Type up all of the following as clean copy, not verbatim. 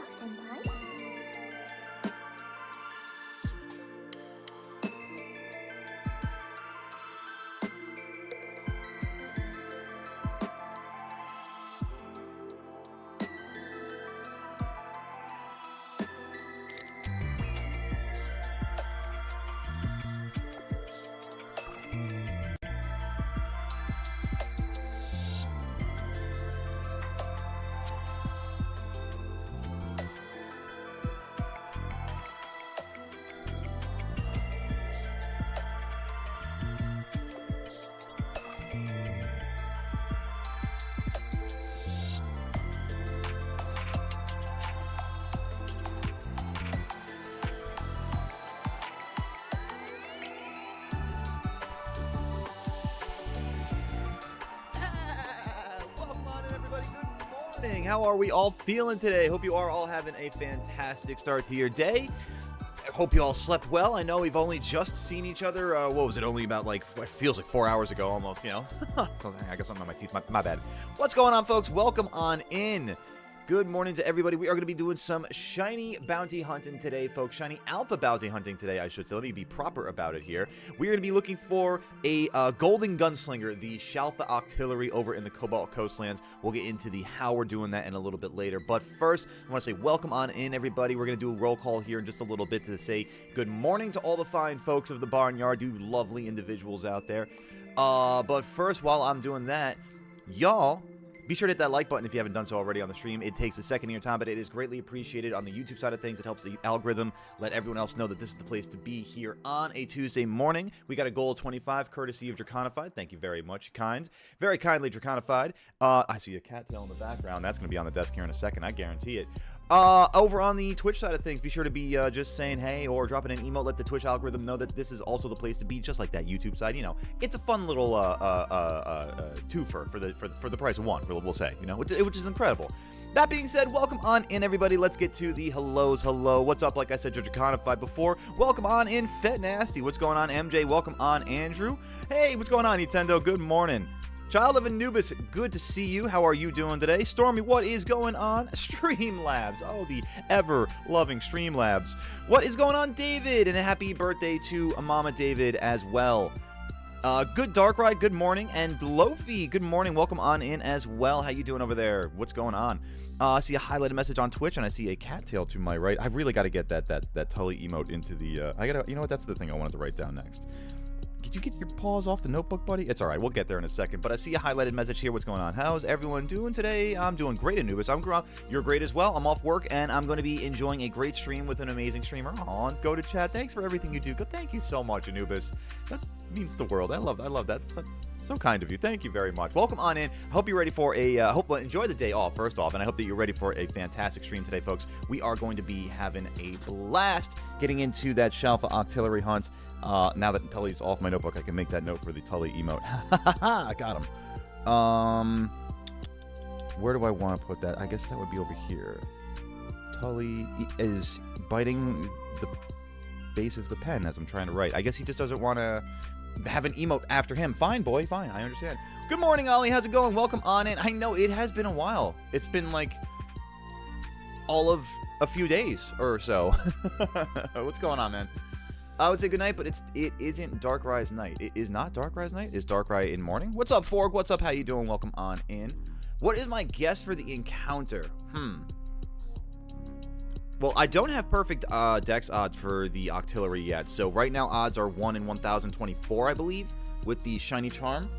Senpai? How are we all feeling today? Hope you are all having a fantastic start to your day. I hope you all slept well. I know we've only just seen each other, what was it, only about like, it feels like 4 hours ago almost, you know? I got something on my teeth, my bad. What's going on, folks? Welcome on in. Good morning to everybody. We are going to be doing some shiny bounty hunting today, folks. Shiny Alpha bounty hunting today, I should say. Let me be proper about it here. We're going to be looking for a golden gunslinger, the Shalfa Octillery over in the Cobalt Coastlands. We'll get into the how we're doing that in a little bit later. But first, I want to say welcome on in, everybody. We're going to do a roll call here in just a little bit to say good morning to all the fine folks of the Barnyard, you lovely individuals out there. But first, while I'm doing that, y'all, be sure to hit that like button if you haven't done so already on the stream. It takes a second of your time, but it is greatly appreciated on the YouTube side of things. It helps the algorithm let everyone else know that this is the place to be here on a Tuesday morning. We got a goal of 25, courtesy of Draconified. Thank you very much, very kindly, Draconified. I see a cattail in the background. That's going to be on the desk here in a second. I guarantee it. Over on the Twitch side of things, be sure to be just saying hey or dropping an emote. Let the Twitch algorithm know that this is also the place to be, just like that YouTube side. You know, it's a fun little twofer for the price of one. We'll say, you know, which is incredible. That being said, welcome on in, everybody. Let's get to the hellos. Hello, what's up? Like I said, Draconified before. Welcome on in, Fet Nasty. What's going on, MJ? Welcome on, Andrew. Hey, what's going on, Nintendo? Good morning. Child of Anubis, good to see you. How are you doing today? Stormy, what is going on? Streamlabs. Oh, the ever-loving Streamlabs. What is going on, David? And a happy birthday to Mama David as well. Good Darkrai, good morning. And Lofi, good morning. Welcome on in as well. How you doing over there? What's going on? I see a highlighted message on Twitch, and I see a cattail to my right. I've really got to get that Tully emote into the... you know what? That's the thing I wanted to write down next. Did you get your paws off the notebook, buddy? It's all right. We'll get there in a second. But I see a highlighted message here. What's going on? How's everyone doing today? I'm doing great, Anubis. You're great as well. I'm off work, and I'm going to be enjoying a great stream with an amazing streamer. Aw, go to chat. Thanks for everything you do. Thank you so much, Anubis. That means the world. I love that. That's so kind of you. Thank you very much. Welcome on in. I hope you're ready for enjoy the day off, first off, and I hope that you're ready for a fantastic stream today, folks. We are going to be having a blast getting into that Shalfa Octillery hunt. Now that Tully's off my notebook, I can make that note for the Tully emote. I got him. Where do I want to put that? I guess that would be over here. Tully is biting the base of the pen as I'm trying to write. I guess he just doesn't want to have an emote after him. Fine, boy, fine. I understand. Good morning, Ollie. How's it going? Welcome on in. I know it has been a while. It's been like all of a few days or so. What's going on, man? I would say good night, but it isn't Darkrai's night. It is not Darkrai's night. It's Darkrai in morning. What's up, Fork? What's up? How you doing? Welcome on in. What is my guess for the encounter? Well, I don't have perfect dex odds for the Octillery yet. So right now odds are 1 in 1024, I believe, with the shiny charm.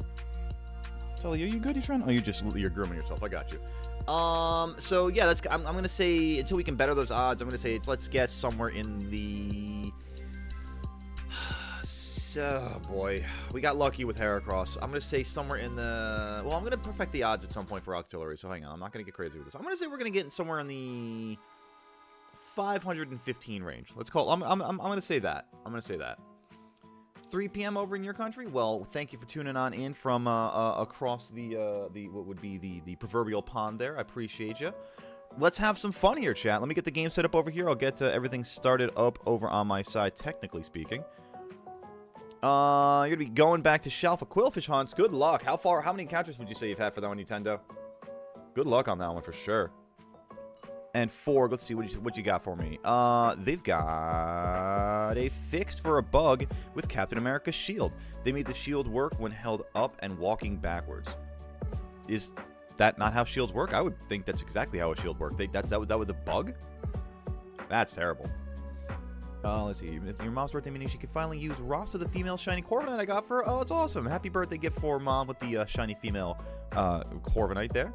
Tully, are you good? You trying? Oh, you're grooming yourself. I got you. So yeah, I'm gonna say until we can better those odds, I'm gonna say let's guess somewhere in the. Oh boy, we got lucky with Heracross. I'm going to say somewhere in the... Well, I'm going to perfect the odds at some point for Octillery, so hang on. I'm not going to get crazy with this. I'm going to say we're going to get somewhere in the 515 range. Let's call... I'm going to say that. I'm going to say that. 3 p.m. over in your country? Well, thank you for tuning on in from across the what would be the proverbial pond there. I appreciate you. Let's have some fun here, chat. Let me get the game set up over here. I'll get everything started up over on my side, technically speaking. You're gonna be going back to Shalfa Quillfish hunts. Good luck. How many encounters would you say you've had for that one, Nintendo? Good luck on that one for sure. And 4, let's see what you got for me. They've got a fixed for a bug with Captain America's shield. They made the shield work when held up and walking backwards. Is that not how shields work? I would think that's exactly how a shield works. That was a bug? That's terrible. Let's see. If your mom's birthday, meaning she could finally use Rasta, the female shiny Corviknight I got for her. Oh, it's awesome. Happy birthday gift for mom with the shiny female Corviknight there.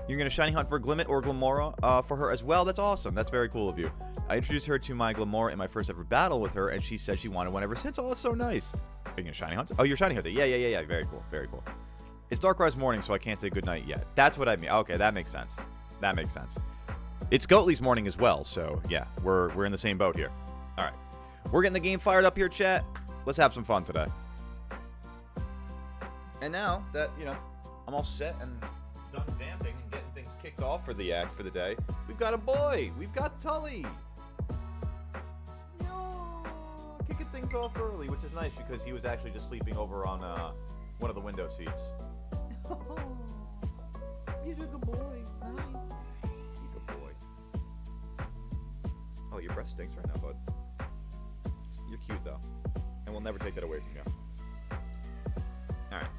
You're going to shiny hunt for Glimmet or Glamora for her as well. That's awesome. That's very cool of you. I introduced her to my Glamora in my first ever battle with her, and she said she wanted one ever since. Oh, that's so nice. Are you going to shiny hunt? Oh, you're shiny hunting. Yeah. Very cool. Very cool. It's Darkrise morning, so I can't say goodnight yet. That's what I mean. Okay, that makes sense. That makes sense. It's Goatly's morning as well, so yeah, we're in the same boat here. All right. We're getting the game fired up here, chat. Let's have some fun today. And now that, I'm all set and done vamping and getting things kicked off for the day, we've got a boy. We've got Tully. Kicking things off early, which is nice because he was actually just sleeping over on one of the window seats. He's a good boy. Good boy. Oh, your breath stinks right now, bud. You're cute, though. And we'll never take that away from you. Alright.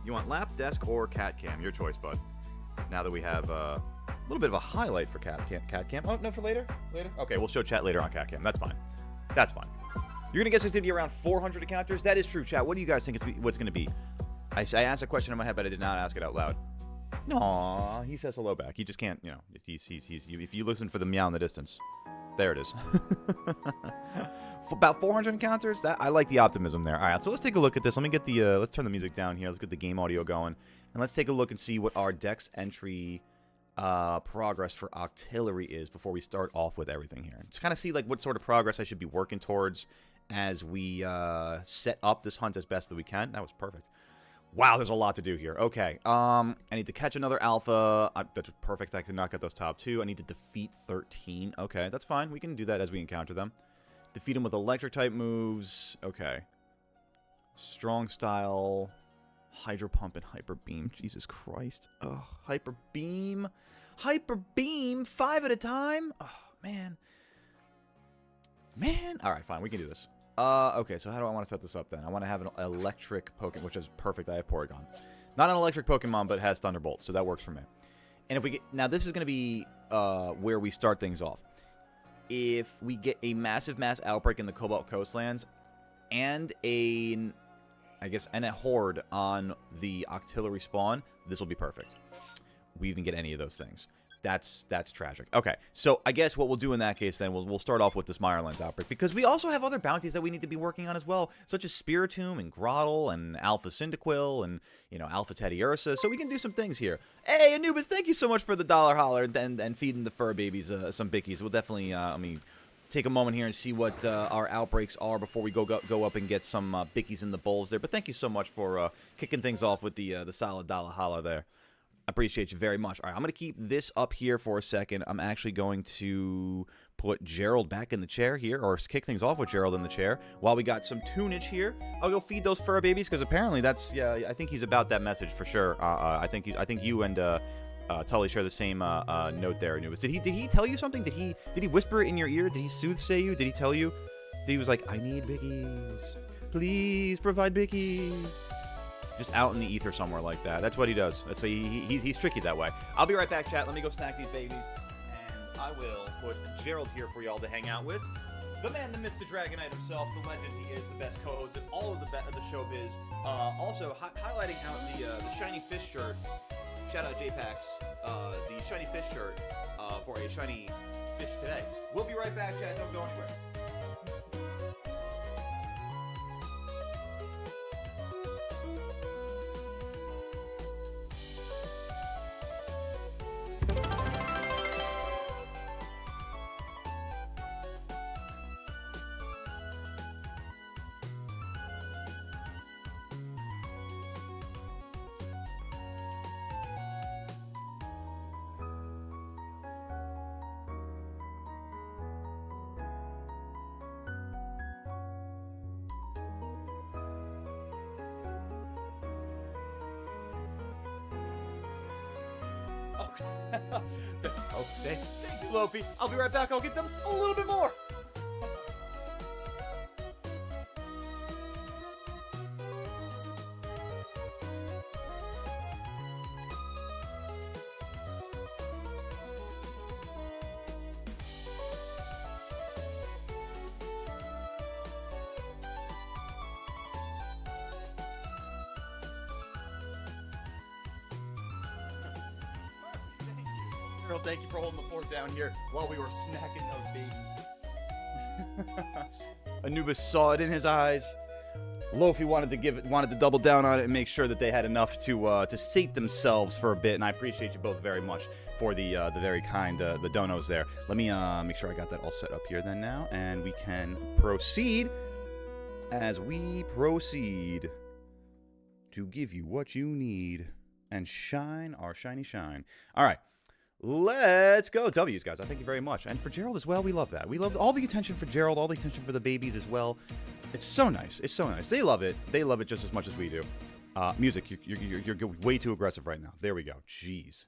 You want lap, desk, or cat cam? Your choice, bud. Now that we have a little bit of a highlight for cat cam. Oh, no, for later? Later? Okay, we'll show chat later on cat cam. That's fine. That's fine. You're going to guess it's going to be around 400 encounters? That is true, chat. What do you guys think what's going to be? I asked a question in my head, but I did not ask it out loud. No, he says hello back. He just can't, if you listen for the meow in the distance. There it is. About 400 encounters? I like the optimism there. All right, so let's take a look at this. Let me get let's turn the music down here. Let's get the game audio going. And let's take a look and see what our Dex entry progress for Octillery is before we start off with everything here. Just kind of see what sort of progress I should be working towards as we set up this hunt as best that we can. That was perfect. Wow, there's a lot to do here. Okay, I need to catch another alpha. That's perfect. I can knock out those top 2. I need to defeat 13. Okay, that's fine. We can do that as we encounter them. Defeat them with electric-type moves. Okay. Strong style. Hydro Pump and Hyper Beam. Jesus Christ. Ugh, Hyper Beam. Hyper Beam 5 at a time? Oh, man. Man. All right, fine. We can do this. Okay, so how do I want to set this up then? I want to have an electric Pokemon, which is perfect. I have Porygon. Not an electric Pokemon, but has Thunderbolt, so that works for me. And if we get... Now, this is going to be where we start things off. If we get a massive mass outbreak in the Cobalt Coastlands and a horde on the Octillery spawn, this will be perfect. We even get any of those things. That's tragic. Okay, so I guess what we'll do in that case then, we'll start off with this Mirelands outbreak, because we also have other bounties that we need to be working on as well, such as Spiritomb and Grottle and Alpha Cyndaquil and, Alpha Teddiursa, so we can do some things here. Hey, Anubis, thank you so much for the dollar holler and feeding the fur babies some bickies. We'll definitely, take a moment here and see what our outbreaks are before we go up and get some bickies in the bowls there, but thank you so much for kicking things off with the solid dollar holler there. I appreciate you very much. All right, I'm going to keep this up here for a second. I'm actually going to put Gerald back in the chair here, or kick things off with Gerald in the chair while we got some tunage here. I'll go feed those fur babies, because apparently that's, I think he's about that message for sure. I think you and Tully share the same note there, Anubis. Did he tell you something? Did he whisper it in your ear? Did he soothsay you? Did he tell you? He was like, I need bickies. Please provide bickies. Just out in the ether somewhere like that. That's what he does. That's what he's tricky that way. I'll be right back, chat. Let me go snack these babies. And I will put Gerald here for y'all to hang out with. The man, the myth, the Dragonite himself, the legend. He is the best co-host in all of the showbiz. Also, highlighting out the shiny fish shirt. Shout out J-Pax. The shiny fish shirt for a shiny fish today. We'll be right back, chat. Don't go anywhere. Oh, thank you, Lofi. I'll be right back. I'll get them a little bit more. Girl, thank you for holding the fort down here while we were snacking those babies. Anubis saw it in his eyes. Lofi wanted to double down on it and make sure that they had enough to sate themselves for a bit. And I appreciate you both very much for the very kind the donos there. Let me make sure I got that all set up here then now, and we can proceed as we proceed to give you what you need and shine our shiny shine. All right. Let's go. W's, guys. I thank you very much. And for Gerald as well, we love that. We love all the attention for Gerald, all the attention for the babies as well. It's so nice. It's so nice. They love it. They love it just as much as we do. Music, you're way too aggressive right now. There we go. Jeez.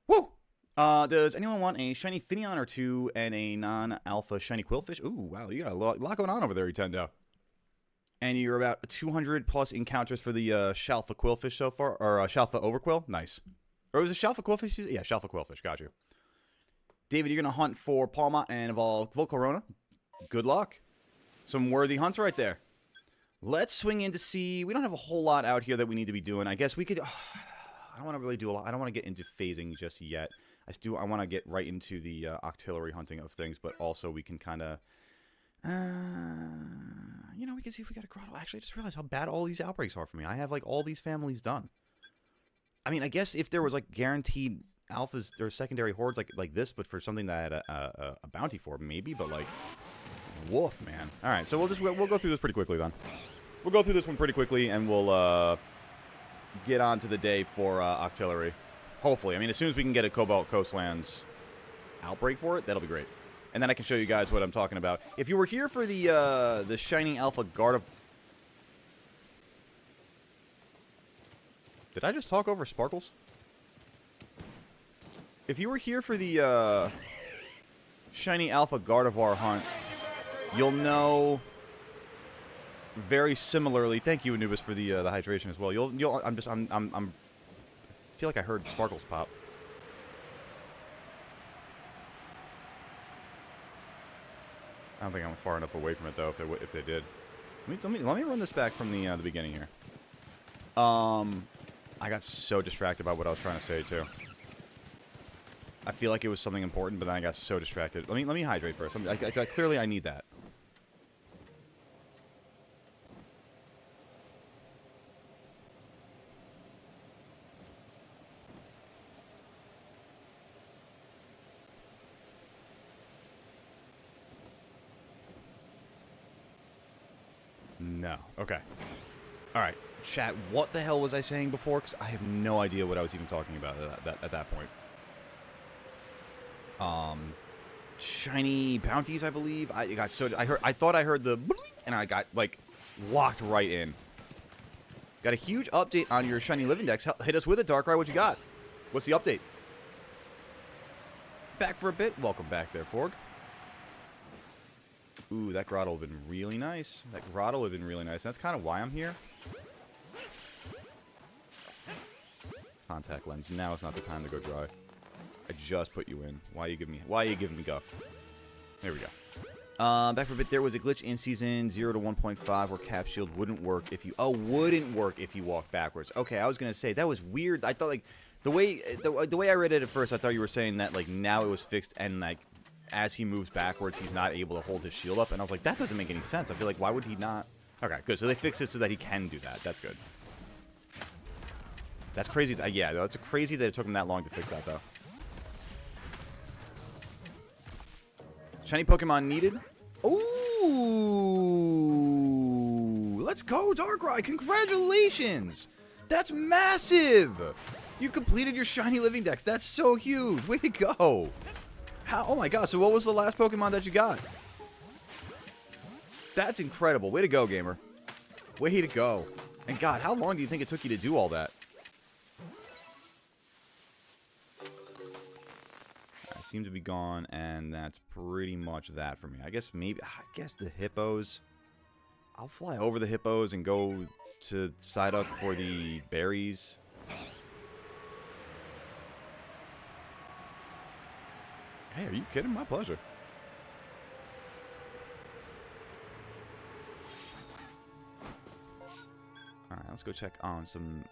Woo! Does anyone want a shiny Finneon or two and a non-alpha shiny Quillfish? Ooh, wow. You got a lot going on over there, Nintendo. And you're about 200 plus encounters for the Shalfa Quillfish so far, or Shalfa Overquill? Nice. Or was it Shalfa Quillfish? Yeah, Shalfa Quillfish. Got you. David, you're going to hunt for Palma and evolve Volcarona. Good luck. Some worthy hunts right there. Let's swing in to see. We don't have a whole lot out here that we need to be doing. I guess we could. I don't want to really do a lot. I don't want to get into phasing just yet. I want to get right into the Octillery hunting of things, but also we can kind of. You know, we can see if we got a grotto. Actually, I just realized how bad all these outbreaks are for me. I have like all these families done. I mean, I guess if there was like guaranteed alphas or secondary hordes like this, but for something that I had a bounty for, maybe. But like, woof, man. All right, so we'll go through this pretty quickly then. We'll go through this one pretty quickly, and we'll get on to the day for Octillery. Hopefully, I mean, as soon as we can get a Cobalt Coastlands outbreak for it, that'll be great. And then I can show you guys what I'm talking about. If you were here for the Shiny Alpha Guard of... Did I just talk over Sparkles? If you were here for the Shiny Alpha Gardevoir hunt, you'll know very similarly. Thank you, Anubis, for the hydration as well. I feel like I heard Sparkles pop. I don't think I'm far enough away from it though. If they did, let me run this back from the beginning here. I got so distracted by what I was trying to say too. I feel like it was something important, but then I got so distracted. Let me hydrate first. Clearly, I need that. No. Okay. All right. Chat, what the hell was I saying before? Because I have no idea what I was even talking about at that point. Shiny bounties, I believe. I thought I heard the and I got like locked right in. Got a huge update on your shiny living dex. Hit us with it, Darkrai. What you got? What's the update? Back for a bit. Welcome back there, Forg. Ooh, that grotto would have been really nice. That grotto would have been really nice. That's kind of why I'm here. Contact lens. Now is not the time to go dry. I just put you in. Why are you giving me guff? There we go. Back for a bit. There was a glitch in season 0 to 1.5 where Cap Shield wouldn't work if you walk backwards. Okay, I was gonna say that was weird. I thought like the way I read it at first, I thought you were saying that like now it was fixed and like as he moves backwards, he's not able to hold his shield up. And I was like, that doesn't make any sense. I feel like why would he not? Okay, good. So they fixed it so that he can do that. That's good. That's crazy. Yeah, that's crazy that it took him that long to fix that, though. Shiny Pokemon needed. Ooh! Let's go, Darkrai! Congratulations! That's massive! You completed your shiny living dex. That's so huge. Way to go! Oh my god, so what was the last Pokemon that you got? That's incredible. Way to go, gamer. Way to go. And god, how long do you think it took you to do all that? seem to be gone, and that's pretty much that for me. I guess the hippos. I'll fly over the hippos and go to Psyduck for the berries. Hey, are you kidding? My pleasure. Alright, let's go check on some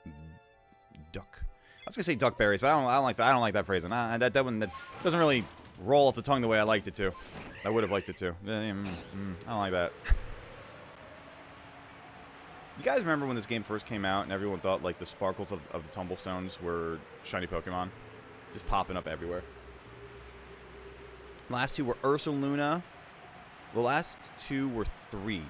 duck. I was gonna say duck berries, but I don't like that. I don't like that phrasing. That doesn't really roll off the tongue the way I liked it to. I would have liked it to. I don't like that. You guys remember when this game first came out and everyone thought like the sparkles of the tumblestones were shiny Pokemon? Just popping up everywhere. Last two were Ursaluna. The last two were 3.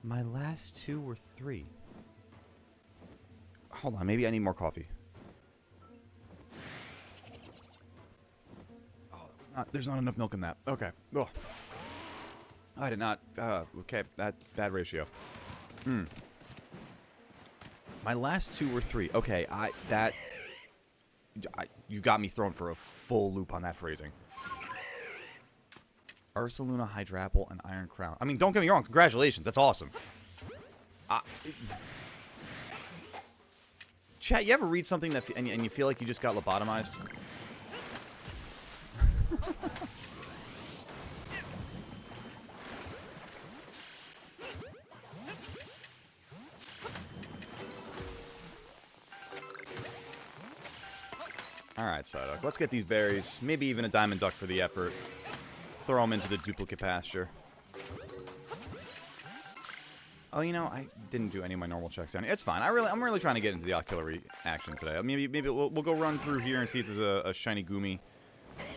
My last 2 were 3. Hold on, maybe I need more coffee. Oh, there's not enough milk in that. Okay. Ugh. I did not. Okay, that bad ratio. My last 2 were 3. Okay, you got me thrown for a full loop on that phrasing. Ursaluna, Hydrapple, and Iron Crown. I mean, don't get me wrong. Congratulations. That's awesome. Chat, you ever read something that and you feel like you just got lobotomized? Alright, Psyduck. Let's get these berries. Maybe even a Diamond Duck for the effort. Throw them into the duplicate pasture. Oh, you know, I didn't do any of my normal checks down here. It's fine. I'm really trying to get into the Octillery action today. Maybe we'll go run through here and see if there's a shiny Goomy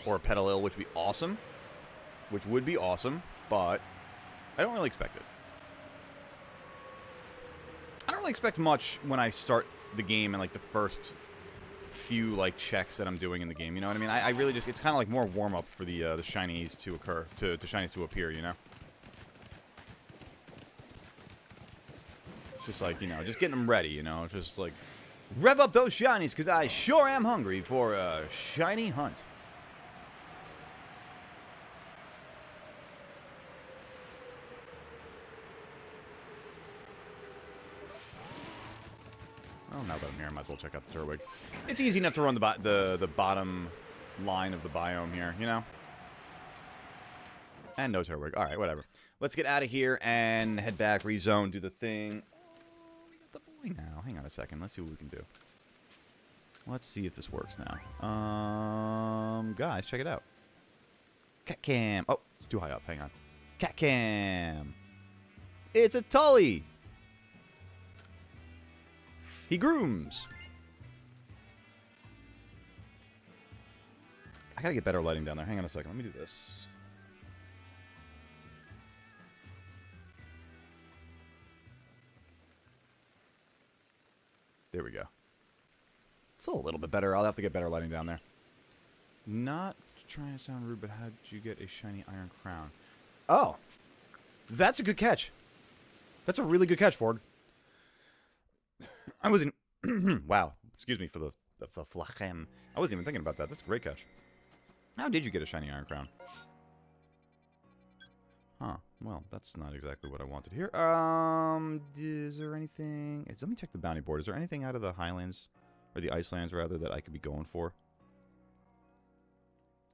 or a Petalil, which would be awesome. Which would be awesome, but I don't really expect it. I don't really expect much when I start the game and like the first few like checks that I'm doing in the game. You know what I mean? I really just, it's kind of like more warm up for the shinies to occur, to shinies to appear. You know. Just like, you know, just getting them ready, you know, just like, rev up those shinies, because I sure am hungry for a shiny hunt. Well, now that I'm here, I might as well check out the Turtwig. It's easy enough to run the bottom line of the biome here, you know? And no Turtwig. Alright, whatever. Let's get out of here and head back, rezone, do the thing. Now, hang on a second. Let's see what we can do. Let's see if this works now. Guys, check it out. Cat cam. Oh, it's too high up. Hang on. Cat cam. It's a Tully. He grooms. I gotta get better lighting down there. Hang on a second. Let me do this. There we go. It's a little bit better. I'll have to get better lighting down there. Not trying to sound rude, but how did you get a shiny Iron Crown? Oh. That's a good catch. That's a really good catch, Forg. I wasn't... wow. Excuse me for the flachem. I wasn't even thinking about that. That's a great catch. How did you get a shiny Iron Crown? Huh. Well, that's not exactly what I wanted here. Is there anything... Let me check the bounty board. Is there anything out of the Highlands, or the Icelands, rather, that I could be going for?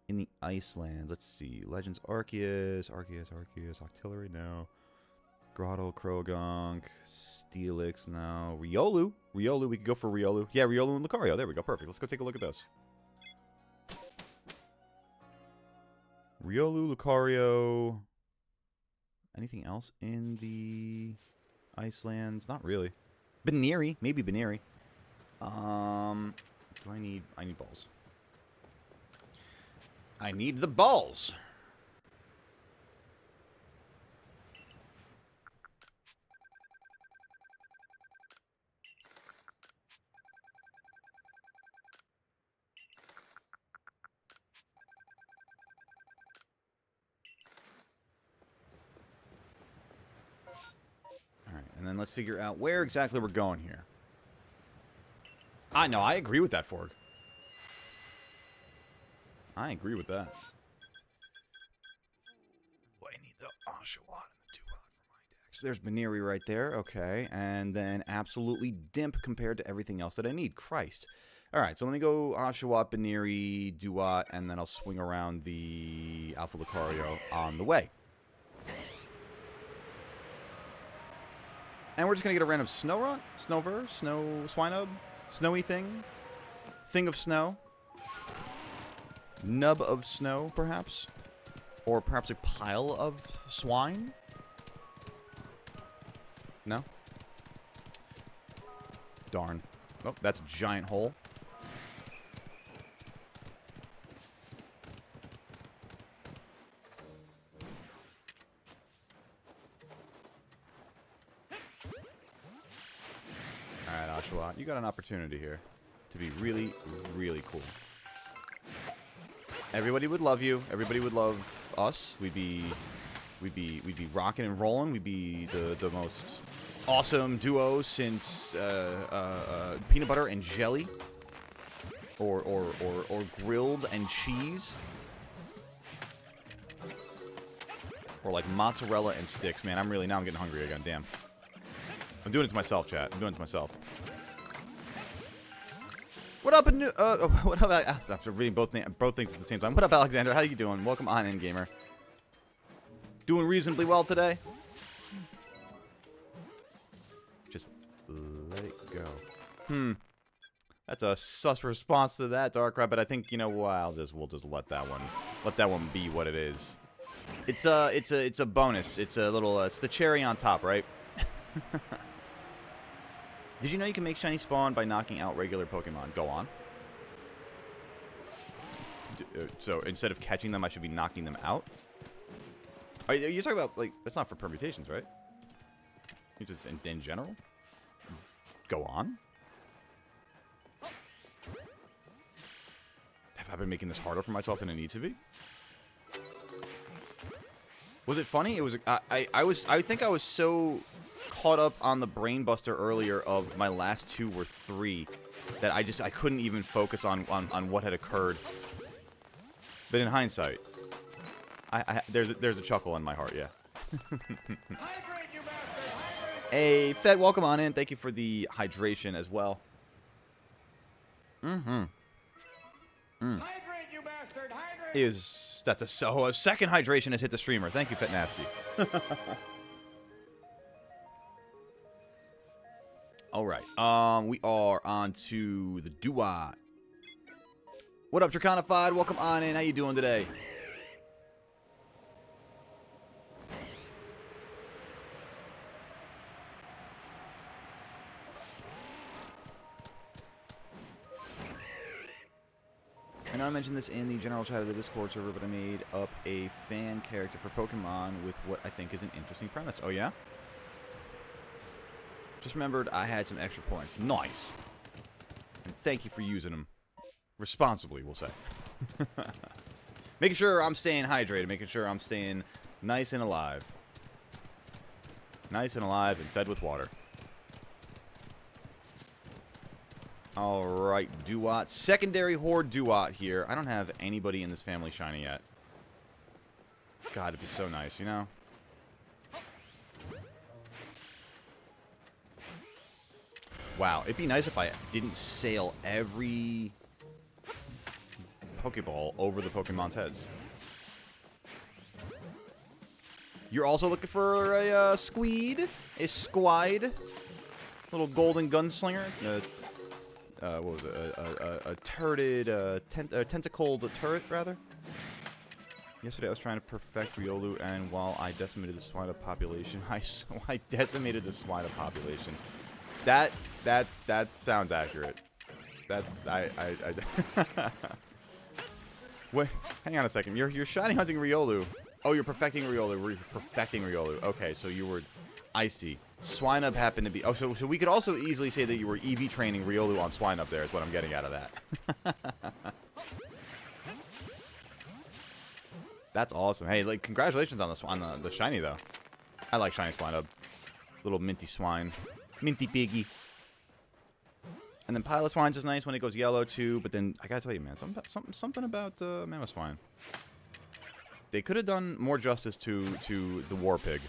In the Icelands, let's see. Legends, Arceus, Octillery, no. Grotto, Krogunk, Steelix, no. Riolu, we could go for Riolu. Yeah, Riolu and Lucario. There we go, perfect. Let's go take a look at those. Riolu, Lucario... Anything else in the Icelands? Not really. Baneri. Maybe Baneri. Do I need balls. I need the balls. then let's figure out where exactly we're going here. I know, I agree with that, Forg. I agree with that. I need the Oshawott and the Duat for my decks. There's Baneri right there. Okay. And then absolutely dimp compared to everything else that I need. Christ. Alright, so let me go Oshawott, Baneri, Duat, and then I'll swing around the Alpha Lucario on the way. And we're just going to get a random Snorunt? Snover? Swinub? Snowy thing? Thing of snow? Nub of snow, perhaps? Or perhaps a pile of swine? No? Darn. Oh, that's a giant hole. Alright, Oshawott, you got an opportunity here to be really, really cool. Everybody would love you. Everybody would love us. We'd be rocking and rolling. We'd be the most awesome duo since peanut butter and jelly, or grilled and cheese, or like mozzarella and sticks. Man, I'm getting hungry again. Damn. I'm doing it to myself, chat. I'm doing it to myself. What up, what up, after reading both things at the same time. What up, Alexander? How you doing? Welcome on in, gamer. Doing reasonably well today. Just let it go. That's a sus response to that, Darkrai, but I think, you know what, we'll just let that one be what it is. It's a bonus. It's a little, it's the cherry on top, right? Did you know you can make shiny spawn by knocking out regular Pokemon? Go on. So instead of catching them, I should be knocking them out? Are you talking about, like, that's not for permutations, right? You just in general? Go on. Have I been making this harder for myself than it needs to be? Was it funny? It was. I think I was so caught up on the brain buster earlier of my last 2 or 3 that I couldn't even focus on what had occurred. But in hindsight, there's a chuckle in my heart, yeah. Hey, Fed, welcome on in. Thank you for the hydration as well. Hydrate, you bastard! Hydrate! That's a second hydration has hit the streamer. Thank you, Fit Nasty. All right. We are on to the Duat. What up, Draconified? Welcome on in. How you doing today? I know I mentioned this in the general chat of the Discord server, but I made up a fan character for Pokemon with what I think is an interesting premise. Oh, yeah? Just remembered I had some extra points. Nice. And thank you for using them. Responsibly, we'll say. Making sure I'm staying hydrated. Making sure I'm staying nice and alive. Nice and alive and fed with water. Alright, Duat. Secondary Horde Duat here. I don't have anybody in this family shiny yet. God, it'd be so nice, you know? Wow, it'd be nice if I didn't sail every Pokeball over the Pokemon's heads. You're also looking for a squeed? A squide? Little golden gunslinger? What was it? A turreted, tentacled turret, rather? Yesterday I was trying to perfect Riolu, and while I decimated the Swinub population, I decimated the Swinub population. That sounds accurate. That's, Wait, hang on a second. You're shiny hunting Riolu. Oh, you're perfecting Riolu. Perfecting Riolu. Okay, so you were... I see. Swinub happened to be... Oh, so we could also easily say that you were EV training Riolu on Swinub there is what I'm getting out of that. That's awesome. Hey, like, congratulations on the shiny, though. I like shiny Swinub. Little minty swine. Minty piggy. And then Piloswine's is nice when it goes yellow too, but then I gotta tell you, man, something about Mamoswine. They could have done more justice to the War Pig.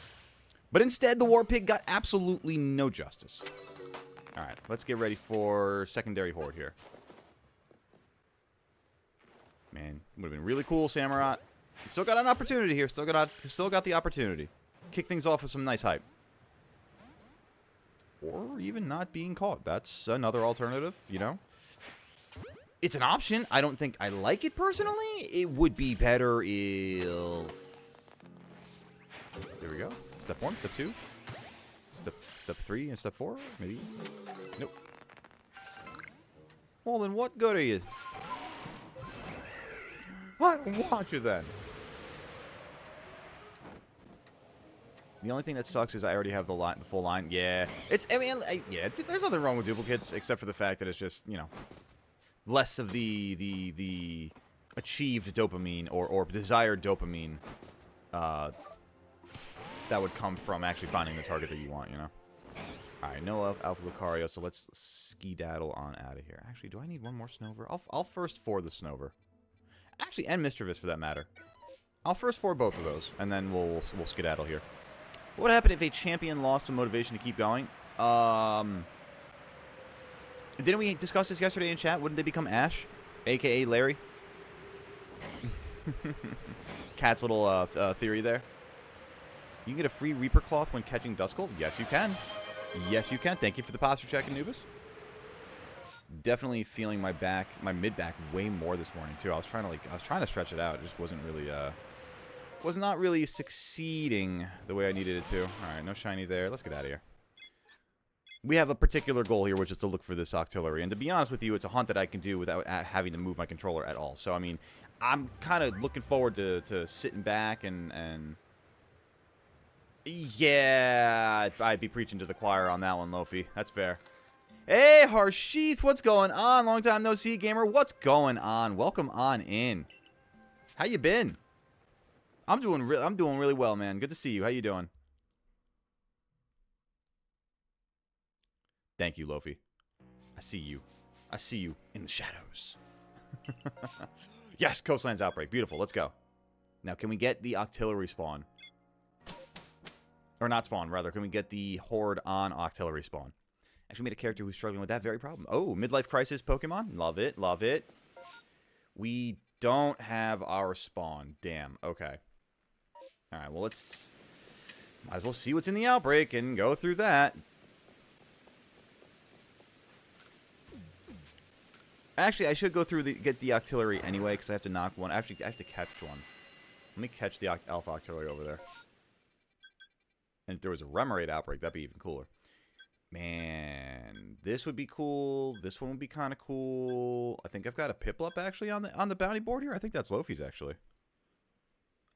But instead, the War Pig got absolutely no justice. Alright, let's get ready for secondary horde here. Man, would have been really cool, Samurott. Still got an opportunity here. Still got the opportunity. Kick things off with some nice hype. Or even not being caught. That's another alternative, you know? It's an option. I don't think I like it personally. It would be better if... There we go. Step 1, step 2. Step 3 and step 4, maybe? Nope. Well, then what good are you? I don't want you then. The only thing that sucks is I already have the full line. Yeah, yeah. There's nothing wrong with duplicates except for the fact that it's just, you know, less of the achieved dopamine or desired dopamine that would come from actually finding the target that you want. You know. All right, no Alpha Lucario, so let's skedaddle on out of here. Actually, do I need one more Snover? I'll first for the Snover. Actually, and Mischievous for that matter. I'll first for both of those, and then we'll skedaddle here. What would happen if a champion lost the motivation to keep going? Didn't we discuss this yesterday in chat? Wouldn't they become Ash? A.k.a. Larry? Cat's little theory there. You can get a free Reaper Cloth when catching Duskull? Yes, you can. Yes, you can. Thank you for the posture check, Anubis. Definitely feeling my mid back way more this morning too. I was trying to stretch it out. It just wasn't really was not really succeeding the way I needed it to. All right, no shiny there. Let's get out of here. We have a particular goal here, which is to look for this Octillery. And to be honest with you, it's a hunt that I can do without having to move my controller at all. So I mean, I'm kind of looking forward to sitting back and yeah, I'd be preaching to the choir on that one, Lofi. That's fair. Hey, Harshith, what's going on? Long time no see, gamer. What's going on? Welcome on in. How you been? I'm doing really well, man. Good to see you. How you doing? Thank you, Lofi. I see you. I see you in the shadows. Yes, Coastlands Outbreak. Beautiful. Let's go. Now, can we get the Octillery spawn? Or not spawn, rather. Can we get the Horde on Octillery spawn? Actually made a character who's struggling with that very problem. Oh, midlife crisis Pokemon. Love it. Love it. We don't have our spawn. Damn. Okay. Alright, well, let's... Might as well see what's in the outbreak and go through that. Actually, I should go through get the Octillery anyway, because I have to knock one. Actually, I have to catch one. Let me catch the Alpha Octillery over there. And if there was a Remoraid outbreak, that'd be even cooler. Man, this would be cool. This one would be kind of cool. I think I've got a Piplup actually on the bounty board here. I think that's Lofi's actually.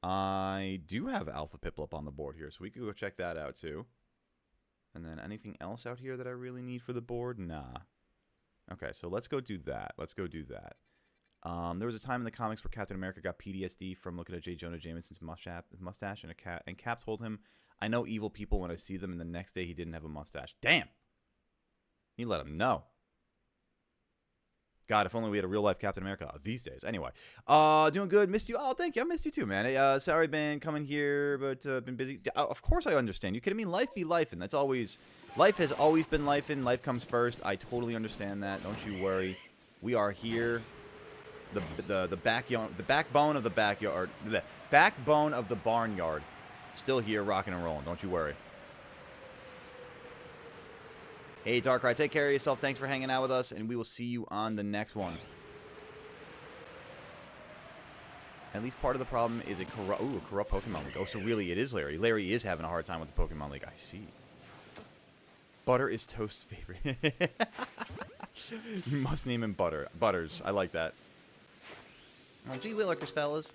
I do have Alpha Piplup on the board here, so we could go check that out too. And then anything else out here that I really need for the board? Nah. Okay, so let's go do that. Let's go do that. There was a time in the comics where Captain America got PTSD from looking at J. Jonah Jameson's mustache, and Cap told him, "I know evil people when I see them," and the next day he didn't have a mustache. Damn! He let him know. God, if only we had a real-life Captain America these days. Anyway, doing good. Missed you. Oh, thank you. I missed you too, man. Hey, sorry, been coming here, but been busy. Of course I understand. You kidding me? Life be lifing. That's always... Life has always been lifing. Life comes first. I totally understand that. Don't you worry. We are here. The backbone of the backyard. The backbone of the barnyard. Still here, rocking and rolling. Don't you worry. Hey, Darkrai, take care of yourself. Thanks for hanging out with us, and we will see you on the next one. At least part of the problem is a corrupt Pokemon League. Oh, so really it is Larry. Larry is having a hard time with the Pokemon League. I see. Butter is Toast's favorite. You must name him Butter. Butters. I like that. Oh, gee willikers, fellas.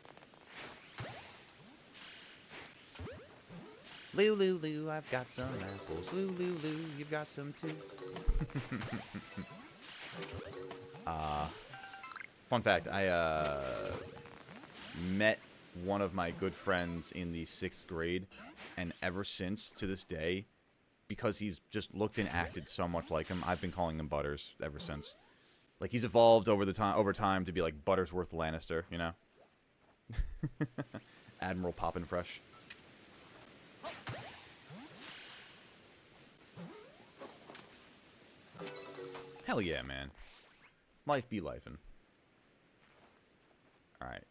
Lou, I've got some apples. Lou, you've got some too. Fun fact, I met one of my good friends in the 6th grade, and ever since, to this day, because he's just looked and acted so much like him. I've been calling him Butters ever since. Like, he's evolved over time to be like Buttersworth Lannister, you know? Admiral Poppin' Fresh. Hell yeah, man. Life be lifin'. Alright.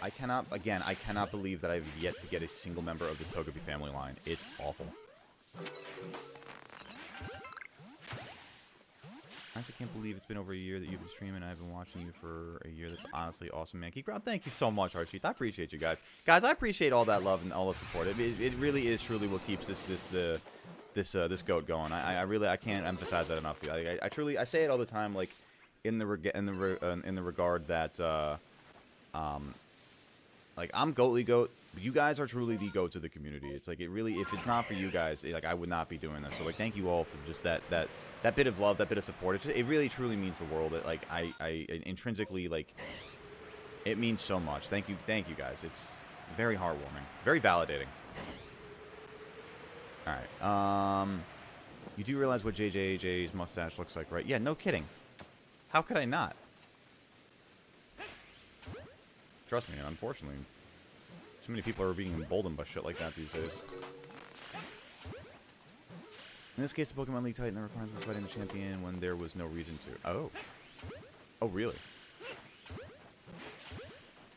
I cannot believe that I've yet to get a single member of the Togepi family line. It's awful. I honestly can't believe it's been over a year that you've been streaming. I've been watching you for a year. That's honestly awesome, man. Keep growing. Thank you so much, Archie. I appreciate you guys. Guys, I appreciate all that love and all the support. It really is truly what keeps this goat going. I can't emphasize that enough. I truly say it all the time, like in the regard that like, I'm Goatly Goat. But you guys are truly the goats of the community. It's like, it really, if it's not for you guys, like, I would not be doing this. So, like, thank you all for just that bit of love, that bit of support. It really truly means the world. It, like, I intrinsically, like, it means so much. Thank you guys. It's very heartwarming, very validating. All right. You do realize what JJ's mustache looks like, right? Yeah, no kidding. How could I not? Trust me, unfortunately, too many people are being emboldened by shit like that these days. In this case, the Pokemon League tightened the requirements for fighting the champion when there was no reason to. Oh. Oh, really?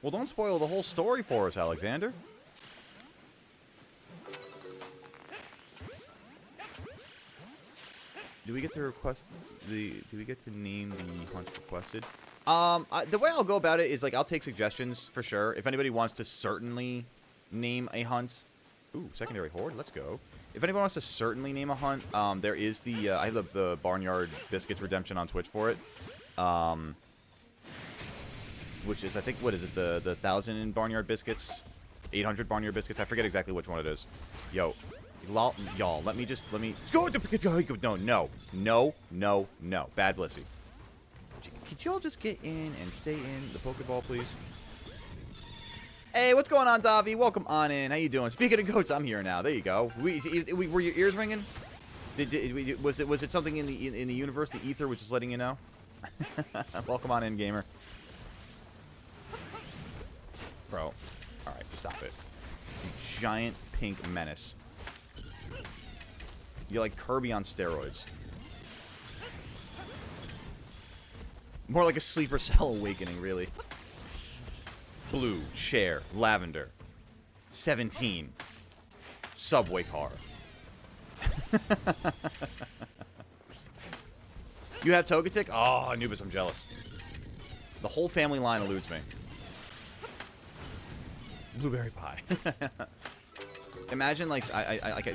Well, don't spoil the whole story for us, Alexander. Do we get to request the... Do we get to name the hunt requested? The way I'll go about it is, like, I'll take suggestions for sure. If anybody wants to certainly name a hunt. Ooh, secondary horde. Let's go. If anyone wants to certainly name a hunt, there is the, I have the Barnyard Biscuits redemption on Twitch for it. Which is, I think, what is it? The 1,000 Barnyard Biscuits? 800 Barnyard Biscuits? I forget exactly which one it is. Yo. Y'all, let me go. No. Bad Blissey. Could y'all just get in and stay in the Pokeball, please? Hey, what's going on, Davi? Welcome on in. How you doing? Speaking of goats, I'm here now. There you go. Were your ears ringing? Was it something in the universe, the ether, which is letting you know? Welcome on in, gamer. Bro, all right, stop it. You giant pink menace. You're like Kirby on steroids. More like a sleeper cell awakening, really. Blue, chair, lavender. 17. Subway car. You have Togetic? Oh, Anubis, I'm jealous. The whole family line eludes me. Blueberry pie. Imagine, like, I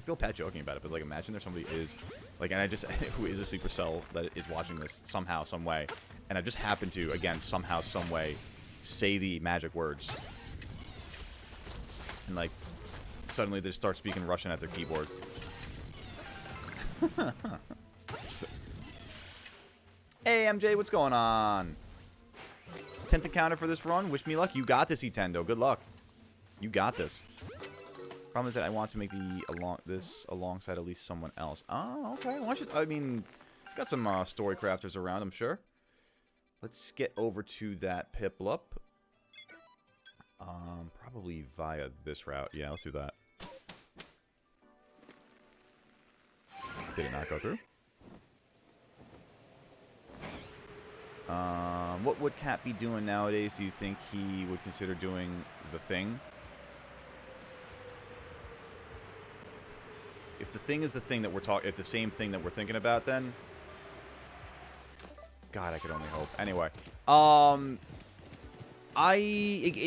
feel bad joking about it, but, like, imagine there's somebody who is a supercell that is watching this somehow, some way, and I just happen to, again, somehow, some way, say the magic words, and, like, suddenly they start speaking Russian at their keyboard. Hey, MJ, what's going on? 10th encounter for this run. Wish me luck. You got this, Etendo. Good luck. You got this. Problem is that I want to make this alongside at least someone else. Oh, okay. Well, I mean, got some story crafters around, I'm sure. Let's get over to that Piplup. Probably via this route. Yeah, let's do that. Did it not go through? What would Cat be doing nowadays? Do you think he would consider doing the thing? If the thing is the thing that we're talking, if the same thing that we're thinking about, then God, I could only hope. Anyway,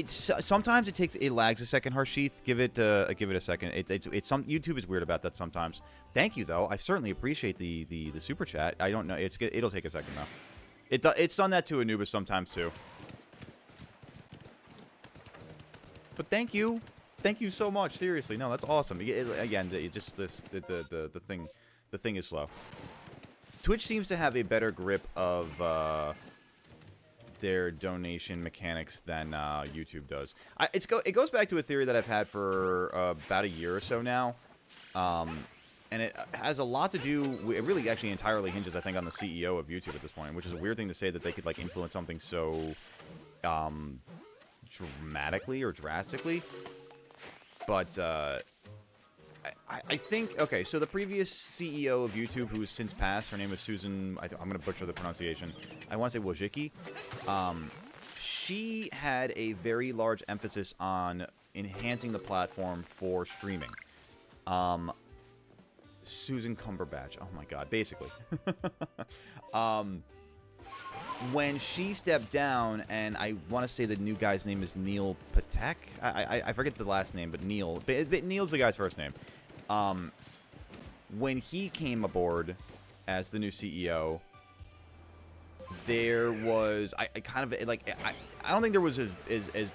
sometimes it lags a second, Harsheath. Give it a second. YouTube is weird about that sometimes. Thank you though. I certainly appreciate the super chat. I don't know. It'll take a second though. It's done that to Anubis sometimes too. But thank you. Thank you so much. Seriously, no, that's awesome. Again, the thing is slow. Twitch seems to have a better grip of their donation mechanics than YouTube does. It goes back to a theory that I've had for about a year or so now. And it has a lot to do, it really actually entirely hinges, I think, on the CEO of YouTube at this point, which is a weird thing to say that they could, like, influence something so, dramatically or drastically. But, I think, okay, so the previous CEO of YouTube, who has since passed, her name is Susan, I'm going to butcher the pronunciation, I want to say Wojcicki. She had a very large emphasis on enhancing the platform for streaming. Susan Cumberbatch. Oh my god, basically. When she stepped down, and I want to say the new guy's name is Neil Patek. I forget the last name, but Neil. But Neil's the guy's first name. When he came aboard as the new CEO, there was I kind of like I don't think there was as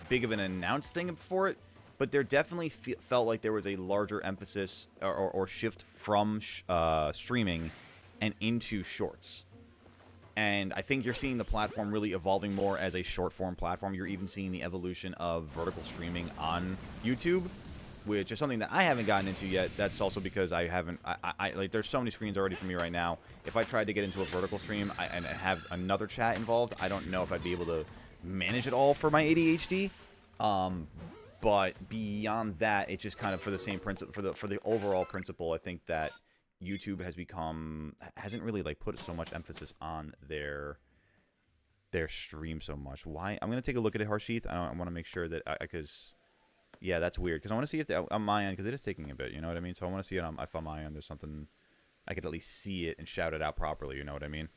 big of an announced thing for it. But there definitely felt like there was a larger emphasis or shift from streaming and into shorts. And I think you're seeing the platform really evolving more as a short-form platform. You're even seeing the evolution of vertical streaming on YouTube, which is something that I haven't gotten into yet. That's also because I haven't... like, there's so many screens already for me right now. If I tried to get into a vertical stream and have another chat involved, I don't know if I'd be able to manage it all for my ADHD. But beyond that, it's just kind of for the same principle, for the overall principle. I think that YouTube hasn't really like put so much emphasis on their stream so much. Why? I'm gonna take a look at it, Harshith. I want to make sure that because yeah, that's weird. Because I want to see if on my end, because it is taking a bit. You know what I mean? So I want to see it if on my end there's something I could at least see it and shout it out properly. You know what I mean?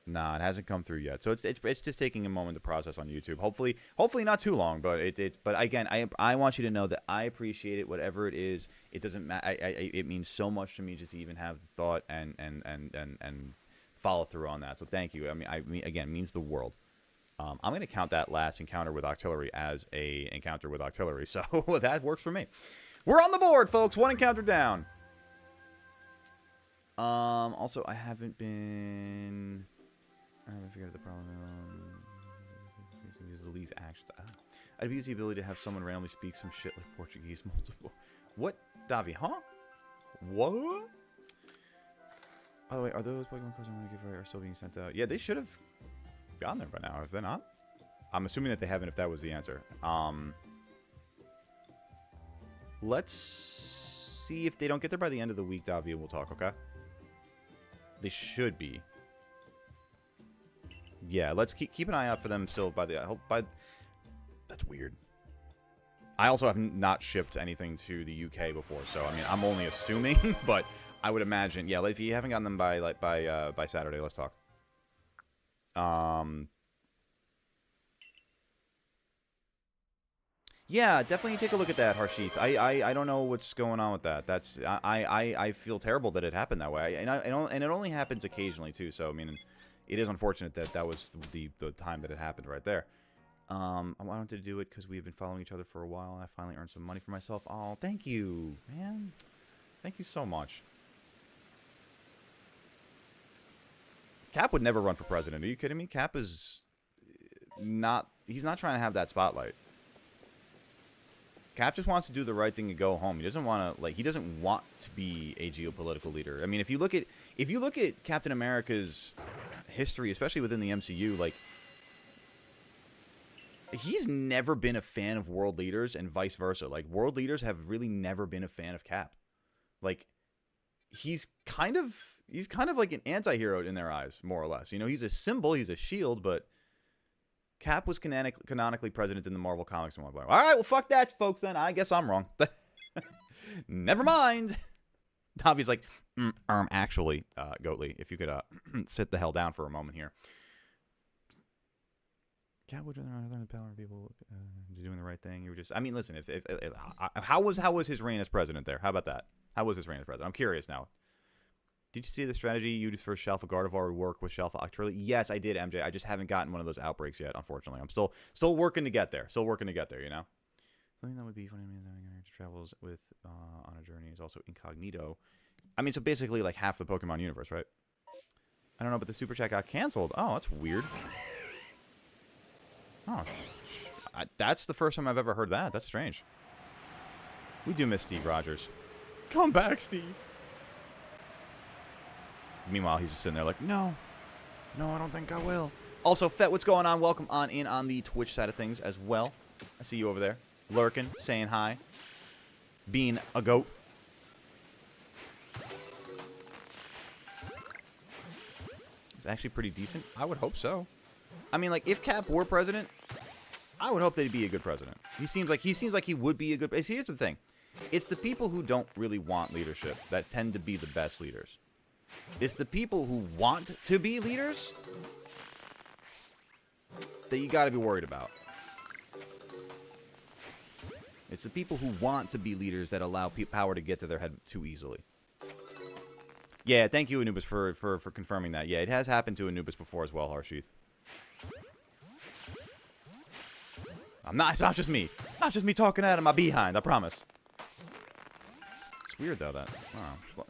Nah, it hasn't come through yet. So it's just taking a moment to process on YouTube. Hopefully not too long. But but again, I want you to know that I appreciate it, whatever it is. It doesn't matter. It means so much to me just to even have the thought and follow through on that. So thank you. I mean again, means the world. I'm going to count that last encounter with Octillery as a encounter with Octillery. So that works for me. We're on the board, folks. One encounter down. Also, I haven't been. I figured out the problem. Use the least actions. I'd use the ability to have someone randomly speak some shit like Portuguese multiple. What? Davi, huh? What? By the way, are those Pokemon cards I want to give away are still being sent out? Yeah, they should have gotten there by now. If they're not, I'm assuming that they haven't. If that was the answer, let's see if they don't get there by the end of the week, Davi, and we'll talk. Okay? They should be. Yeah, let's keep an eye out for them still by that's weird. I also have not shipped anything to the UK before, so I mean I'm only assuming, but I would imagine, yeah, if you haven't gotten them by Saturday, let's talk. Yeah, definitely take a look at that, Harshith. I don't know what's going on with that. That's I feel terrible that it happened that way, and it only happens occasionally too. So I mean, it is unfortunate that that was the time that it happened right there. I wanted to do it because we've been following each other for a while. I finally earned some money for myself. Oh, thank you, man. Thank you so much. Cap would never run for president. Are you kidding me? Cap is not... He's not trying to have that spotlight. Cap just wants to do the right thing and go home. He doesn't want to, like, he doesn't want to be a geopolitical leader. I mean, if you look at Captain America's history, especially within the MCU, like, he's never been a fan of world leaders and vice versa. Like, world leaders have really never been a fan of Cap. Like, he's kind of like an anti-hero in their eyes, more or less. You know, he's a symbol, he's a shield, but Cap was canonically president in the Marvel Comics and whatnot. All right, well, fuck that, folks, then. I guess I'm wrong. Never mind. Davi's like, actually, Goatly, if you could sit the hell down for a moment here. Cap would power people doing the right thing. You were just, I mean, listen, how was his reign as president there? How about that? How was his reign as president? I'm curious now. Did you see the strategy you used for Shalfa Gardevoir would work with Shalfa Octillery? Yes, I did, MJ. I just haven't gotten one of those outbreaks yet, unfortunately. I'm still working to get there. Still working to get there, you know? Something that would be funny to travels with on a journey is also incognito. I mean, so basically like half the Pokemon universe, right? I don't know, but the Super Chat got canceled. Oh, that's weird. Oh, That's the first time I've ever heard that. That's strange. We do miss Steve Rogers. Come back, Steve. Meanwhile, he's just sitting there like, no. No, I don't think I will. Also, Fett, what's going on? Welcome on in on the Twitch side of things as well. I see you over there. Lurking, saying hi. Being a goat. It's actually pretty decent. I would hope so. I mean, like, if Cap were president, I would hope that he'd be a good president. He seems like he would be a good... Here's the thing. It's the people who don't really want leadership that tend to be the best leaders. It's the people who want to be leaders that you got to be worried about. It's the people who want to be leaders that allow power to get to their head too easily. Yeah, thank you, Anubis, for confirming that. Yeah, it has happened to Anubis before as well, Harsheath. It's not just me. It's not just me talking out of my behind, I promise. It's weird, though, that... Oh,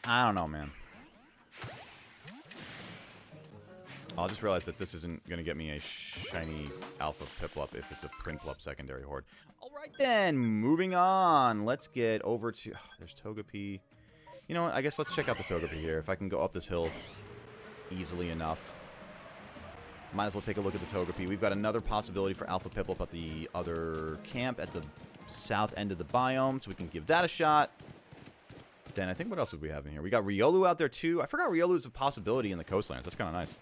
I don't know, man. I'll just realize that this isn't going to get me a shiny Alpha Piplup if it's a Prinplup secondary horde. Alright then, moving on. Let's get over to... Oh, there's Togepi. You know what? I guess let's check out the Togepi here. If I can go up this hill easily enough. Might as well take a look at the Togepi. We've got another possibility for Alpha Piplup at the other camp at the south end of the biome, so we can give that a shot. Then I think what else would we have in here? We got Riolu out there too. I forgot Riolu is a possibility in the coastlands. That's kind of nice.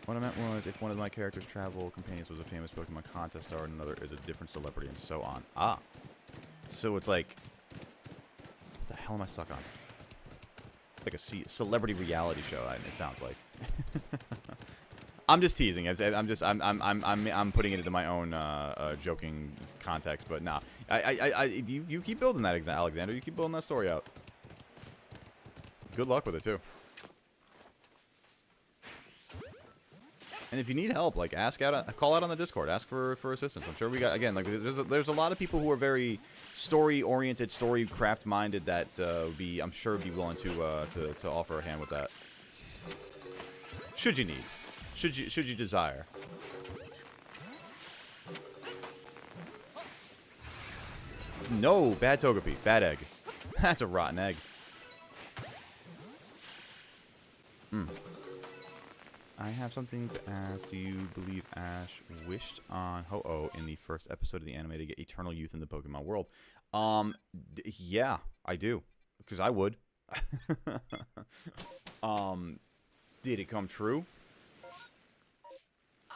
What I meant was if one of my characters' travel companions was a famous Pokemon contest star and another is a different celebrity and so on. Ah. So it's like... What the hell am I stuck on? Like a celebrity reality show, it sounds like. I'm just teasing. I'm putting it into my own joking context, but nah. You keep building that, Alexander. You keep building that story out. Good luck with it too. And if you need help, like call out on the Discord. Ask for assistance. I'm sure we got again. Like there's a lot of people who are very story oriented, story craft minded that I'm sure be willing to offer a hand with that. Should you need. Should you desire. No, bad Togepi, bad egg. That's a rotten egg. I have something to ask. Do you believe Ash wished on Ho-Oh in the first episode of the anime to get eternal youth in the Pokemon world? Yeah, I do, because I would. Did it come true?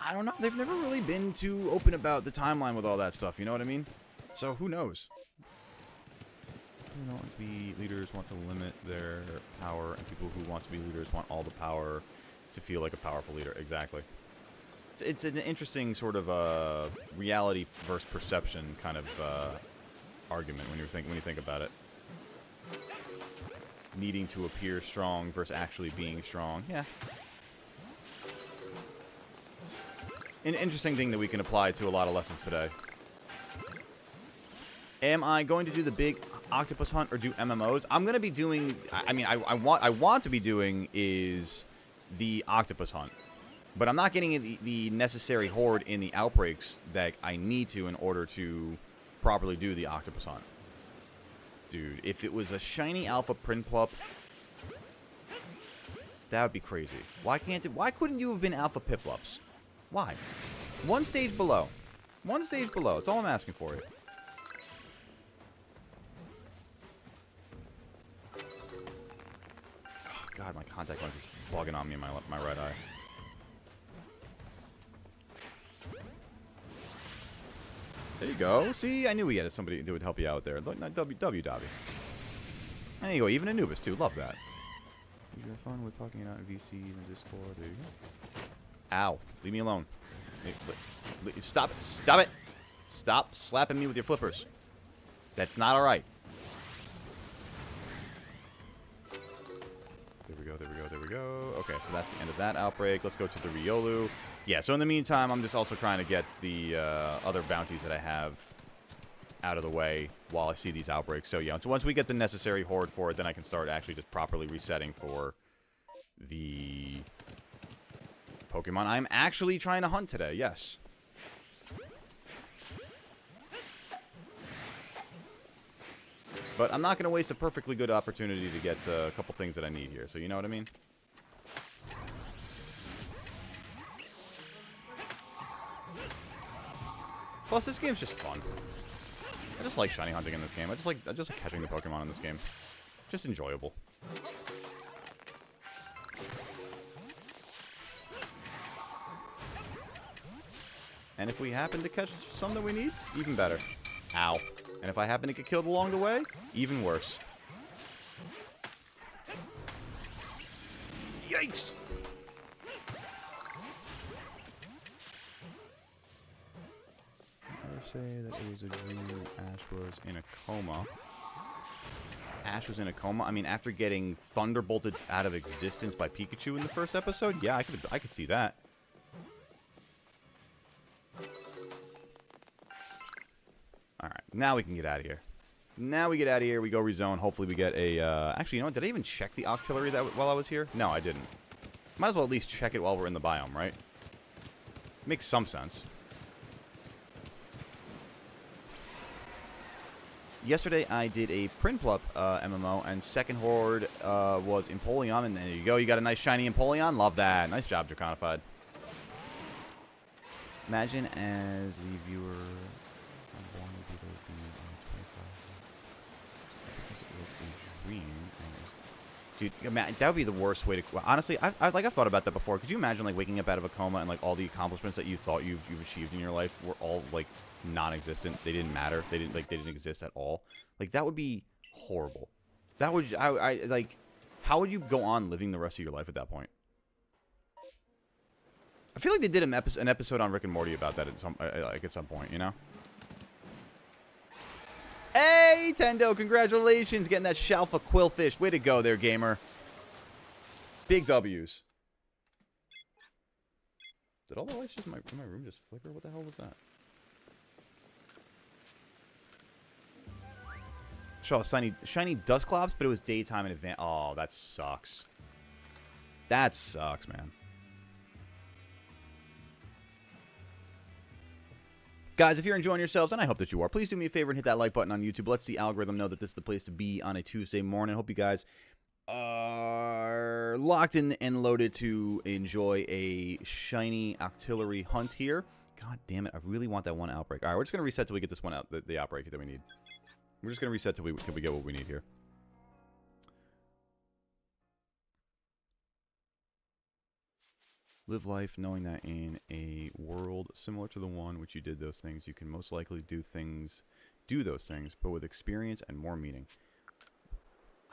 I don't know. They've never really been too open about the timeline with all that stuff. You know what I mean? So who knows? You know, the leaders want to limit their power, and people who want to be leaders want all the power to feel like a powerful leader. Exactly. It's an interesting sort of reality versus perception kind of argument when you think about it. Needing to appear strong versus actually being strong. Yeah. An interesting thing that we can apply to a lot of lessons today. Am I going to do the big octopus hunt or do MMOs? I'm going to be doing... I want to be doing is the octopus hunt. But I'm not getting the necessary horde in the outbreaks that I need to in order to properly do the octopus hunt. Dude, if it was a shiny Alpha Prinplup, that would be crazy. Why couldn't you have been Alpha Piplups? Why? One stage below. One stage below. That's all I'm asking for you. Oh, God, my contact lens is bugging on me in my right eye. There you go. See, I knew we had somebody who would help you out there. W Dobby. There you go. Even Anubis, too. Love that. You have fun with talking out in VC and Discord. There you go. Ow. Leave me alone. Stop it. Stop it. Stop slapping me with your flippers. That's not alright. There we go, there we go, there we go. Okay, so that's the end of that outbreak. Let's go to the Riolu. Yeah, so in the meantime, I'm just also trying to get the other bounties that I have out of the way while I see these outbreaks. So yeah, so once we get the necessary horde for it, then I can start actually just properly resetting for the Pokemon I'm actually trying to hunt today, yes. But I'm not going to waste a perfectly good opportunity to get a couple things that I need here, so you know what I mean? Plus, this game's just fun. I just like shiny hunting in this game. I just like catching the Pokemon in this game. Just enjoyable. And if we happen to catch some that we need, even better. Ow. And if I happen to get killed along the way, even worse. Yikes! Say that it was a dream. Ash was in a coma. Ash was in a coma? I mean, after getting thunderbolted out of existence by Pikachu in the first episode? Yeah, I could see that. Alright, now we can get out of here. Now we get out of here, we go rezone. Hopefully we get a, actually, you know what? Did I even check the Octillery while I was here? No, I didn't. Might as well at least check it while we're in the biome, right? Makes some sense. Yesterday, I did a Prinplup MMO, and second horde was Empoleon, and there you go. You got a nice shiny Empoleon. Love that. Nice job, Draconified. Imagine as the viewer... I'm born with people being on 25. Because it was a dream. Dude, that would be the worst way to... Honestly, I've thought about that before. Could you imagine, like, waking up out of a coma and, like, all the accomplishments that you thought you've achieved in your life were all, like... non-existent. They didn't matter. They didn't exist at all. Like, that would be horrible. That would like, how would you go on living the rest of your life at that point? I feel like they did an episode on Rick and Morty about that at some point, you know? Hey, Tendo, congratulations getting that Shalfa Quillfish. Way to go there, gamer. Big W's. Did all the lights just in my room just flicker? What the hell was that? Saw shiny Dusclops, but it was daytime in advance. Oh, that sucks. That sucks, man. Guys, if you're enjoying yourselves, and I hope that you are, please do me a favor and hit that like button on YouTube. Let's the algorithm know that this is the place to be on a Tuesday morning. I hope you guys are locked in and loaded to enjoy a shiny Octillery hunt here. God damn it, I really want that one outbreak. All right, we're just going to reset till we get this one out, the outbreak that we need. We're just going to reset till we get what we need here. Live life knowing that in a world similar to the one which you did those things, you can most likely do those things, but with experience and more meaning.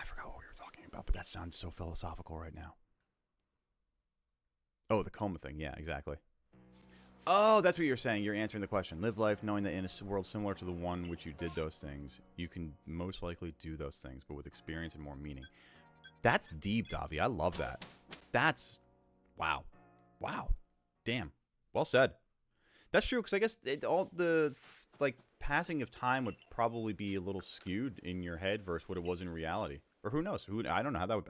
I forgot what we were talking about, but that sounds so philosophical right now. Oh, the coma thing. Yeah, exactly. Oh, that's what you're saying. You're answering the question. Live life knowing that in a world similar to the one which you did those things, you can most likely do those things, but with experience and more meaning. That's deep, Davi. I love that. That's... Wow. Wow. Damn. Well said. That's true, because I guess all the, like, passing of time would probably be a little skewed in your head versus what it was in reality. Or who knows? I don't know how that would...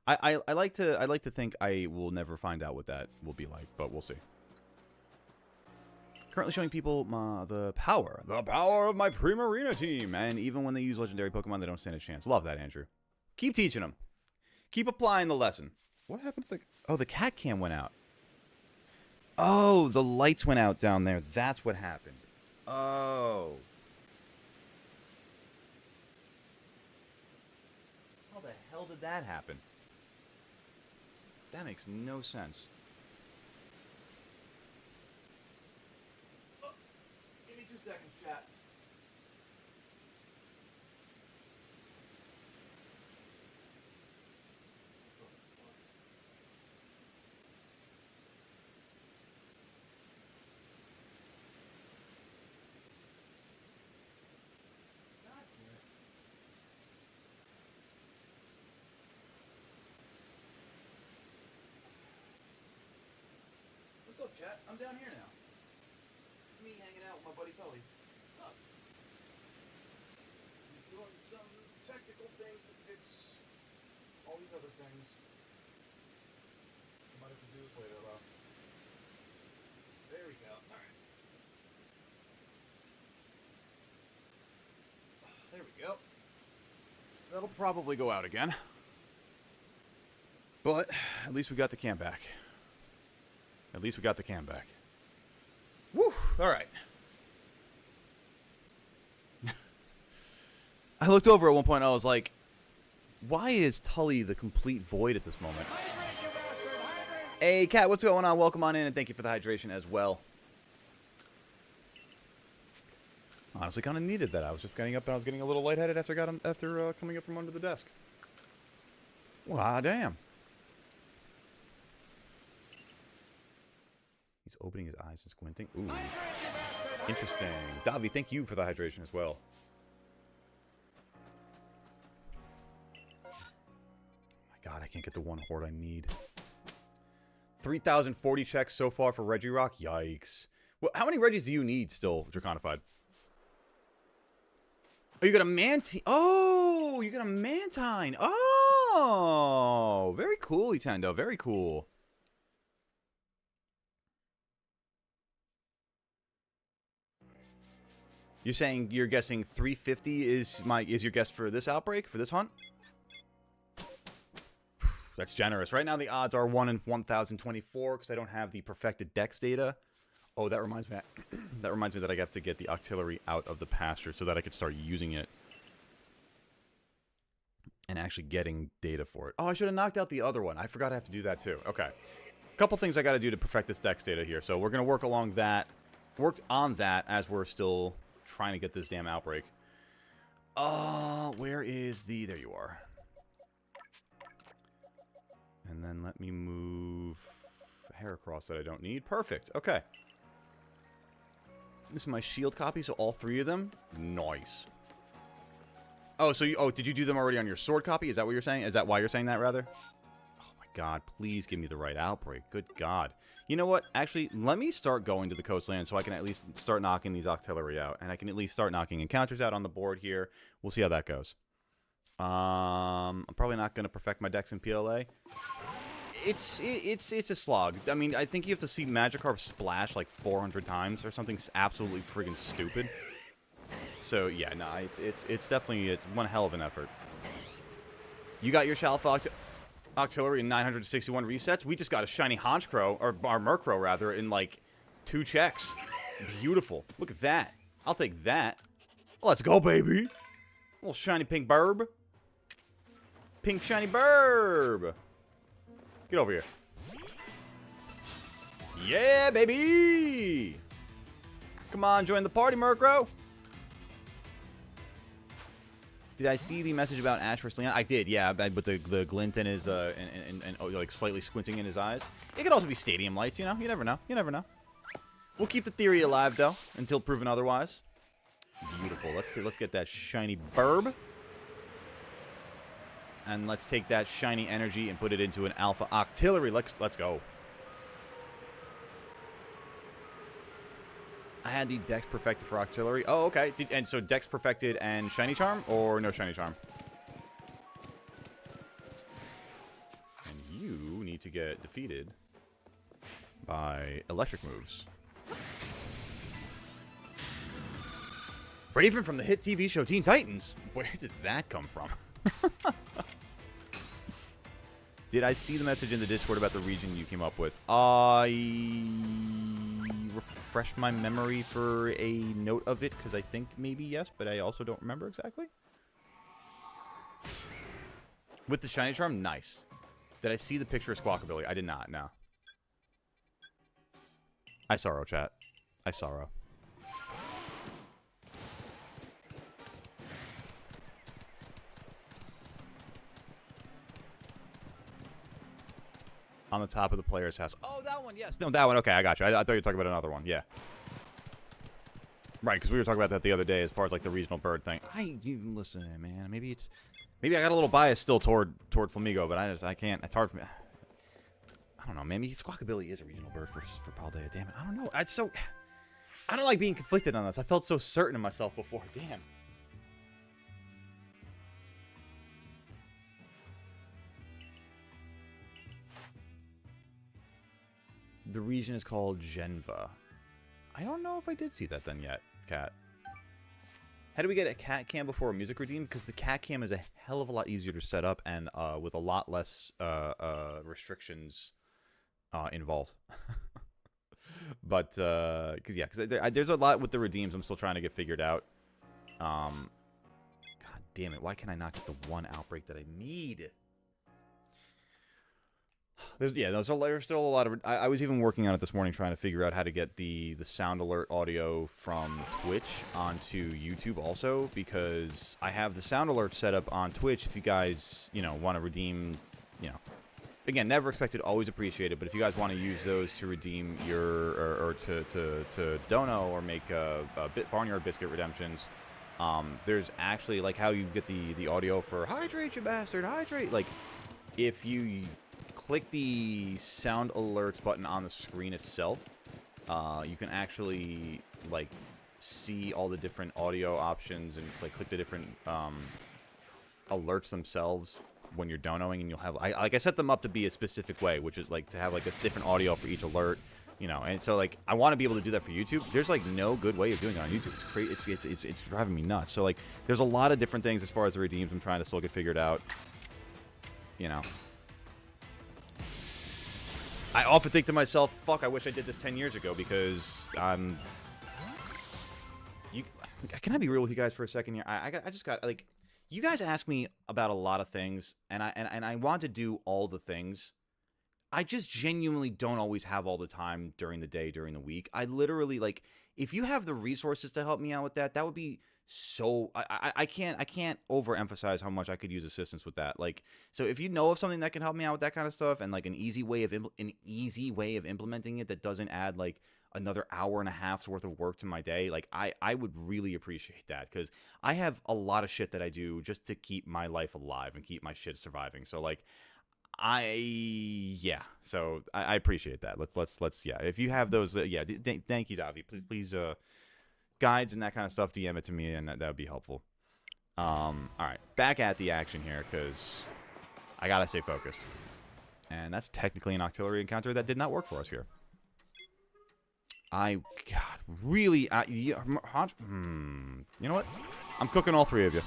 I like to think I will never find out what that will be like, but we'll see. Currently showing people the power of my Primarina team. And even when they use legendary Pokemon, they don't stand a chance. Love that, Andrew. Keep teaching them. Keep applying the lesson. What happened to the... Oh, the cat cam went out. Oh, the lights went out down there. That's what happened. Oh. How the hell did that happen? That makes no sense. Give me 2 seconds, chat. What's up, chat? I'm down here now. It's me hanging out with my buddy Tully. What's up? Just doing some technical things to fix all these other things. I might have to do this later, though. That'll probably go out again. But at least we got the cant back. At least we got the cant back. Woo! Alright. I looked over at one point and I was like, why is Tully the complete void at this moment? Hey, Kat, what's going on? Welcome on in, and thank you for the hydration as well. Honestly, kind of needed that. I was just getting up and I was getting a little lightheaded after coming up from under the desk. Wow, damn. He's opening his eyes and squinting. Ooh. Interesting. Davi, thank you for the hydration as well. My god, I can't get the one horde I need. 3,040 checks so far for Regirock. Yikes. Well, how many Regis do you need still, Draconified? Oh, you got a Mantine. Oh, you got a Mantine. Oh, very cool, Nintendo. Very cool. You're saying you're guessing 350 is your guess for this outbreak, for this hunt? That's generous. Right now the odds are 1 in 1,024 because I don't have the perfected dex data. Oh, that reminds me. That reminds me that I have to get the Octillery out of the pasture so that I could start using it and actually getting data for it. Oh, I should have knocked out the other one. I forgot I have to do that too. Okay, a couple things I got to do to perfect this dex data here. So we're gonna work on that as we're still trying to get this damn outbreak. Where is the? There you are. And then let me move hair across that I don't need. Perfect. Okay. This is my shield copy, so all three of them. Nice. Oh, so did you do them already on your sword copy? Is that what you're saying? Is that why you're saying that, rather? Oh my god, please give me the right outbreak. Good god. You know what? Actually, let me start going to the coastland so I can at least start knocking these Octillery out. And I can at least start knocking encounters out on the board here. We'll see how that goes. I'm probably not going to perfect my dex in PLA. It's a slog. I mean, I think you have to see Magikarp splash like 400 times or something absolutely friggin' stupid. So yeah, no, it's definitely one hell of an effort. You got your Shiny Alpha Octillery in 961 resets. We just got a Shiny Honchkrow, or our Murkrow rather, in like 2 checks. Beautiful. Look at that. I'll take that. Let's go, baby. Little shiny pink burb. Pink shiny burb. Get over here. Yeah, baby! Come on, join the party, Murkrow. Did I see the message about Ashford Leon? I did, yeah, with the glint in his, and like slightly squinting in his eyes. It could also be stadium lights, you know? You never know. You never know. We'll keep the theory alive, though, until proven otherwise. Beautiful. Let's get that shiny burb. And let's take that shiny energy and put it into an Alpha Octillery. Let's go. I had the Dex perfected for Octillery. Oh, okay. And so Dex perfected and Shiny Charm, or no Shiny Charm? And you need to get defeated by electric moves. Raven from the hit TV show Teen Titans. Where did that come from? Did I see the message in the Discord about the region you came up with? I refreshed my memory for a note of it, because I think maybe yes, but I also don't remember exactly. With the Shiny Charm? Nice. Did I see the picture of Squawkabilly? I did not, no. I sorrow, chat. I sorrow. On the top of the player's house. Oh, that one, yes. No, that one. Okay, I got you. I thought you were talking about another one. Yeah. Right, because we were talking about that the other day as far as, like, the regional bird thing. Listen, man. Maybe I got a little bias still toward Flamigo, but I can't. It's hard for me. I don't know. Maybe Squawkabilly is a regional bird for Paldea. Damn it. I don't know. I don't like being conflicted on this. I felt so certain of myself before. Damn. The region is called Genva. I don't know if I did see that then yet, Kat. How do we get a cat cam before a music redeem? Because the cat cam is a hell of a lot easier to set up and with a lot less restrictions involved. But, because there's a lot with the redeems I'm still trying to get figured out. God damn it, why can I not get the one outbreak that I need? There's still a lot of... I was even working on it this morning trying to figure out how to get the sound alert audio from Twitch onto YouTube also, because I have the sound alert set up on Twitch if you guys, want to redeem, Again, never expected, always appreciated, but if you guys want to use those to redeem your... or to dono or make Barnyard biscuit redemptions, there's actually, like, how you get the audio for hydrate, you bastard, hydrate! Like, if you... click the sound alerts button on the screen itself, you can actually like see all the different audio options and click the different alerts themselves when you're donoing, and you'll have I set them up to be a specific way, which is like to have like a different audio for each alert, and so like I want to be able to do that for YouTube. There's like no good way of doing it on YouTube. It's crazy. It's driving me nuts. So like there's a lot of different things as far as the redeems I'm trying to still get figured out. I often think to myself, fuck, I wish I did this 10 years ago, because can I be real with you guys for a second here? I just got, like, you guys ask me about a lot of things, and I want to do all the things. I just genuinely don't always have all the time during the day, during the week. I literally, like, if you have the resources to help me out with that, that would be so... I can't overemphasize how much I could use assistance with that. Like, so if you know of something that can help me out with that kind of stuff, and like an easy way of implementing it that doesn't add like another hour and a half's worth of work to my day, like I would really appreciate that, because I have a lot of shit that I do just to keep my life alive and keep my shit surviving. So like so I appreciate that. Let's if you have those, thank you, Davi. Please guides and that kind of stuff, DM it to me, and that would be helpful. All right, back at the action here, because I gotta stay focused. And that's technically an Octillery encounter that did not work for us here. You know what? I'm cooking all three of you.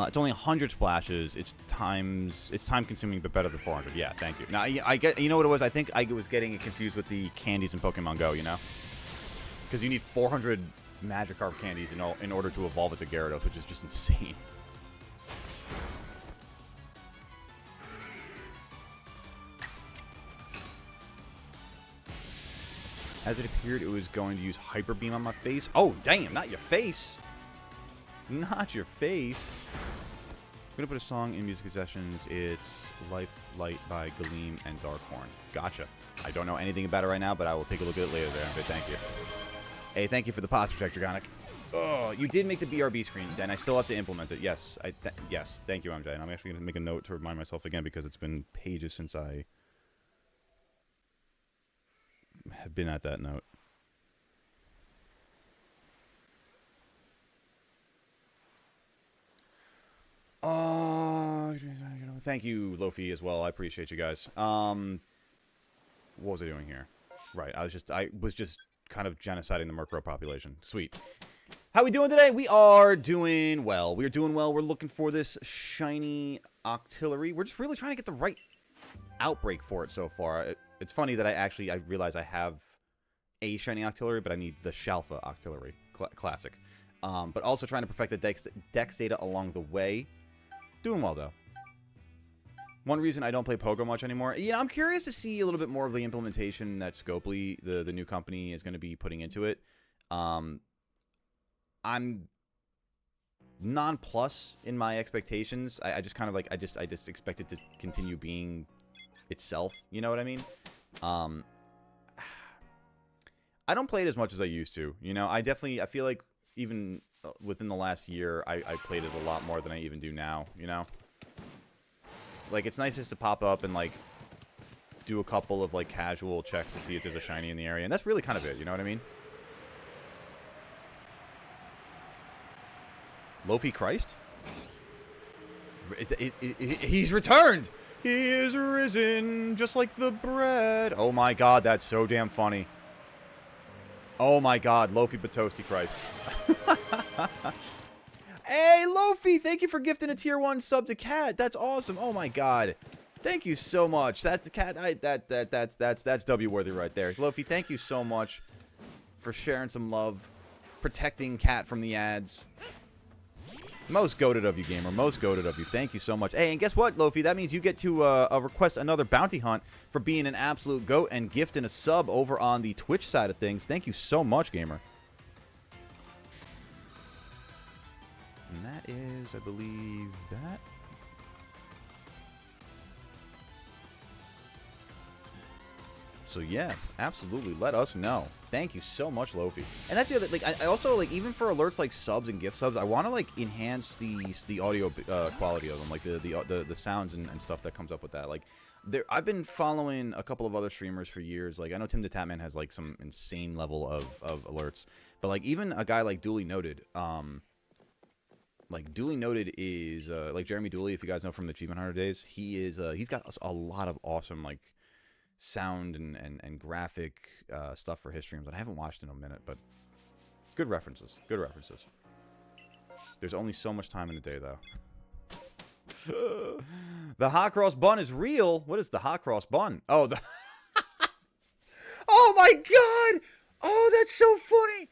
It's only 100 splashes. It's time consuming, but better than 400. Yeah, thank you. Now I get. You know what it was? I think I was getting it confused with the candies in Pokemon Go. Because you need 400 Magikarp candies in order to evolve it to Gyarados, which is just insane. As it appeared, it was going to use Hyper Beam on my face. Oh, damn! Not your face. Not your face. I'm going to put a song in music suggestions. It's Life Light by Galeem and Darkhorn. Gotcha. I don't know anything about it right now, but I will take a look at it later there. Okay, thank you. Hey, thank you for the posture check, Dragonic. Oh, you did make the BRB screen, and I still have to implement it. Yes, yes. Thank you, MJ. And I'm actually going to make a note to remind myself again, because it's been pages since I have been at that note. Thank you, Lofi, as well. I appreciate you guys. What was I doing here? Right, I was just kind of genociding the Murkrow population. Sweet. How we doing today? We are doing well. We're doing well. We're looking for this Shiny Octillery. We're just really trying to get the right outbreak for it so far. It's funny that I realize I have a Shiny Octillery, but I need the Shalfa Octillery Classic. But also trying to perfect the dex data along the way. Doing well, though. One reason I don't play Pogo much anymore, I'm curious to see a little bit more of the implementation that Scopely, the new company, is going to be putting into it. I'm non-plus in my expectations. I just kind of like, I just expect it to continue being itself. You know what I mean? I don't play it as much as I used to. I feel like even within the last year, I played it a lot more than I even do now, Like, it's nice just to pop up and, like, do a couple of, like, casual checks to see if there's a shiny in the area. And that's really kind of it, you know what I mean? Lofi Christ? He's returned! He is risen, just like the bread. Oh my god, that's so damn funny. Oh my god, Lofi Batosti Christ. Hey, Lofi, thank you for gifting a tier 1 sub to Cat. That's awesome. Oh my god. Thank you so much. That's Cat. That's W worthy right there. Lofi, thank you so much for sharing some love, protecting Cat from the ads. Most goated of you, gamer. Most goated of you. Thank you so much. Hey, and guess what, Lofi? That means you get to request another bounty hunt for being an absolute goat and gifting a sub over on the Twitch side of things. Thank you so much, gamer. And that is, I believe, that. So yeah, absolutely. Let us know. Thank you so much, Lofi. And that's the other. Like, I also like even for alerts like subs and gift subs, I want to like enhance the audio quality of them, like the sounds and stuff that comes up with that. Like, I've been following a couple of other streamers for years. Like, I know Tim the Tatman has like some insane level of alerts, but like even a guy like Duly Noted, like Duly Noted is like Jeremy Dooley, if you guys know from the Achievement Hunter days, he's got a lot of awesome like sound and graphic stuff for his streams. I haven't watched in a minute, but good references. Good references. There's only so much time in the day, though. The hot cross bun is real. What is the hot cross bun? Oh, the oh my god! Oh, that's so funny.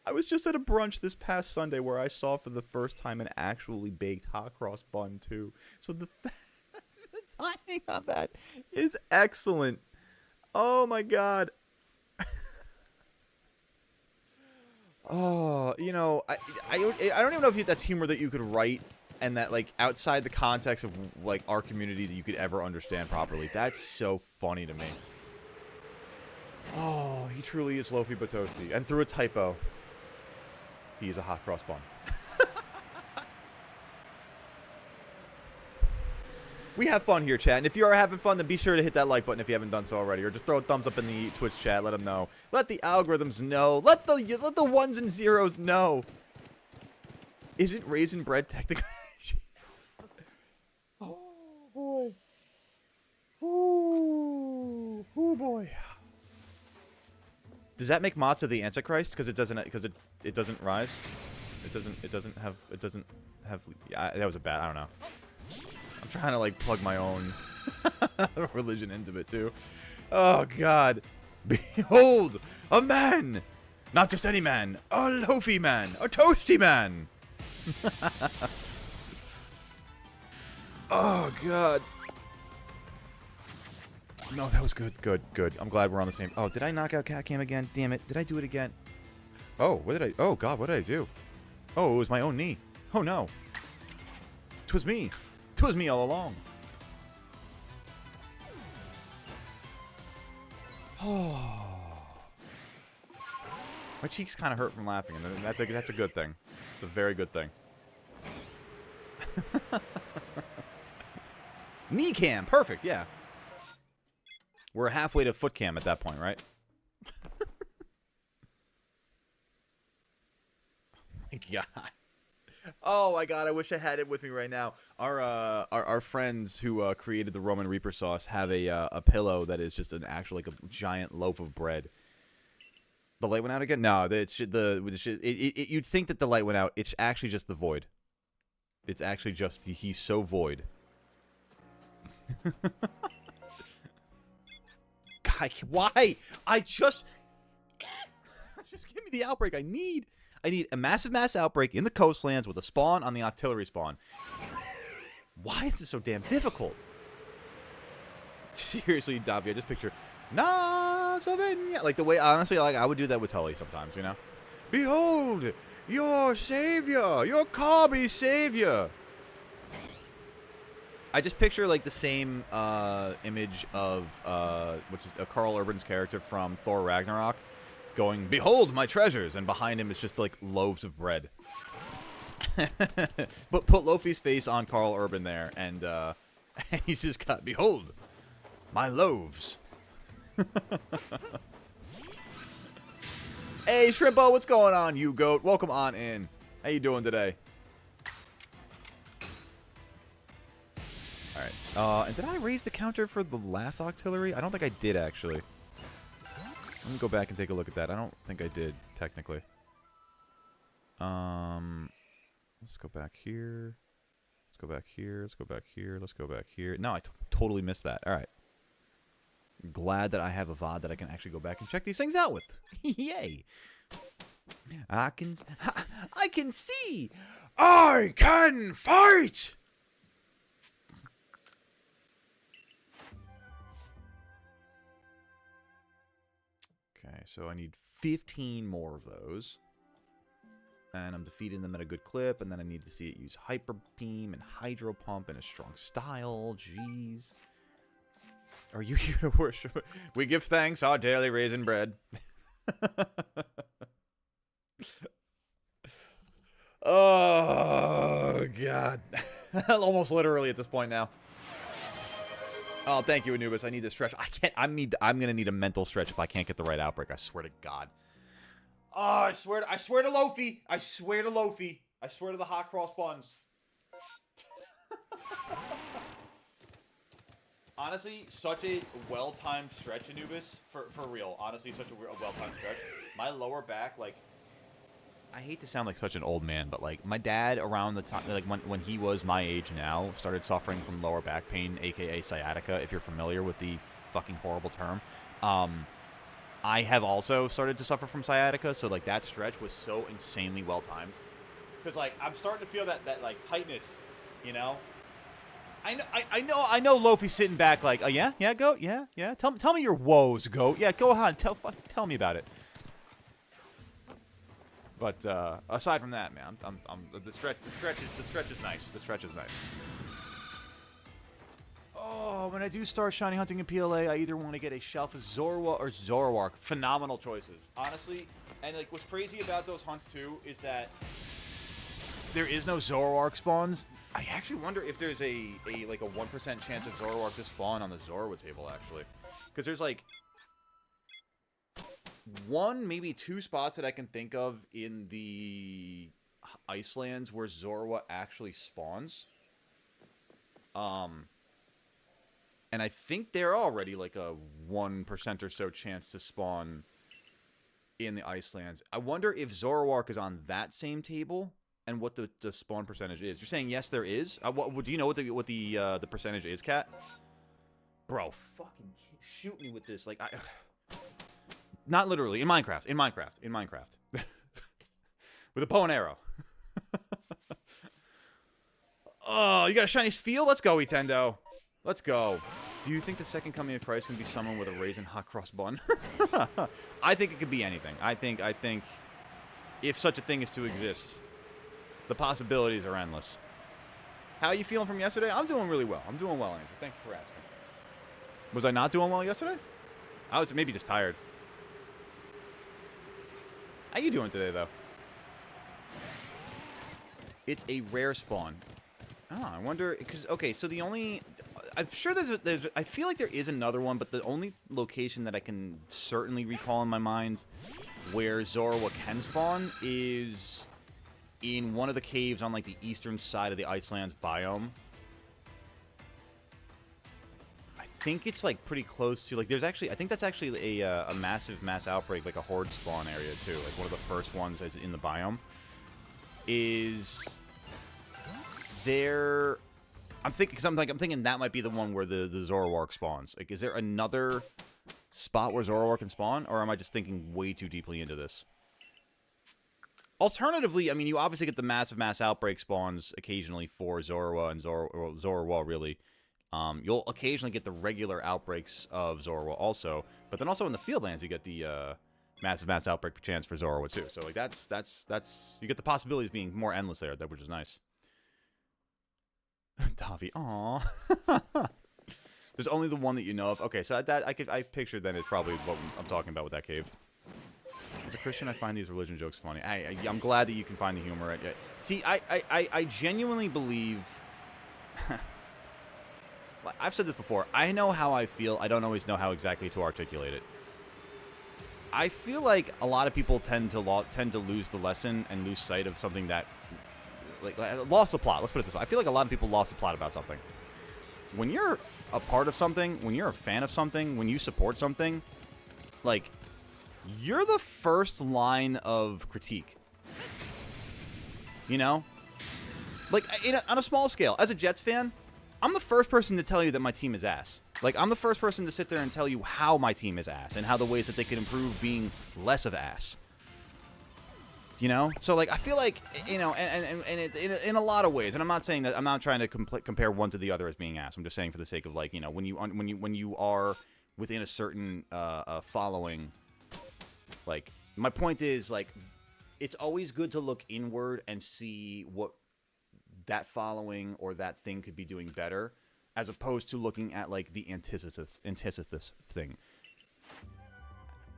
I was just at a brunch this past Sunday where I saw for the first time an actually baked hot cross bun too. So the timing on that is excellent. Oh my god. Oh, you know, I don't even know if that's humor that you could write and that like outside the context of like our community that you could ever understand properly. That's so funny to me. Oh, he truly is Lofi Batosti. And through a typo, he is a hot cross bun. We have fun here, chat. And if you are having fun, then be sure to hit that like button if you haven't done so already. Or just throw a thumbs up in the Twitch chat. Let them know. Let the algorithms know. Let the ones and zeros know. Isn't raisin bread technically? Oh, boy. Ooh. Oh, boy. Does that make Matza the Antichrist? Because it doesn't rise. It doesn't have. Yeah, that was a bad. I don't know. I'm trying to like plug my own religion into it too. Oh God! Behold, a man, not just any man, a loafy man, a toasty man. Oh God! No, that was good. Good. I'm glad we're on the same. Oh, did I knock out Cat Cam again? Damn it! Did I do it again? Oh, what did I? Oh God, what did I do? Oh, it was my own knee. Oh no! 'Twas me. 'Twas me all along. Oh. My cheeks kind of hurt from laughing, and that's a good thing. It's a very good thing. Knee cam, perfect. Yeah. We're halfway to foot cam at that point, right? Oh my God. Oh my God, I wish I had it with me right now. Our friends who created the Roman Reaper sauce have a pillow that is just an actual like a giant loaf of bread. The light went out again? No, you'd think that the light went out. It's actually just the void. It's actually just he's so void. God, why? Just give me the outbreak I need. I need a massive mass outbreak in the coastlands with a spawn on the Octillery spawn. Why is this so damn difficult? Seriously, Davia, just picture like the way honestly like I would do that with Tully sometimes, you know? Behold, your savior, your Carby savior. I just picture like the same image of which is Carl Urban's character from Thor Ragnarok. Going, behold my treasures, and behind him is just like loaves of bread. But put Lofi's face on Carl Urban there, and he's just got, behold my loaves. Hey, Shrimpo, what's going on, you goat? Welcome on in. How you doing today? Alright. And did I raise the counter for the last Octillery? I don't think I did, actually. Let me go back and take a look at that. I don't think I did, technically. Let's go back here. Let's go back here. Let's go back here. Let's go back here. No, I totally missed that. Alright. Glad that I have a VOD that I can actually go back and check these things out with. Yay! I can see! I can fight! Okay, so I need 15 more of those. And I'm defeating them at a good clip, and then I need to see it use Hyper Beam and Hydro Pump in a strong style. Jeez. Are you here to worship? We give thanks, our daily raisin bread. Oh, God. Almost literally at this point now. Oh, thank you, Anubis. I need to stretch. I'm gonna need a mental stretch if I can't get the right outbreak. I swear to God. Oh, I swear to Lofi. I swear to Lofi. I swear to the hot cross buns. Honestly, such a well-timed stretch, Anubis. For real. Honestly, such a well-timed stretch. My lower back, like, I hate to sound like such an old man, but, like, my dad around the time, like, when he was my age now, started suffering from lower back pain, aka sciatica, if you're familiar with the fucking horrible term. I have also started to suffer from sciatica, so, like, that stretch was so insanely well-timed. Because, like, I'm starting to feel that like, tightness, you know? I know Lofi's sitting back like, oh, yeah, goat, yeah. Tell me your woes, goat. Yeah, go ahead, tell me about it. But aside from that, man, the stretch is nice. The stretch is nice. Oh, when I do start shiny hunting in PLA, I either want to get a Shelf of Zorua or Zoroark. Phenomenal choices, honestly. And like, what's crazy about those hunts too is that there is no Zoroark spawns. I actually wonder if there's a 1% chance of Zoroark to spawn on the Zorua table, actually. Because there's, like, one, maybe two spots that I can think of in the Icelands where Zorua actually spawns. And I think they're already, like, a 1% or so chance to spawn in the Icelands. I wonder if Zoroark is on that same table and what the spawn percentage is. You're saying yes, there is? Do you know what the percentage is, Cat? Bro, fucking shoot me with this. Like, not literally. In Minecraft. With a bow and arrow. Oh, you got a shiny Spheal? Let's go, Etendo. Let's go. Do you think the second coming of Christ can be someone with a raisin hot cross bun? I think it could be anything. I think if such a thing is to exist, the possibilities are endless. How are you feeling from yesterday? I'm doing really well. I'm doing well, Andrew. Thank you for asking. Was I not doing well yesterday? I was maybe just tired. How you doing today, though? It's a rare spawn. Oh, I wonder, because, okay, so the only... I'm sure I feel like there is another one, but the only location that I can certainly recall in my mind where Zorua can spawn is in one of the caves on, like, the eastern side of the Icelands biome. I think it's, like, pretty close to, like, there's actually, I think that's actually a massive mass outbreak, like a horde spawn area, too. Like, one of the first ones is in the biome. Is there... I'm thinking, because I'm thinking that might be the one where the Zoroark spawns. Like, is there another spot where Zoroark can spawn, or am I just thinking way too deeply into this? Alternatively, I mean, you obviously get the massive mass outbreak spawns occasionally for Zorua and Zorua, really. You'll occasionally get the regular outbreaks of Zorua also, but then also in the Fieldlands you get the massive mass outbreak chance for Zorua too. So like that's you get the possibilities being more endless there, which is nice. Davi, aww. There's only the one that you know of. Okay, so that I pictured that is probably what I'm talking about with that cave. As a Christian, I find these religion jokes funny. I'm glad that you can find the humor. See, I genuinely believe... I've said this before. I know how I feel. I don't always know how exactly to articulate it. I feel like a lot of people tend to lose the lesson and lose sight of something that, like, lost the plot. Let's put it this way. I feel like a lot of people lost the plot about something. When you're a part of something, when you're a fan of something, when you support something, like, you're the first line of critique. You know? Like, on a small scale, as a Jets fan, I'm the first person to tell you that my team is ass. Like, I'm the first person to sit there and tell you how my team is ass and how the ways that they could improve being less of ass. You know? So, like, I feel like, you know, in a lot of ways, and I'm not saying that, I'm not trying to compare one to the other as being ass. I'm just saying for the sake of, like, you know, when you are within a certain following, like, my point is, like, it's always good to look inward and see what that following or that thing could be doing better, as opposed to looking at, like, the antithesis thing.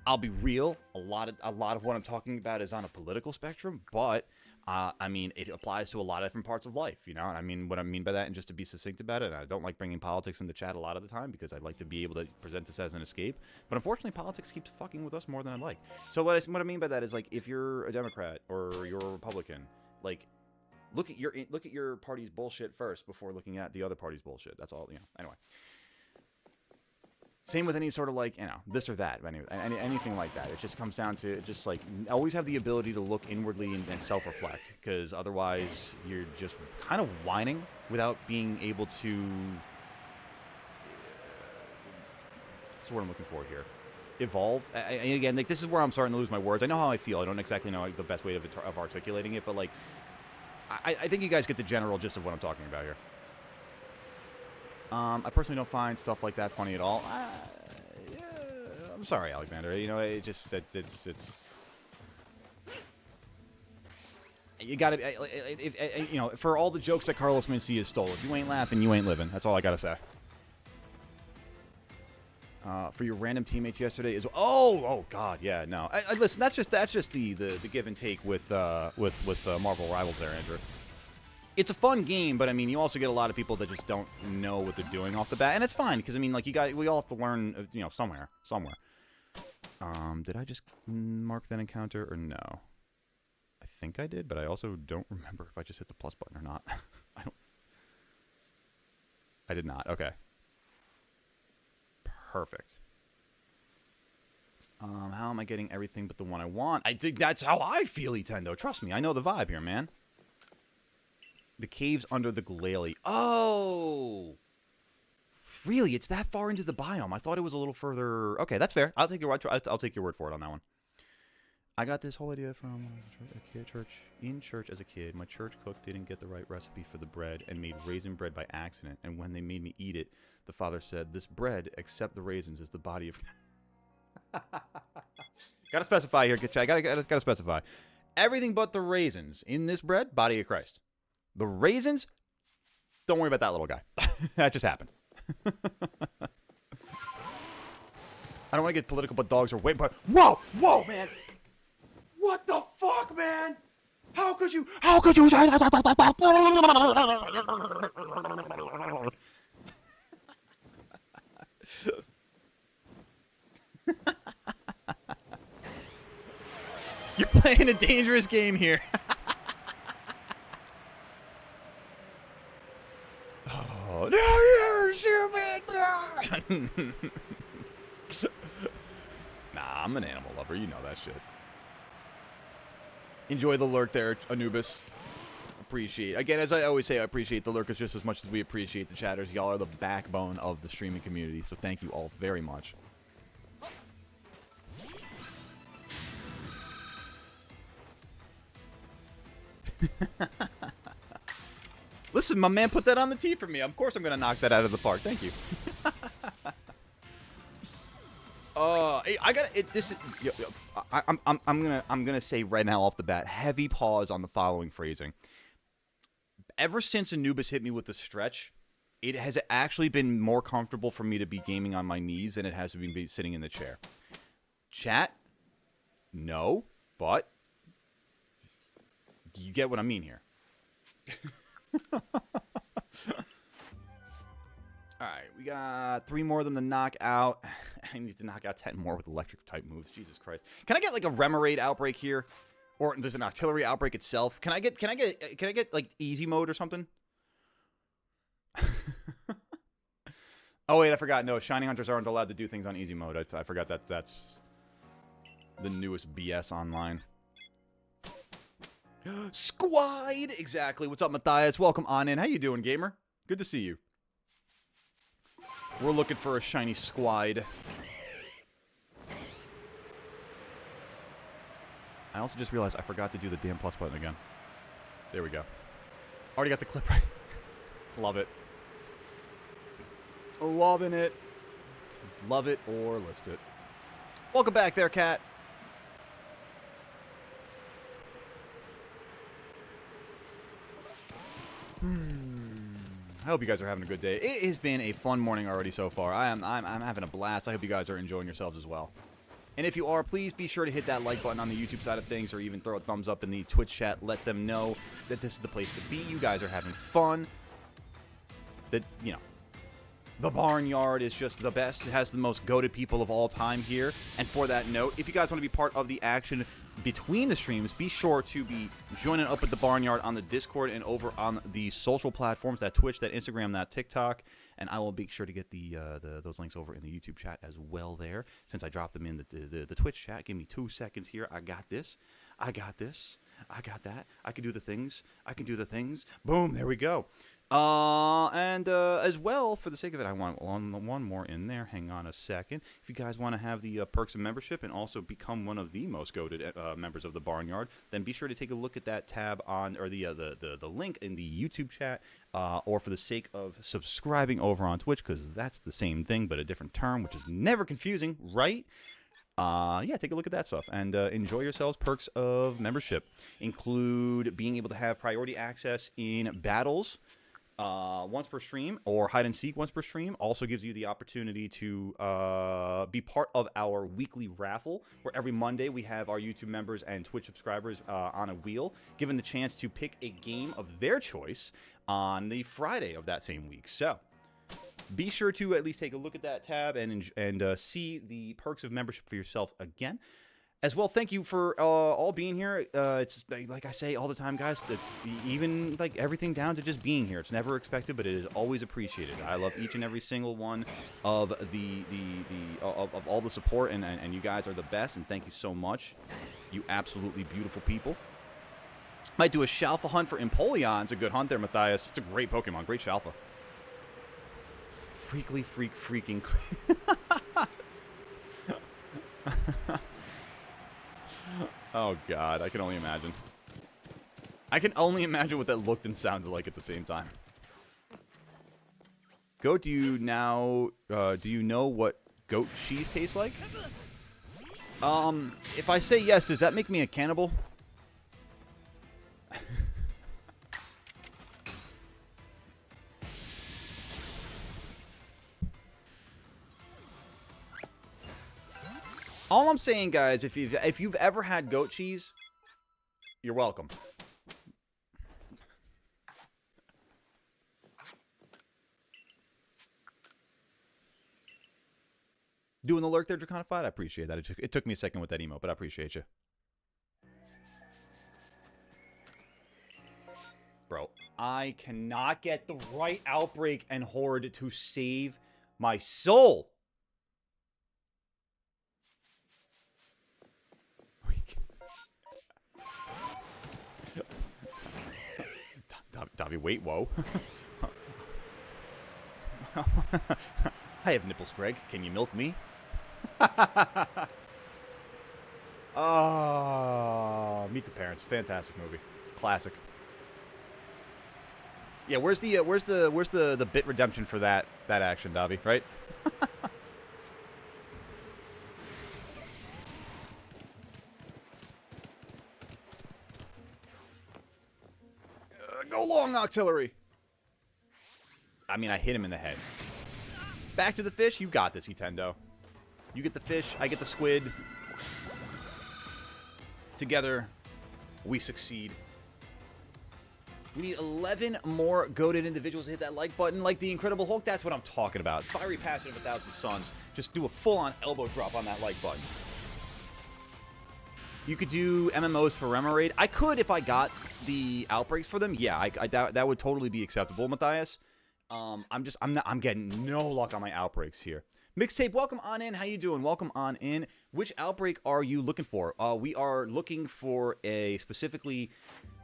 I'll be real, a lot of what I'm talking about is on a political spectrum, but I mean, it applies to a lot of different parts of life, you know? And I mean, what I mean by that, and just to be succinct about it, I don't like bringing politics into chat a lot of the time because I'd like to be able to present this as an escape, but unfortunately, politics keeps fucking with us more than I'd like. So what I mean by that is, like, if you're a Democrat or you're a Republican, like, look at your party's bullshit first before looking at the other party's bullshit. That's all, you know. Anyway. Same with any sort of, like, you know, this or that. Anyway, anything like that. It just comes down to just, like, always have the ability to look inwardly and self-reflect. Because otherwise, you're just kind of whining without being able to... That's what I'm looking for here. Evolve. And again, like, this is where I'm starting to lose my words. I know how I feel. I don't exactly know the best way of articulating it. But, like, I think you guys get the general gist of what I'm talking about here. I personally don't find stuff like that funny at all. Yeah, I'm sorry, Alexander. You know, it's you gotta, you know, for all the jokes that Carlos Mencia stole, if you ain't laughing, you ain't living. That's all I gotta say. For your random teammates yesterday is oh god, yeah, no. Listen, that's just the give and take with Marvel Rivals there, Andrew. It's a fun game, but I mean, you also get a lot of people that just don't know what they're doing off the bat, and it's fine because I mean, like, we all have to learn, you know, somewhere. Did I just mark that encounter or no? I think I did, but I also don't remember if I just hit the plus button or not. I did not. Okay. Perfect. How am I getting everything but the one I want? I think that's how I feel, Nintendo. Trust me, I know the vibe here, man. The caves under the Glalie. Oh! Really? It's that far into the biome. I thought it was a little further... Okay, that's fair. I'll take your word for it on that one. I got this whole idea from in church as a kid. My church cook didn't get the right recipe for the bread and made raisin bread by accident. And when they made me eat it, the father said, "This bread, except the raisins, is the body of..." Gotta specify here, chat. Gotta specify. Everything but the raisins in this bread, body of Christ. The raisins, don't worry about that little guy. That just happened. I don't want to get political, but dogs are way... But whoa, man. What the fuck, man? How could you... You're playing a dangerous game here. Oh, no, you're stupid. Nah, I'm an animal lover. You know that shit. Enjoy the lurk there, Anubis. Appreciate. Again, as I always say, I appreciate the lurkers just as much as we appreciate the chatters. Y'all are the backbone of the streaming community, so thank you all very much. Listen, my man put that on the tee for me. Of course I'm going to knock that out of the park. Thank you. I got it. This is. I'm gonna say right now off the bat, heavy pause on the following phrasing. Ever since Anubis hit me with the stretch, it has actually been more comfortable for me to be gaming on my knees than it has to be sitting in the chair. Chat, no, but you get what I mean here. Alright, we got 3 more of them to knock out. I need to knock out 10 more with electric type moves. Jesus Christ. Can I get like a Remoraid outbreak here? Or there's an Octillery outbreak itself? Can I get like easy mode or something? Oh wait, I forgot. No, Shiny Hunters aren't allowed to do things on easy mode. I forgot that that's the newest BS online. Squide! Exactly. What's up, Matthias? Welcome on in. How you doing, gamer? Good to see you. We're looking for a shiny Squide. I also just realized I forgot to do the damn plus button again. There we go. Already got the clip right. Love it. Loving it. Love it or list it. Welcome back there, Cat. I hope you guys are having a good day. It has been a fun morning already so far. I'm having a blast. I hope you guys are enjoying yourselves as well. And if you are, please be sure to hit that like button on the YouTube side of things, or even throw a thumbs up in the Twitch chat. Let them know that this is the place to be. You guys are having fun. That, you know, the Barnyard is just the best. It has the most goated people of all time here. And for that note, if you guys want to be part of the action between the streams, be sure to be joining up with the Barnyard on the Discord and over on the social platforms, that Twitch, that Instagram, that TikTok. And I will be sure to get those links over in the YouTube chat as well there. Since I dropped them in the Twitch chat, give me 2 seconds here. I got this. I got this. I got that. I can do the things. I can do the things. Boom. There we go. And as well, for the sake of it, I want one more in there. Hang on a second. If you guys want to have the perks of membership and also become one of the most goated members of the Barnyard, then be sure to take a look at that tab on, or the link in the YouTube chat, or for the sake of subscribing over on Twitch, because that's the same thing but a different term, which is never confusing, right? Yeah, take a look at that stuff and enjoy yourselves. Perks of membership include being able to have priority access in battles once per stream, or hide and seek once per stream. Also gives you the opportunity to be part of our weekly raffle, where every Monday we have our YouTube members and Twitch subscribers on a wheel, given the chance to pick a game of their choice on the Friday of that same week. So be sure to at least take a look at that tab and see the perks of membership for yourself again. As well, thank you for all being here. It's like I say all the time, guys, that even like everything down to just being here. It's never expected, but it is always appreciated. I love each and every single one of of all the support, and you guys are the best, and thank you so much. You absolutely beautiful people. Might do a Shalfa hunt for Empoleon. It's a good hunt there, Matthias. It's a great Pokemon, great Shalfa. Freaking. Oh, God. I can only imagine. I can only imagine what that looked and sounded like at the same time. Goat, do you know what goat cheese tastes like? If I say yes, does that make me a cannibal? All I'm saying, guys, if you've ever had goat cheese, you're welcome. Doing the lurk there, Draconified? I appreciate that. It took me a second with that emote, but I appreciate you. Bro, I cannot get the right outbreak and horde to save my soul. Davi, wait, whoa. I have nipples, Greg. Can you milk me? Oh, Meet the Parents. Fantastic movie. Classic. Yeah, where's the bit redemption for that action, Davi, right? Go long, Octillery. I mean, I hit him in the head. Back to the fish. You got this, Nintendo. You get the fish, I get the squid. Together, we succeed. We need 11 more goated individuals to hit that like button like the Incredible Hulk. That's what I'm talking about. Fiery passion of 1,000 suns. Just do a full-on elbow drop on that like button. You could do MMOs for Remoraid. I could if I got the outbreaks for them. Yeah, that would totally be acceptable, Matthias. I'm getting no luck on my outbreaks here. Mixtape, welcome on in. How you doing? Welcome on in. Which outbreak are you looking for? We are looking for a specifically,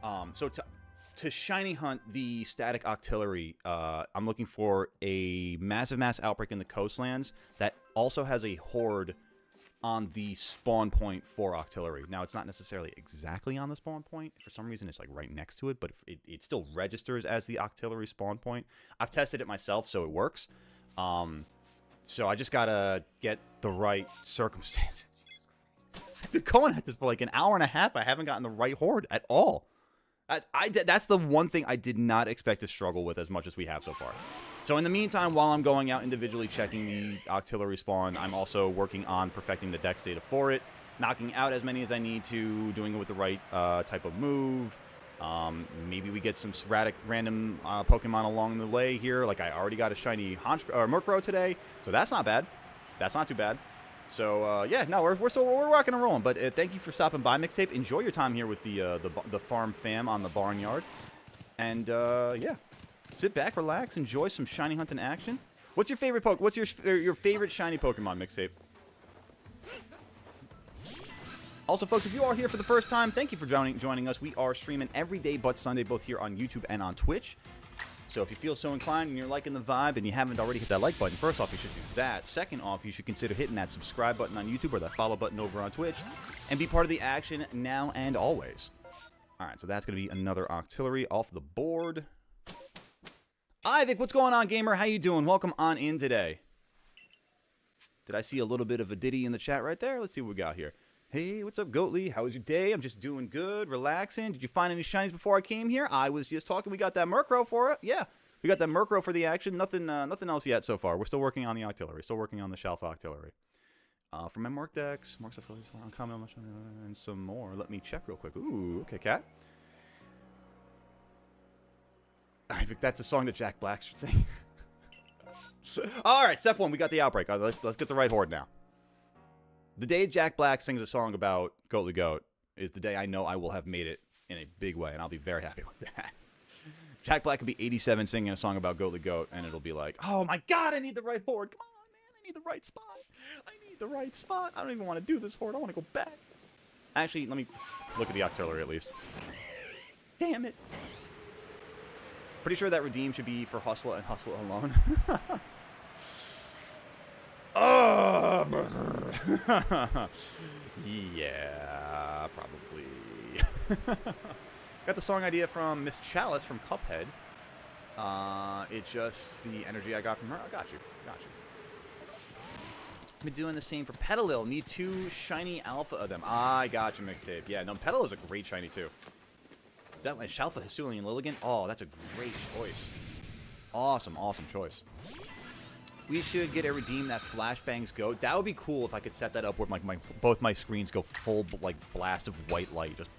to shiny hunt the static Octillery, I'm looking for a massive mass outbreak in the coastlands that also has a horde on the spawn point for Octillery. Now, it's not necessarily exactly on the spawn point. For some reason, it's like right next to it, but it still registers as the Octillery spawn point. I've tested it myself, so it works. So I just gotta get the right circumstances. I've been going at this for like an hour and a half. I haven't gotten the right horde at all. That's the one thing I did not expect to struggle with as much as we have so far. So in the meantime, while I'm going out individually checking the Octillery spawn, I'm also working on perfecting the dex data for it, knocking out as many as I need to, doing it with the right type of move. Maybe we get some random Pokemon along the way here. Like I already got a shiny Murkrow today, so that's not bad. That's not too bad. So yeah, no, we're rocking and rolling. But thank you for stopping by, Mixtape. Enjoy your time here with the farm fam on the barnyard, and yeah, sit back, relax, enjoy some shiny hunting action. What's your favorite What's your favorite shiny Pokemon, Mixtape? Also, folks, if you are here for the first time, thank you for joining us. We are streaming every day but Sunday, both here on YouTube and on Twitch. So if you feel so inclined and you're liking the vibe and you haven't already hit that like button, first off, you should do that. Second off, you should consider hitting that subscribe button on YouTube or that follow button over on Twitch and be part of the action now and always. All right, so that's going to be another Octillery off the board. Ivik, what's going on, gamer? How you doing? Welcome on in today. Did I see a little bit of a ditty in the chat right there? Let's see what we got here. Hey, what's up, Goatly? How was your day? I'm just doing good, relaxing. Did you find any shinies before I came here? I was just talking. We got that Murkrow for it. Yeah, we got that Murkrow for the action. Nothing else yet so far. We're still working on the Octillery. Still working on the Alpha Octillery. For my Mark decks, Mark's uncommon, and some more. Let me check real quick. Ooh, okay, cat. I think that's a song that Jack Black should sing. All right, step one. We got the outbreak. Let's get the right horde now. The day Jack Black sings a song about Goatly Goat is the day I know I will have made it in a big way, and I'll be very happy with that. Jack Black could be 87 singing a song about Goatly Goat, and it'll be like, oh my god, I need the right horde. Come on, man, I need the right spot. I need the right spot. I don't even want to do this horde. I want to go back. Actually, let me look at the Octillery at least. Damn it. Pretty sure that redeem should be for Hustler and Hustler alone. Yeah, probably. Got the song idea from Miss Chalice from Cuphead. It's just the energy I got from her. I got you. Been doing the same for Petalil. Need 2 shiny alpha of them. I got you, Mixtape. Yeah, no, Petalil is a great shiny too. That one, Shalfa, Hisuian, Lilligant. Oh, that's a great choice. Awesome choice. We should get a redeem that flashbangs Goat. That would be cool if I could set that up where both my screens go full like blast of white light. Just.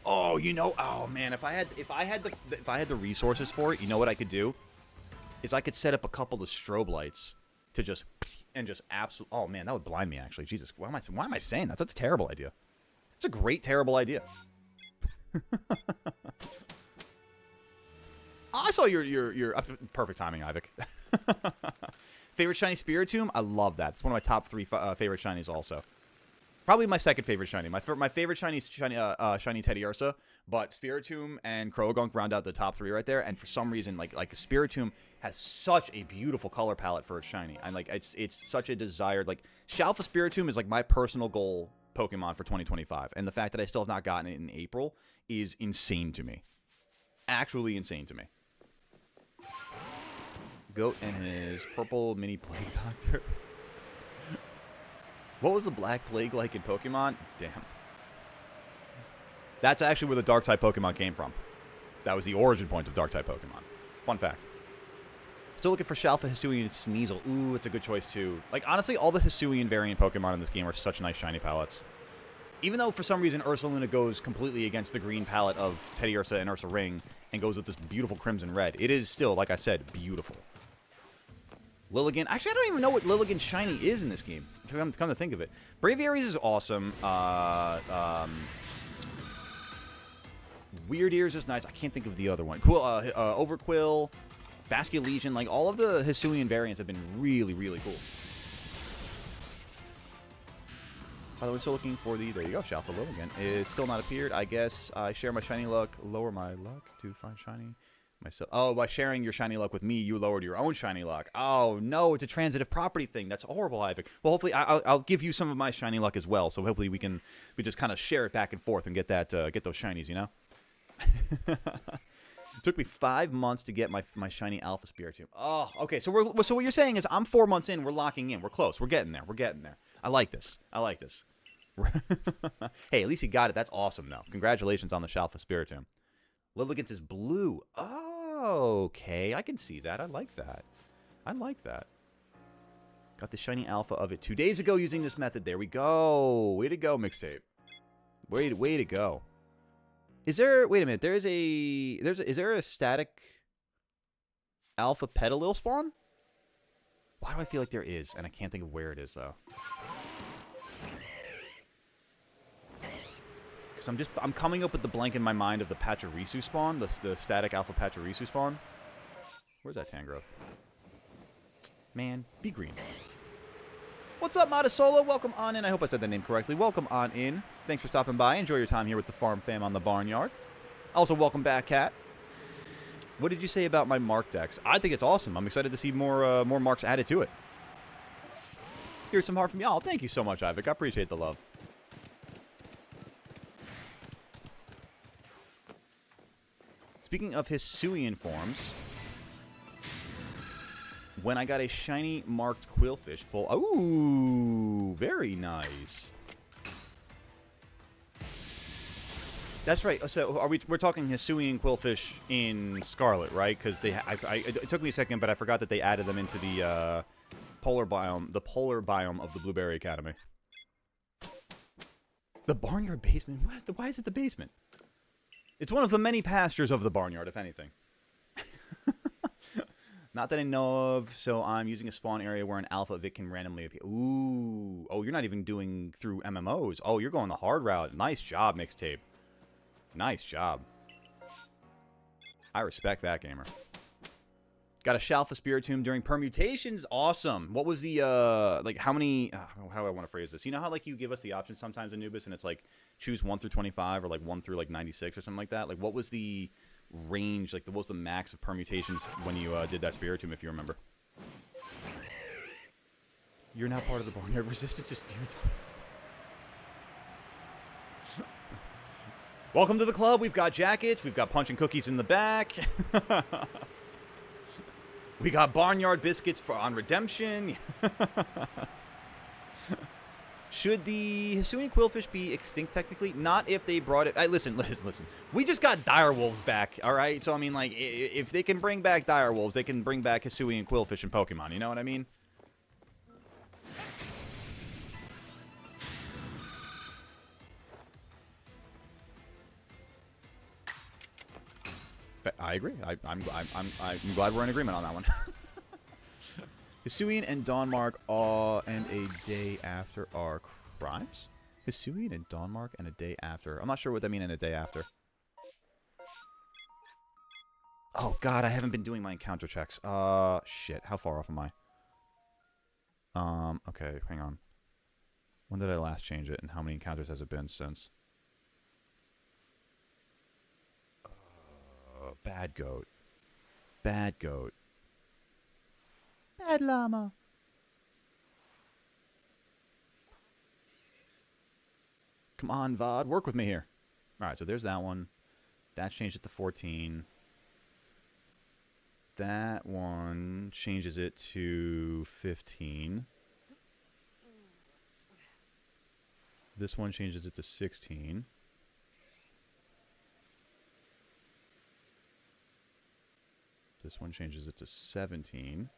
Oh, you know, oh man, if I had the resources for it, you know what I could do? Is I could set up a couple of strobe lights to just absolute. Oh man, that would blind me actually. Jesus, why am I saying that? That's a terrible idea. It's a great terrible idea. I saw your perfect timing, Ivik. Favorite shiny Spiritomb? I love that. It's one of my top 3 favorite shinies also. Probably my second favorite shiny. My favorite shiny is shiny Teddiursa, but Spiritomb and Croagunk round out the top 3 right there. And for some reason, like Spiritomb has such a beautiful color palette for its shiny. And like it's such a desired like Shalfa Spiritomb is like my personal goal Pokemon for 2025. And the fact that I still have not gotten it in April is insane to me. Actually insane to me. Goat and his purple mini plague doctor. What was the black plague like in Pokemon? Damn. That's actually where the Dark-type Pokemon came from. That was the origin point of Dark-type Pokemon. Fun fact. Still looking for Shalfa, Hisuian, and Sneasel. Ooh, it's a good choice, too. Like, honestly, all the Hisuian variant Pokemon in this game are such nice shiny palettes. Even though for some reason Ursaluna goes completely against the green palette of Teddy Ursa and Ursa Ring and goes with this beautiful crimson red, it is still, like I said, beautiful. Lilligant. Actually, I don't even know what Lilligant's shiny is in this game. Come to think of it. Braviaries is awesome. Weird Ears is nice. I can't think of the other one. Cool. Overquill, Basket Legion. Like, all of the Hisuian variants have been really, really cool. By the way, still looking for the... There you go. Shalfa Lilligant. It's still not appeared. I guess I share my shiny luck. Lower my luck to find shiny... myself. Oh, by sharing your shiny luck with me, you lowered your own shiny luck. Oh, no, it's a transitive property thing. That's horrible, Ivik. Well, hopefully, I'll give you some of my shiny luck as well, so hopefully we just kind of share it back and forth and get those shinies, you know? It took me 5 months to get my shiny Alpha Spiritomb. Oh, okay, so so what you're saying is I'm 4 months in, we're locking in, we're close, we're getting there, I like this. Hey, at least you got it. That's awesome, though. Congratulations on the Shalfa Spiritomb. Lilligant is blue. Oh, okay. I can see that. I like that. Got the shiny alpha of it 2 days ago using this method. There we go. Way to go, mixtape. Way to go. Is there... Wait a minute. Is there a static alpha Petalil spawn? Why do I feel like there is? And I can't think of where it is, though. Because I'm coming up with the blank in my mind of the Pachirisu spawn, the static alpha Pachirisu spawn. Where's that Tangrowth? Man, be green. What's up, Matasola? Welcome on in. I hope I said that name correctly. Welcome on in. Thanks for stopping by. Enjoy your time here with the farm fam on the Barnyard. Also, welcome back, Kat. What did you say about my mark decks? I think it's awesome. I'm excited to see more marks added to it. Here's some heart from y'all. Thank you so much, Ivik. I appreciate the love. Speaking of Hisuian forms, when I got a shiny marked Quillfish full... Ooh, very nice. That's right. So we're talking Hisuian Quillfish in Scarlet, right? Because it took me a second, but I forgot that they added them into the polar biome of the Blueberry Academy. The Barnyard basement? What? Why is it the basement? It's one of the many pastures of the Barnyard, if anything. Not that I know of, so I'm using a spawn area where an alpha Vic can randomly appear. Ooh. Oh, you're not even doing through MMOs. Oh, you're going the hard route. Nice job, mixtape. Nice job. I respect that, gamer. Got a Shalfa Spiritomb during permutations. Awesome. What was the, like, how many... how do I want to phrase this? You know how, like, you give us the options sometimes in Anubis, and it's, like, choose 1 through 25, or, like, 1 through, like, 96, or something like that? Like, what was the range, like, what was the max of permutations when you did that Spiritomb, if you remember? You're now part of the Barnyard. Resistance is feared. Welcome to the club. We've got jackets. We've got punch and cookies in the back. We got Barnyard biscuits on redemption. Should the Hisuian Quillfish be extinct technically? Not if they brought it... Listen. We just got direwolves back, all right? So, I mean, like, if they can bring back direwolves, they can bring back Hisuian Quillfish in Pokemon. You know what I mean? I agree. I'm glad we're in agreement on that one. Hisuian and Dawnmark and a day after are crimes? Hisuian and Dawnmark and a day after. I'm not sure what that means, and a day after. Oh, God, I haven't been doing my encounter checks. Shit. How far off am I? Okay, hang on. When did I last change it, and how many encounters has it been since? Bad goat. Bad goat. Bad llama. Come on, VOD. Work with me here. Alright, so there's that one. That changed it to 14. That one changes it to 15. This one changes it to 16. This one changes it to 17.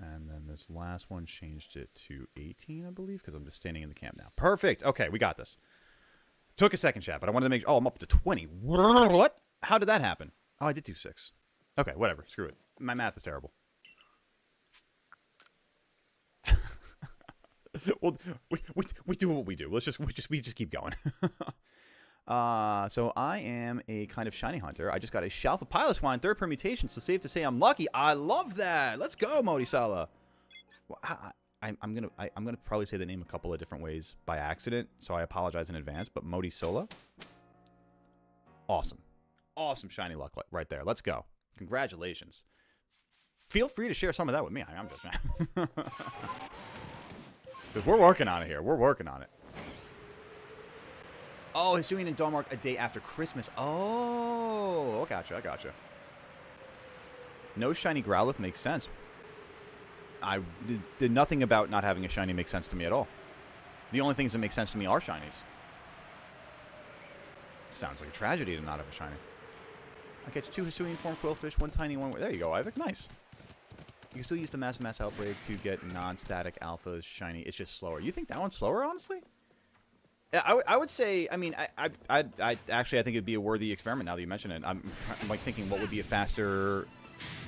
And then this last one changed it to 18, I believe, because I'm just standing in the camp now. Perfect. Okay, we got this. Took a second, chat, but I wanted to make... Oh, I'm up to 20. What? How did that happen? Oh, I did do 6. Okay, whatever. Screw it. My math is terrible. Well, we do what we do. We just keep going. So I am a kind of shiny hunter. I just got a Shalfa Piloswine, 3rd permutation, so safe to say I'm lucky. I love that. Let's go, Modisala. Well, I'm gonna probably say the name a couple of different ways by accident, so I apologize in advance. But Modisola, awesome, awesome shiny luck right there. Let's go. Congratulations. Feel free to share some of that with me. I'm just because we're working on it here. We're working on it. Oh, he's doing it in Denmark a day after Christmas. Oh, I gotcha. No shiny Growlithe makes sense. I did nothing about not having a shiny make sense to me at all. The only things that make sense to me are shinies. Sounds like a tragedy to not have a shiny. I catch 2 Hisuian form Quillfish, 1 tiny one. There you go, Ivik. Nice. You can still use the Mass Outbreak to get non-static alphas shiny. It's just slower. You think that one's slower, honestly? Yeah, I would say, I mean, I actually, I think it'd be a worthy experiment now that you mention it. I'm like thinking what would be a faster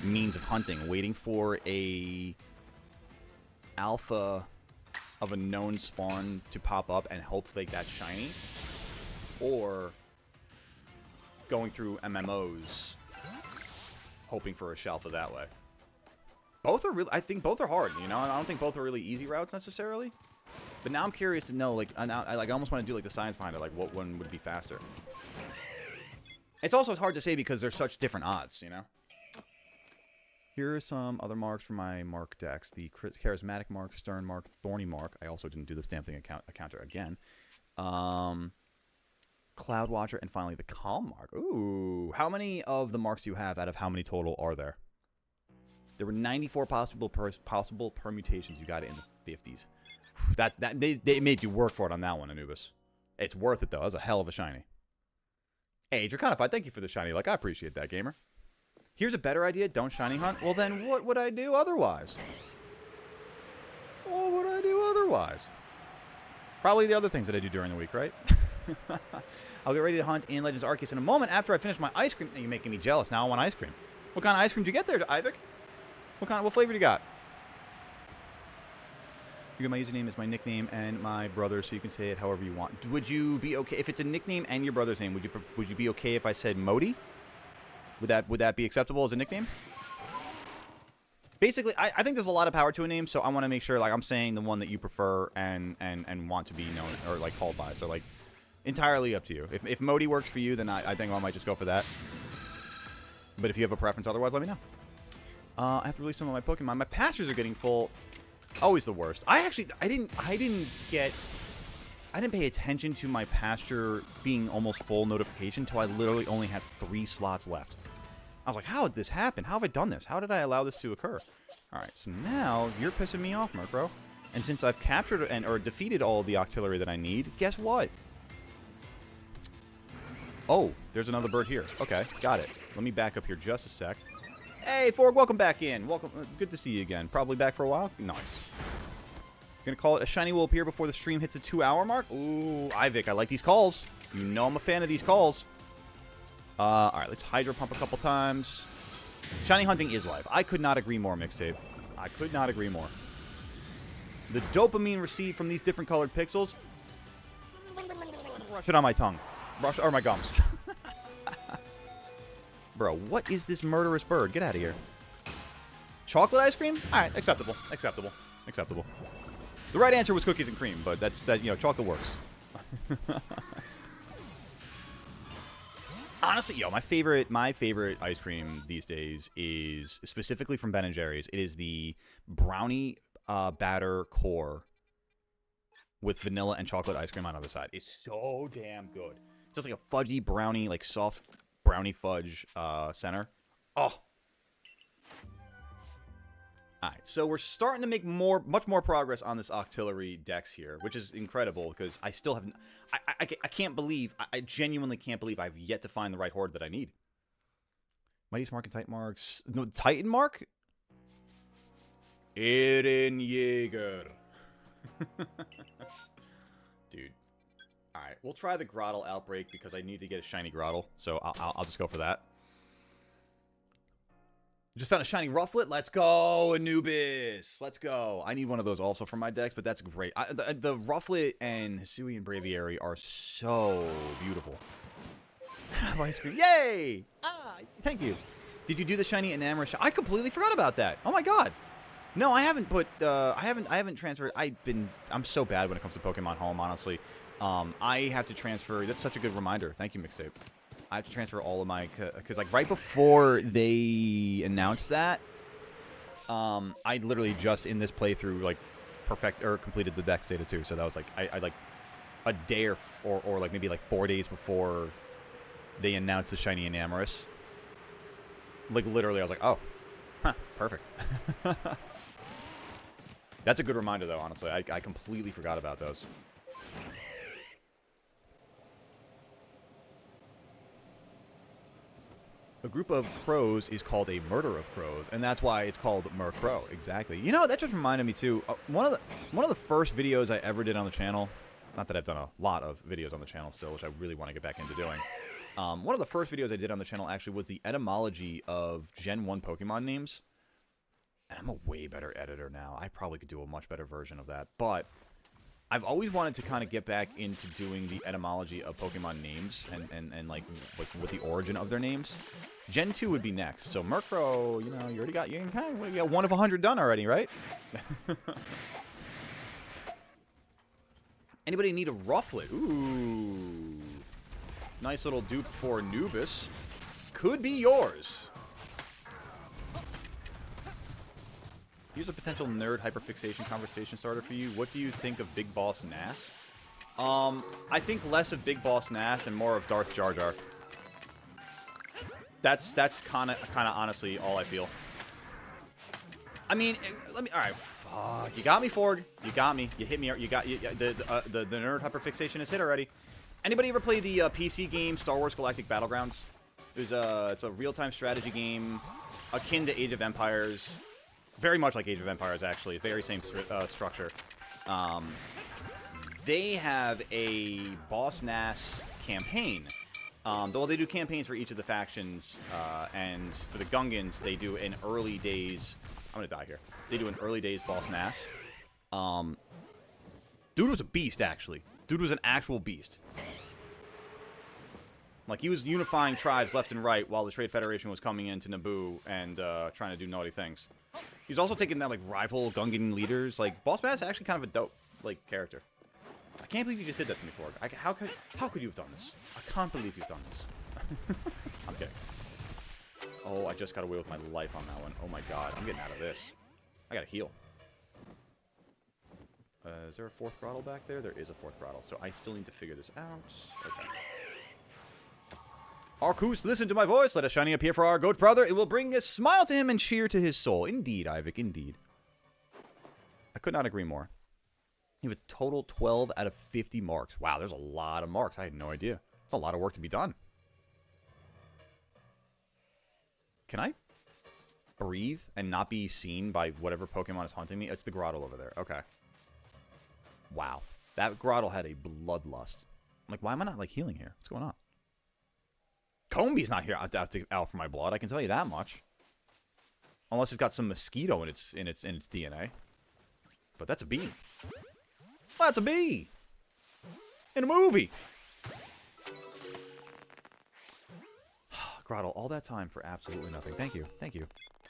means of hunting. Waiting for a alpha of a known spawn to pop up and hopefully that's shiny. Or going through MMOs hoping for a Shalfa that way. Both are really, I think both are hard, you know? I don't think both are really easy routes necessarily. But now I'm curious to know, like, I almost want to do, like, the science behind it, like, what one would be faster. It's also hard to say because there's such different odds, you know? Here are some other marks for my mark decks. The Charismatic Mark, Stern Mark, Thorny Mark. I also didn't do this damn thing counter again. Cloud Watcher, and finally the Calm Mark. Ooh, how many of the marks you have out of how many total are there? There were 94 possible permutations. You got it in the 50s. They made you work for it on that one, Anubis. It's worth it, though. That was a hell of a shiny. Hey, Draconified, thank you for the shiny. Like, I appreciate that, gamer. Here's a better idea. Don't shiny hunt. Well, then what would I do otherwise? What would I do otherwise? Probably the other things that I do during the week, right? I'll get ready to hunt in Legends Arceus in a moment after I finish my ice cream. You're making me jealous. Now I want ice cream. What kind of ice cream did you get there, Ivik? What flavor do you got? You got my username as my nickname and my brother, so you can say it however you want. Would you be okay if it's a nickname and your brother's name? Would you be okay if I said Modi? Would that be acceptable as a nickname? Basically, I think there's a lot of power to a name, so I want to make sure like I'm saying the one that you prefer and want to be known or like called by. So like entirely up to you. If Modi works for you, then I think I might just go for that. But if you have a preference otherwise, let me know. I have to release some of my Pokemon. My pastures are getting full. Always the worst. I didn't pay attention to my pasture being almost full notification until I literally only had 3 slots left. I was like, how did this happen? How have I done this? How did I allow this to occur? Alright, so now you're pissing me off, Murkrow. And since I've captured or defeated all the Octillery that I need, guess what? Oh, there's another bird here. Okay, got it. Let me back up here just a sec. Hey, Forg, welcome back in. Welcome. Good to see you again. Probably back for a while? Nice. Gonna call it a shiny will appear before the stream hits the 2-hour mark. Ooh, Ivik, I like these calls. You know I'm a fan of these calls. Alright, let's Hydro Pump a couple times. Shiny hunting is life. I could not agree more, Mixtape. I could not agree more. The dopamine received from these different colored pixels. Brush it on my tongue. Or my gums. Bro, what is this murderous bird? Get out of here. Chocolate ice cream? Alright, acceptable. Acceptable. Acceptable. The right answer was cookies and cream, but you know, chocolate works. Honestly, yo, my favorite ice cream these days is specifically from Ben & Jerry's. It is the brownie batter core with vanilla and chocolate ice cream on the other side. It's so damn good. Just like a fudgy brownie, like soft brownie fudge center. Oh. Alright, so we're starting to make much more progress on this Octillery dex here, which is incredible because I still haven't... I can't believe, I genuinely can't believe I've yet to find the right horde that I need. Mightiest Mark and Titan Marks... No, Titan Mark? Eren Jaeger. Dude. Alright, we'll try the Grottle Outbreak because I need to get a shiny Grottle. So I'll just go for that. Just found a shiny Rufflet. Let's go, Anubis. Let's go. I need one of those also for my decks, but that's great. The Rufflet and Hisuian Braviary are so beautiful. Ice cream. Yay! Ah, thank you. Did you do the shiny Enamorous? I completely forgot about that. Oh my god. No, I haven't put. I haven't transferred. I'm so bad when it comes to Pokemon Home, honestly. I have to transfer. That's such a good reminder. Thank you, Mixtape. I have to transfer all of my, because like right before they announced that, I literally just in this playthrough like completed the dex data too. So that was like I like a day or like maybe like 4 days before they announced the shiny Enamorous. Like literally, I was like, oh, huh, perfect. That's a good reminder though. Honestly, I completely forgot about those. A group of crows is called a murder of crows, and that's why it's called Murkrow. Exactly. You know, that just reminded me too. One of the first videos I ever did on the channel. Not that I've done a lot of videos on the channel still, which I really want to get back into doing. One of the first videos I did on the channel actually was the etymology of Gen 1 Pokemon names. And I'm a way better editor now. I probably could do a much better version of that, but I've always wanted to kind of get back into doing the etymology of Pokemon names and like with the origin of their names. Gen 2 would be next. So Murkrow, you know, you got 1 of 100 done already, right? Anybody need a Rufflet? Ooh. Nice little dupe for Anubis. Could be yours. Here's a potential nerd hyperfixation conversation starter for you. What do you think of Big Boss Nass? I think less of Big Boss Nass and more of Darth Jar Jar. That's kind of honestly all I feel. I mean, all right. Fuck, you got me, Forg. You got me. You hit me. You got the nerd hyperfixation is hit already. Anybody ever play the PC game Star Wars Galactic Battlegrounds? It's a real-time strategy game akin to Age of Empires. Very much like Age of Empires, actually. Very same structure. They have a Boss Nass campaign. Well, they do campaigns for each of the factions, and for the Gungans, they do an early days... I'm gonna die here. They do an early days Boss Nass. Dude was a beast, actually. Dude was an actual beast. Like, he was unifying tribes left and right while the Trade Federation was coming into Naboo and trying to do naughty things. He's also taking that, like, rival Gungan leaders. Like, Boss Nass is actually kind of a dope, like, character. I can't believe you just did that to me, Forg. How could you have done this? I can't believe you've done this. I'm kidding. Oh, I just got away with my life on that one. Oh my god, I'm getting out of this. I gotta heal. Is there a fourth throttle back there? There is a fourth throttle, so I still need to figure this out. Okay. Arceus, listen to my voice. Let a shiny appear for our goat brother. It will bring a smile to him and cheer to his soul. Indeed, Ivik, indeed. I could not agree more. You have a total 12 out of 50 marks. Wow, there's a lot of marks. I had no idea. It's a lot of work to be done. Can I breathe and not be seen by whatever Pokemon is hunting me? It's the Grottle over there. Okay. Wow. That Grottle had a bloodlust. I'm like, why am I not, like, healing here? What's going on? Combee's not here out for my blood. I can tell you that much. Unless it's got some mosquito in its DNA. But that's a bee. That's a bee! In a movie! Grottle, all that time for absolutely nothing. Thank you. Thank you.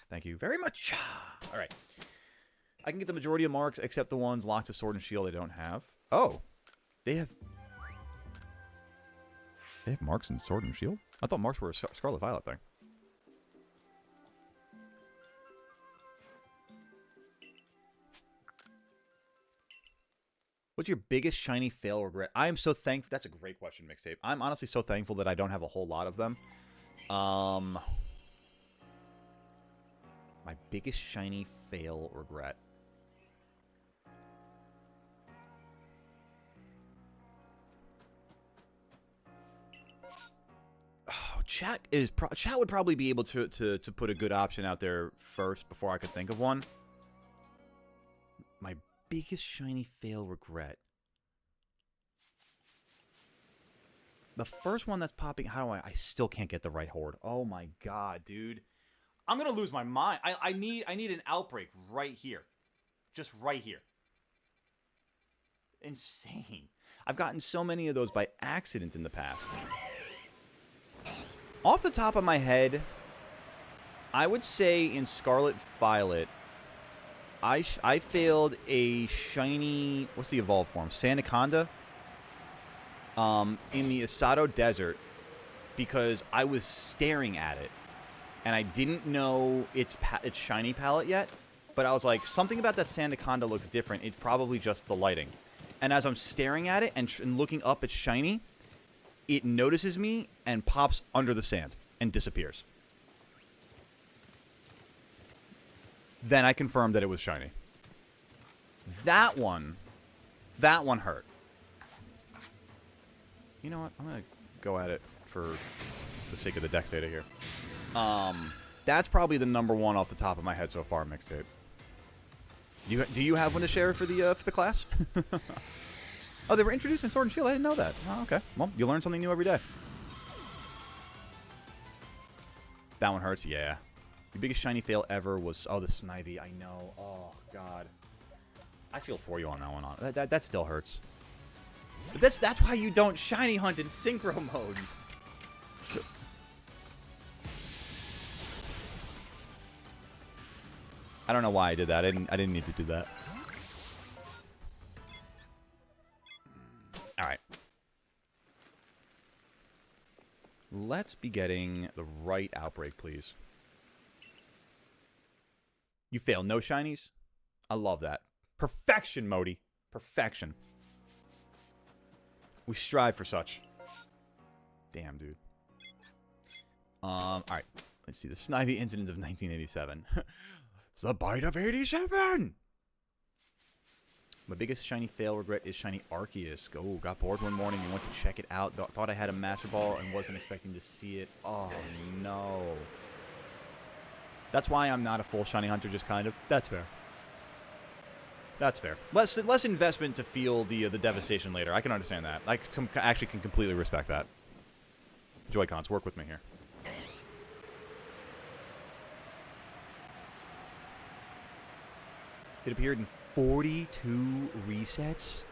Thank you very much. Alright. I can get the majority of marks except the ones locked to Sword and Shield I don't have. Oh. They have marks in Sword and Shield? I thought marks were a Scarlet Violet thing. What's your biggest shiny fail regret? I am so thankful. That's a great question, Mixtape. I'm honestly so thankful that I don't have a whole lot of them. My biggest shiny fail regret. Oh, chat would probably be able to put a good option out there first before I could think of one. My biggest shiny fail regret. The first one that's popping, how do I still can't get the right horde. Oh my god, dude. I'm gonna lose my mind. I need an outbreak right here. Just right here. Insane. I've gotten so many of those by accident in the past. Off the top of my head, I would say in Scarlet Violet, I failed a shiny, what's the evolved form? Sandaconda? In the Asado Desert, because I was staring at it, and I didn't know its shiny palette yet, but I was like, something about that Sandaconda looks different. It's probably just the lighting. And as I'm staring at it and looking up its shiny, it notices me and pops under the sand and disappears. Then I confirmed that it was shiny. That one hurt. You know what? I'm going to go at it for the sake of the dex data here. That's probably the number one off the top of my head so far, mixtape. Do you have one to share for the class? Oh, they were introduced in Sword and Shield. I didn't know that. Oh, okay. Well, you learn something new every day. That one hurts. Yeah. Your biggest shiny fail ever was the Snivy. I know. Oh god. I feel for you on that one. That still hurts. But that's why you don't shiny hunt in synchro mode. I don't know why I did that. I didn't need to do that. All right. Let's be getting the right outbreak, please. You fail. No shinies? I love that. Perfection, Modi. Perfection. We strive for such. Damn, dude. All right. Let's see. The Snivy incident of 1987. It's the bite of 87! My biggest shiny fail regret is shiny Arceus. Oh, got bored one morning and went to check it out. Thought I had a Master Ball and wasn't expecting to see it. Oh, no. That's why I'm not a full shiny hunter, just kind of. That's fair. That's fair. Less investment to feel the devastation later. I can understand that. I actually can completely respect that. Joy-Cons, work with me here. It appeared in 42 resets.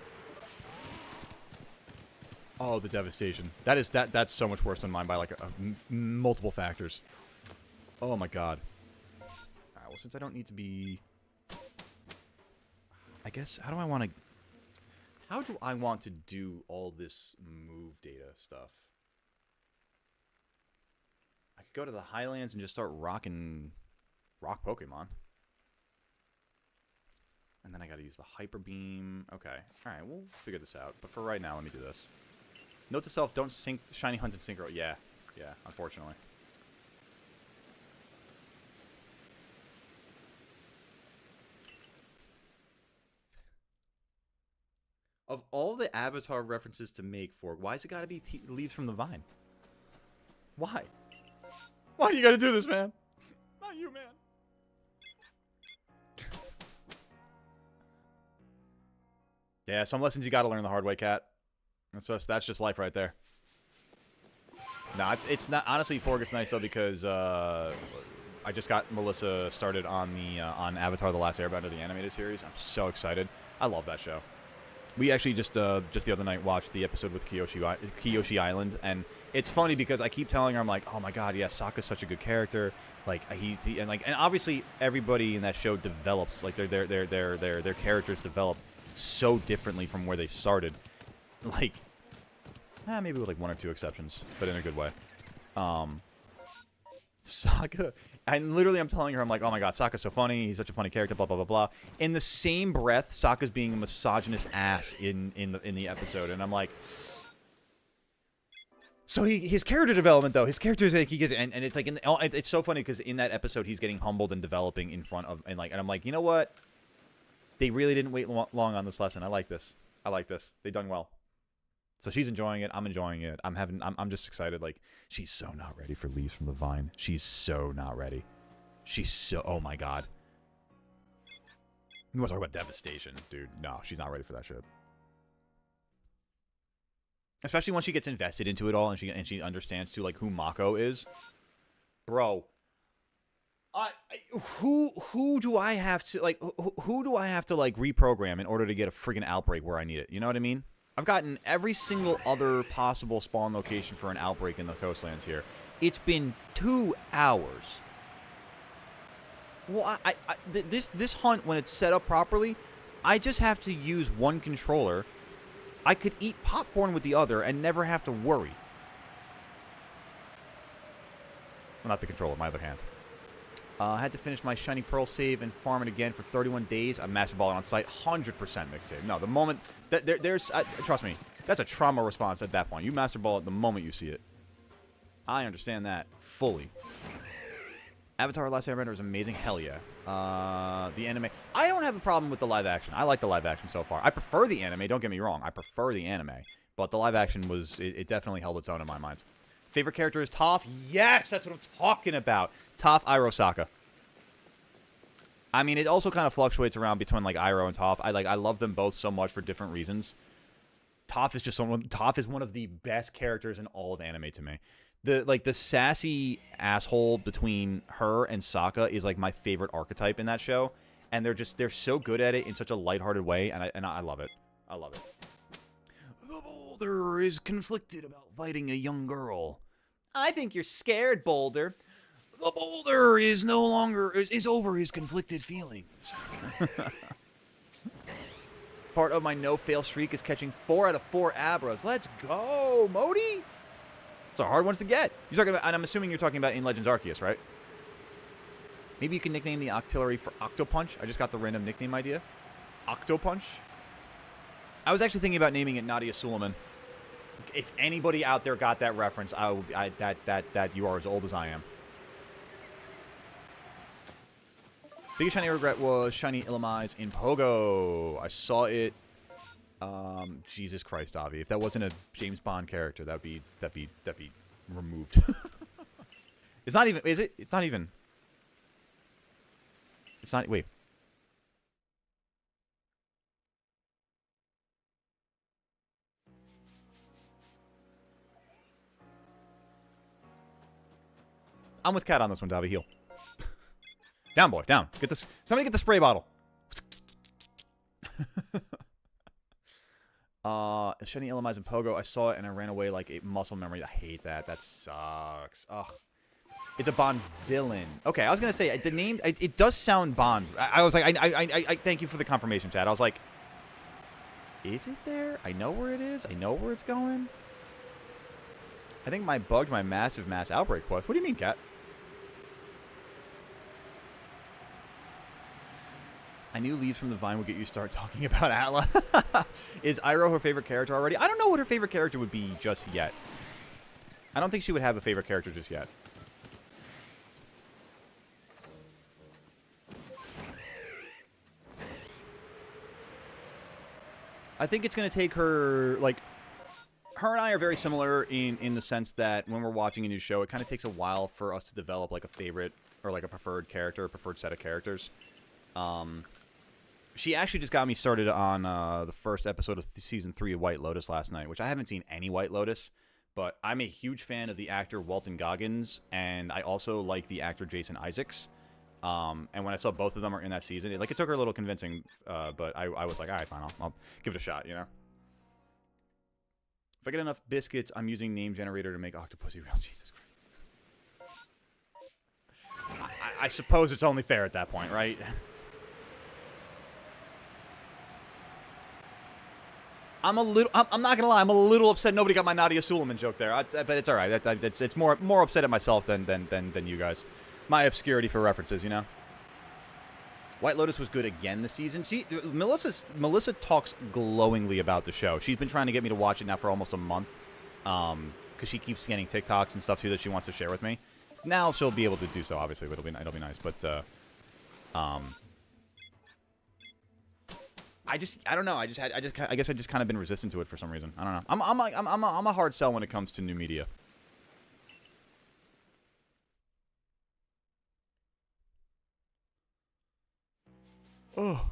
Oh, the devastation. That's so much worse than mine by like multiple factors. Oh my god. Alright, well, since I don't need to be, I guess, how do I want to do all this move data stuff? I could go to the Highlands and just start rock Pokemon. And then I gotta use the Hyper Beam. Okay. Alright, we'll figure this out. But for right now, let me do this. Note to self, don't shiny hunt in synchro. Yeah. Yeah, unfortunately. Of all the Avatar references to make for, why has it gotta be Leaves from the Vine? Why? Why do you gotta do this, man? Not you, man. Yeah, some lessons you gotta learn the hard way, Cat. That's just life right there. Nah, it's not, honestly, Forg's nice though, because I just got Melissa started on the on Avatar: The Last Airbender, the animated series. I'm so excited. I love that show. We actually just the other night watched the episode with Kyoshi Island, and it's funny because I keep telling her, I'm like, oh my god, yeah, Sokka's such a good character. Like and obviously everybody in that show develops, like their characters develop so differently from where they started. Like, maybe with like one or two exceptions, but in a good way. Sokka, and literally I'm telling her, I'm like, oh my god, Sokka's so funny, he's such a funny character, blah blah blah blah. In the same breath, Sokka's being a misogynist ass in the episode, and I'm like, so his character development though, his character is like, he gets, and it's like it's so funny because in that episode he's getting humbled and developing in front of, and I'm like, you know what? They really didn't wait long on this lesson. I like this. I like this. They done well. So she's enjoying it. I'm enjoying it. I'm just excited. Like, she's so not ready for Leaves from the Vine. She's so not ready. She's so, oh my god. You want to talk about devastation, dude? No, she's not ready for that shit. Especially once she gets invested into it all and she understands too, like, who Mako is. Bro, who do I have to like? Who do I have to like reprogram in order to get a freaking outbreak where I need it? You know what I mean? I've gotten every single other possible spawn location for an outbreak in the coastlands here. It's been 2 hours. Well, this hunt, when it's set up properly, I just have to use one controller. I could eat popcorn with the other and never have to worry. Well, not the controller, my other hand. I had to finish my Shiny Pearl save and farm it again for 31 days. I'm master balling on site, 100% mixtape. No, the moment that there's, trust me, that's a trauma response at that point. You master ball it the moment you see it. I understand that fully. Avatar: Last Airbender is amazing. Hell yeah. The anime. I don't have a problem with the live action. I like the live action so far. I prefer the anime. Don't get me wrong. I prefer the anime. But the live action was, it definitely held its own in my mind. Favorite character is Toph? Yes, that's what I'm talking about. Toph, Iroh, Sokka. I mean, it also kind of fluctuates around between like Iroh and Toph. I love them both so much for different reasons. Toph is just Toph is one of the best characters in all of anime to me. The sassy asshole between her and Sokka is like my favorite archetype in that show, and they're so good at it in such a lighthearted way, and I love it. I love it. The Boulder is conflicted about fighting a young girl. I think you're scared, Boulder. The Boulder is no longer is over his conflicted feelings. Part of my no-fail streak is catching 4 out of 4 Abras. Let's go, Modi. It's a hard ones to get. You're talking about, and I'm assuming you're talking about in Legends Arceus, right? Maybe you can nickname the Octillery for Octopunch. I just got the random nickname idea. Octopunch. I was actually thinking about naming it Nadia Suleiman. If anybody out there got that reference, that you are as old as I am. Biggest shiny regret was Shiny Illumise in Pogo. I saw it. Jesus Christ, Avi. If that wasn't a James Bond character, that'd be removed. It's not even. Is it? It's not even. It's not. Wait. I'm with Cat on this one, Davi. Heal. Down, boy. Down. Get this. Somebody get the spray bottle. Shiny Illumise and Pogo. I saw it and I ran away like a muscle memory. I hate that. That sucks. Ugh. It's a Bond villain. Okay, I was gonna say the name. It does sound Bond. I was like, I thank you for the confirmation, Chad. I was like, is it there? I know where it is. I know where it's going. I think my bugged my massive mass outbreak quest. What do you mean, Cat? I knew Leaves from the Vine would get you to start talking about Atla. Is Iroh her favorite character already? I don't know what her favorite character would be just yet. I don't think she would have a favorite character just yet. I think it's going to take her, like... Her and I are very similar in the sense that when we're watching a new show, it kind of takes a while for us to develop, like, a favorite or, like, a preferred character, a preferred set of characters. She actually just got me started on the first episode of Season 3 of White Lotus last night, which I haven't seen any White Lotus, but I'm a huge fan of the actor Walton Goggins, and I also like the actor Jason Isaacs. And when I saw both of them are in that season, it took her a little convincing, but I was like, all right, fine, I'll give it a shot, you know? If I get enough biscuits, I'm using name generator to make Octopussy real. Jesus Christ. I suppose it's only fair at that point, right? I'm not gonna lie. I'm a little upset. Nobody got my Nadia Suleiman joke there. But it's all right. It's more upset at myself than you guys. My obscurity for references, you know. White Lotus was good again this season. Melissa talks glowingly about the show. She's been trying to get me to watch it now for almost a month, because she keeps scanning TikToks and stuff too that she wants to share with me. Now she'll be able to do so. Obviously, it'll be nice. But I don't know. I guess I just kind of been resistant to it for some reason. I don't know. I'm a hard sell when it comes to new media. Oh,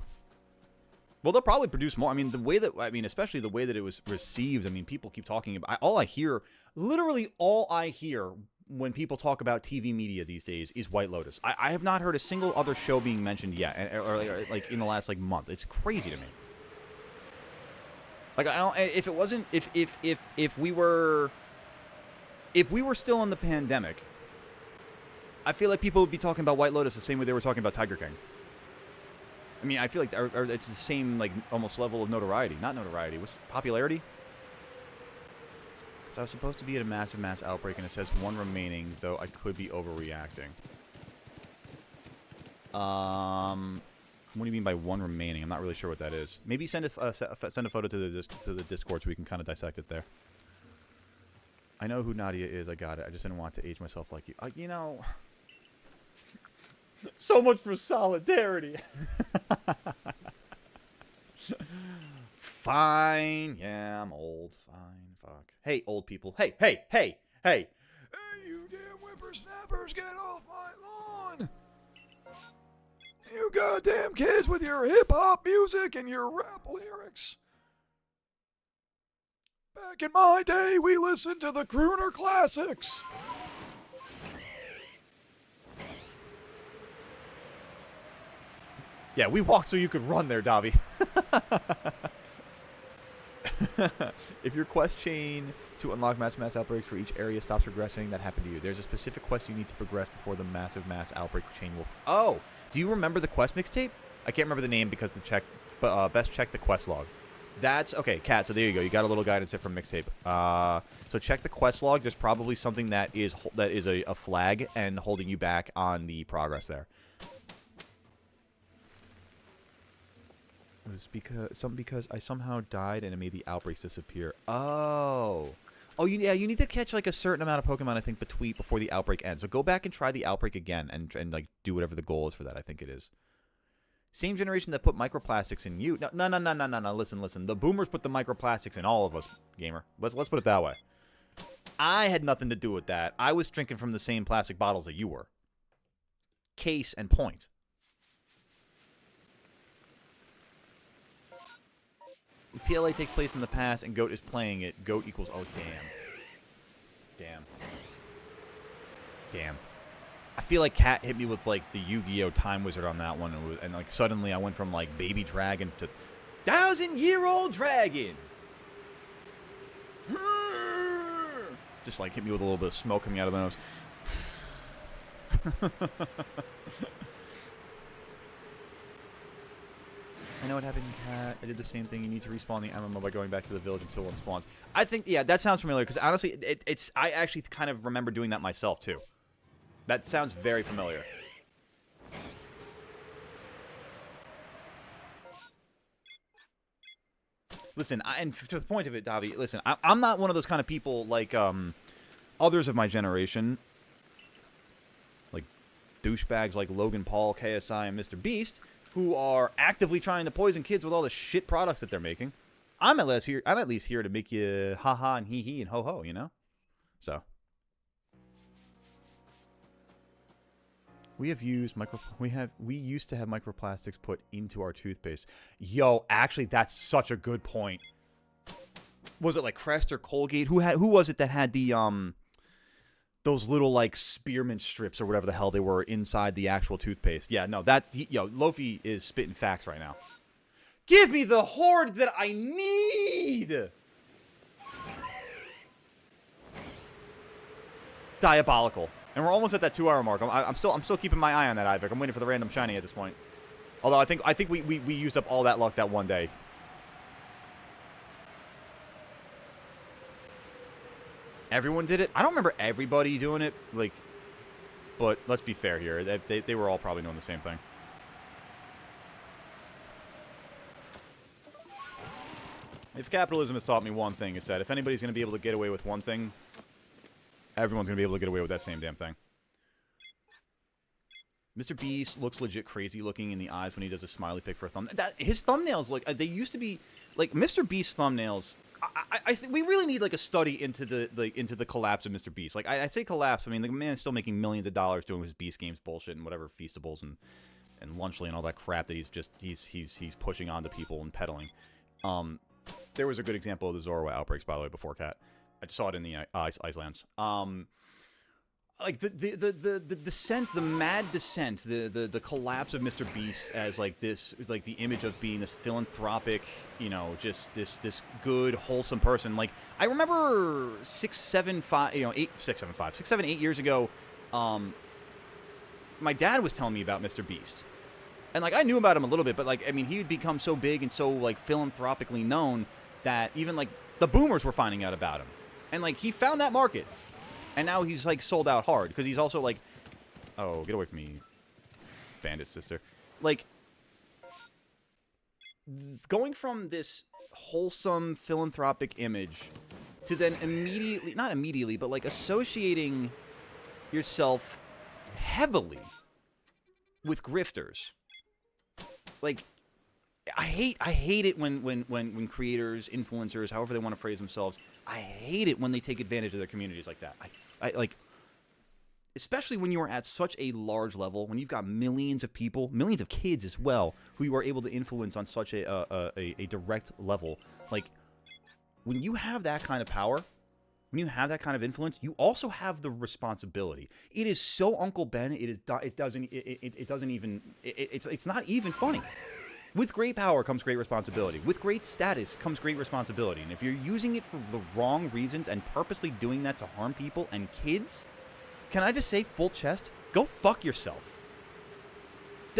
Well, they'll probably produce more. I mean, especially the way that it was received. I mean, people keep talking about. Literally all I hear when people talk about TV media these days is White Lotus. I have not heard a single other show being mentioned yet, or like in the last like month. It's crazy to me. Like, if it wasn't, if we were still in the pandemic, I feel like people would be talking about White Lotus the same way they were talking about Tiger King. I mean, I feel like it's the same, like, almost level of notoriety. Not notoriety. What's popularity? Because I was supposed to be at a massive mass outbreak, and it says 1 remaining, though I could be overreacting. What do you mean by 1 remaining? I'm not really sure what that is. Maybe send a photo to the Discord so we can kind of dissect it there. I know who Nadia is. I got it. I just didn't want to age myself like you. You know... So much for solidarity. Fine. Yeah, I'm old. Fine. Fuck. Hey, old people. Hey. Hey, you damn whippersnappers, get off my lawn. You goddamn kids with your hip-hop music and your rap lyrics. Back in my day, we listened to the crooner classics. Yeah, we walked so you could run there, Davi. If your quest chain to unlock mass outbreaks for each area stops progressing, that happened to you. There's a specific quest you need to progress before the massive mass outbreak chain will... Oh! Do you remember the quest mixtape? I can't remember the name because best check the quest log. That's... Okay, Kat, so there you go. You got a little guidance there from mixtape. So check the quest log. There's probably something that is a flag and holding you back on the progress there. It was because I somehow died and it made the outbreaks disappear. Oh, yeah. You need to catch like a certain amount of Pokemon, I think, before the outbreak ends. So go back and try the outbreak again and like do whatever the goal is for that. I think it is. Same generation that put microplastics in you. No. Listen. The boomers put the microplastics in all of us, gamer. Let's put it that way. I had nothing to do with that. I was drinking from the same plastic bottles that you were. Case and point. If PLA takes place in the past and Goat is playing it, Goat equals... Oh, damn. I feel like Cat hit me with, like, the Yu-Gi-Oh! Time Wizard on that one, and like, suddenly I went from, like, Baby Dragon to 1,000-year-old Dragon! Just, like, hit me with a little bit of smoke coming out of the nose. I know what happened, Cat. I did the same thing. You need to respawn the MMO by going back to the village until one spawns. I think, yeah, that sounds familiar, because honestly, I actually kind of remember doing that myself, too. That sounds very familiar. Listen, and to the point of it, Davi, listen, I'm not one of those kind of people like others of my generation. Like douchebags like Logan Paul, KSI, and Mr. Beast, who are actively trying to poison kids with all the shit products that they're making. I'm at least here to make you ha-ha and hee-hee and ho-ho, you know? So. We used to have microplastics put into our toothpaste. Yo, actually, that's such a good point. Was it like Crest or Colgate? Who was it that had the those little like spearmint strips or whatever the hell they were inside the actual toothpaste? Yeah, no, Lofi is spitting facts right now. Give me the horde that I need. Diabolical. And we're almost at that 2-hour mark. I'm still keeping my eye on that Ivik. I'm waiting for the random shiny at this point. Although I think we used up all that luck that one day. Everyone did it. I don't remember everybody doing it, like, but let's be fair here. They were all probably doing the same thing. If capitalism has taught me one thing, it's that if anybody's going to be able to get away with one thing, everyone's going to be able to get away with that same damn thing. Mr. Beast looks legit crazy looking in the eyes when he does a smiley pic for a thumbnail. His thumbnails look... They used to be... Like, Mr. Beast's thumbnails... I think we really need, like, a study into the collapse of Mr. Beast. Like, I say collapse, I mean, the man is still making millions of dollars doing his Beast Games bullshit and whatever Feastables and Lunchly and all that crap that he's pushing onto people and peddling. There was a good example of the Zorua outbreaks, by the way, before Cat. I just saw it in the Icelands. Like the descent, the mad descent, the collapse of Mr. Beast as like this, like the image of being this philanthropic, you know, just this good, wholesome person. Like I remember 6, 7, 8 years ago, my dad was telling me about Mr. Beast. And, like, I knew about him a little bit, but, like, I mean, he had become so big and so, like, philanthropically known that even, like, the boomers were finding out about him. And, like, he found that market. And now he's, like, sold out hard. Because he's also, like... Oh, get away from me, bandit sister. Like, going from this wholesome, philanthropic image to then immediately... Not immediately, but, like, associating yourself heavily with grifters. Like, I hate it when creators, influencers, however they want to phrase themselves, I hate it when they take advantage of their communities like that. I like, especially when you are at such a large level, when you've got millions of people, millions of kids as well, who you are able to influence on such a direct level. Like, when you have that kind of power, when you have that kind of influence, you also have the responsibility. It is so Uncle Ben. It's not even funny. With great power comes great responsibility. With great status comes great responsibility. And if you're using it for the wrong reasons and purposely doing that to harm people and kids, can I just say, full chest, go fuck yourself.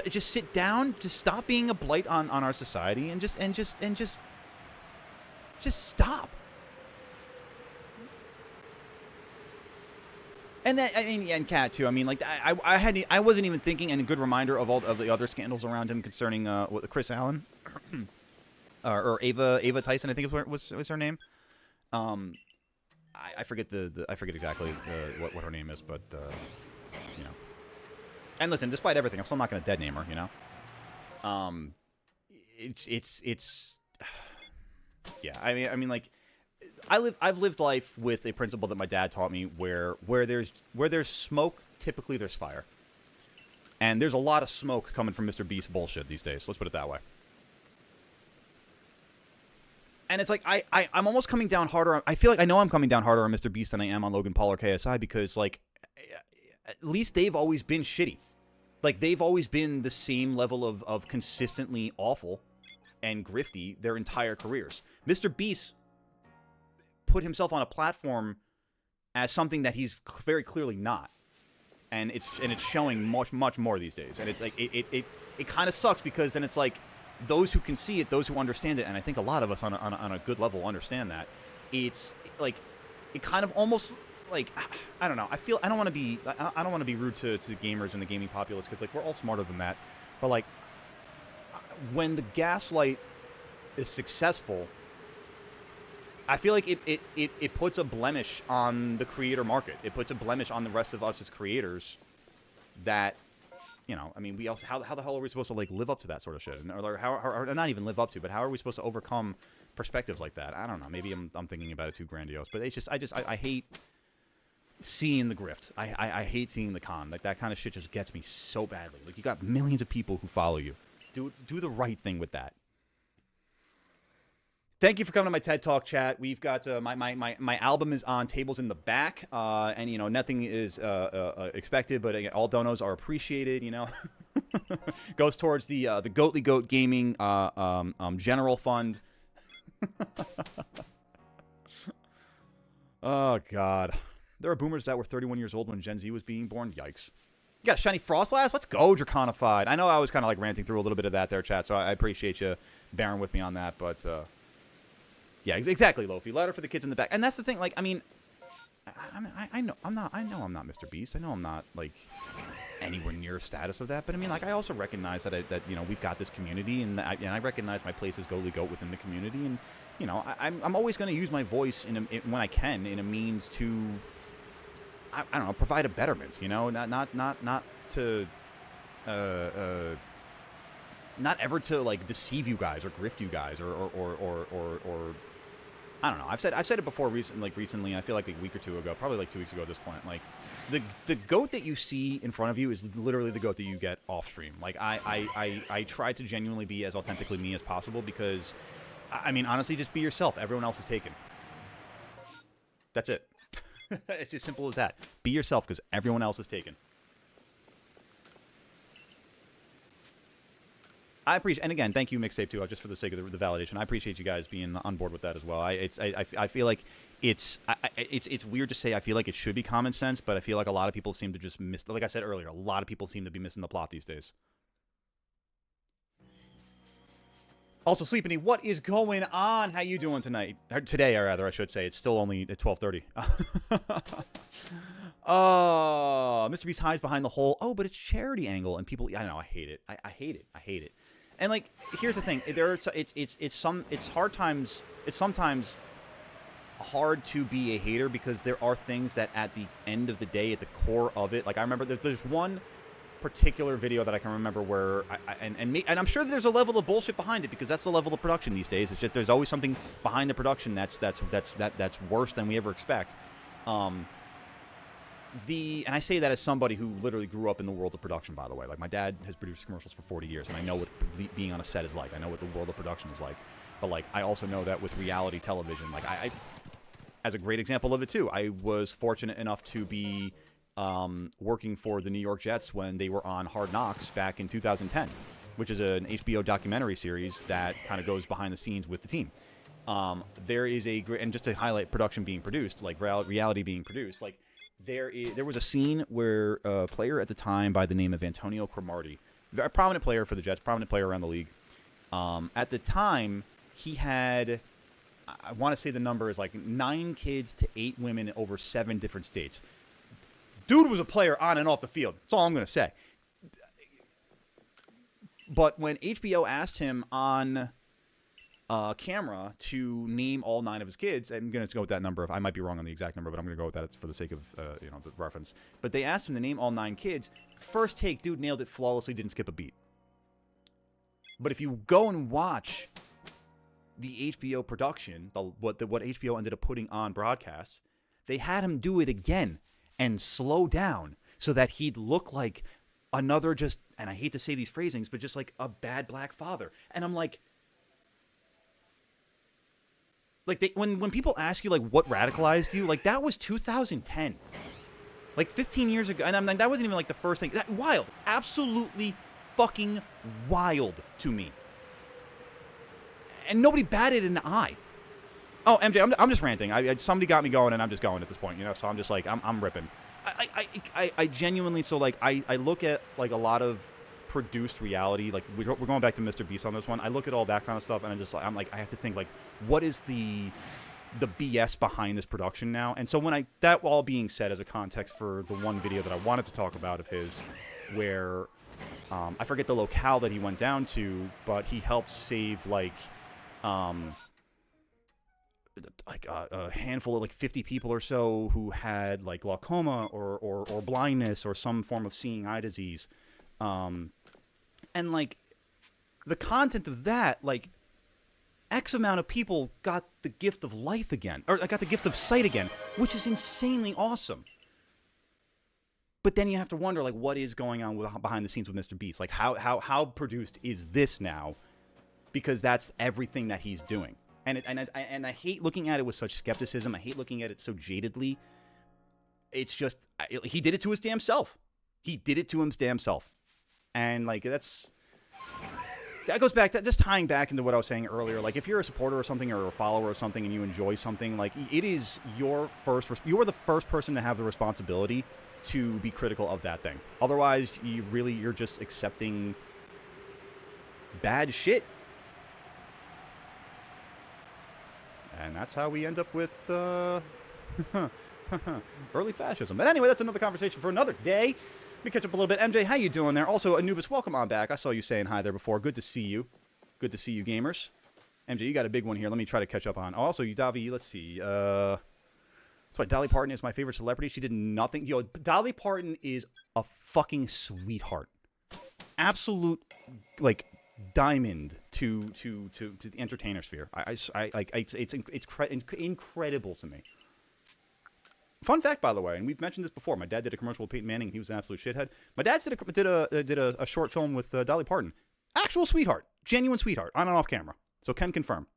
Just sit down. Just stop being a blight on our society and just stop. And that, I mean, and Cat too. I mean, like I wasn't even thinking, and a good reminder of all of the other scandals around him concerning Chris Allen or Ava Tyson, I think was her name. I forget I forget exactly what her name is, but you know. And listen, despite everything, I'm still not going to dead name her. You know. It's yeah. I mean, like. I've lived life with a principle that my dad taught me where there's smoke, typically there's fire. And there's a lot of smoke coming from Mr. Beast bullshit these days. Let's put it that way. And it's like I'm almost coming down harder. I feel like I know I'm coming down harder on Mr. Beast than I am on Logan Paul or KSI because, like, at least they've always been shitty. Like, they've always been the same level of consistently awful and grifty their entire careers. Mr. Beast put himself on a platform as something that he's very clearly not, and it's showing much more these days. And it's like it kind of sucks because then it's like those who can see it, those who understand it, and I think a lot of us on a good level understand that. It's like it kind of almost like I don't know. I don't want to be rude to the gamers and the gaming populace because like we're all smarter than that. But like when the gaslight is successful, I feel like it puts a blemish on the creator market. It puts a blemish on the rest of us as creators that, you know, I mean, we also, how the hell are we supposed to, like, live up to that sort of shit? Or how not even live up to, but how are we supposed to overcome perspectives like that? I don't know. Maybe I'm thinking about it too grandiose. But it's just, I hate seeing the grift. I hate seeing the con. Like, that kind of shit just gets me so badly. Like, you got millions of people who follow you. Do the right thing with that. Thank you for coming to my TED Talk, chat. We've got my album is on tables in the back, and you know nothing is expected, but again, all donos are appreciated. You know, goes towards the Goatly Goat Gaming general fund. Oh God, there are boomers that were 31 years old when Gen Z was being born. Yikes! You got a shiny Frostlass? Let's go, Draconified. I know I was kind of like ranting through a little bit of that there, chat. So I appreciate you bearing with me on that, but. Yeah, exactly, Lofi. Louder for the kids in the back. And that's the thing. Like, I mean, I know I'm not Mr. Beast. I know I'm not like anywhere near status of that. But I mean, like, I also recognize that you know we've got this community, and I recognize my place as Goatly Goat within the community. And you know, I'm always going to use my voice when I can in a means to I don't know, provide a betterment. You know, not to not ever to like deceive you guys or grift you guys or I don't know. I've said it before recently. I feel like a week or two ago, probably like 2 weeks ago at this point. Like the goat that you see in front of you is literally the goat that you get off stream. Like I try to genuinely be as authentically me as possible because, I mean, honestly, just be yourself. Everyone else is taken. That's it. It's as simple as that. Be yourself because everyone else is taken. I appreciate, and again, thank you, Mixtape, too, just for the sake of the validation. I appreciate you guys being on board with that as well. I feel like it's weird to say. I feel like it should be common sense, but I feel like a lot of people seem to just miss. Like I said earlier, a lot of people seem to be missing the plot these days. Also, Sleepany, what is going on? How you doing tonight? Or today, or rather, I should say. It's still only at 12:30. Oh, Mr. Beast hides behind the hole. Oh, but it's charity angle, and people. I don't know. I hate it. I hate it. I hate it. And like, here's the thing: it's sometimes hard to be a hater because there are things that at the end of the day, at the core of it, like I remember there's one particular video that I can remember where and I'm sure there's a level of bullshit behind it because that's the level of production these days. It's just there's always something behind the production that's worse than we ever expect. And I say that as somebody who literally grew up in the world of production, by the way. Like, my dad has produced commercials for 40 years, and I know what being on a set is like. I know what the world of production is like. But, like, I also know that with reality television, like, I as a great example of it, too, I was fortunate enough to be working for the New York Jets when they were on Hard Knocks back in 2010, which is an HBO documentary series that kind of goes behind the scenes with the team. There is a great, and just to highlight production being produced, like reality being produced, like, there was a scene where a player at the time by the name of Antonio Cromartie, a prominent player for the Jets, prominent player around the league. At the time, he had, I want to say the number is like 9 kids to 8 women over 7 different states. Dude was a player on and off the field. That's all I'm going to say. But when HBO asked him on camera to name all 9 of his kids, I'm going to go with that number. I might be wrong on the exact number, but I'm going to go with that for the sake of the reference. But they asked him to name all 9 kids. First take, dude nailed it flawlessly, didn't skip a beat. But if you go and watch the HBO production, what HBO ended up putting on broadcast, they had him do it again and slow down so that he'd look like another just, and I hate to say these phrasings, but just like a bad black father. And I'm like when people ask you, like, what radicalized you, like, that was 2010. Like, 15 years ago. And I'm like, that wasn't even, like, the first thing. Wild. Absolutely fucking wild to me. And nobody batted an eye. Oh, MJ, I'm just ranting. Somebody got me going, and I'm just going at this point, so I'm just, like, I'm ripping. I genuinely, so, like, I look at, like, a lot of produced reality, like we're going back to Mr. Beast on this one. I look at all that kind of stuff, and I'm like, I have to think, like, what is the BS behind this production now? And so that all being said as a context for the one video that I wanted to talk about of his, where I forget the locale that he went down to, but he helped save like a handful of like 50 people or so who had like glaucoma or blindness or some form of seeing eye disease. And, like, the content of that, like, X amount of people got the gift of life again, or got the gift of sight again, which is insanely awesome. But then you have to wonder, like, what is going on behind the scenes with Mr. Beast? Like, how produced is this now? Because that's everything that he's doing. And I hate looking at it with such skepticism. I hate looking at it so jadedly. It's just, he did it to his damn self. He did it to his damn self. And, like, that goes back to just tying back into what I was saying earlier. Like, if you're a supporter or something or a follower or something and you enjoy something, like, it is you're the first person to have the responsibility to be critical of that thing. Otherwise, you're just accepting bad shit. And that's how we end up with early fascism. But anyway, that's another conversation for another day. Let me catch up a little bit. MJ, how you doing there? Also, Anubis, welcome on back. I saw you saying hi there before. Good to see you. Good to see you, gamers. MJ, you got a big one here. Let me try to catch up on. Also, you, Davi, let's see. That's why Dolly Parton is my favorite celebrity. She did nothing. Yo, Dolly Parton is a fucking sweetheart. Absolute, like, diamond to the entertainer sphere. It's incredible to me. Fun fact, by the way, and we've mentioned this before. My dad did a commercial with Peyton Manning, and he was an absolute shithead. My dad did a short film with Dolly Parton. Actual sweetheart, genuine sweetheart, on and off camera. So can confirm.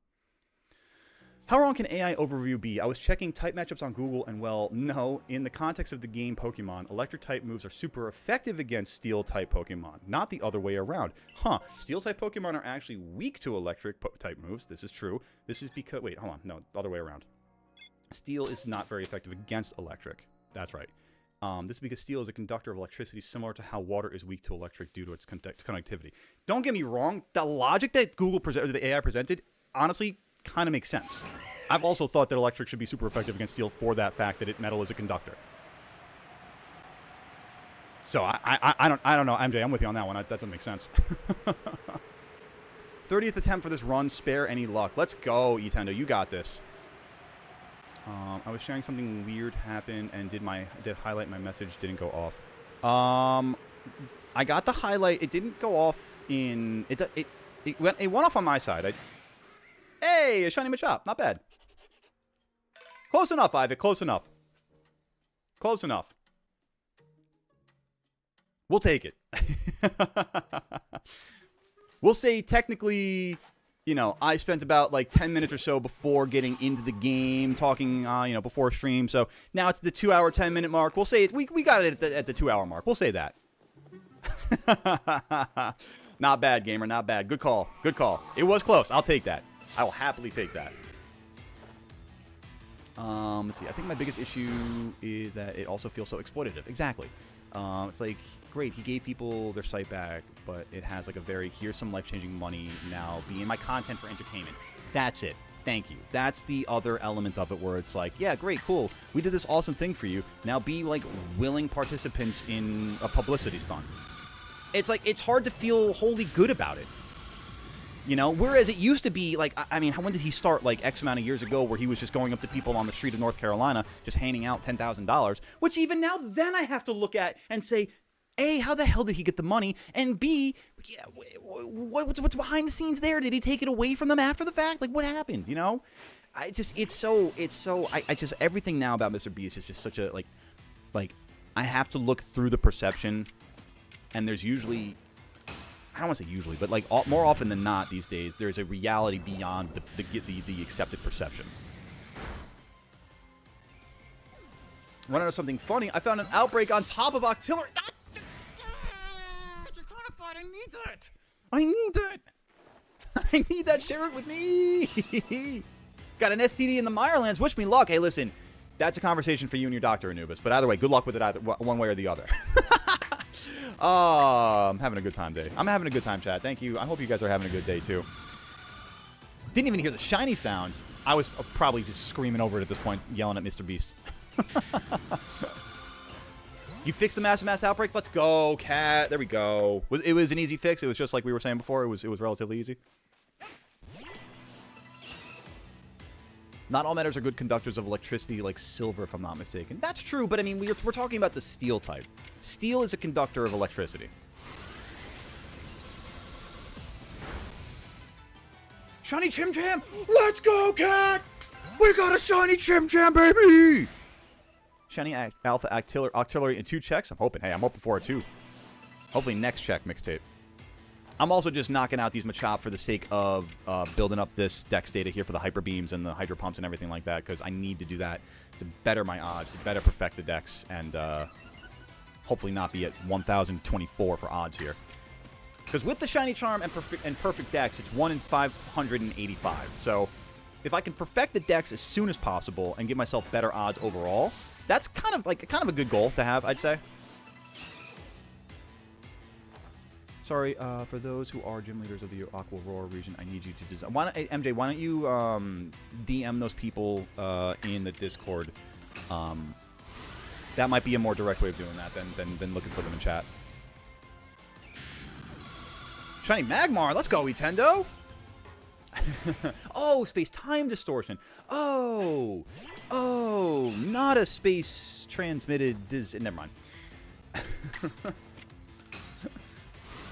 How wrong can AI overview be? I was checking type matchups on Google, and well, no. In the context of the game Pokemon, electric type moves are super effective against steel type Pokemon, not the other way around. Huh? Steel type Pokemon are actually weak to electric type moves. This is true. This is because hold on, no, other way around. Steel is not very effective against electric. That's right. This is because steel is a conductor of electricity, similar to how water is weak to electric due to its conductivity. Don't get me wrong. The logic that the AI presented, honestly, kind of makes sense. I've also thought that electric should be super effective against steel for that fact that metal is a conductor. So I don't know, MJ. I'm with you on that one. That doesn't make sense. 30th attempt for this run. Spare any luck. Let's go, Etendo. You got this. I was sharing something weird happened and did highlight my message didn't go off. I got the highlight. It didn't go off in it went off on my side. Hey, a shiny Machop. Not bad. Close enough, Ivic. Close enough. Close enough. We'll take it. We'll say technically, you know, I spent about like 10 minutes or so before getting into the game, talking, before stream. So now it's the 2 hour, 10-minute mark. We'll say it. We got it at the 2 hour mark. We'll say that. Not bad, gamer. Not bad. Good call. Good call. It was close. I'll take that. I will happily take that. Let's see. I think my biggest issue is that it also feels so exploitative. Exactly. It's like, great, he gave people their site back, but it has like a very, here's some life-changing money, now be in my content for entertainment. That's it. Thank you. That's the other element of it where it's like, yeah, great, cool. We did this awesome thing for you. Now be like willing participants in a publicity stunt. It's like, it's hard to feel wholly good about it. You know, whereas it used to be like, I mean, when did he start? Like X amount of years ago, where he was just going up to people on the street of North Carolina, just handing out $10,000. Which even now, then I have to look at and say, A, how the hell did he get the money? And B, yeah, what's behind the scenes there? Did he take it away from them after the fact? Like, what happened? You know, everything now about Mr. Beast is just such a like, I have to look through the perception, and there's usually, I don't want to say usually, but like more often than not these days, there's a reality beyond the accepted perception. Run out of something funny. I found an outbreak on top of Octillery. I need that. I need that. I need that. Share it with me. Got an STD in the Mirelands. Wish me luck. Hey, listen, that's a conversation for you and your doctor, Anubis. But either way, good luck with it either one way or the other. I'm having a good time, Dave. I'm having a good time, chat. Thank you. I hope you guys are having a good day, too. Didn't even hear the shiny sound. I was probably just screaming over it at this point, yelling at Mr. Beast. You fixed the mass outbreak? Let's go, cat. There we go. It was an easy fix. It was just like we were saying before. It was relatively easy. Not all metals are good conductors of electricity, like silver, if I'm not mistaken. That's true, but I mean, we're talking about the steel type. Steel is a conductor of electricity. Shiny Chim Cham! Let's go, cat! We got a shiny Chim Cham, baby! Shiny Alpha Octillery in 2 checks. I'm hoping. Hey, I'm hoping for it, too. Hopefully next check mixtape. I'm also just knocking out these Machop for the sake of building up this dex data here for the Hyper Beams and the Hydro Pumps and everything like that, because I need to do that to better my odds, to better perfect the dex, and hopefully not be at 1,024 for odds here. Because with the Shiny Charm and perfect dex, it's 1 in 585. So if I can perfect the dex as soon as possible and give myself better odds overall, that's kind of a good goal to have, I'd say. Sorry, for those who are gym leaders of the Aqua Roar region, I need you to design. MJ, why don't you DM those people in the Discord? That might be a more direct way of doing that than looking for them in chat. Shiny Magmar, let's go, Etendo. Oh, space-time distortion. Oh, not a space transmitted. Never mind.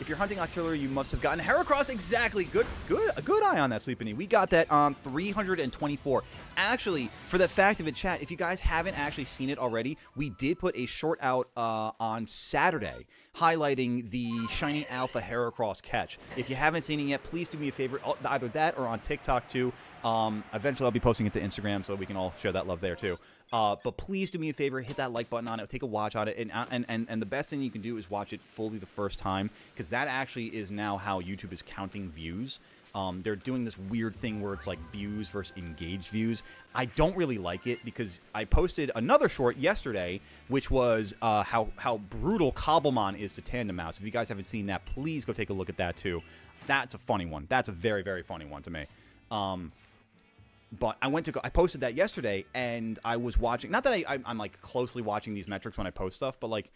If you're hunting Octillery, you must have gotten Heracross. Exactly. Good eye on that, Sleepany. We got that on 324. Actually, for the fact of it, chat, if you guys haven't actually seen it already, we did put a short out on Saturday highlighting the Shiny Alpha Heracross catch. If you haven't seen it yet, please do me a favor, either that or on TikTok too. Eventually, I'll be posting it to Instagram so that we can all share that love there too. But please do me a favor, hit that like button on it, take a watch on it, and the best thing you can do is watch it fully the first time, because that actually is now how YouTube is counting views. They're doing this weird thing where it's like views versus engaged views. I don't really like it, because I posted another short yesterday, which was how brutal Cobblemon is to Tandem Mouse. If you guys haven't seen that, please go take a look at that too. That's a funny one. That's a very, very funny one to me. But I posted that yesterday, and I was watching. Not that I'm like closely watching these metrics when I post stuff, but like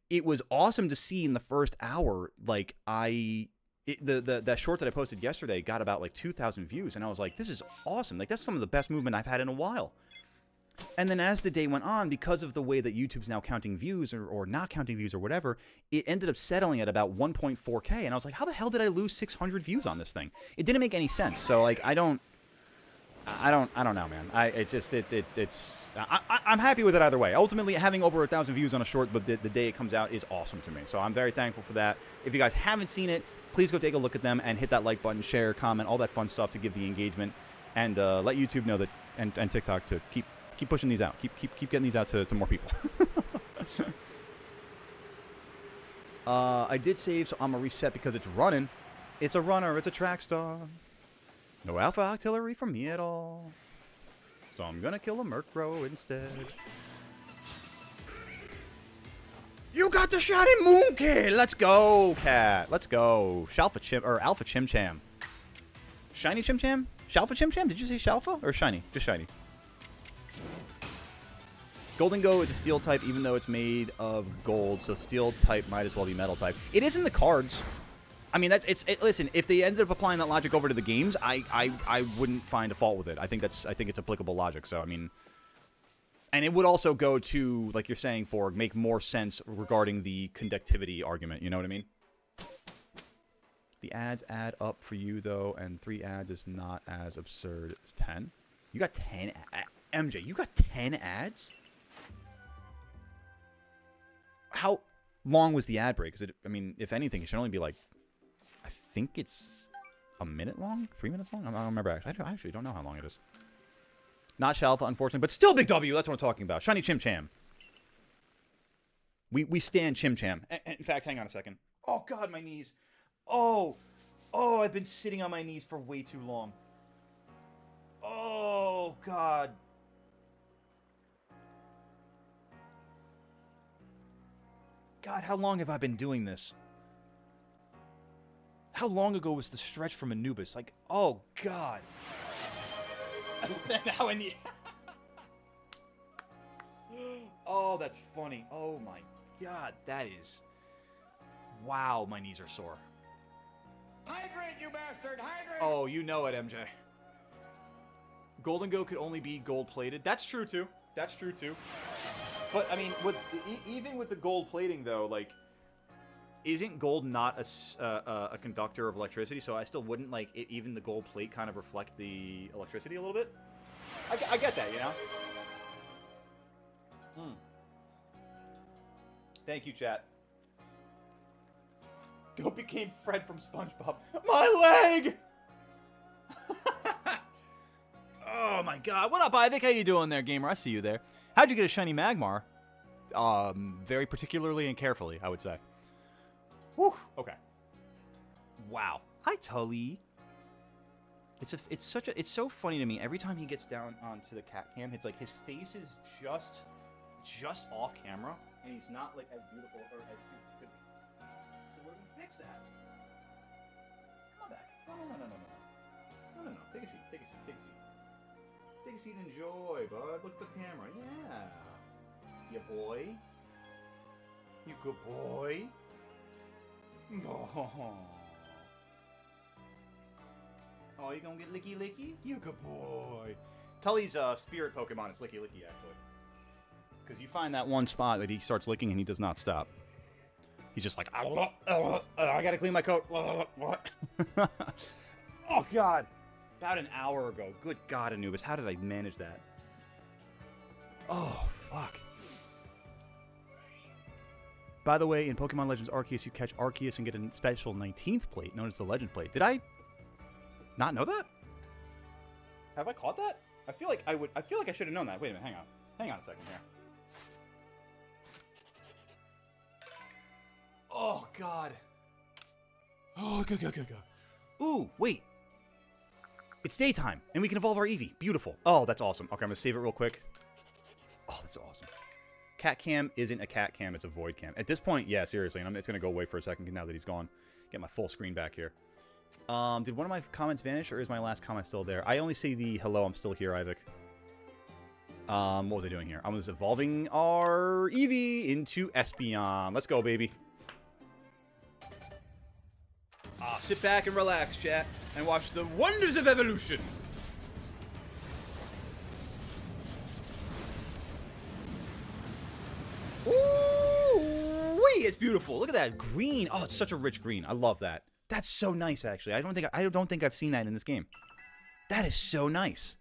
it was awesome to see in the first hour. Like that short that I posted yesterday got about like 2,000 views, and I was like, this is awesome. Like that's some of the best movement I've had in a while. And then as the day went on, because of the way that YouTube's now counting views or not counting views or whatever, it ended up settling at about 1.4K, and I was like, how the hell did I lose 600 views on this thing? It didn't make any sense. So like I don't know, man. I'm happy with it either way. Ultimately, having over 1,000 views on a short, but the day it comes out is awesome to me. So I'm very thankful for that. If you guys haven't seen it, please go take a look at them and hit that like button, share, comment, all that fun stuff to give the engagement, and let YouTube know that, and TikTok to keep pushing these out. Keep getting these out to more people. I did save, so I'm gonna reset because it's running. It's a runner. It's a track star. No Alpha Octillery from me at all. So I'm gonna kill a Murkrow instead. You got the shiny Moonkid! Let's go, cat. Let's go. Alpha Chimcham. Shiny Chimcham? Shalfa Chimcham? Did you say Shalfa or Shiny? Just Shiny. Golden Go is a steel type, even though it's made of gold, so steel type might as well be metal type. It is in the cards. I mean, listen, if they ended up applying that logic over to the games, I wouldn't find a fault with it. I think it's applicable logic. So I mean, and it would also go to, like you're saying, for make more sense regarding the conductivity argument. You know what I mean? The ads add up for you though, and 3 ads is not as absurd as 10. You got 10, MJ. You got 10 ads. How long was the ad break? Because I mean, if anything, it should only be like, I think it's a minute long, 3 minutes long. I don't remember actually. I actually don't know how long it is. Not Shalfa, unfortunately, but still big W. That's what I'm talking about. Shiny Chimcham. We stand Chimcham. In fact, hang on a second. Oh God, my knees. Oh, I've been sitting on my knees for way too long. Oh God. God, how long have I been doing this? How long ago was the stretch from Anubis? Like, oh, God. Now I need... Oh, that's funny. Oh, my God. That is... Wow, my knees are sore. Hydrate, you bastard! Hydrate! Oh, you know it, MJ. Golden Go could only be gold-plated. That's true, too. That's true, too. But, I mean, even with the gold plating, though, like... Isn't gold not a conductor of electricity? So I still wouldn't, like, even the gold plate kind of reflect the electricity a little bit? I get that, you know? Thank you, chat. Go became Fred from SpongeBob. My leg! Oh, my God. What up, Ivik? How you doing there, gamer? I see you there. How'd you get a shiny Magmar? Very particularly and carefully, I would say. Whew, okay. Wow. Hi, Tully. It's so funny to me. Every time he gets down onto the cat cam, it's like his face is just off camera, and he's not like as beautiful or as cute as he could be. So we're gonna fix that. Come on back. No. Take a seat. Take a seat and enjoy, bud. Look at the camera. Yeah. You boy. You good boy. Oh, you gonna get Licky Licky? You good boy. Tully's spirit Pokemon is Licky Licky, actually. Because you find that one spot that he starts licking and he does not stop. He's just like, I gotta clean my coat. Oh, God. About an hour ago. Good God, Anubis. How did I manage that? Oh, fuck. By the way, in Pokemon Legends Arceus, you catch Arceus and get a special 19th plate known as the Legend Plate. Did I not know that? Have I caught that? I feel like I should have known that. Wait a minute, hang on. Hang on a second here. Oh, God. Oh, go. Ooh, wait. It's daytime, and we can evolve our Eevee. Beautiful. Oh, that's awesome. Okay, I'm going to save it real quick. Oh, that's awesome. Cat Cam isn't a cat cam, it's a void cam. At this point, yeah, seriously, and it's going to go away for a second now that he's gone. Get my full screen back here. Did one of my comments vanish, or is my last comment still there? I only see the hello, I'm still here, Ivik. What was I doing here? I was evolving our Eevee into Espeon. Let's go, baby. Sit back and relax, chat, and watch the wonders of evolution. Ooh, it's beautiful. Look at that Green. Oh, it's such a rich green. I love that. That's so nice, actually. I don't think I've seen that in this game. That is so nice.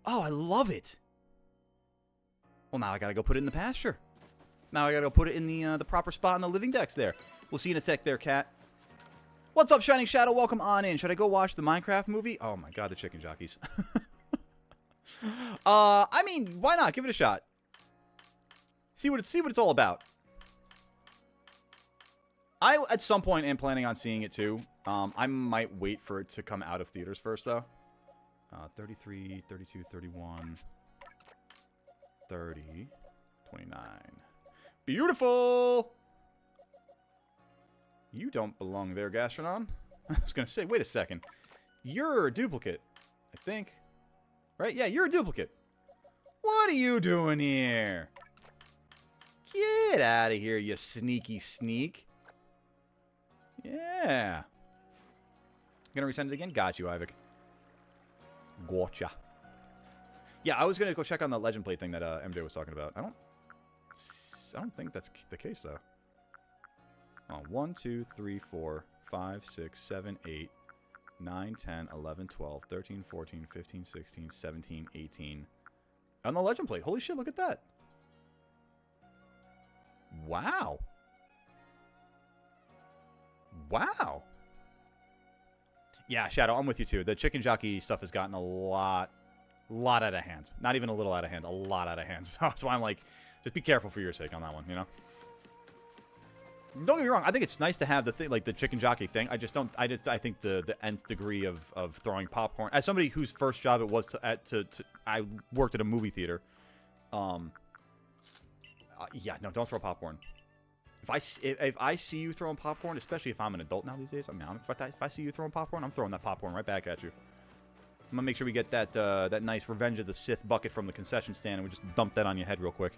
Oh, I love it. Well, now I gotta go put it in the pasture. Now I gotta go put it in the proper spot in the living decks there. We'll see you in a sec there, cat. What's up, Shining Shadow? Welcome on in. Should I go watch the Minecraft movie? Oh my God, the chicken jockeys. I mean, why not? Give it a shot. See what it's all about. I at some point am planning on seeing it too. I might wait for it to come out of theaters first though. 33, 32, 31, 30, 29. Beautiful. You don't belong there, Gastrodon. I was going to say, wait a second. You're a duplicate, I think. Right? Yeah, you're a duplicate. What are you doing here? Get out of here, you sneaky sneak. Yeah. Gonna resend it again? Got you, Ivik. Gotcha. Yeah, I was going to go check on the Legend Plate thing that MJ was talking about. I don't think that's the case, though. 1, 2, 3, 4, 5, 6, 7, 8, 9, 10, 11, 12, 13, 14, 15, 16, 17, 18. On the Legend Plate. Holy shit, look at that. Wow. Wow. Yeah, Shadow, I'm with you too. The chicken jockey stuff has gotten a lot out of hand. Not even a little out of hand, a lot out of hand. So that's why I'm like, just be careful for your sake on that one, you know? Don't get me wrong. I think it's nice to have the thing, like the chicken jockey thing. I think the nth degree of throwing popcorn. As somebody whose first job it was I worked at a movie theater. Yeah, no, don't throw popcorn. If I see you throwing popcorn, especially if I'm an adult now these days, I mean, if I see you throwing popcorn, I'm throwing that popcorn right back at you. I'm gonna make sure we get that nice Revenge of the Sith bucket from the concession stand, and we just dump that on your head real quick.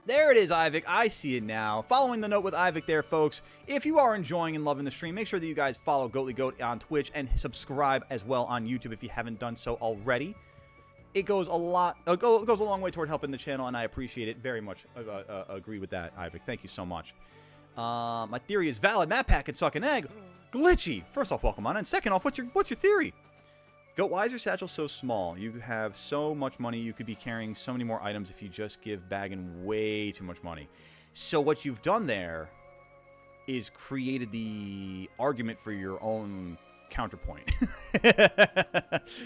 There it is, Ivik. I see it now. Following the note with Ivik there, folks. If you are enjoying and loving the stream, make sure that you guys follow Goatly Goat on Twitch and subscribe as well on YouTube if you haven't done so already. It goes a long way toward helping the channel, and I appreciate it very much. Agree with that, Ivik. Thank you so much. My theory is valid. Matt Pack can suck an egg. Glitchy. First off, welcome on, and second off, what's your theory? Goat, why is your satchel so small? You have so much money. You could be carrying so many more items if you just give Baggin way too much money. So what you've done there is created the argument for your own counterpoint.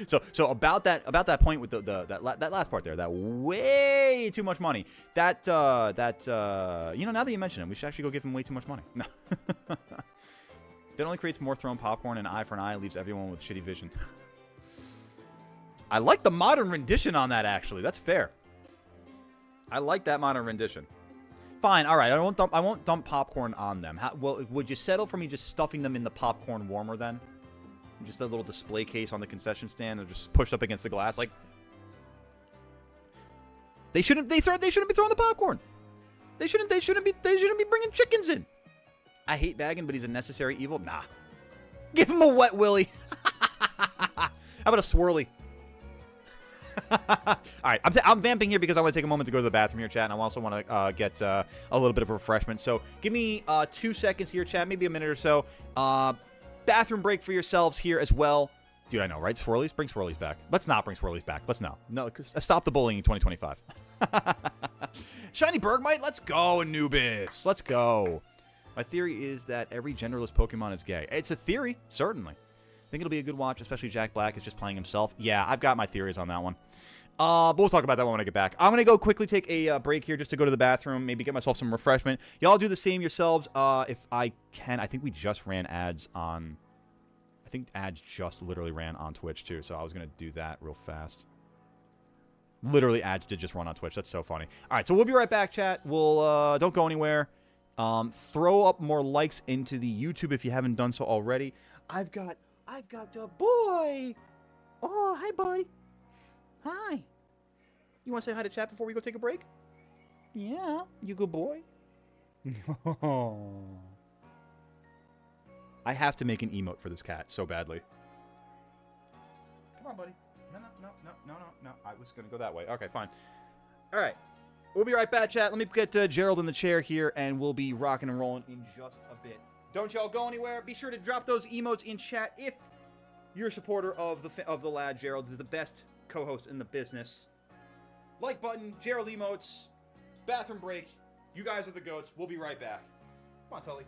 so about that point with that last part there, that way too much money. That you know, now that you mention it, we should actually go give him way too much money. No. That only creates more thrown popcorn, and eye for an eye leaves everyone with shitty vision. I like the modern rendition on that, actually. That's fair. I like that modern rendition. Fine, all right. I won't dump popcorn on them. Well, would you settle for me just stuffing them in the popcorn warmer then? Just that little display case on the concession stand, and just pushed up against the glass, like they shouldn't be throwing the popcorn. They shouldn't be bringing chickens in. I hate Baggin, but he's a necessary evil. Nah, give him a wet willy. How about a swirly? All right, I'm vamping here because I want to take a moment to go to the bathroom here, chat, and I also want to get a little bit of a refreshment. So give me 2 seconds here, chat, maybe a minute or so. Bathroom break for yourselves here as well. Dude, I know, right? Swirlies? Bring Swirlies back. Let's not bring Swirlies back. Let's no. No, stop the bullying in 2025. Shiny Bergmite, let's go, Anubis. Let's go. My theory is that every genderless Pokemon is gay. It's a theory, certainly. I think it'll be a good watch, especially Jack Black is just playing himself. Yeah, I've got my theories on that one. But we'll talk about that when I get back. I'm going to go quickly take a break here just to go to the bathroom, maybe get myself some refreshment. Y'all do the same yourselves if I can. I think we just ran ads on... I think ads just literally ran on Twitch, too, so I was going to do that real fast. Literally, ads did just run on Twitch. That's so funny. All right, so we'll be right back, chat. We'll don't go anywhere. Throw up more likes into the YouTube if you haven't done so already. I've got the boy. Oh, hi, buddy. Hi. You want to say hi to chat before we go take a break? Yeah, you good boy. I have to make an emote for this cat so badly. Come on, buddy. No. I was going to go that way. Okay, fine. All right. We'll be right back, chat. Let me get Gerald in the chair here, and we'll be rocking and rolling in just a bit. Don't y'all go anywhere. Be sure to drop those emotes in chat if you're a supporter of the lad. Gerald is the best co-host in the business. Like button, Gerald emotes, bathroom break. You guys are the goats. We'll be right back. Come on, Tully.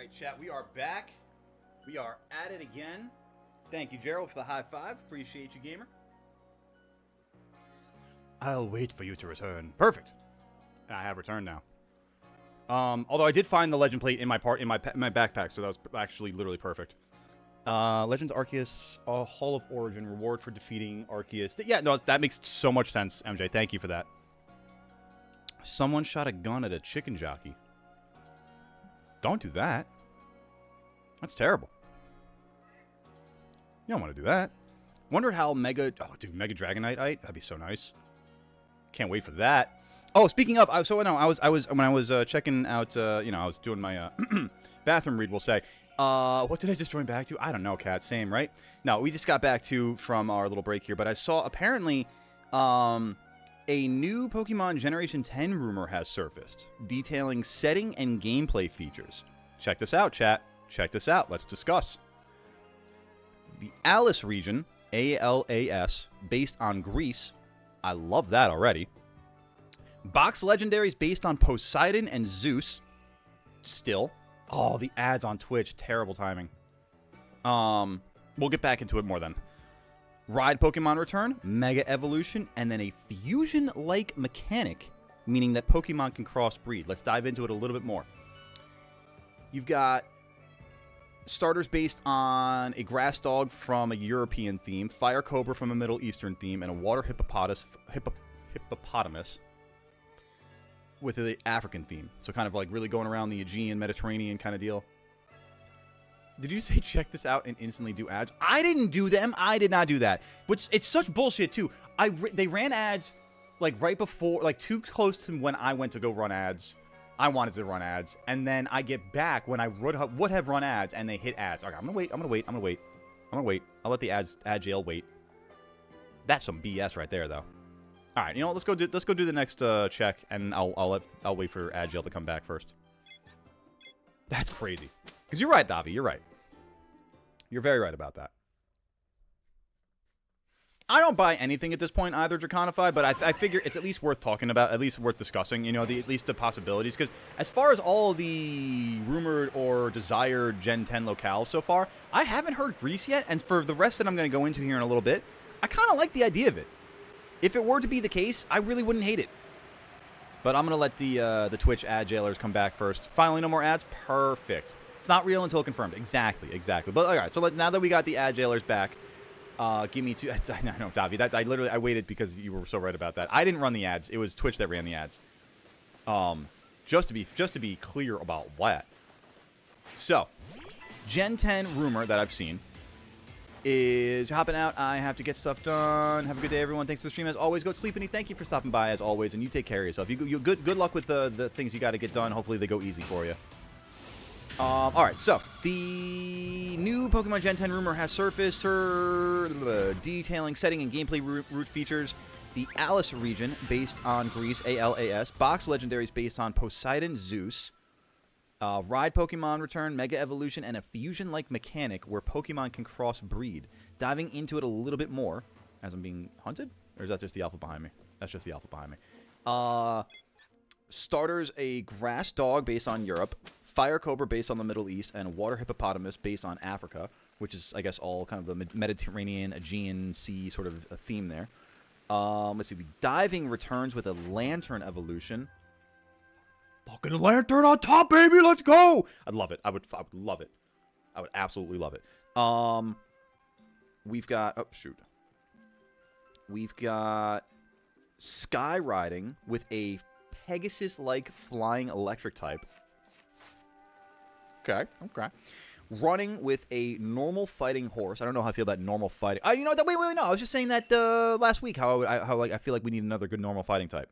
right, chat, we are back. We are at it again. Thank you, Gerald, for the high five. Appreciate you, gamer. I'll wait for you to return. Perfect. I have returned now. Although I did find the legend plate in my backpack, so that was actually literally perfect. Legends Arceus, Hall of Origin, reward for defeating Arceus. Yeah, no, that makes so much sense, MJ. Thank you for that. Someone shot a gun at a chicken jockey. Don't do that. That's terrible. You don't want to do that. Wonder how Mega... Oh, dude, Mega Dragonite. That'd be so nice. Can't wait for that. Oh, speaking of... when I was checking out... I was doing my bathroom read, we'll say. What did I just join back to? I don't know, Kat. Same, right? No, we just got back from our little break here. But I saw, apparently... a new Pokemon Generation 10 rumor has surfaced, detailing setting and gameplay features. Check this out, chat. Check this out. Let's discuss. The Alas region, A-L-A-S, based on Greece. I love that already. Box legendaries based on Poseidon and Zeus. Still. Oh, the ads on Twitch. Terrible timing. We'll get back into it more then. Ride Pokemon return, Mega Evolution, and then a fusion-like mechanic, meaning that Pokemon can crossbreed. Let's dive into it a little bit more. You've got starters based on a grass dog from a European theme, fire cobra from a Middle Eastern theme, and a water hippopotamus with an African theme. So kind of like really going around the Aegean, Mediterranean kind of deal. Did you say check this out and instantly do ads? I didn't do them. I did not do that. Which, it's such bullshit, too. They ran ads, like, right before, like, too close to when I went to go run ads. I wanted to run ads. And then I get back when I would have run ads, and they hit ads. Okay, I'm gonna wait. I'll let the ad jail wait. That's some BS right there, though. All right, you know what? Let's go do the next check, and I'll wait for ad jail to come back first. That's crazy. Because you're right, Davi. You're right. You're very right about that. I don't buy anything at this point either, Draconify, but I figure it's at least worth talking about, at least worth discussing, you know, at least the possibilities. Because as far as all the rumored or desired Gen 10 locales so far, I haven't heard Greece yet. And for the rest that I'm going to go into here in a little bit, I kind of like the idea of it. If it were to be the case, I really wouldn't hate it. But I'm going to let the Twitch ad jailers come back first. Finally, no more ads? Perfect. It's not real until confirmed. Exactly. But all right, so now that we got the ad jailers back, give me two. I know, Davi. I waited because you were so right about that. I didn't run the ads. It was Twitch that ran the ads. Just to be clear about that. So, Gen 10 rumor that I've seen is hopping out. I have to get stuff done. Have a good day, everyone. Thanks for the stream as always. Go to sleep, and thank you for stopping by as always, and you take care of yourself. You good luck with the things you got to get done. Hopefully they go easy for you. Alright, so, the new Pokemon Gen 10 rumor has surfaced, detailing setting and gameplay root features. The Alas region, based on Greece, A-L-A-S. Box legendaries based on Poseidon, Zeus. Ride Pokemon return, Mega Evolution, and a fusion-like mechanic where Pokemon can cross-breed. Diving into it a little bit more, as I'm being hunted? Or is that just the alpha behind me? That's just the alpha behind me. Starters, a grass dog based on Europe. Fire Cobra based on the Middle East, and Water Hippopotamus based on Africa, which is, I guess, all kind of the Mediterranean, Aegean Sea sort of a theme there. Let's see. Diving returns with a Lantern evolution. Fucking Lantern on top, baby! Let's go! I'd love it. I would love it. I would absolutely love it. We've got... Oh, shoot. We've got Sky Riding with a Pegasus-like flying electric type. Okay. Running with a normal fighting horse. I don't know how I feel about normal fighting. Wait, no. I was just saying that last week. I feel like we need another good normal fighting type.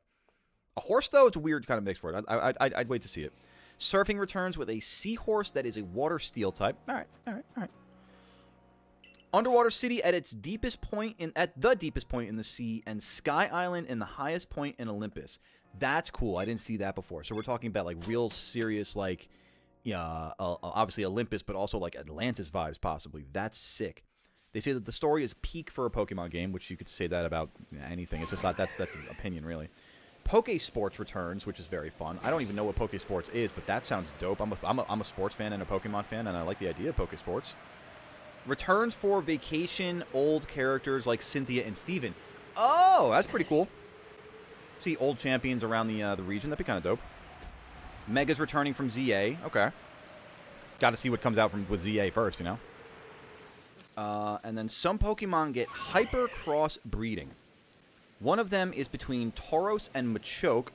A horse, though, it's a weird kind of mix for it. I'd wait to see it. Surfing returns with a seahorse that is a water steel type. All right. Underwater City at the deepest point in the sea, and Sky Island in the highest point in Olympus. That's cool. I didn't see that before. So we're talking about like real serious like. Yeah, obviously Olympus, but also like Atlantis vibes, possibly. That's sick. They say that the story is peak for a Pokemon game, which you could say that about anything. It's just not that's an opinion, really. Pokesports returns, which is very fun. I don't even know what Pokesports is, but that sounds dope. I'm a sports fan and a Pokemon fan, and I like the idea of Pokesports. Returns for vacation old characters like Cynthia and Steven. Oh, that's pretty cool. See old champions around the region. That'd be kind of dope. Mega's returning from ZA. Okay. Got to see what comes out with ZA first, you know? And then some Pokemon get hyper cross breeding. One of them is between Tauros and Machoke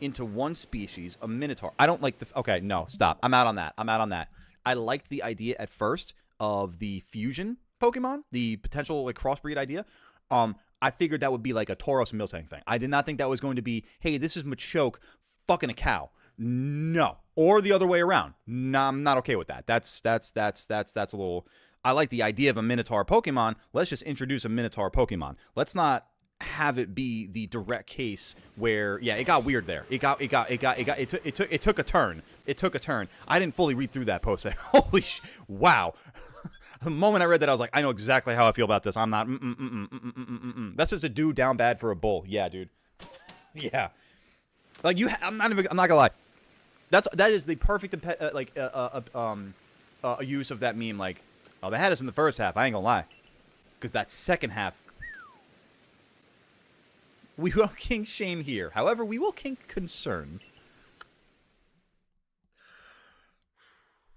into one species, a Minotaur. I don't like the... Okay, no, stop. I'm out on that. I liked the idea at first of the fusion Pokemon, the potential like crossbreed idea. I figured that would be like a Tauros and Miltank thing. I did not think that was going to be, hey, this is Machoke fucking a cow. No. Or the other way around. No, I'm not okay with that. That's a little... I like the idea of a Minotaur Pokemon. Let's just introduce a Minotaur Pokemon. Let's not have it be the direct case where, yeah, it got weird there. It took a turn. It took a turn. I didn't fully read through that post there. Holy wow. The moment I read that, I was like, I know exactly how I feel about this. I'm not. That's just a dude down bad for a bull. Yeah, dude. Yeah. Like I'm not gonna lie. That is the perfect use of that meme. Like, oh, they had us in the first half. I ain't gonna lie, because that second half, we will kink shame here. However, we will kink concern.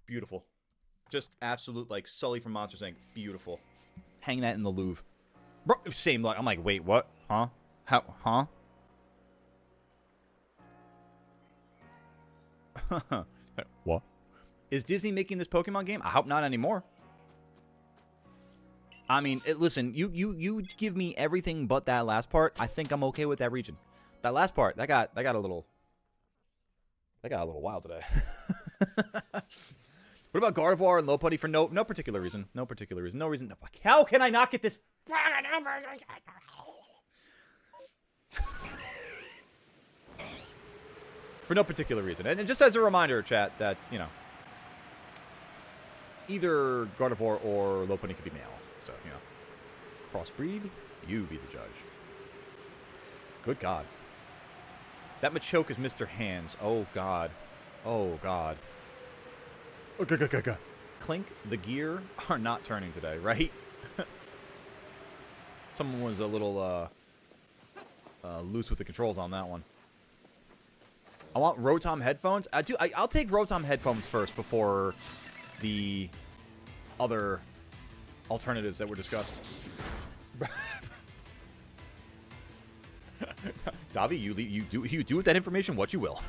Beautiful. Just absolute, like, Sully from Monsters, Inc. Beautiful. Hang that in the Louvre. Bro, same, like, I'm like, wait, what? Huh? How? Huh? What? Is Disney making this Pokemon game? I hope not anymore. I mean, listen, you give me everything but that last part. I think I'm okay with that region. That last part, that got a little wild today. What about Gardevoir and Lopunny for no particular reason? No particular reason. No reason. No, how can I not get this? For no particular reason. And just as a reminder, chat, that, you know, either Gardevoir or Lopunny could be male. So, you know, crossbreed, you be the judge. Good God. That Machoke is Mr. Hands. Oh, God. Oh, God. Clink, the gear are not turning today, right? Someone was a little loose with the controls on that one. I want Rotom headphones. I'll take Rotom headphones first before the other alternatives that were discussed. Davi, you do with that information what you will.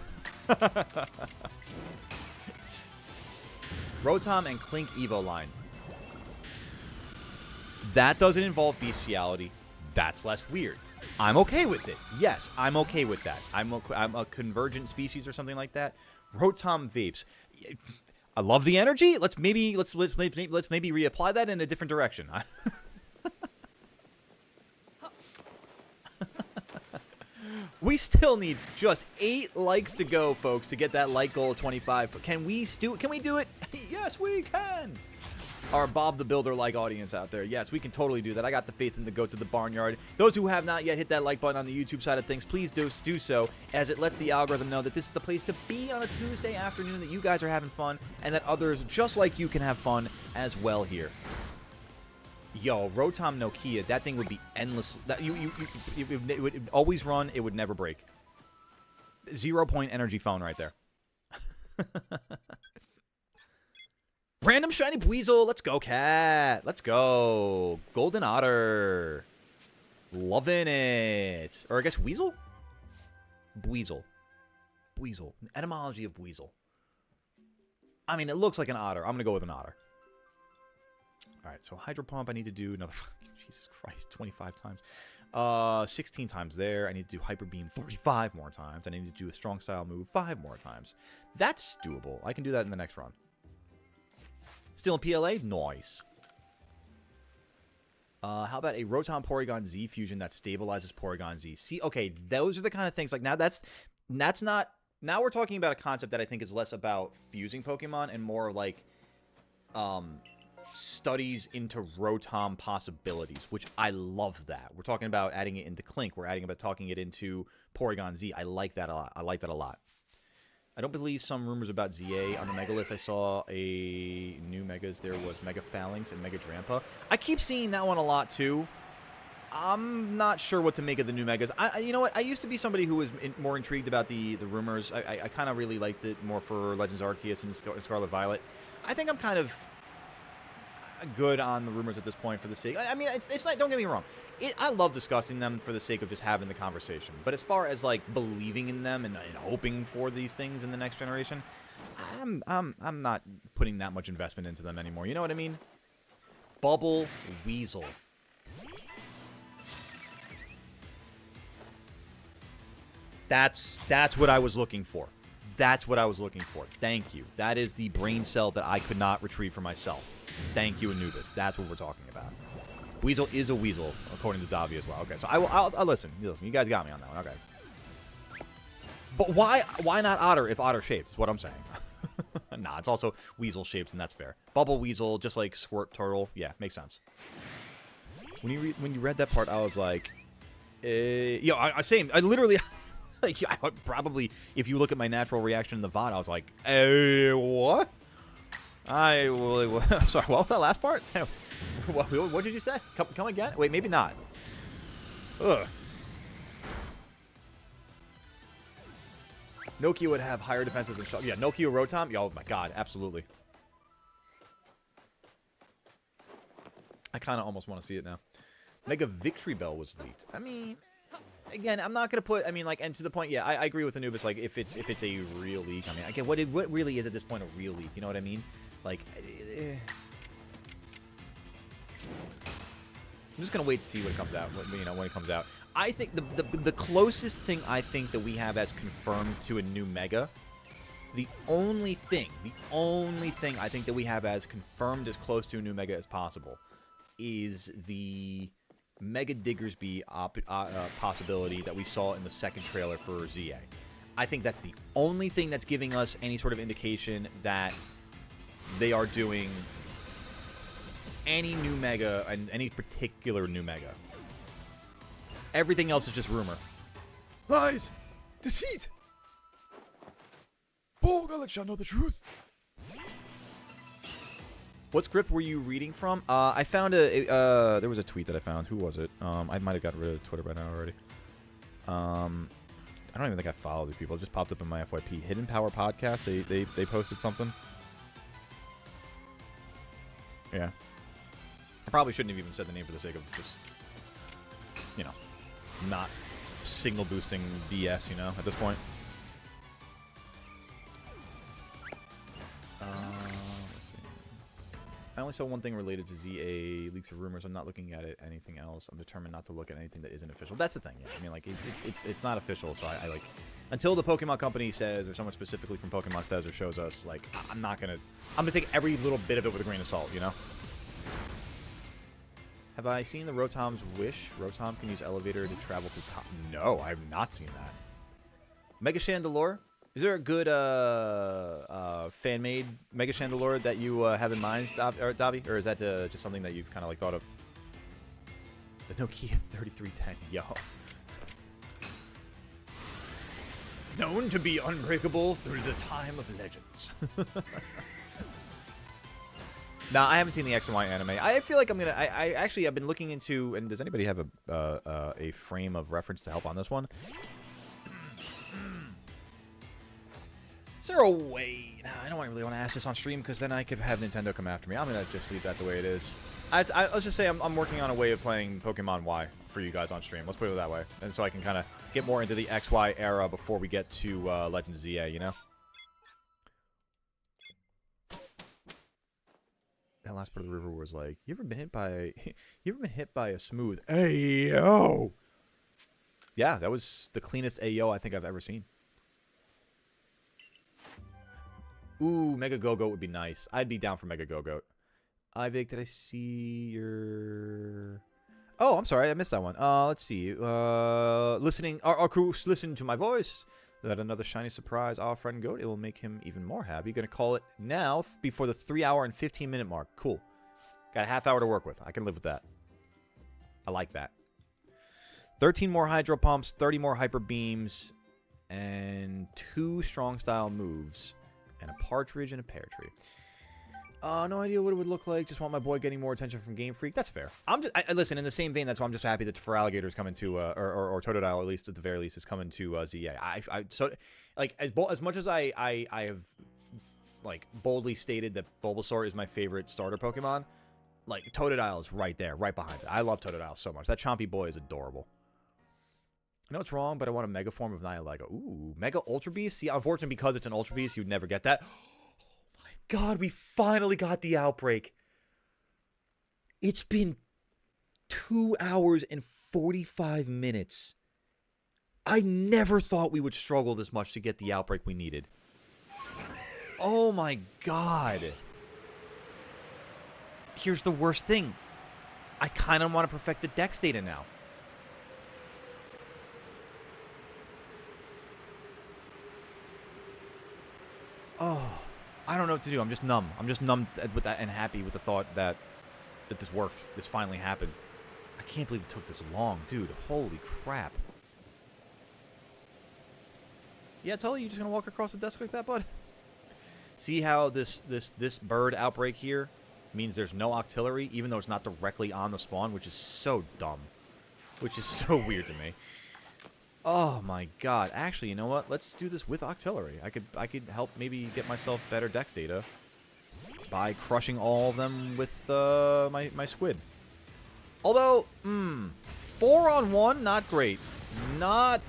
Rotom and Clink Evo line. That doesn't involve bestiality. That's less weird. I'm okay with it. Yes, I'm okay with that. I'm a convergent species or something like that. Rotom vapes. I love the energy. Let's maybe reapply that in a different direction. We still need just 8 likes to go, folks, to get that like goal of 25. Can we do it? Yes, we can. Our Bob the Builder like audience out there. Yes, we can totally do that. I got the faith in the goats of the Barnyard. Those who have not yet hit that like button on the YouTube side of things, please do so, as it lets the algorithm know that this is the place to be on a Tuesday afternoon, that you guys are having fun, and that others just like you can have fun as well here. Yo, Rotom Nokia, that thing would be endless. It would always run. It would never break. 0-point energy phone right there. Random shiny Buizel. Let's go, cat. Let's go. Golden Otter. Loving it. Or I guess Weasel? Buizel. Buizel. Etymology of Buizel. I mean, it looks like an otter. I'm going to go with an otter. All right, so Hydro Pump, I need to do another, Jesus Christ, 25 times. 16 times there. I need to do Hyper Beam 35 more times. I need to do a Strong Style move 5 more times. That's doable. I can do that in the next run. Still in PLA? Nice. How about a Rotom Porygon Z fusion that stabilizes Porygon Z? See, okay, those are the kind of things, like, now that's not, now we're talking about a concept that I think is less about fusing Pokemon and more like, studies into Rotom possibilities, which I love that. We're talking about adding it into Clink. We're talking it into Porygon Z. I like that a lot. I like that a lot. I don't believe some rumors about ZA on the Mega list. I saw a new Megas. There was Mega Phalanx and Mega Drampa. I keep seeing that one a lot, too. I'm not sure what to make of the new Megas. You know what? I used to be somebody who was more intrigued about the rumors. I kind of really liked it more for Legends Arceus and Scarlet Violet. I think I'm kind of good on the rumors at this point for the sake. I mean, it's not. Don't get me wrong. I love discussing them for the sake of just having the conversation. But as far as like believing in them and hoping for these things in the next generation, I'm not putting that much investment into them anymore. You know what I mean? Bubble Weasel. That's what I was looking for. That's what I was looking for. Thank you. That is the brain cell that I could not retrieve for myself. Thank you, Anubis. That's what we're talking about. Weasel is a weasel, according to Davi as well. Okay, so I'll listen. Listen, you guys got me on that one. Okay. But why not otter if otter shapes is what I'm saying. Nah, it's also weasel shapes, and that's fair. Bubble weasel, just like squirt turtle. Yeah, makes sense. When you read that part, I was like, same. I literally... Like, I would probably, if you look at my natural reaction in the VOD, I was like, what? I'm sorry, what was that last part? What did you say? Come again? Wait, maybe not. Ugh. Nokia would have higher defenses than Shock. Yeah, Nokia Rotom? Oh my god, absolutely. I kind of almost want to see it now. Mega Victory Bell was leaked. I mean... Again, I'm not gonna put. I mean, like, and to the point, yeah, I agree with Anubis. Like, if it's a real leak, I mean, again, what really is at this point a real leak? You know what I mean? Like, I'm just gonna wait to see what comes out. When it comes out, I think the closest thing I think that we have as confirmed to a new Mega, the only thing I think that we have as confirmed as close to a new Mega as possible, is the Mega Diggersby possibility that we saw in the second trailer for ZA. I think that's the only thing that's giving us any sort of indication that they are doing any new Mega and any particular new Mega. Everything else is just rumor. Lies! Deceit! Polgalek shall know the truth. What script were you reading from? I found there was a tweet that I found. Who was it? I might have gotten rid of Twitter by now already. I don't even think I follow these people. It just popped up in my FYP. Hidden Power Podcast. They posted something. Yeah. I probably shouldn't have even said the name for the sake of just, not signal boosting BS, at this point. I only saw one thing related to ZA leaks or rumors. I'm not looking at it. Anything else? I'm determined not to look at anything that isn't official. That's the thing. Yeah. I mean, like it's not official. So I like until the Pokemon Company says, or someone specifically from Pokemon says or shows us. Like I'm gonna take every little bit of it with a grain of salt. Have I seen the Rotom's Wish? Rotom can use elevator to travel to top. No, I have not seen that. Mega Chandelure. Is there a good fan-made Mega Chandelure that you have in mind, Davi? Or is that just something that you've kind of like thought of? The Nokia 3310, yo. Known to be unbreakable through the time of legends. Nah, I haven't seen the X and Y anime. I feel like I'm gonna. I've been looking into. And does anybody have a frame of reference to help on this one? Is there a way? Nah, I don't really want to ask this on stream because then I could have Nintendo come after me. I'm gonna just leave that the way it is. Let's just say I'm working on a way of playing Pokemon Y for you guys on stream. Let's put it that way, and so I can kind of get more into the XY era before we get to Legends ZA. That last part of the river was like, you ever been hit by a smooth Ayo? Yeah, that was the cleanest Ayo I think I've ever seen. Ooh, Mega Go-Goat would be nice. I'd be down for Mega Go-Goat. Ivik, did I see your... Oh, I'm sorry, I missed that one. Let's see. Listening... Our crew listened to my voice. That another shiny surprise. Oh, friend Goat. It will make him even more happy. Gonna call it now before the 3 hour and 15 minute mark. Cool. Got a half hour to work with. I can live with that. I like that. 13 more Hydro Pumps, 30 more Hyper Beams, and 2 Strong Style moves, and a Partridge and a Pear Tree. No idea what it would look like. Just want my boy getting more attention from Game Freak. That's fair. Listen, in the same vein, that's why I'm just happy that Feraligatr is coming to, or Totodile, at least at the very least, is coming to ZA. So, like, as much as I have, like, boldly stated that Bulbasaur is my favorite starter Pokemon, like, Totodile is right there, right behind it. I love Totodile so much. That chompy boy is adorable. I know it's wrong, but I want a Mega form of Nihilego. Ooh, Mega Ultra Beast? See, unfortunately, because it's an Ultra Beast, you'd never get that. God, we finally got the outbreak. It's been 2 hours and 45 minutes. I never thought we would struggle this much to get the outbreak we needed. Oh my God. Here's the worst thing. I kind of want to perfect the Dex data now. Oh. I don't know what to do. I'm just numb. I'm just numb with that and happy with the thought that this worked. This finally happened. I can't believe it took this long, dude. Holy crap. Yeah, Tully, you just gonna walk across the desk like that, bud? See how this bird outbreak here means there's no Octillery, even though it's not directly on the spawn, which is so dumb. Which is so weird to me. Oh my God! Actually, you know what? Let's do this with Octillery. I could help maybe get myself better Dex data by crushing all of them with my squid. Although, 4-on-1, not great, not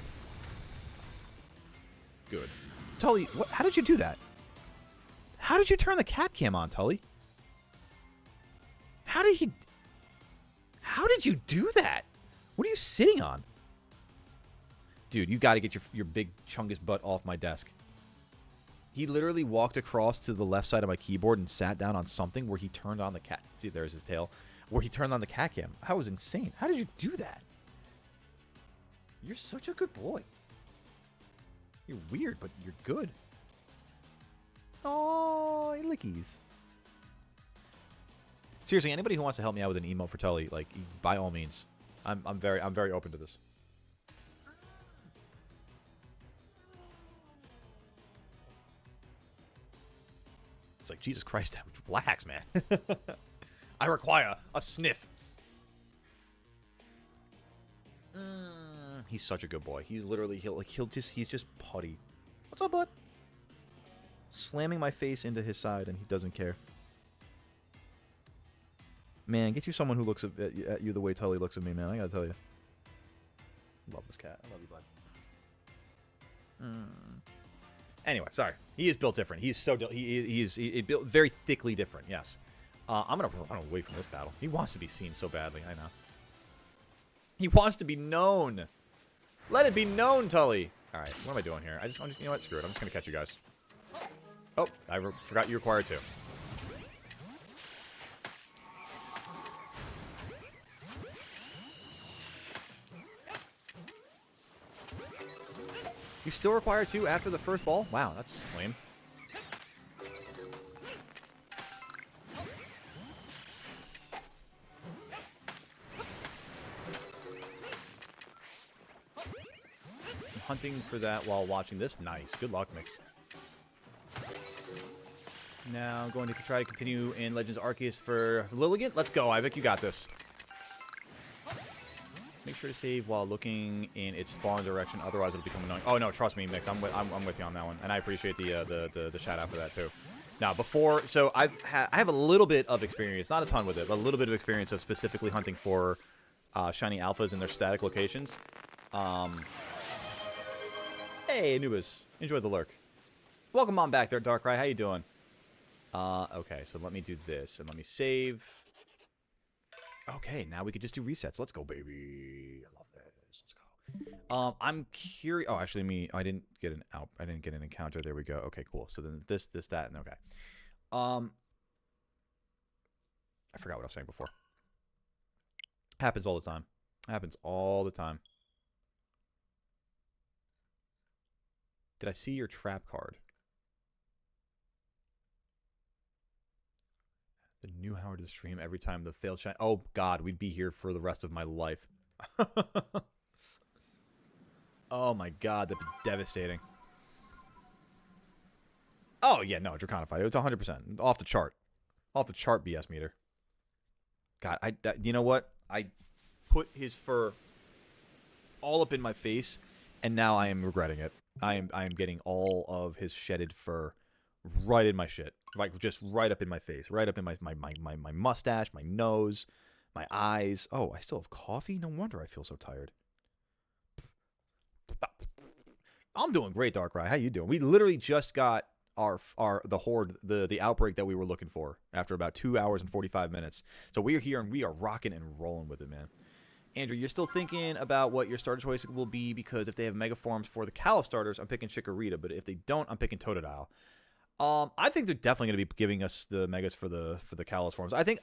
good. Tully, how did you do that? How did you turn the cat cam on, Tully? How did you do that? What are you sitting on? Dude, you got to get your big chungus butt off my desk. He literally walked across to the left side of my keyboard and sat down on something where he turned on the cat. See, there's his tail. Where he turned on the cat cam. That was insane. How did you do that? You're such a good boy. You're weird, but you're good. Oh, lickies. Seriously, anybody who wants to help me out with an emote for Tully, like, by all means, I'm very open to this. It's like, Jesus Christ, relax, man. I require a sniff. He's such a good boy. He's literally, he's just putty. What's up, bud? Slamming my face into his side, and he doesn't care. Man, get you someone who looks at you the way Tully looks at me, man. I gotta tell you. Love this cat. I love you, bud. Anyway, sorry. He is built different. He's so he is built very thickly different. Yes. I'm gonna run away from this battle. He wants to be seen so badly. I know. He wants to be known. Let it be known, Tully. All right. What am I doing here? I'm just you know what? Screw it. I'm just gonna catch you guys. Oh, I forgot you required two. You still require two after the first ball? Wow, that's lame. I'm hunting for that while watching this. Nice. Good luck, Mix. Now going to try to continue in Legends Arceus for Lilligant. Let's go, Ivik. You got this. Make sure to save while looking in its spawn direction, otherwise it'll become annoying. Oh no, trust me, Mix. I'm with you on that one, and I appreciate the shout out for that too. Now before, so I have a little bit of experience, not a ton with it, but a little bit of experience of specifically hunting for shiny alphas in their static locations. Hey Anubis, enjoy the lurk. Welcome on back there, Darkrai. How you doing? Okay, so let me do this and let me save. Okay, now we could just do resets. Let's go, baby. I love this. Let's go. I'm curious. Oh, actually, I didn't get an encounter. There we go. Okay, cool. So then this, that, and okay. I forgot what I was saying before. Happens all the time. Happens all the time. Did I see your trap card? The new Howard to stream every time the failed shine. Oh, God, we'd be here for the rest of my life. Oh, my God, that'd be devastating. Oh, yeah, no, Draconified. It's 100%. Off the chart. Off the chart BS meter. God, you know what? I put his fur all up in my face, and now I am regretting it. I am getting all of his shedded fur right in my shit. Like, just right up in my face. Right up in my mustache, my nose, my eyes. Oh, I still have coffee? No wonder I feel so tired. I'm doing great, Darkrai. How you doing? We literally just got the horde, the outbreak that we were looking for after about 2 hours and 45 minutes. So we are here and we are rocking and rolling with it, man. Andrew, you're still thinking about what your starter choice will be, because if they have mega forms for the Kalos starters, I'm picking Chikorita, but if they don't, I'm picking Totodile. I think they're definitely going to be giving us the megas for the Kalos forms. I think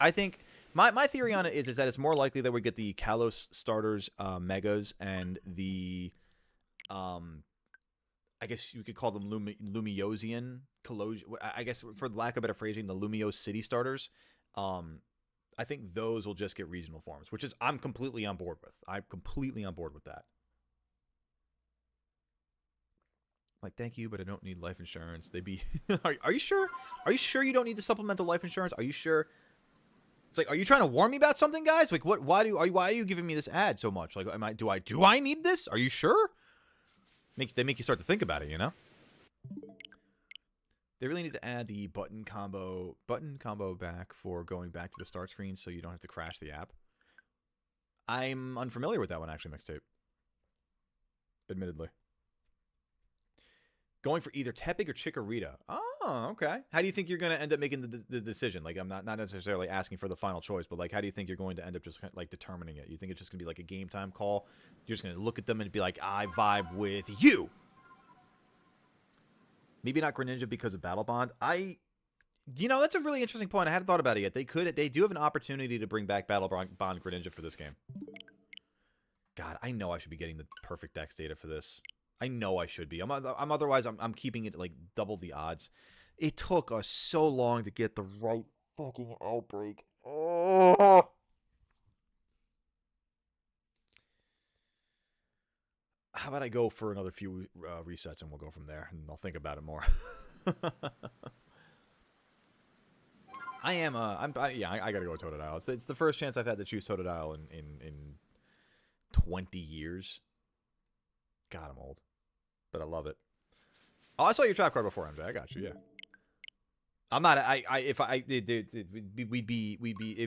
my theory on it is that it's more likely that we get the Kalos starters megas and the I guess you could call them Lumiosian, I guess for lack of better phrasing, the Lumiose City starters. I think those will just get regional forms, which is I'm completely on board with. I'm completely on board with that. Like, thank you, but I don't need life insurance. They be are you sure? Are you sure you don't need the supplemental life insurance? Are you sure? It's like, are you trying to warn me about something, guys? Like, what? Why are you giving me this ad so much? Like, do I need this? Are you sure? They make you start to think about it, you know? They really need to add the button combo back for going back to the start screen so you don't have to crash the app. I'm unfamiliar with that one, actually, Mixtape. Admittedly. Going for either Tepig or Chikorita. Oh, okay. How do you think you're going to end up making the decision? Like, I'm not necessarily asking for the final choice, but, like, how do you think you're going to end up just, like, determining it? You think it's just going to be, like, a game time call? You're just going to look at them and be like, I vibe with you. Maybe not Greninja because of Battle Bond. You know, that's a really interesting point. I hadn't thought about it yet. They do have an opportunity to bring back Battle Bond Greninja for this game. God, I know I should be getting the perfect dex data for this. I know I should be. Otherwise I'm keeping it like double the odds. It took us so long to get the right fucking outbreak. Oh. How about I go for another few resets and we'll go from there, and I'll think about it more. I gotta go with Totodile. It's the first chance I've had to choose Totodile in 20 years. God, I'm old, but I love it. Oh, I saw your trap card before, MJ. I got you. Yeah. I'm not. It'd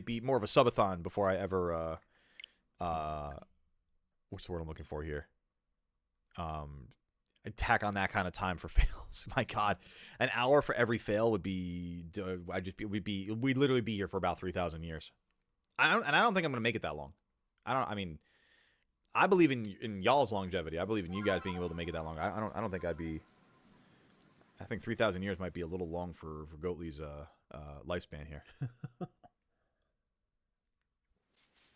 be more of a subathon before I ever. What's the word I'm looking for here? Attack on that kind of time for fails. My God, an hour for every fail would be. We'd literally be here for about 3,000 years. I don't think I'm gonna make it that long. I believe in y'all's longevity. I believe in you guys being able to make it that long. I don't think I'd be. I think 3,000 years might be a little long for Goatly's lifespan here.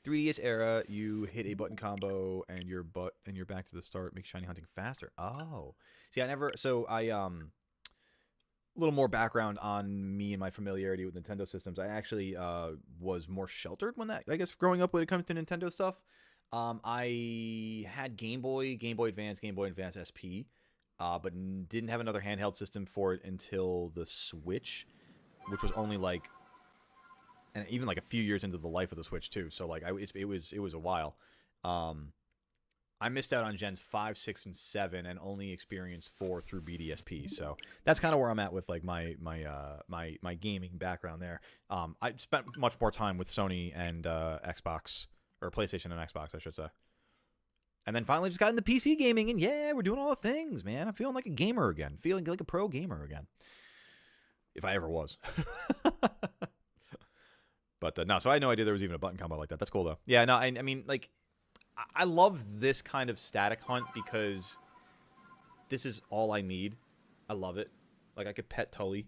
3DS era, you hit a button combo and you're back to the start. Makes shiny hunting faster. Oh, see, a little more background on me and my familiarity with Nintendo systems. I actually was more sheltered when growing up when it comes to Nintendo stuff. I had Game Boy Advance, Game Boy Advance SP, but didn't have another handheld system for it until the Switch, which was only like. And even like a few years into the life of the Switch too, so like it was a while. I missed out on Gens 5, 6, and 7, and only experienced 4 through BDSP. So that's kind of where I'm at with like my gaming background there. I spent much more time with Sony and Xbox, or PlayStation and Xbox, I should say. And then finally just got into PC gaming, and yeah, we're doing all the things, man. I'm feeling like a gamer again, feeling like a pro gamer again, if I ever was. But no, so I had no idea there was even a button combo like that. That's cool, though. Yeah, no, I mean, like, I love this kind of static hunt because this is all I need. I love it. Like, I could pet Tully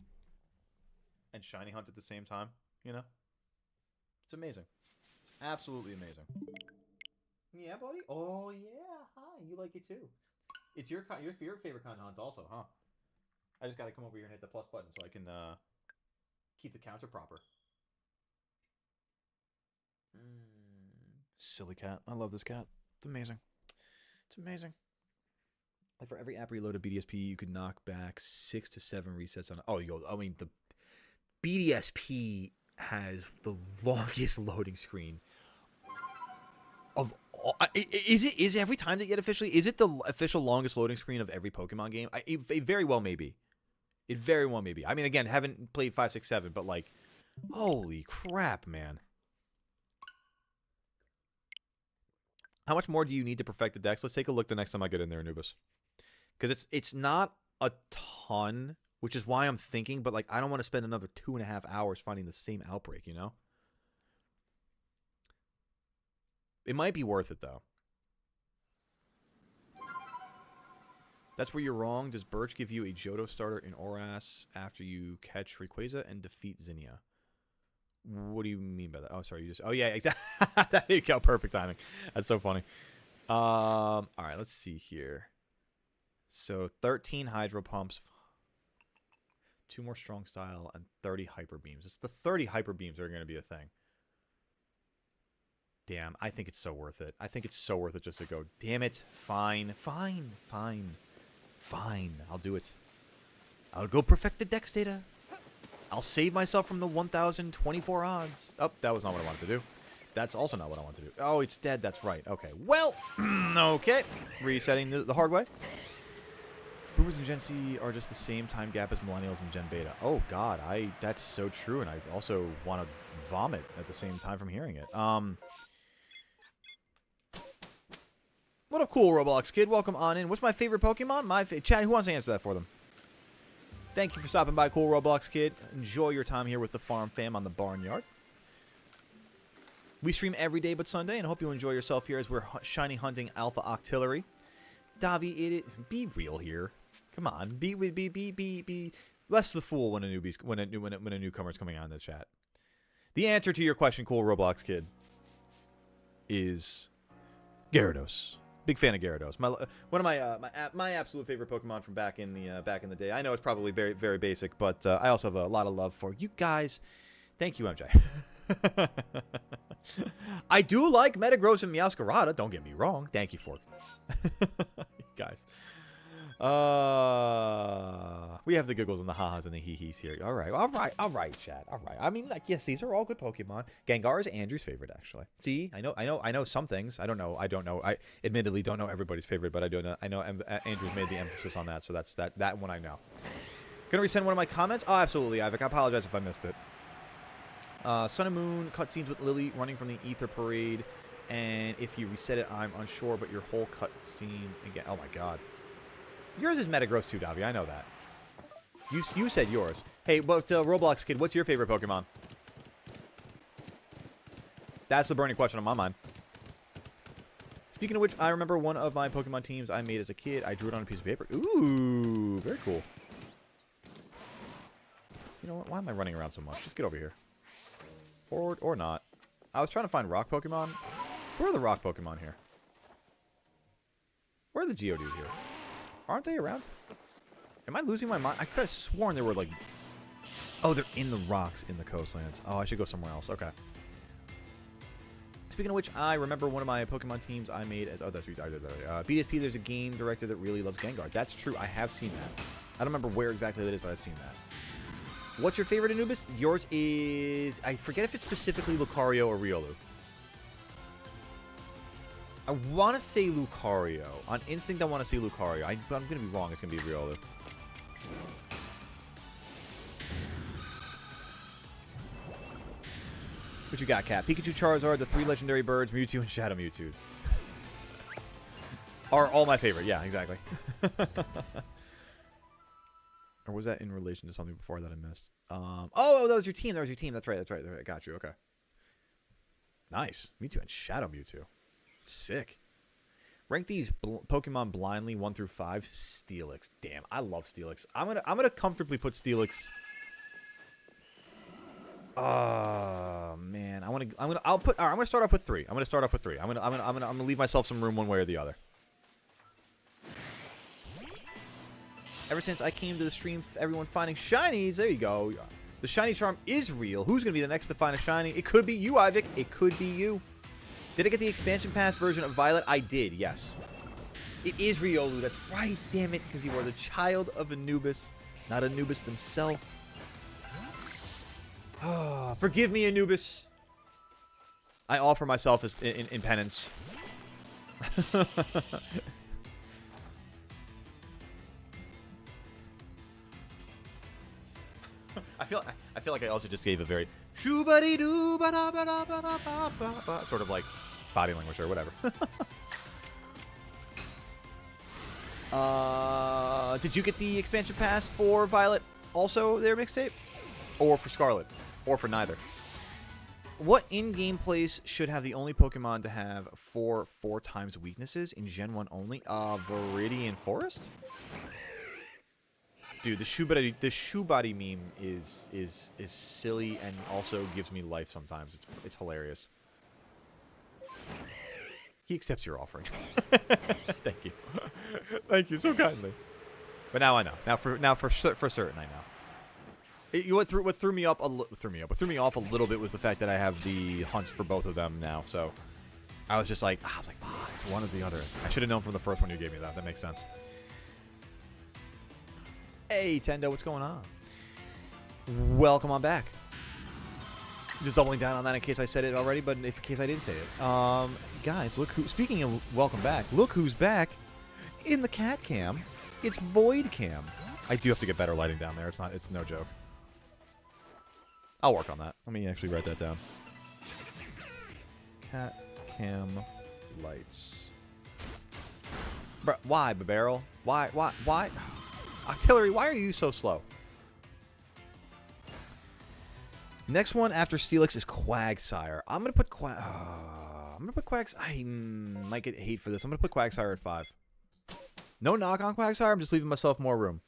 and shiny hunt at the same time, you know? It's amazing. It's absolutely amazing. Yeah, buddy? Oh, yeah. Hi, you like it, too. It's your favorite kind of hunt also, huh? I just got to come over here and hit the plus button so I can keep the counter proper. Silly cat. I love this cat. It's amazing. It's amazing. Like for every app reload of BDSP, you could knock back 6 to 7 resets on. Oh, you go. I mean, the BDSP has the longest loading screen of all. Is it every time they get officially? Is it the official longest loading screen of every Pokemon game? It very well may be. It very well may be. I mean, again, haven't played 5, 6, 7, but like, holy crap, man. How much more do you need to perfect the decks? Let's take a look the next time I get in there, Anubis. Because it's not a ton, which is why I'm thinking, but like I don't want to spend another 2.5 hours finding the same outbreak, you know? It might be worth it, though. That's where you're wrong. Does Birch give you a Johto starter in Oras after you catch Rayquaza and defeat Zinnia? What do you mean by that? Oh, sorry. You just... Oh, yeah, exactly. There you go. Perfect timing. That's so funny. All right, let's see here. So 13 Hydro Pumps, 2 more Strong Style, and 30 Hyper Beams. It's the 30 Hyper Beams that are going to be a thing. Damn, I think it's so worth it. I think it's so worth it just to go, damn it, fine, fine, fine, fine. I'll do it. I'll go perfect the dex data. I'll save myself from the 1,024 odds. Oh, that was not what I wanted to do. That's also not what I wanted to do. Oh, it's dead. That's right. Okay. Well, okay. Resetting the hard way. Boomers and Gen C are just the same time gap as Millennials and Gen Beta. Oh, God. That's so true, and I also want to vomit at the same time from hearing it. What up, cool Roblox kid? Welcome on in. What's my favorite Pokemon? Chad, who wants to answer that for them? Thank you for stopping by, cool Roblox kid. Enjoy your time here with the farm fam on the Barnyard. We stream every day but Sunday, and I hope you enjoy yourself here as we're shiny hunting Alpha Octillery. Davi, be real here. Come on, be less the fool when a newcomer's coming on the chat. The answer to your question, cool Roblox kid, is Gyarados. Big fan of Gyarados. One of my absolute favorite Pokemon from back in the day. I know it's probably very very basic, but I also have a lot of love for you guys. Thank you, MJ. I do like Metagross and Meowscarada. Don't get me wrong. Thank you for it. Guys. We have the giggles and the ha-has and the hee-hees here. All right, chat. All right. I mean, like, yes, these are all good Pokemon. Gengar is Andrew's favorite, actually. See, I know some things. I don't know. I admittedly don't know everybody's favorite, but I know Andrew's made the emphasis on that, so that's that one I know. Gonna resend one of my comments? Oh, absolutely, Ivik. I apologize if I missed it. Sun and Moon cutscenes with Lily running from the Ether Parade, and if you reset it, I'm unsure, but your whole cutscene again. Oh my God. Yours is Metagross too, Davi. I know that. You said yours. Hey, but Roblox kid, what's your favorite Pokemon? That's the burning question on my mind. Speaking of which, I remember one of my Pokemon teams I made as a kid. I drew it on a piece of paper. Ooh, very cool. You know what? Why am I running around so much? Just get over here. Forward or not. I was trying to find rock Pokemon. Where are the rock Pokemon here? Where are the Geodude here? Aren't they around? Am I losing my mind? I could have sworn they were like... Oh, they're in the rocks in the coastlands. Oh, I should go somewhere else. Okay. Speaking of which, I remember one of my Pokemon teams I made as... Oh, that's... BDSP, there's a game director that really loves Gengar. That's true. I have seen that. I don't remember where exactly that is, but I've seen that. What's your favorite Anubis? Yours is... I forget if it's specifically Lucario or Riolu. I want to say Lucario. On instinct, I want to say Lucario. But I'm going to be wrong. It's going to be Riolu. What you got, Cat? Pikachu, Charizard, the 3 legendary birds, Mewtwo, and Shadow Mewtwo. Are all my favorite. Yeah, exactly. Or was that in relation to something before that I missed? Oh, that was your team. That was your team. That's right. That's right. That's right. Got you. Okay. Nice. Mewtwo and Shadow Mewtwo. Sick. Rank these Pokemon blindly 1 through 5. Steelix. Damn, I love Steelix. I'm gonna comfortably put Steelix. Oh man, I'm gonna start off with 3. I'm gonna leave myself some room one way or the other. Ever since I came to the stream, everyone finding shinies. There you go. The shiny charm is real. Who's going to be the next to find a shiny? It could be you, Ivik. It could be you. Did I get the expansion pass version of Violet? I did, yes. It is Riolu. That's right, damn it, because you are the child of Anubis, not Anubis himself. Forgive me, Anubis. I offer myself as in penance. I feel like I also just gave a very shoo-ba-dee-doo, ba-da-ba-da-ba-da-ba-ba, sort of like body language or whatever. Did you get the expansion pass for Violet also there, mixtape? Or for Scarlet? Or for neither? What in-game place should have the only Pokemon to have 4 times weaknesses in Gen 1 only? Viridian Forest? Dude, the shoe body meme is silly and also gives me life sometimes. It's hilarious. He accepts your offering. Thank you. Thank you so kindly. But now I know. Now for certain I know. What threw me off a little bit was the fact that I have the hunts for both of them now. So I was like, fuck, it's one or the other. I should have known from the first one you gave me that. That makes sense. Hey, Tendo, what's going on? Welcome on back. Just doubling down on that in case I said it already, but in case I didn't say it. Guys, look who. Speaking of welcome back, look who's back in the cat cam. It's Void Cam. I do have to get better lighting down there. It's no joke. I'll work on that. Let me actually write that down. Cat cam lights. Bruh, why, Babarrel? Why? Octillery, why are you so slow? Next one after Steelix is Quagsire. I'm gonna put Quags. I might get hate for this. I'm gonna put Quagsire at 5. No knock on Quagsire. I'm just leaving myself more room.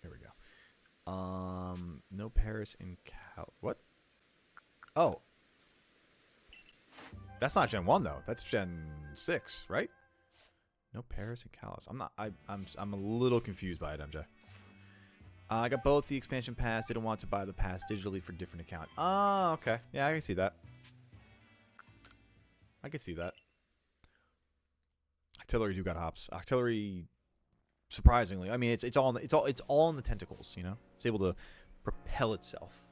Here we go. No Paris in Cal. What? Oh. That's not Gen 1 though. That's Gen 6, right? No Paris and Callus. I'm a little confused by it, MJ. I got both the expansion pass. Didn't want to buy the pass digitally for different account. Oh, okay. Yeah, I can see that. I can see that. Octillery do got hops. Octillery, surprisingly, I mean, it's all in the tentacles. You know, it's able to propel itself.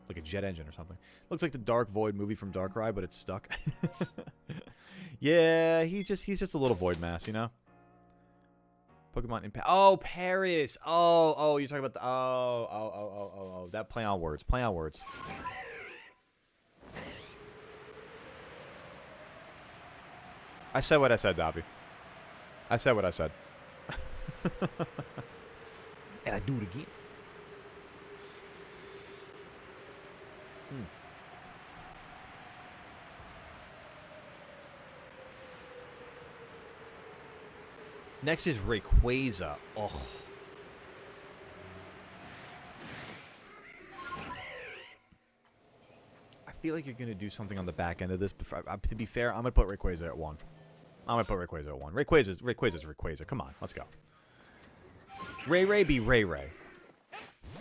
Like a jet engine or something. Looks like the Dark Void movie from Darkrai, but it's stuck. Yeah, he's just a little void mass, you know? Pokemon Impact. Oh, Paris. Oh, you're talking about the oh. That play on words. Play on words. I said what I said, Davi. I said what I said. And I do it again. Next is Rayquaza. Oh. I feel like you're going to do something on the back end of this. But to be fair, I'm going to put Rayquaza at 1. Rayquaza's Rayquaza. Come on, let's go. Ray be Ray.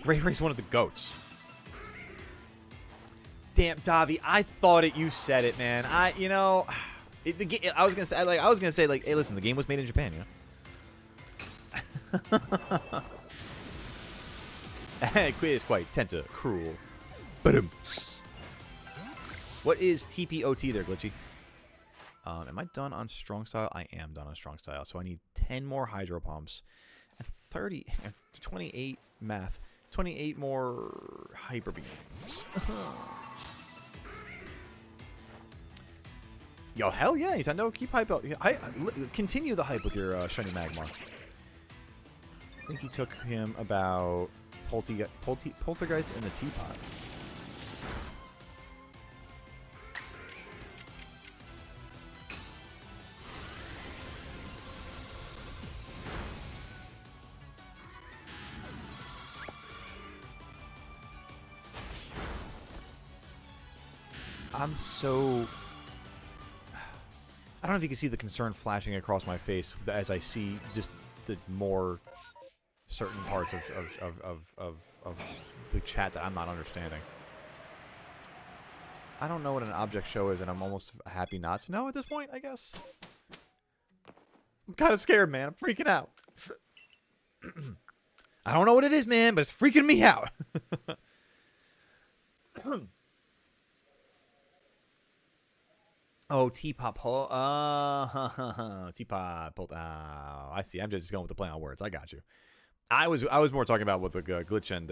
Ray's one of the goats. Damn, Davi, I thought it. You said it, man. I was gonna say, hey, listen, the game was made in Japan, you know. Quid is quite cruel. What is TPOT there, Glitchy? Am I done on Strong Style? I am done on Strong Style. So I need 10 more Hydro Pumps and 28 math. 28 more Hyper Beams. Yo, hell yeah, Nintendo. Keep hype out. Continue the hype with your Shiny Magmar. I think you took him about Poltergeist in the teapot. I don't know if you can see the concern flashing across my face as I see just the more certain parts of the chat that I'm not understanding. I don't know what an object show is, and I'm almost happy not to know at this point, I guess. I'm kind of scared, man. I'm freaking out. I don't know what it is, man, but it's freaking me out. Oh, T-pop. T-pop. I see. I'm just going with the play on words. I got you. I was more talking about what the Glitch and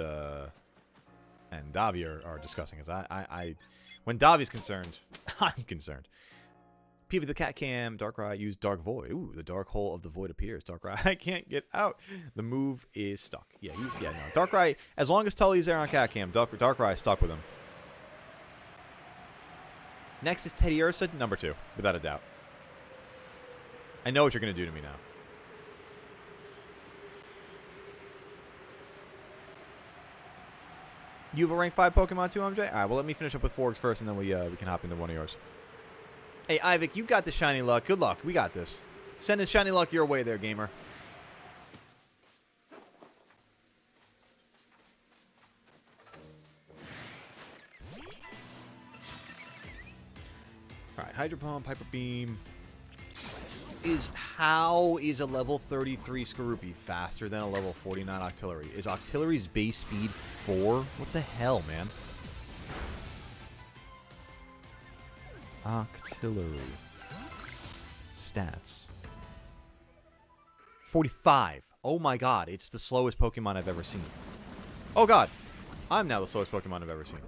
Davi are discussing. Is when Davi's concerned, I'm concerned. PV the cat cam, Darkrai use Dark Void. Ooh, the dark hole of the void appears. Darkrai, I can't get out. The move is stuck. Yeah, no. Darkrai, as long as Tully's there on cat cam, Darkrai is stuck with him. Next is Teddy Ursa, number 2, without a doubt. I know what you're going to do to me now. You have a rank 5 Pokemon too, MJ? Alright, well, let me finish up with Forks first, and then we can hop into one of yours. Hey, Ivik, you got the Shiny Luck. Good luck. We got this. Sending Shiny Luck your way there, gamer. Alright, Hydro Pump, Hyper Beam. How is a level 33 Skorupi faster than a level 49 Octillery? Is Octillery's base speed 4? What the hell, man? Octillery. Stats. 45. Oh my god, it's the slowest Pokemon I've ever seen. Oh god, I'm now the slowest Pokemon I've ever seen.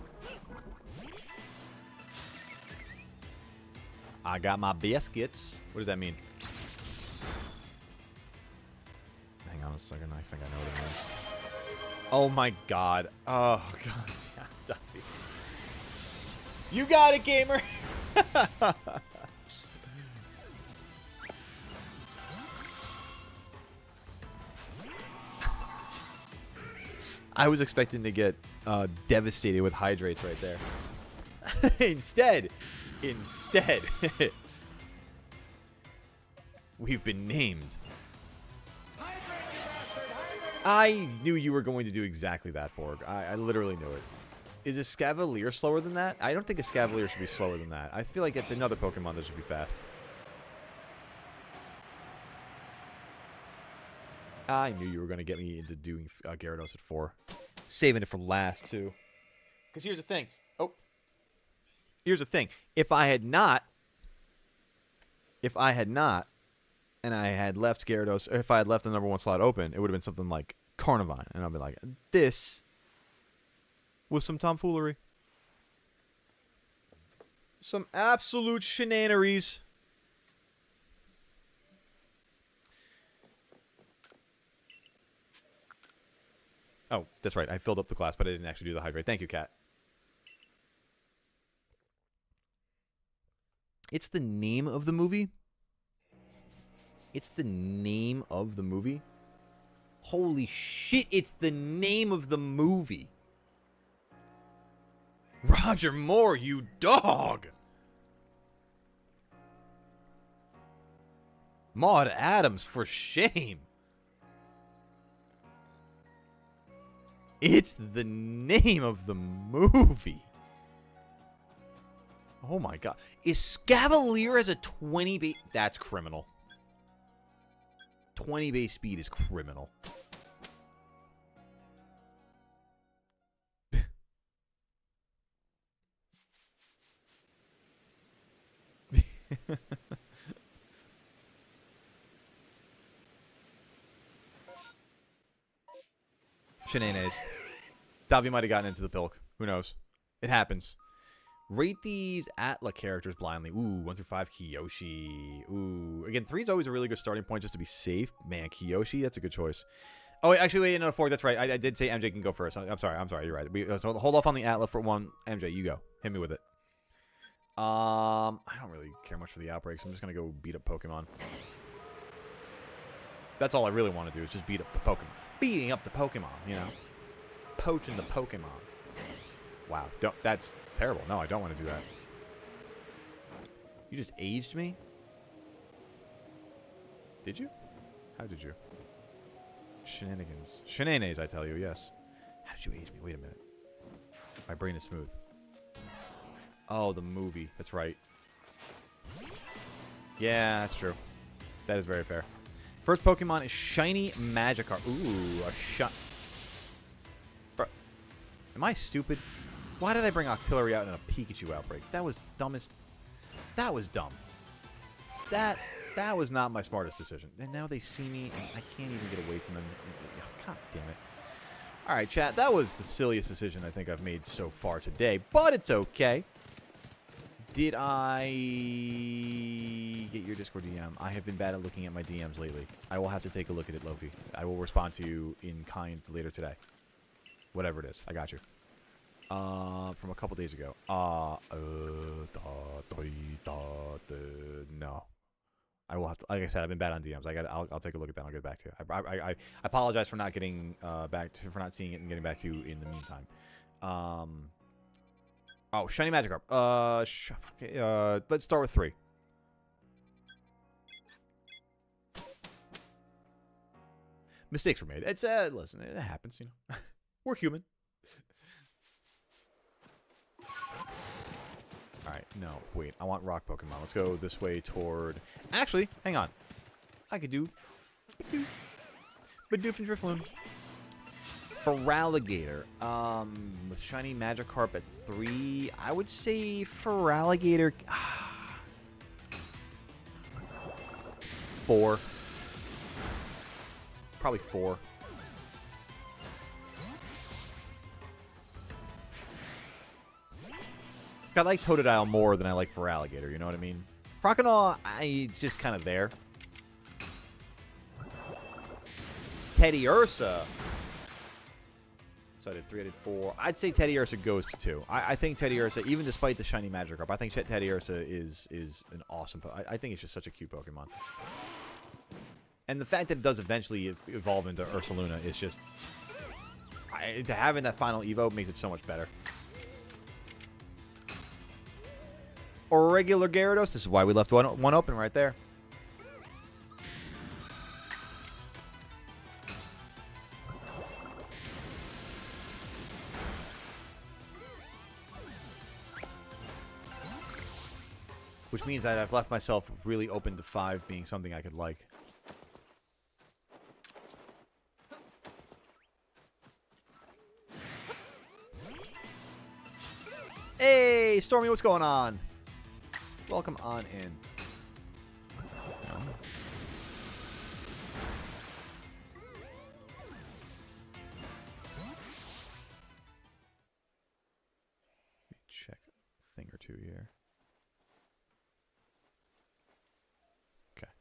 I got my biscuits. What does that mean? Hang on a second. I think I know what it means. Oh my god. Oh god. You got it, gamer. I was expecting to get devastated with hydrates right there. Instead, we've been named. I knew you were going to do exactly that, Forg. I literally knew it. Is a Scavalier slower than that? I don't think a Scavalier should be slower than that. I feel like it's another Pokemon that should be fast. I knew you were going to get me into doing Gyarados at 4. Saving it for last, too. Because here's the thing. Here's the thing. If I had not, and I had left Gyarados, or if I had left the number 1 slot open, it would have been something like Carnivine. And I'd be like, this was some tomfoolery. Some absolute shenaneries. Oh, that's right. I filled up the class, but I didn't actually do the hydrate. Thank you, Kat. It's the name of the movie? It's the name of the movie? Holy shit, it's the name of the movie. Roger Moore, you dog! Maud Adams, for shame. It's the name of the movie. Oh my god. Is Scavalier as a 20 base? That's criminal. 20 base speed is criminal. Shenanigans. Davi might have gotten into the pilk. Who knows? It happens. Rate these Atla characters blindly. Ooh, 1 through 5, Kiyoshi. Ooh. Again, 3 is always a really good starting point just to be safe. Man, Kiyoshi, that's a good choice. Oh, wait, actually, wait, no, 4, that's right. I did say MJ can go first. I'm sorry, you're right. So hold off on the Atla for 1. MJ, you go. Hit me with it. I don't really care much for the outbreaks. I'm just going to go beat up Pokemon. That's all I really want to do is just beat up the Pokemon. Beating up the Pokemon, you know. Poaching the Pokemon. Wow, that's terrible. No, I don't want to do that. You just aged me? Did you? How did you? Shenanigans. Shenanigans, I tell you, yes. How did you age me? Wait a minute. My brain is smooth. Oh, the movie. That's right. Yeah, that's true. That is very fair. First Pokemon is Shiny Magikarp. Ooh, a shot. Bro, am I stupid? Why did I bring Octillery out in a Pikachu outbreak? That was dumbest. That was dumb. That was not my smartest decision. And now they see me, and I can't even get away from them. God damn it. All right, chat. That was the silliest decision I think I've made so far today, but it's okay. Did I get your Discord DM? I have been bad at looking at my DMs lately. I will have to take a look at it, Lofi. I will respond to you in kind later today. Whatever it is. I got you. From a couple days ago. No. I will have to, like I said, I've been bad on DMs. I'll take a look at that. I'll get back to you. I apologize for not getting for not seeing it and getting back to you in the meantime. Oh, Shiny Magikarp. Let's start with 3. Mistakes were made. It's listen, it happens, you know. We're human. Alright, no, wait. I want rock Pokemon. Let's go this way toward... Actually, hang on. I could do... Bidoof and Drifloon. Feraligatr. With Shiny Magikarp at 3, I would say Feraligatr... 4. Probably 4. I like Totodile more than I like Feraligatr, you know what I mean? Crocodile, just kind of there. Teddiursa. So I did 3, I did 4. I'd say Teddiursa goes to 2. I think Teddiursa, even despite the Shiny Magikarp, I think Teddiursa is an awesome I think it's just such a cute Pokemon. And the fact that it does eventually evolve into Ursaluna is just... having that final Evo makes it so much better. Or regular Gyarados. This is why we left one open right there. Which means that I've left myself really open to 5 being something I could like. Hey, Stormy, what's going on? Welcome on in. No. Let me check a thing or two here. Okay.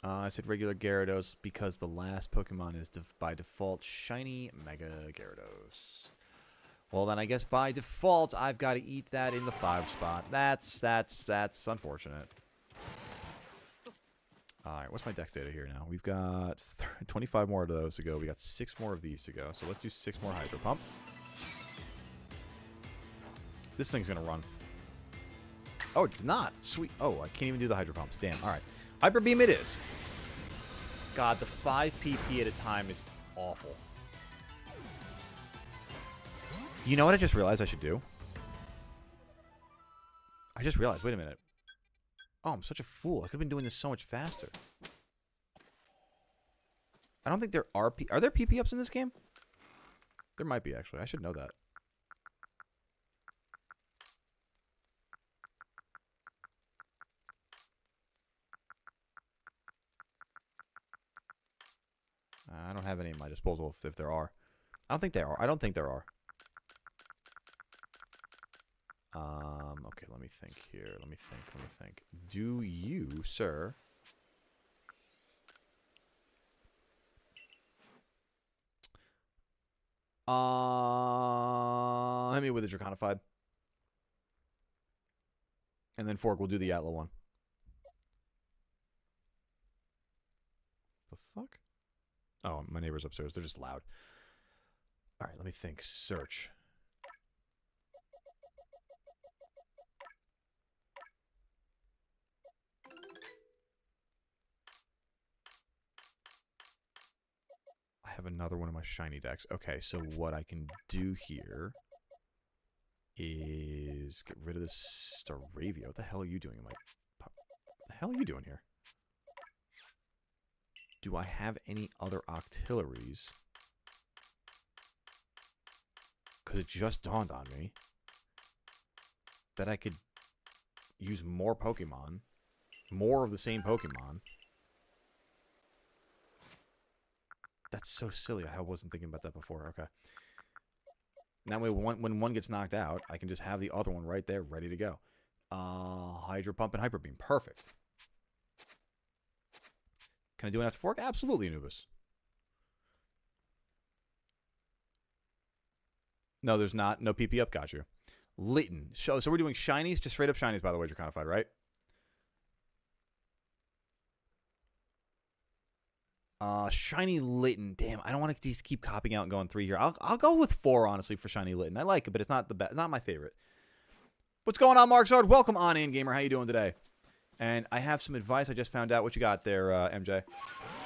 I said regular Gyarados because the last Pokemon is by default Shiny Mega Gyarados. Well, then I guess by default, I've got to eat that in the 5 spot. That's unfortunate. All right, what's my dex data here now? We've got 25 more of those to go. We got 6 more of these to go. So let's do 6 more Hydro Pump. This thing's going to run. Oh, it's not. Sweet. Oh, I can't even do the Hydro Pumps. Damn. All right. Hyper Beam it is. God, the 5 PP at a time is awful. You know what I just realized I should do? I just realized, wait a minute. Oh, I'm such a fool. I could have been doing this so much faster. I don't think there are... Are there PP ups in this game? There might be, actually. I should know that. I don't have any at my disposal if there are. I don't think there are. I don't think there are. Okay, let me think here. Let me think. Do you, sir... Hit me with a Draconified. And then Fork will do the Atla one. The fuck? Oh, my neighbor's upstairs. They're just loud. Alright, let me think. Search. have another one of my shiny decks. Okay, so what I can do here is get rid of this Staravia. What the hell are you doing in my... What the hell are you doing here? Do I have any other Octilleries? Because it just dawned on me that I could use more Pokemon. More of the same Pokemon. That's so silly. I wasn't thinking about that before. Okay. And that way, when one gets knocked out, I can just have the other one right there, ready to go. Hydro Pump and Hyper Beam. Perfect. Can I do an After Fork? Absolutely, Anubis. No, there's not. No PP up. Got you. Litten. So we're doing shinies, just straight up shinies, by the way, Draconified, right? Shiny Litten. Damn, I don't want to just keep copying out and going 3 here. I'll go with 4, honestly, for Shiny Litten. I like it, but it's not the best. Not my favorite. What's going on, Mark Zard? Welcome on in, gamer. How you doing today? And I have some advice I just found out. What you got there, MJ?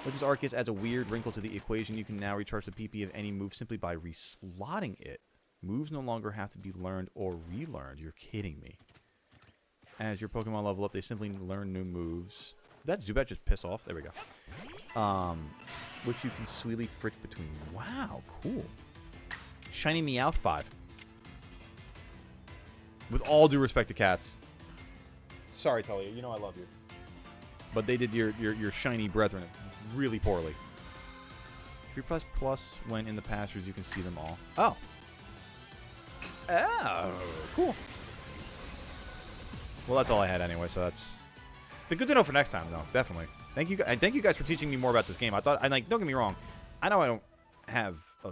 Legends Arceus adds a weird wrinkle to the equation. You can now recharge the PP of any move simply by reslotting it. Moves no longer have to be learned or relearned. You're kidding me. As your Pokemon level up, they simply learn new moves. Did that Zubat just piss off? There we go. Which you can sweetly fritz between. Wow, cool. Shiny Meowth 5. With all due respect to cats. Sorry, Talia. You know I love you. But they did your shiny brethren really poorly. If you press plus when in the pastures, you can see them all. Oh. Oh, cool. Well, that's all I had anyway, so it's good to know for next time, though. Definitely. Thank you, and thank you guys for teaching me more about this game. I thought, don't get me wrong, I know I don't have a...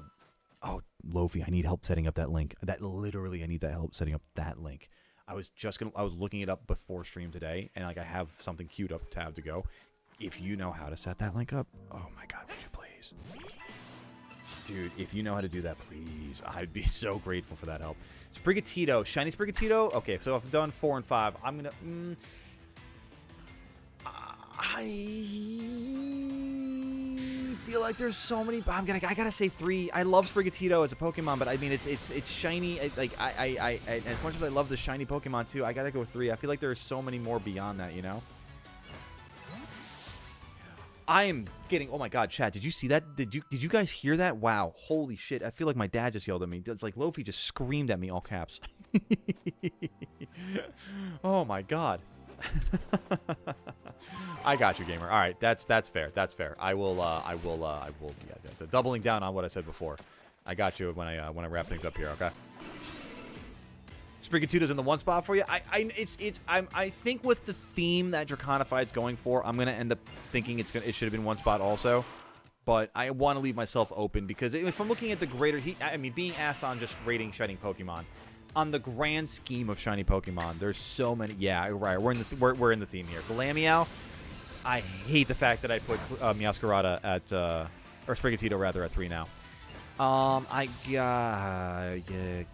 Oh, Lofi, I need help setting up that link. Literally, I need that help setting up that link. I was looking it up before stream today, and I have something queued up to have to go. If you know how to set that link up, oh my god, would you please? Dude, if you know how to do that, please. I'd be so grateful for that help. Sprigatito. Shiny Sprigatito? Okay, so I've done 4 and 5. I'm going to... I feel like there's so many... I gotta say 3. I love Sprigatito as a Pokemon, but I mean, it's shiny. Like, as much as I love the shiny Pokemon, too, I gotta go with 3. I feel like there's so many more beyond that, you know? I am getting... Oh my god, chat, did you see that? Did you guys hear that? Wow, holy shit. I feel like my dad just yelled at me. It's like Lofi just screamed at me, all caps. Oh my god. I got you, gamer. All right, that's fair. That's fair. I will. Yeah, so doubling down on what I said before. I got you when I wrap things up here. Okay. Sprigatito's in the 1 spot for you. I think with the theme that Draconified's going for, I'm gonna end up thinking it should have been 1 spot also. But I want to leave myself open because if I'm looking at the greater, being asked on just rating shiny Pokemon, on the grand scheme of shiny Pokemon, there's so many. Yeah, right. We're in the theme here. Glameow. I hate the fact that I put Meowscarada at or Sprigatito rather at 3 now. I'm gonna hate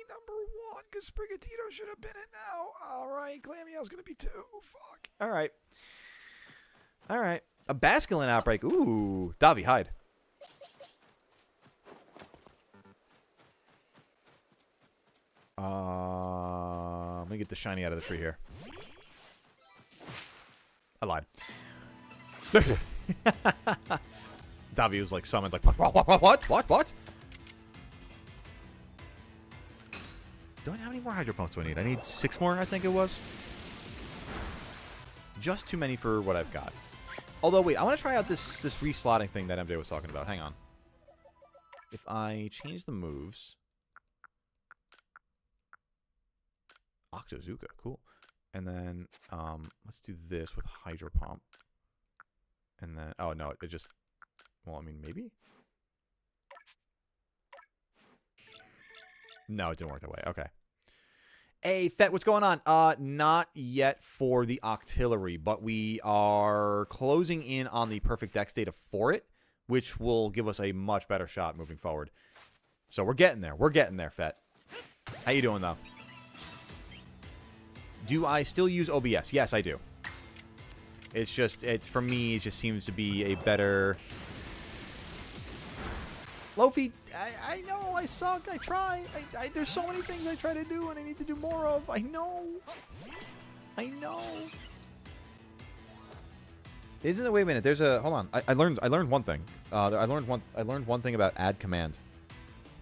number 1 because Sprigatito should have been it now. All right, Glameow's gonna be 2. Fuck. All right. A Basculin outbreak. Ooh, Davi, hide. Let me get the shiny out of the tree here. I lied. Davi was like summoned, like what? How many more Hydro Pumps do I need? I need 6 more, I think it was. Just too many for what I've got. Although, wait, I want to try out this reslotting thing that MJ was talking about. Hang on. If I change the moves... Octozuka, cool. And then, let's do this with Hydro Pump. And then, oh no, it just, well, I mean, maybe? No, it didn't work that way, okay. Hey, Fett, what's going on? Not yet for the Octillery, but we are closing in on the perfect dex data for it, which will give us a much better shot moving forward. So we're getting there, Fett. How you doing, though? Do I still use OBS? Yes, I do. It's just, for me, it just seems to be a better Lofi, I know I suck. I try. There's so many things I try to do and I need to do more of. I know. I know. Isn't it? Wait a minute. There's a. Hold on. I learned one thing. I learned one thing about add command.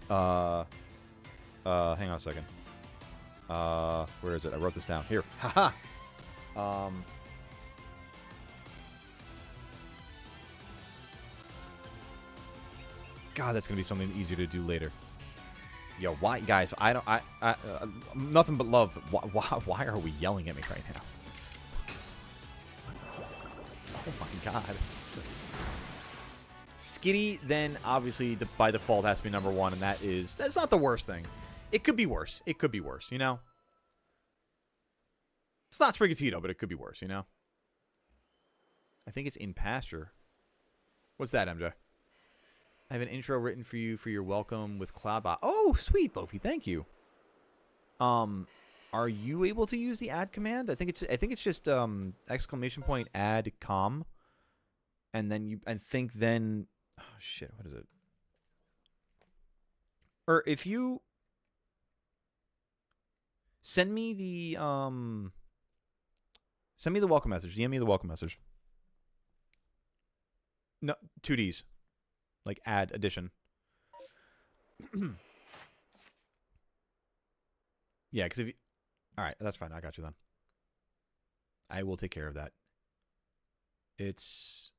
Hang on a second. Where is it? I wrote this down. Here. Haha. God, that's gonna be something easier to do later. Yo, why, guys? I don't. Nothing but love. But why are we yelling at me right now? Oh my God. Skinny, then obviously by default has to be number 1, and that's not the worst thing. It could be worse. It could be worse. You know. It's not Sprigatito, but it could be worse. You know. I think it's in pasture. What's that, MJ? I have an intro written for you for your welcome with Cloudbot. Oh, sweet, Lofi. Thank you. Are you able to use the add command? I think it's just exclamation point add com, and then oh shit, what is it? Or if you send me the welcome message. DM me the welcome message. No, 2Ds. Like add addition. Yeah, because if you... All right, that's fine. I got you then. I will take care of that. It's...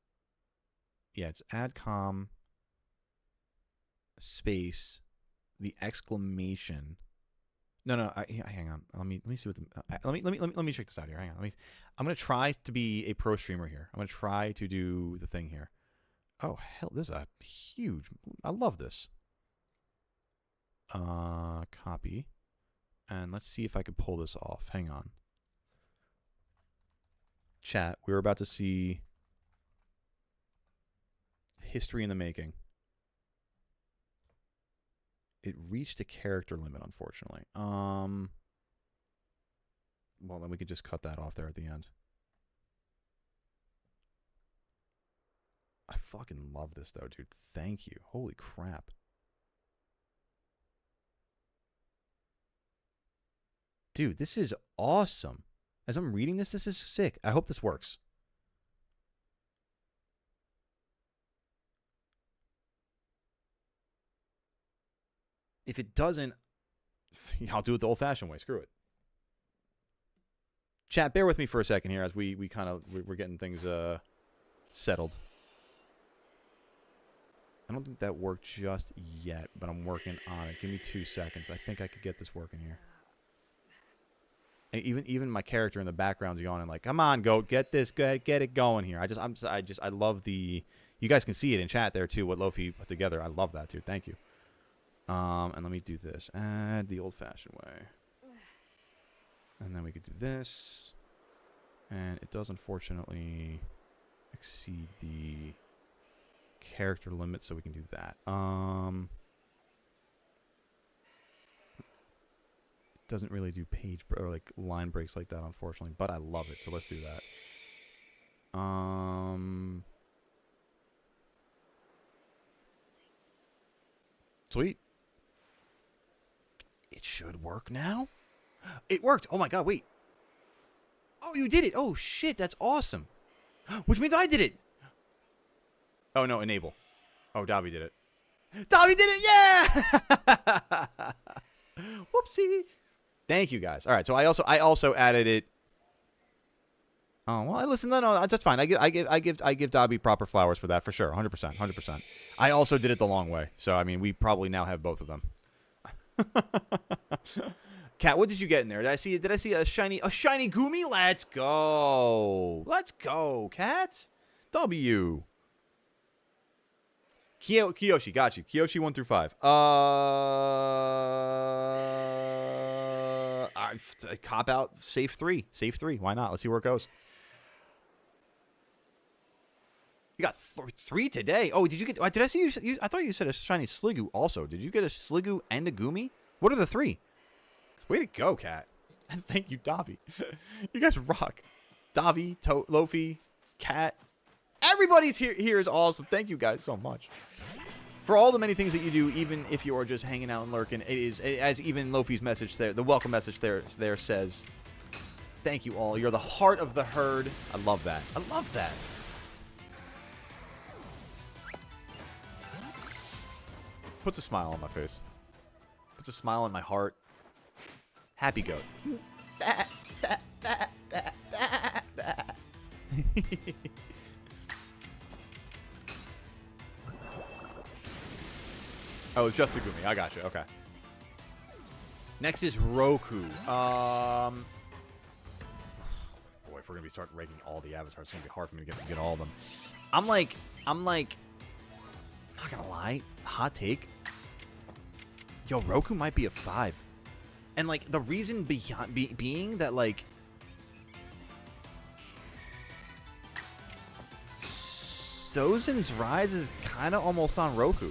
Yeah, it's add com space the exclamation. No. Hang on. Let me see what the... Let me check this out here. Hang on. I'm gonna try to be a pro streamer here. I'm gonna try to do the thing here. Oh, hell, this is a huge... I love this. Copy. And let's see if I can pull this off. Hang on. Chat, we're about to see history in the making. It reached a character limit, unfortunately. Well, then we could just cut that off there at the end. I fucking love this, though, dude. Thank you. Holy crap. Dude, this is awesome. As I'm reading this, this is sick. I hope this works. If it doesn't, I'll do it the old-fashioned way. Screw it. Chat, bear with me for a second here as we're getting things settled. I don't think that worked just yet, but I'm working on it. Give me 2 seconds. I think I could get this working here. And even my character in the background's yawning like, "Come on, goat, get this, get it going here." I love the. You guys can see it in chat there too. What Lofi put together, I love that, dude. Thank you. And let me do this. Add the old-fashioned way. And then we could do this. And it does unfortunately exceed the character limit, so we can do that. It doesn't really do page or like line breaks like that, unfortunately, but I love it, so let's do that. Sweet. It should work now. It worked. Oh my god, wait. Oh, you did it. Oh shit, that's awesome. Which means I did it. Oh no, enable. Oh, Dobby did it. Dobby did it, yeah! Whoopsie. Thank you guys. All right, so I also added it. Oh well, listen, no, that's fine. I give Dobby proper flowers for that for sure, 100%. I also did it the long way, so I mean we probably now have both of them. Cat, what did you get in there? Did I see a shiny Goomy? Let's go, Cat. W. Kiyoshi, got you. Kiyoshi 1 through 5. Cop out. Safe 3. Safe 3. Why not? Let's see where it goes. You got 3 today. Oh, did you get? Did I see you? I thought you said a shiny Sliggoo also. Did you get a Sliggoo and a Goomy? What are the 3? Way to go, Cat. And thank you, Davi. You guys rock. Davi, Lofi, Cat. Everybody's here is awesome. Thank you guys so much. For all the many things that you do, even if you are just hanging out and lurking, it is, as even Lofi's message there, the welcome message there says, thank you all. You're the heart of the herd. I love that. I love that. Puts a smile on my face. Puts a smile on my heart. Happy goat. Oh, it's just a Gumi. I got you. Okay. Next is Roku. Boy, if we're gonna start ranking all the avatars, it's gonna be hard for me to get all of them. I'm like, I'm not gonna lie, hot take. Yo, Roku might be a 5, and like the reason being that like Stozen's rise is kind of almost on Roku.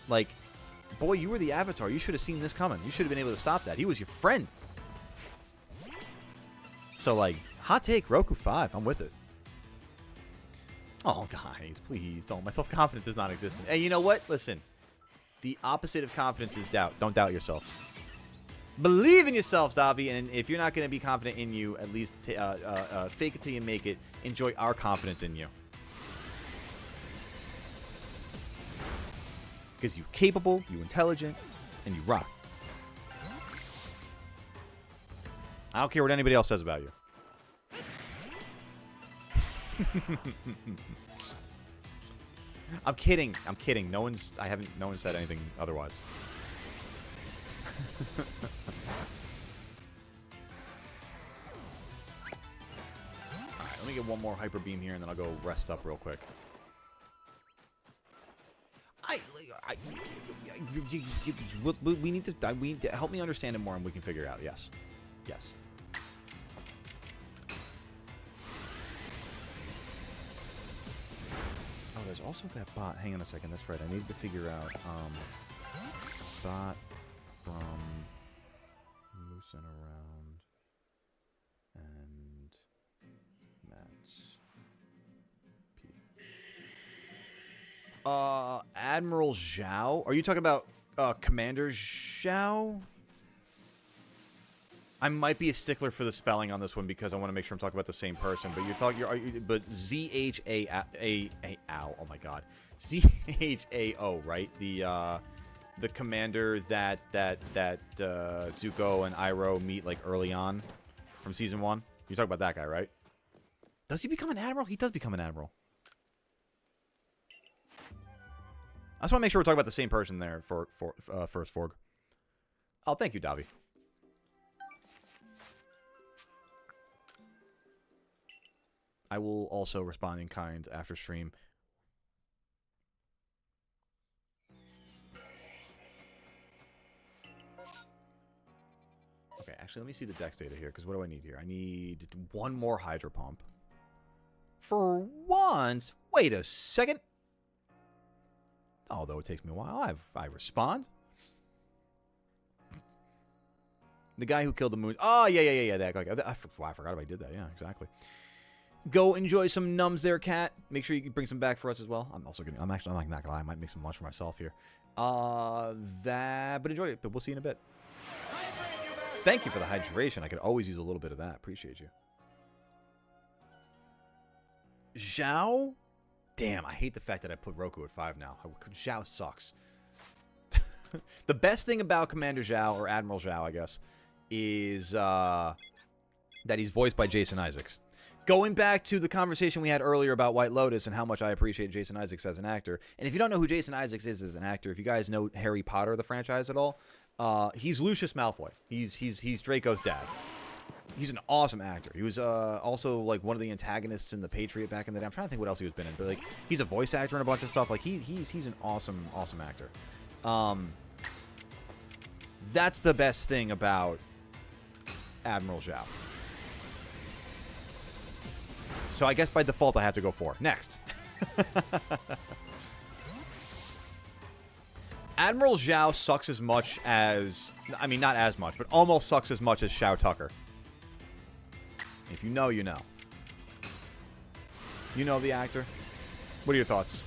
Like, boy, you were the Avatar. You should have seen this coming. You should have been able to stop that. He was your friend. So, like, hot take, Roku 5. I'm with it. Oh, guys, please don't. My self-confidence is non-existent. Hey, you know what? Listen. The opposite of confidence is doubt. Don't doubt yourself. Believe in yourself, Davi. And if you're not going to be confident in you, at least fake it till you make it. Enjoy our confidence in you. Because you're capable, you're intelligent, and you rock. I don't care what anybody else says about you. I'm kidding. I'm kidding. No one said anything otherwise. Alright, let me get one more Hyper Beam here, and then I'll go rest up real quick. We need to help me understand it more, and we can figure it out. Yes, yes. Oh, there's also that bot. Hang on a second. That's right. I need to figure out bot from Moosin around and Matt's P. Admiral Zhao? Are you talking about Commander Zhao? I might be a stickler for the spelling on this one because I want to make sure I'm talking about the same person. But but Z-H-A-O. Oh my God, Z-H-A-O, right? The commander that Zuko and Iroh meet like early on from season 1. You're talking about that guy, right? Does he become an admiral? He does become an admiral. I just want to make sure we're talking about the same person there for First Forg. Oh, thank you, Davi. I will also respond in kind after stream. Okay, actually, let me see the dex data here, because what do I need here? I need one more Hydro Pump. For once? Wait a second. Although it takes me a while, I respond. The guy who killed the moon. Oh, yeah. That guy. I forgot if I did that. Yeah, exactly. Go enjoy some nums there, cat. Make sure you bring some back for us as well. I'm not gonna lie. I might make some lunch for myself here. But enjoy it. But we'll see you in a bit. Thank you for the hydration. I could always use a little bit of that. Appreciate you. Zhao? Damn, I hate the fact that I put Roku at 5 now. Zhao sucks. The best thing about Commander Zhao, or Admiral Zhao, I guess, is that he's voiced by Jason Isaacs. Going back to the conversation we had earlier about White Lotus and how much I appreciate Jason Isaacs as an actor. And if you don't know who Jason Isaacs is as an actor, if you guys know Harry Potter, the franchise at all, he's Lucius Malfoy. He's Draco's dad. He's an awesome actor. He was also like one of the antagonists in The Patriot back in the day. I'm trying to think what else he was been in, but like he's a voice actor in a bunch of stuff. Like he's an awesome actor. That's the best thing about Admiral Zhao. So I guess by default I have to go 4. Next. Admiral Zhao sucks as much as... I mean, not as much, but almost sucks as much as Shao Tucker. If you know, you know. You know the actor? What are your thoughts?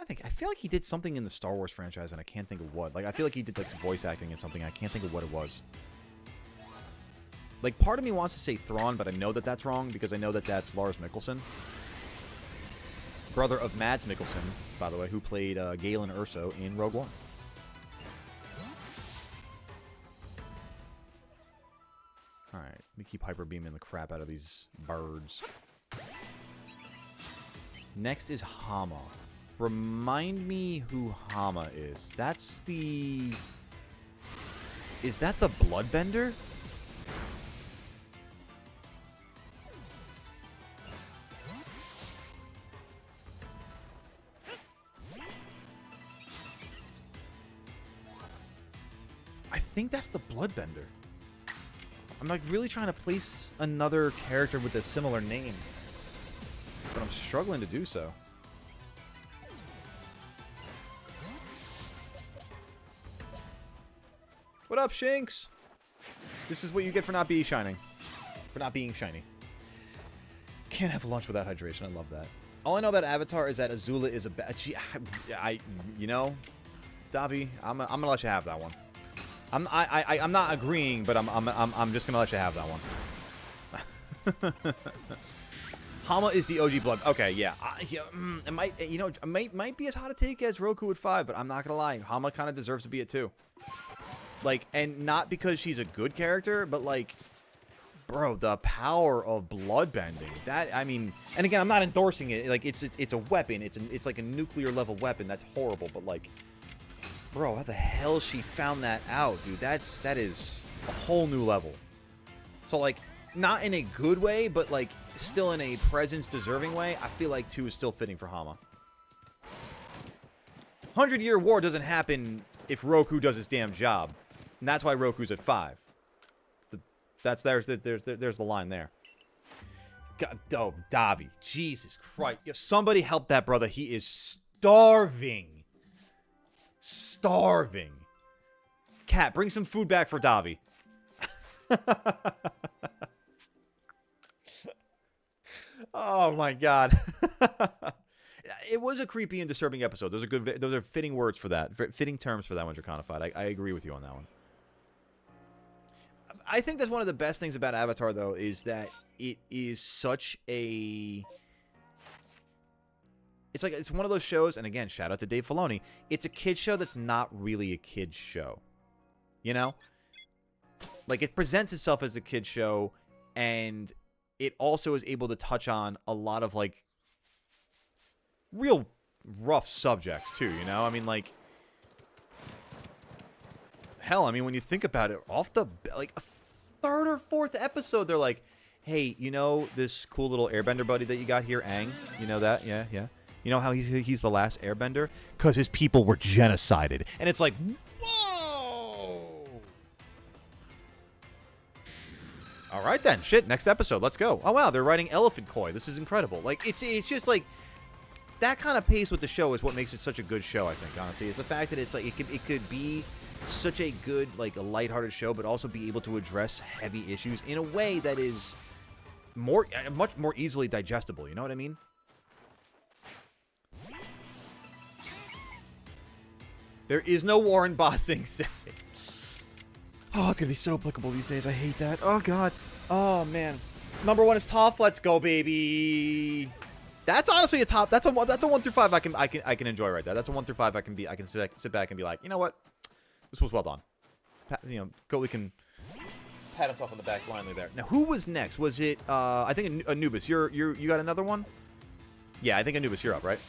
I feel like he did something in the Star Wars franchise, and I can't think of what. Like, I feel like he did like some voice acting in something. I can't think of what it was. Like, part of me wants to say Thrawn, but I know that that's wrong because I know that that's Lars Mikkelsen, brother of Mads Mikkelsen, by the way, who played Galen Erso in Rogue One. All right, let me keep hyper beaming the crap out of these birds. Next is Hama. Remind me who Hama is. That's the... Is that the Bloodbender? I think that's the Bloodbender. I'm like really trying to place another character with a similar name, but I'm struggling to do so. What up, Shinx? This is what you get for not being shining. For not being shiny. Can't have lunch without hydration. I love that. All I know about Avatar is that Azula is a bad... You know, Davi, I'm gonna let you have that one. I'm not agreeing, but I'm just gonna let you have that one. Hama is the OG blood. Okay, yeah. It might be as hot a take as Roku at 5, but I'm not gonna lie. Hama kind of deserves to be at 2. Like, and not because she's a good character, but like, bro, the power of bloodbending. That, I mean, and again, I'm not endorsing it. Like, it's a weapon. It's like a nuclear level weapon. That's horrible, but like, bro, how the hell she found that out, dude? That is a whole new level. So like, not in a good way, but like still in a presence deserving way. I feel like 2 is still fitting for Hama. 100-Year War doesn't happen if Roku does his damn job, and that's why Roku's at 5. There's the line there. God, oh, Davi, Jesus Christ! Yo, somebody help that brother. He is starving. Starving. Cat, bring some food back for Davi. Oh my god. It was a creepy and disturbing episode. Those are fitting words for that. Fitting terms for that one, Draconified. I agree with you on that one. I think that's one of the best things about Avatar, though, is that it is such a... It's one of those shows, and again, shout out to Dave Filoni. It's a kid's show that's not really a kid's show. You know? Like, it presents itself as a kid's show, and it also is able to touch on a lot of, like, real rough subjects, too, you know? I mean, like... Hell, I mean, when you think about it, off the... Like, a 3rd or 4th episode, they're like, hey, you know this cool little airbender buddy that you got here, Aang? You know that? Yeah, yeah. You know how he's the last airbender? Because his people were genocided. And it's like, whoa! All right, then. Shit, next episode. Let's go. Oh, wow, they're writing Elephant Koi. This is incredible. Like, it's just like... That kind of pace with the show is what makes it such a good show, I think, honestly. Is the fact that it's like, it could be such a good, like, a lighthearted show, but also be able to address heavy issues in a way that is much more easily digestible. You know what I mean? There is no Warren Bossing. Oh, it's gonna be so applicable these days. I hate that. Oh god. Oh man. Number 1 is Toph. Let's go, baby. That's honestly a top. That's a 1 through 5. I can enjoy right there. That's a 1 through 5. I can sit back and be like, you know what, this was well done. You know, Goalie can pat himself on the back blindly there. Now, who was next? Was it? I think Anubis. You got another one? Yeah, I think Anubis. You're up, right?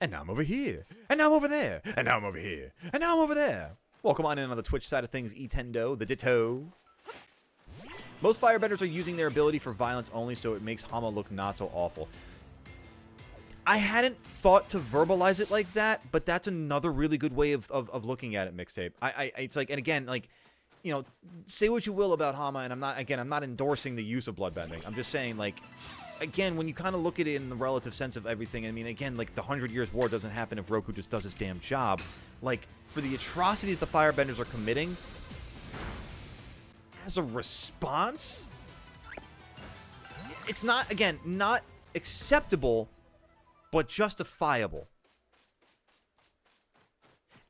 And now I'm over here. And now I'm over there. And now I'm over here. And now I'm over there. Welcome on in on the Twitch side of things, Etendo, the Ditto. Most firebenders are using their ability for violence only, so it makes Hama look not so awful. I hadn't thought to verbalize it like that, but that's another really good way of looking at it, Mixtape. It's like, and again, like, you know, say what you will about Hama, and I'm not endorsing the use of bloodbending. I'm just saying, like, again, when you kind of look at it in the relative sense of everything, I mean, again, like, the 100 Years War doesn't happen if Roku just does his damn job. Like, for the atrocities the firebenders are committing, as a response, it's not, again, not acceptable, but justifiable.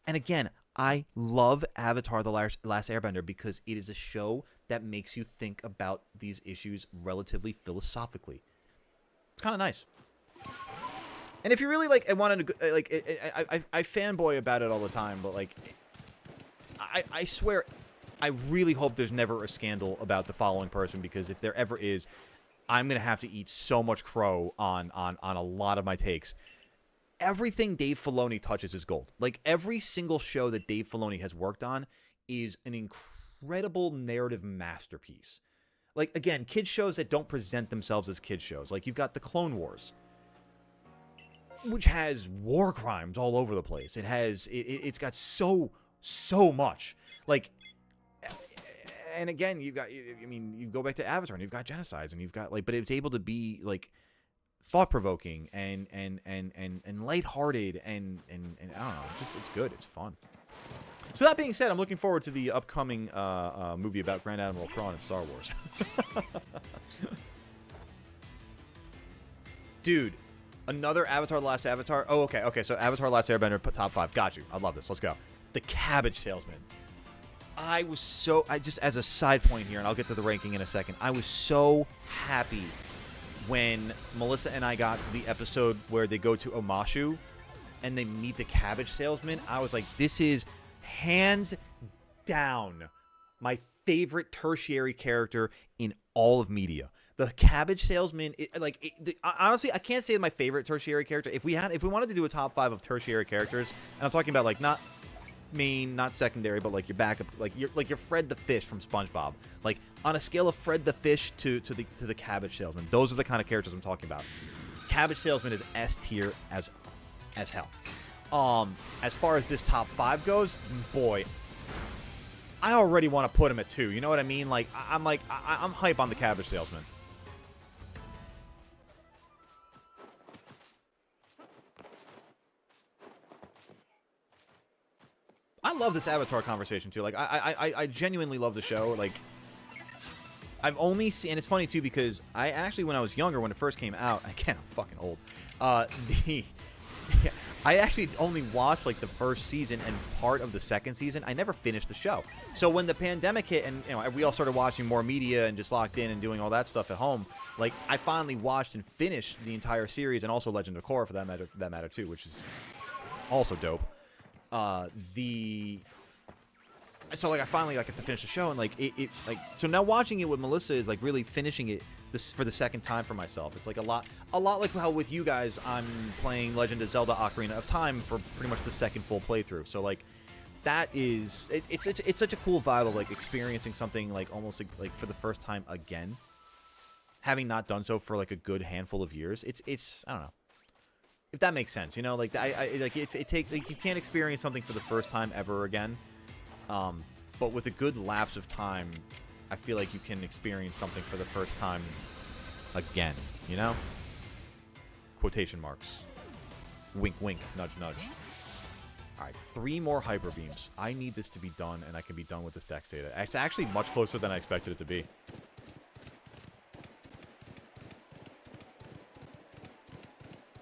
And again, I love Avatar: The Last Airbender because it is a show that makes you think about these issues relatively philosophically. It's kind of nice. And if you really like, I wanted to like, I fanboy about it all the time, but like, I swear, I really hope there's never a scandal about the following person, because if there ever is, I'm gonna have to eat so much crow on a lot of my takes. Everything Dave Filoni touches is gold. Like, every single show that Dave Filoni has worked on is an incredible narrative masterpiece. Like, again, kids shows that don't present themselves as kids shows. Like, you've got the Clone Wars, which has war crimes all over the place. It's got so much. Like, and again, you've got, I mean, you go back to Avatar and you've got genocides and you've got, like, but it's able to be, like, thought-provoking and lighthearted and I don't know, it's good, it's fun. So that being said, I'm looking forward to the upcoming movie about Grand Admiral Thrawn in Star Wars. Dude, another Avatar: The Last Avatar. Oh, okay, so Avatar: The Last Airbender, top 5. Got you. I love this. Let's go. The Cabbage Salesman. I just, as a side point here, and I'll get to the ranking in a second, I was so happy when Melissa and I got to the episode where they go to Omashu and they meet the Cabbage Salesman. I was like, this is hands down my favorite tertiary character in all of media. The Cabbage Salesman, honestly, I can't say my favorite tertiary character. If we wanted to do a top 5 of tertiary characters, and I'm talking about, like, not main, not secondary, but like your backup, like your Fred the Fish from SpongeBob. Like, on a scale of Fred the Fish to the Cabbage Salesman, those are the kind of characters I'm talking about. Cabbage Salesman is S tier as hell. As far as this top 5 goes, boy, I already want to put him at 2. You know what I mean? Like, I'm hype on the Cabbage Salesman. I love this Avatar conversation too. Like, I genuinely love the show. Like, I've only seen, and it's funny too because I actually, when I was younger, when it first came out, again, I'm fucking old. I actually only watched like the first season and part of the second season. I never finished the show. So when the pandemic hit and, you know, we all started watching more media and just locked in and doing all that stuff at home, like, I finally watched and finished the entire series, and also Legend of Korra for that matter too, which is also dope. So like I finally like get to finish the show, and like it like, so now watching it with Melissa is like really finishing it this for the second time for myself. It's like a lot like how with you guys I'm playing Legend of Zelda: Ocarina of Time for pretty much the second full playthrough. So like that is it's such a cool vibe of like experiencing something like almost like for the first time again, having not done so for like a good handful of years. It's I don't know if that makes sense, you know, like it takes, like, you can't experience something for the first time ever again, but with a good lapse of time, I feel like you can experience something for the first time again, you know? Quotation marks. Wink, wink, nudge, nudge. Alright, 3 more Hyper Beams. I need this to be done, and I can be done with this Dex data. It's actually much closer than I expected it to be.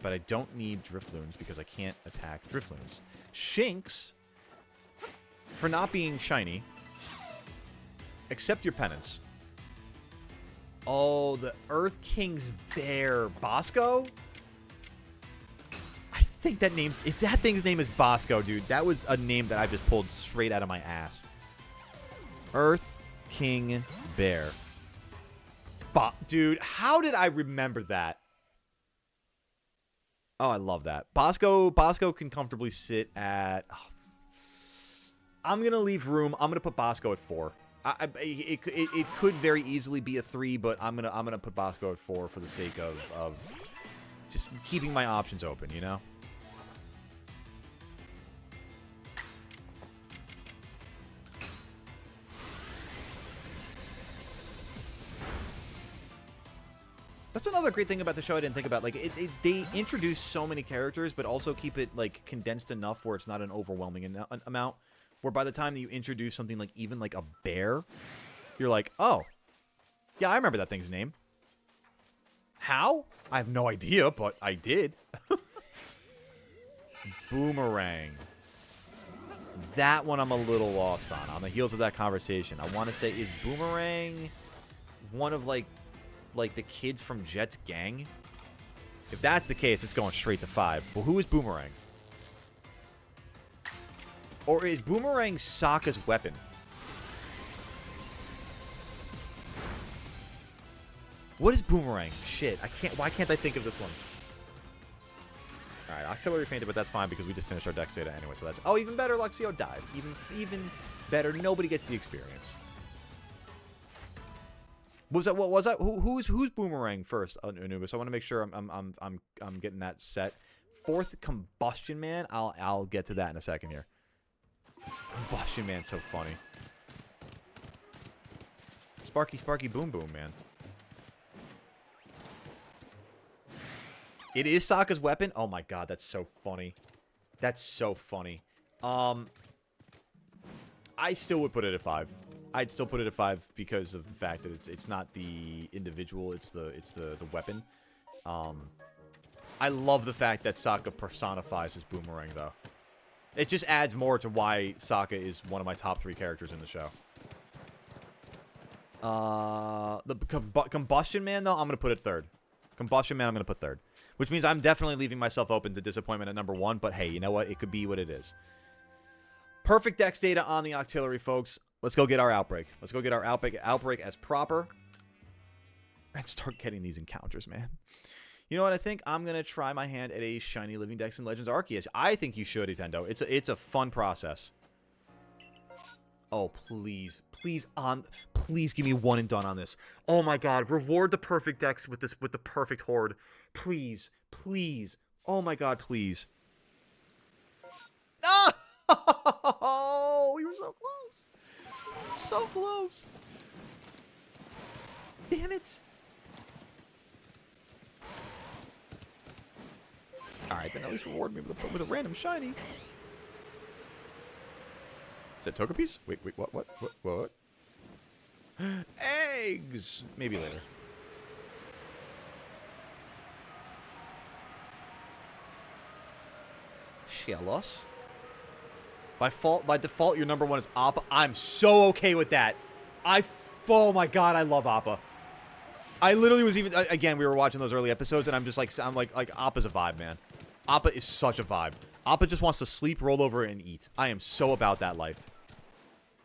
But I don't need Drifloons because I can't attack Drifloons. Shinx, for not being shiny, accept your penance. Oh, the Earth King's bear, Bosco? I think that name's, if that thing's name is Bosco, dude, that was a name that I just pulled straight out of my ass. Earth King Bear. Dude, how did I remember that? Oh, I love that. Bosco can comfortably sit at... Oh, I'm going to leave room. I'm going to put Bosco at 4. It could very easily be a 3, but I'm gonna put Bosco at 4 for the sake of just keeping my options open, you know? That's another great thing about the show I didn't think about. Like, they introduce so many characters, but also keep it, like, condensed enough where it's not an overwhelming amount. Where by the time that you introduce something like, even like a bear, you're like, oh, yeah, I remember that thing's name. How? I have no idea, but I did. Boomerang. That one I'm a little lost on the heels of that conversation. I want to say, is Boomerang one of, like the kids from Jet's gang? If that's the case, it's going straight to 5. But who is Boomerang? Or is Boomerang Sokka's weapon? What is Boomerang? Shit, I can't. Why can't I think of this one? All right, Octillery fainted, but that's fine because we just finished our dex data anyway. So that's even better. Luxio died. Even better. Nobody gets the experience. What was that? What was that? Who's Boomerang first, Anubis? I want to make sure I'm getting that set. 4th, Combustion Man. I'll get to that in a second here. Combustion Man's so funny. Sparky Boom Boom, man. It is Sokka's weapon? Oh my god, that's so funny. That's so funny. I still would put it at 5. I'd still put it at 5 because of the fact that it's not the individual, it's the weapon. I love the fact that Sokka personifies his Boomerang, though. It just adds more to why Sokka is one of my top 3 characters in the show. The Combustion Man, though, I'm going to put it 3rd. Combustion Man, I'm going to put 3rd. Which means I'm definitely leaving myself open to disappointment at number 1. But hey, you know what? It could be what it is. Perfect dex data on the Octillery, folks. Let's go get our Outbreak. Let's go get our Outbreak as proper. And start getting these encounters, man. You know what? I think I'm going to try my hand at a Shiny Living Dex in Legends Arceus. I think you should, Nintendo. It's a fun process. Oh, please. Please give me one and done on this. Oh my god. Reward the perfect dex with the perfect horde. Please. Oh my god, please. Oh, we were so close. So close. Damn it. Alright, then at least reward me with a random shiny. Is that Togepi's? Wait, what? Eggs! Maybe later. Shellos. By default, your number 1 is Appa. I'm so okay with that. Oh my god, I love Appa. I literally was even, again, we were watching those early episodes, and I'm just like, Appa's a vibe, man. Appa is such a vibe. Appa just wants to sleep, roll over, and eat. I am so about that life.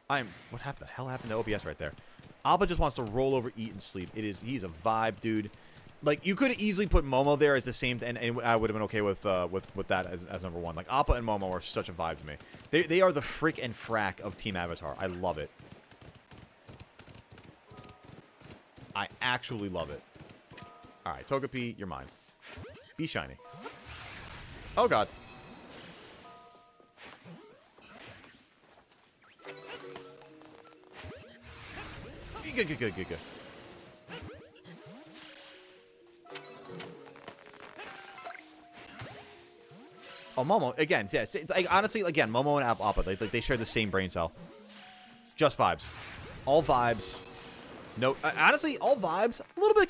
What happened? The hell happened to OBS right there? Appa just wants to roll over, eat, and sleep. He's a vibe, dude. Like, you could easily put Momo there as the same, and I would have been okay with that as number 1. Like, Appa and Momo are such a vibe to me. They are the frick and frack of Team Avatar. I love it. I actually love it. Alright, Togepi, you're mine. Be shiny. Oh, God. Good. Oh, Momo, again, yes. It's like, honestly, again, Momo and Appa, they share the same brain cell. It's just vibes. All vibes. No, honestly, all vibes. A little bit of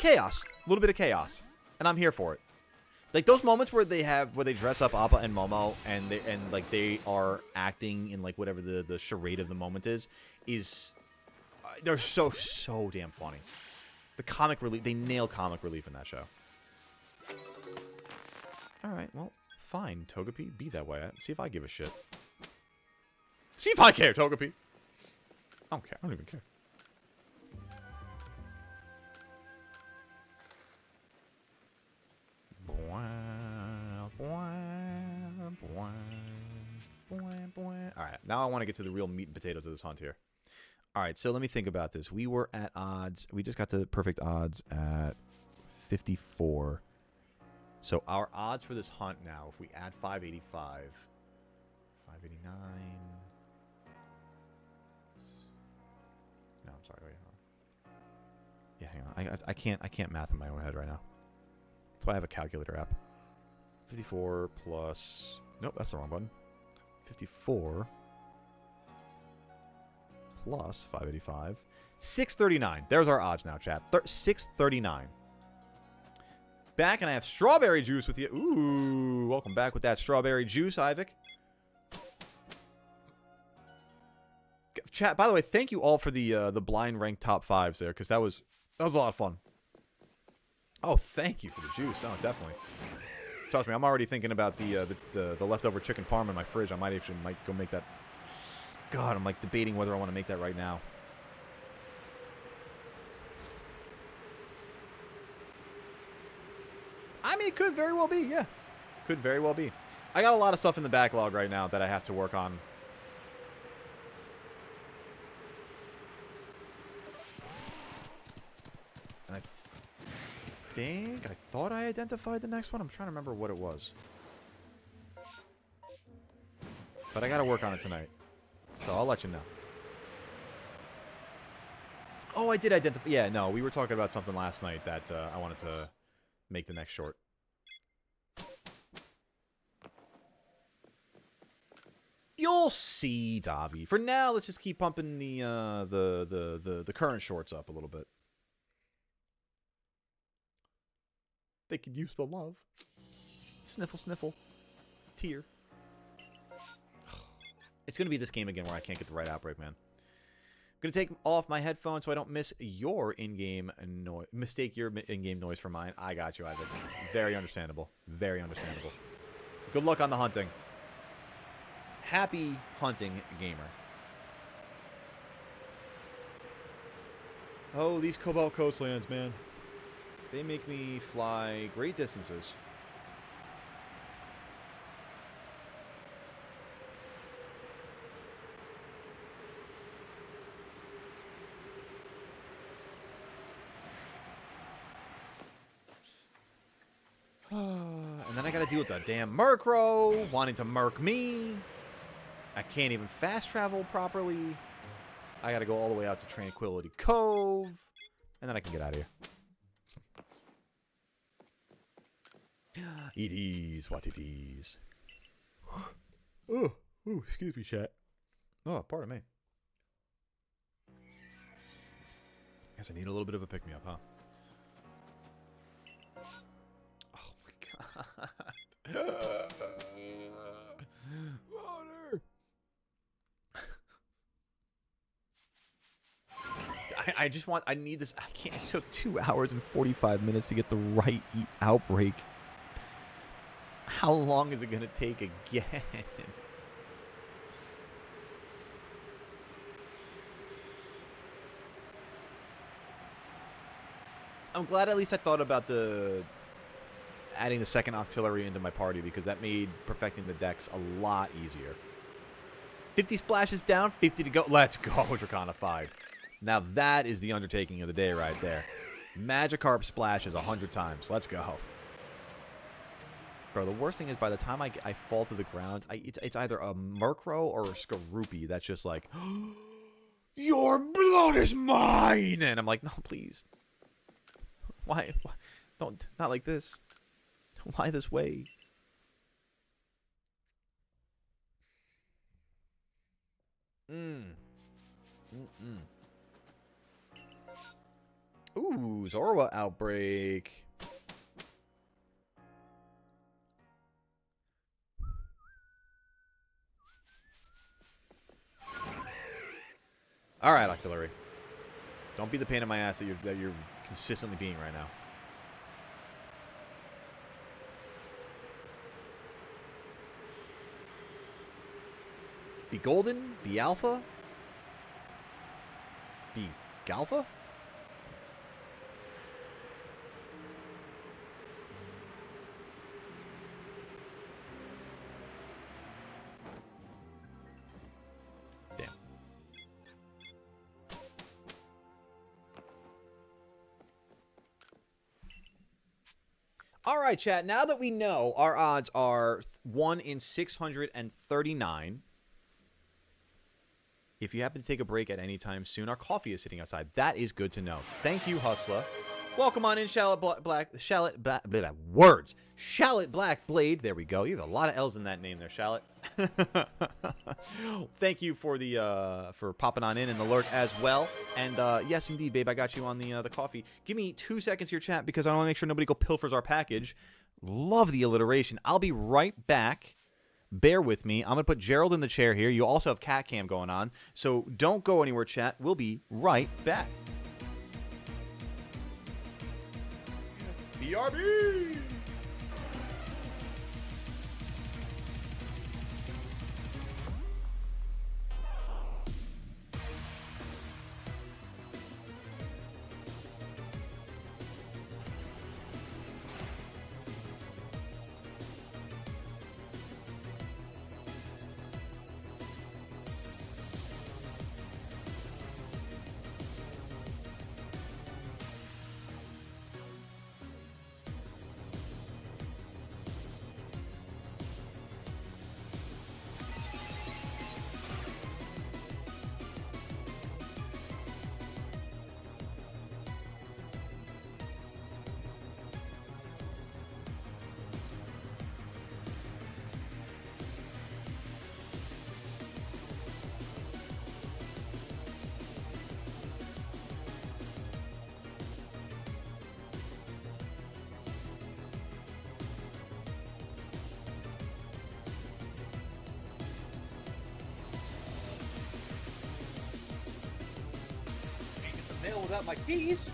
chaos. And I'm here for it. Like, those moments where they dress up Appa and Momo, and they are acting in, like, whatever the charade of the moment is they're so damn funny. The comic relief, they nail comic relief in that show. Alright, well, fine, Togepi, be that way. See if I give a shit. See if I care, Togepi. I don't care. I don't even care. Alright, now I want to get to the real meat and potatoes of this hunt here. Alright, so let me think about this. We were at odds. We just got to perfect odds at 54. So our odds for this hunt now, if we add 585, 589. No, I'm sorry. Wait, hang on. Yeah, hang on. I can't math in my own head right now. That's why I have a calculator app. 54 plus... Nope, that's the wrong button. 54 plus 585. 639. There's our odds now, chat. 639. back, and I have strawberry juice with you. Ooh, welcome back with that strawberry juice, Ivik. Chat, by the way, thank you all for the blind ranked top 5s there, because that was a lot of fun. Oh, thank you for the juice. Oh, definitely. Trust me, I'm already thinking about the leftover chicken parm in my fridge. I might go make that. God, I'm like debating whether I want to make that right now. I mean, it could very well be, yeah. Could very well be. I got a lot of stuff in the backlog right now that I have to work on. And I thought I identified the next one. I'm trying to remember what it was. But I got to work on it tonight. So I'll let you know. Oh, I did identify. Yeah, no, we were talking about something last night that I wanted to make the next short. You'll see, Davi. For now, let's just keep pumping the current shorts up a little bit. They could use the love. Sniffle, sniffle. Tear. It's going to be this game again where I can't get the right outbreak, man. I'm going to take off my headphones so I don't miss your in-game noise. Mistake your in-game noise for mine. I got you, Ivan. Very understandable. Very understandable. Good luck on the hunting. Happy hunting, gamer. Oh, these Cobalt Coastlands, man. They make me fly great distances. And then I gotta deal with that damn Murkrow wanting to murk me. I can't even fast travel properly. I gotta go all the way out to Tranquility Cove. And then I can get out of here. It is what it is. Oh, excuse me, chat. Oh, pardon me. Guess I need a little bit of a pick-me-up, huh? Oh my god. Water. I need this. I can't. It took 2 hours and 45 minutes to get the right outbreak. How long is it going to take again? I'm glad at least I thought about adding the second Octillery into my party, because that made perfecting the decks a lot easier. 50 splashes down, 50 to go. Let's go, Draconified. Now that is the undertaking of the day right there. Magikarp splashes 100 times. Let's go. Bro, the worst thing is by the time I fall to the ground, it's either a Murkrow or a Skorupi that's just like, your blood is mine! And I'm like, no, please. Why? Don't, not like this. Why this way? Ooh, Zorua outbreak. All right, Octillery. Don't be the pain in my ass that you're consistently being right now. Be golden? Be alpha? Be galpha? Damn. All right, chat. Now that we know our odds are 1 in 639. If you happen to take a break at any time soon, our coffee is sitting outside. That is good to know. Thank you, Hustler. Welcome on in, words. Shallot Black Blade. There we go. You have a lot of L's in that name there, Shallot. Thank you for the for popping on in and the lurk as well. And yes, indeed, babe, I got you on the coffee. Give me 2 seconds here, chat, because I want to make sure nobody go pilfers our package. Love the alliteration. I'll be right back. Bear with me. I'm going to put Gerald in the chair here. You also have cat cam going on. So don't go anywhere, chat. We'll be right back. BRB! Mail without my keys.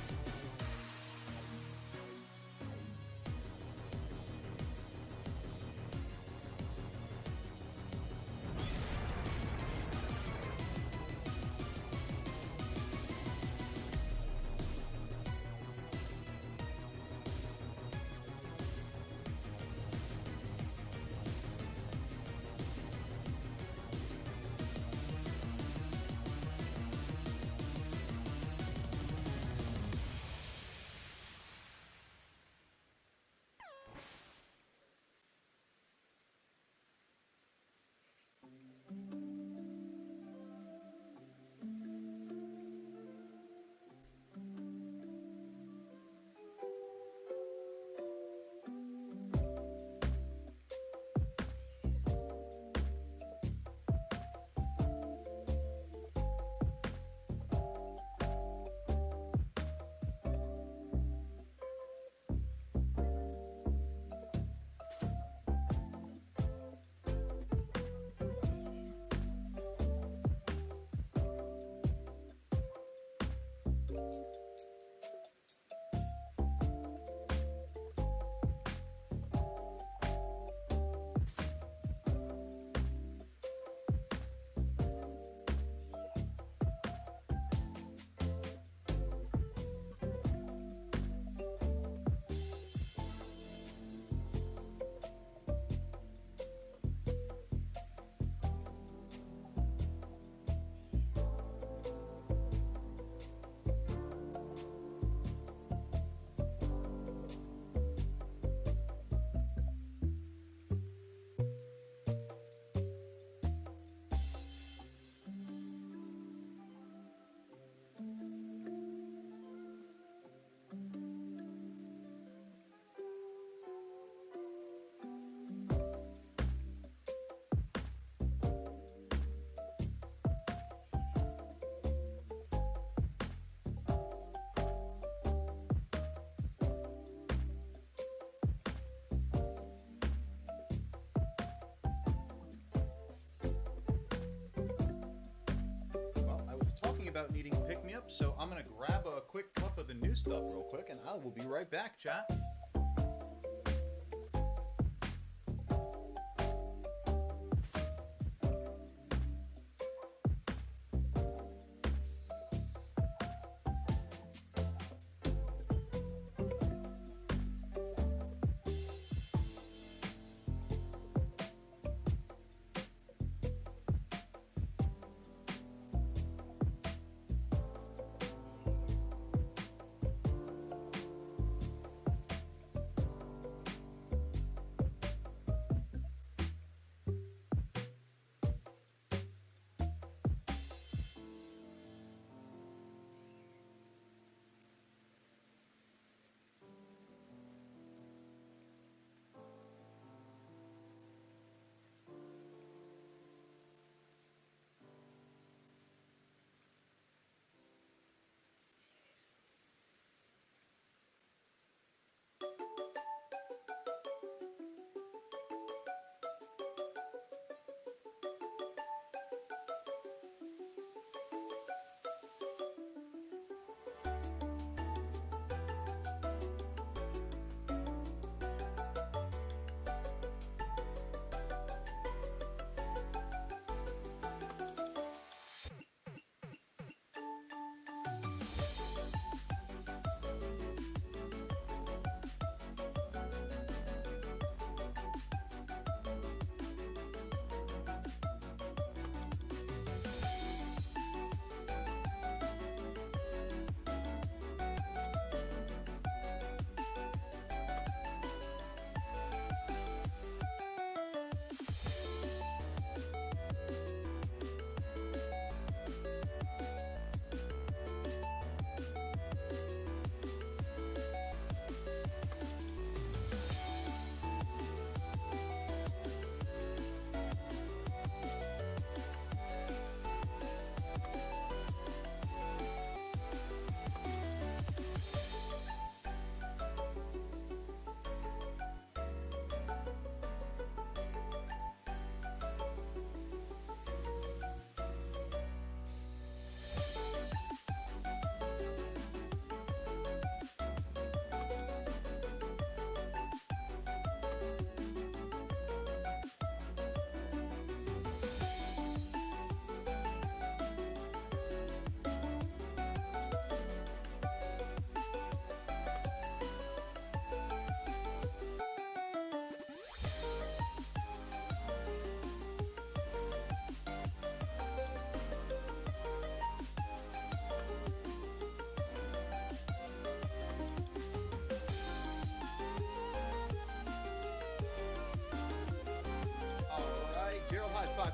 About needing pick-me-up, so I'm gonna grab a quick cup of the new stuff real quick, and I will be right back, chat.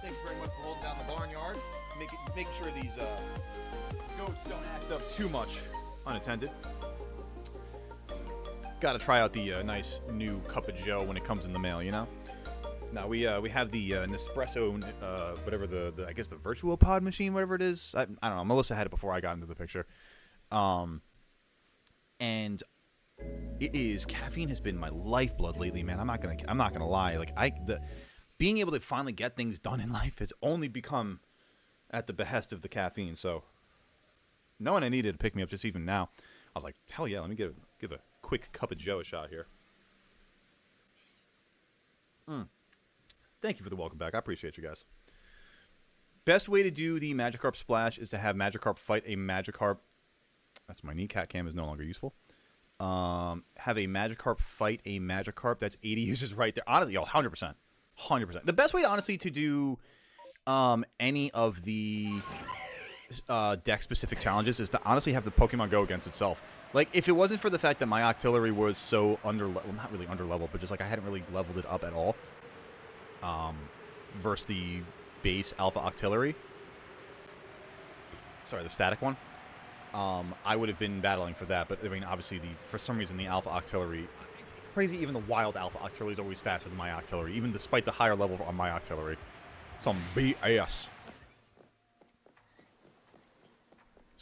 Thank you very much for holding down the barnyard. Make sure these goats don't act up too much unattended. Got to try out the nice new cup of joe when it comes in the mail, you know? Now, we have the Nespresso, whatever I guess the Virtual Pod machine, whatever it is. I don't know. Melissa had it before I got into the picture. And caffeine has been my lifeblood lately, man. I'm not gonna lie. Like, being able to finally get things done in life has only become at the behest of the caffeine. So, knowing I needed to pick me up just even now, I was like, hell yeah, let me give a quick cup of joe a shot here. Thank you for the welcome back. I appreciate you guys. Best way to do the Magikarp splash is to have Magikarp fight a Magikarp. That's my kneecap cam is no longer useful. Have a Magikarp fight a Magikarp. That's 80 uses right there. Honestly, 100%. 100%. The best way to honestly to do any of the deck-specific challenges is to honestly have the Pokemon go against itself. Like, if it wasn't for the fact that my Octillery was so well, not really under-leveled, but just like I hadn't really leveled it up at all, versus the base Alpha Octillery. Sorry, the static one. I would have been battling for that, but I mean, obviously, for some reason, the Alpha Octillery, it's crazy. Even the wild Alpha Octillery is always faster than my Octillery, even despite the higher level on my Octillery. Some BS.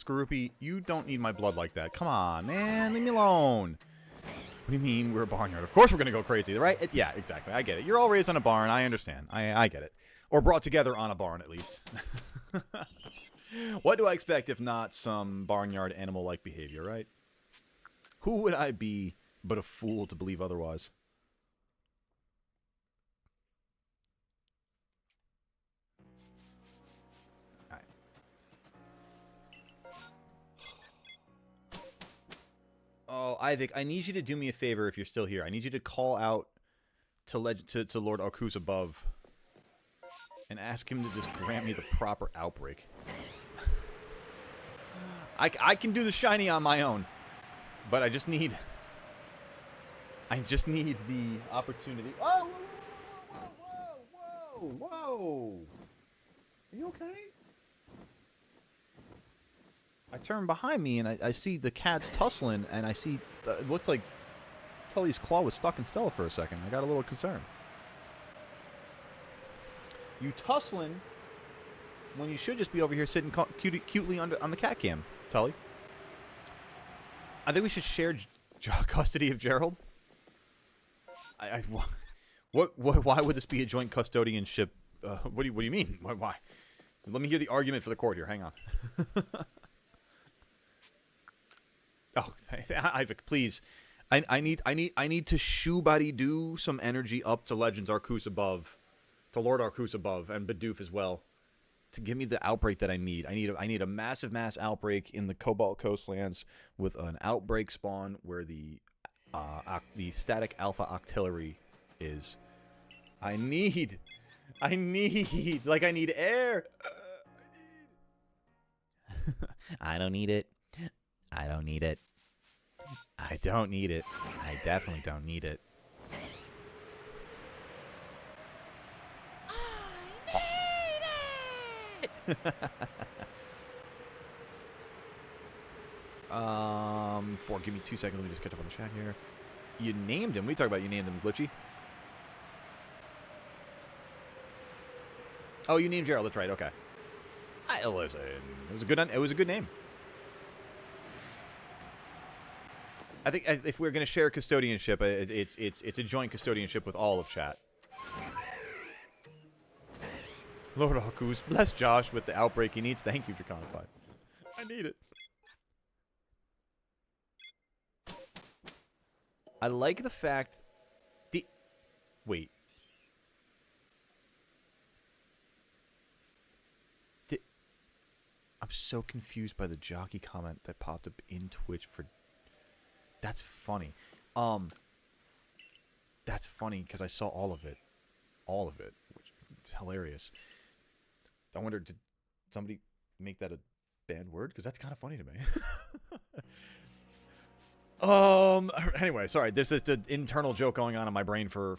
Skorupi, you don't need my blood like that. Come on, man, leave me alone. What do you mean we're a barnyard? Of course we're gonna go crazy, right? Yeah, exactly. I get it. You're all raised on a barn. I understand. I get it. Or brought together on a barn, at least. What do I expect if not some barnyard animal-like behavior, right? Who would I be but a fool to believe otherwise? All right. Oh, Ivik, I need you to do me a favor if you're still here. I need you to call out to Lord Arceus above and ask him to just grant me the proper outbreak. I can do the shiny on my own, but I just need the opportunity. Oh, whoa. Are you okay? I turn behind me and I see the cats tussling, and I see it looked like Tully's claw was stuck in Stella for a second. I got a little concerned. You tussling when you should just be over here sitting cutely on the cat cam, Tully. I think we should share custody of Gerald. Why would this be a joint custodianship? What do you mean? Why? Let me hear the argument for the court here. Hang on. Oh, Ivik, please. I need to shoe-body-do some energy up to Legends Arceus above, to Lord Arceus above, and Bidoof as well, to give me the outbreak that I need. I need a massive mass outbreak in the Cobalt Coastlands with an outbreak spawn where the static Alpha Octillery is. I need air. I don't need it. I don't need it. I don't need it. I definitely don't need it. I need it! Give me 2 seconds. Let me just catch up on the chat here. You named him. What are you talking about? You named him Glitchy? Oh, you named Gerald. That's right. Okay. Listen, it was a good name. I think if we're going to share custodianship, it's a joint custodianship with all of chat. Lord Arceus, bless Josh with the outbreak he needs. Thank you, Draconified. I need it. I like the fact... Wait. I'm so confused by the jockey comment that popped up in Twitch for... That's funny. That's funny because I saw all of it. All of it. Which is hilarious. I wonder, did somebody make that a bad word? Because that's kind of funny to me. Anyway, sorry. There's just an internal joke going on in my brain for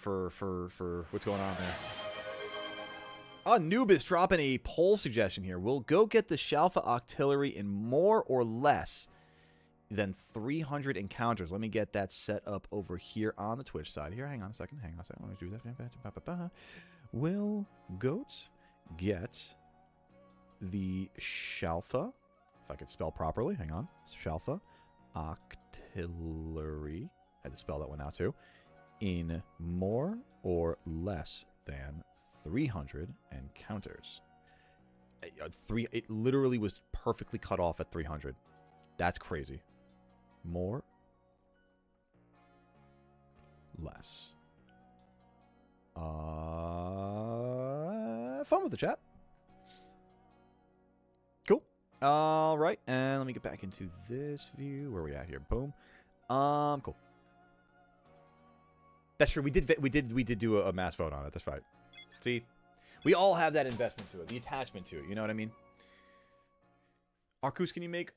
what's going on there. Anubis dropping a poll suggestion here. We'll go get the Shalfa Octillery in more or less than 300 encounters. Let me get that set up over here on the Twitch side. Here, hang on a second. Let me do that. Will Goat get the Shalfa, if I could spell properly, hang on, Shalfa Octillery, I had to spell that one out too, in more or less than 300 encounters. It literally was perfectly cut off at 300. That's crazy. More, less. Fun with the chat. Cool. All right, and let me get back into this view. Where are we at here? Boom. Cool. That's true. We did do a mass vote on it. That's right. See, we all have that investment to it, the attachment to it. You know what I mean? Arceus, can you make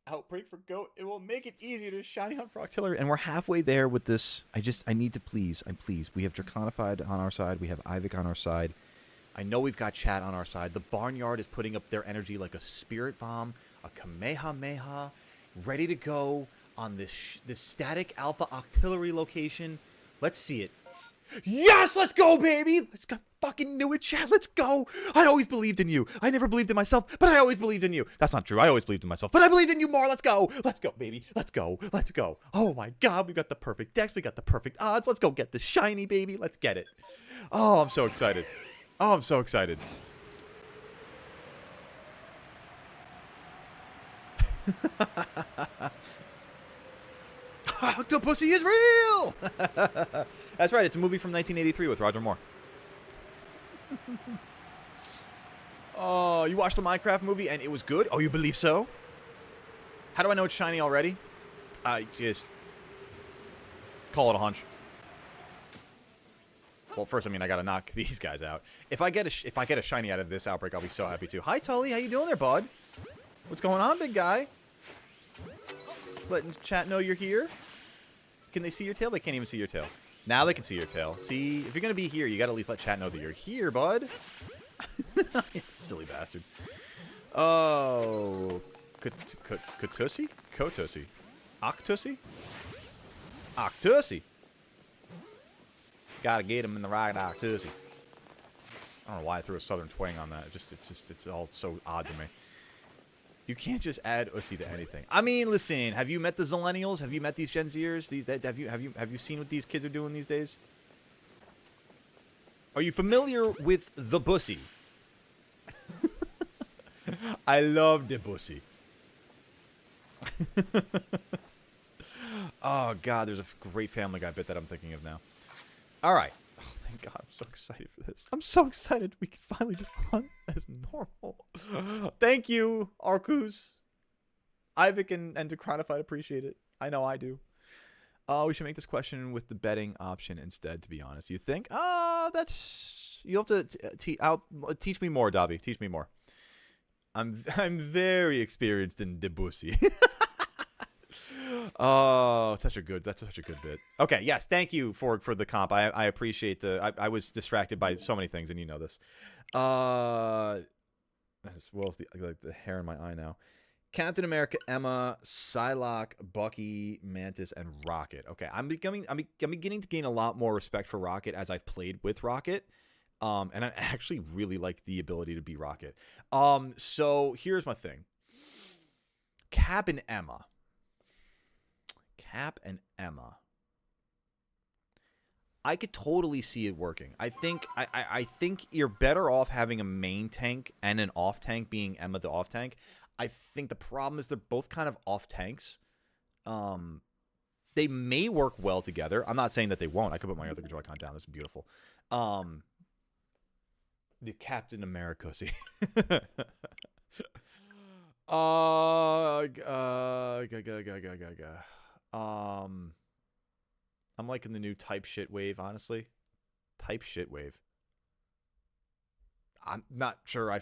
Outbreak for Goat? It will make it easier to shiny hunt for Octillery. And we're halfway there with this. I need to please. We have Draconified on our side. We have Ivik on our side. I know we've got chat on our side. The Barnyard is putting up their energy like a Spirit Bomb, a Kamehameha, ready to go on this static Alpha Octillery location. Let's see it. Yes, let's go, baby. Let's go. Fucking knew it, chat. Let's go. I always believed in you. I never believed in myself, but I always believed in you. That's not true. I always believed in myself, but I believed in you more. Let's go. Let's go, baby. Let's go. Let's go. Oh my God, we got the perfect decks. We got the perfect odds. Let's go get the shiny, baby. Let's get it. Oh, I'm so excited. Oh, I'm so excited. Octopussy is real! That's right, it's a movie from 1983 with Roger Moore. Oh, you watched the Minecraft movie and it was good? Oh, you believe so? How do I know it's shiny already? I just call it a hunch. Well, first, I mean, I gotta knock these guys out. If I get a shiny out of this outbreak, I'll be so happy too. Hi, Tully. How you doing there, bud? What's going on, big guy? Letting chat know you're here. Can they see your tail? They can't even see your tail. Now they can see your tail. See, if you're gonna be here, you gotta at least let chat know that you're here, bud. Silly bastard. Oh, Kotussi? Kotussi. Octussi? Octussi. Gotta get him in the right Octussi. I don't know why I threw a southern twang on that. It's all so odd to me. You can't just add Ussy to anything. I mean, listen, have you met the Zillennials? Have you met these Gen Zers? Have you seen what these kids are doing these days? Are you familiar with the Bussy? I love the Bussy. Oh God, there's a great Family Guy bit that I'm thinking of now. All right. Oh, thank God, I'm so excited for this. I'm so excited we can finally just hunt as normal. Thank you, Arceus. Ivik and Decronified appreciate it. I know I do. We should make this question with the betting option instead, to be honest. You think? That's... You'll have to... teach me more, Davi. Teach me more. I'm very experienced in Debussy. Oh, that's such a good bit. Okay, yes, thank you for the comp. I appreciate I was distracted by so many things, and you know this. As well as the hair in my eye now. Captain America, Emma, Psylocke, Bucky, Mantis, and Rocket. Okay, I'm beginning to gain a lot more respect for Rocket as I've played with Rocket. And I actually really like the ability to be Rocket. So here's my thing. Cap and Emma. I could totally see it working. I think you're better off having a main tank and an off tank being Emma the off tank. I think the problem is they're both kind of off tanks. They may work well together. I'm not saying that they won't. I could put my other control icon down. This is beautiful. The Captain America. See. I'm liking the new type shit wave, honestly. Type shit wave. I'm not sure.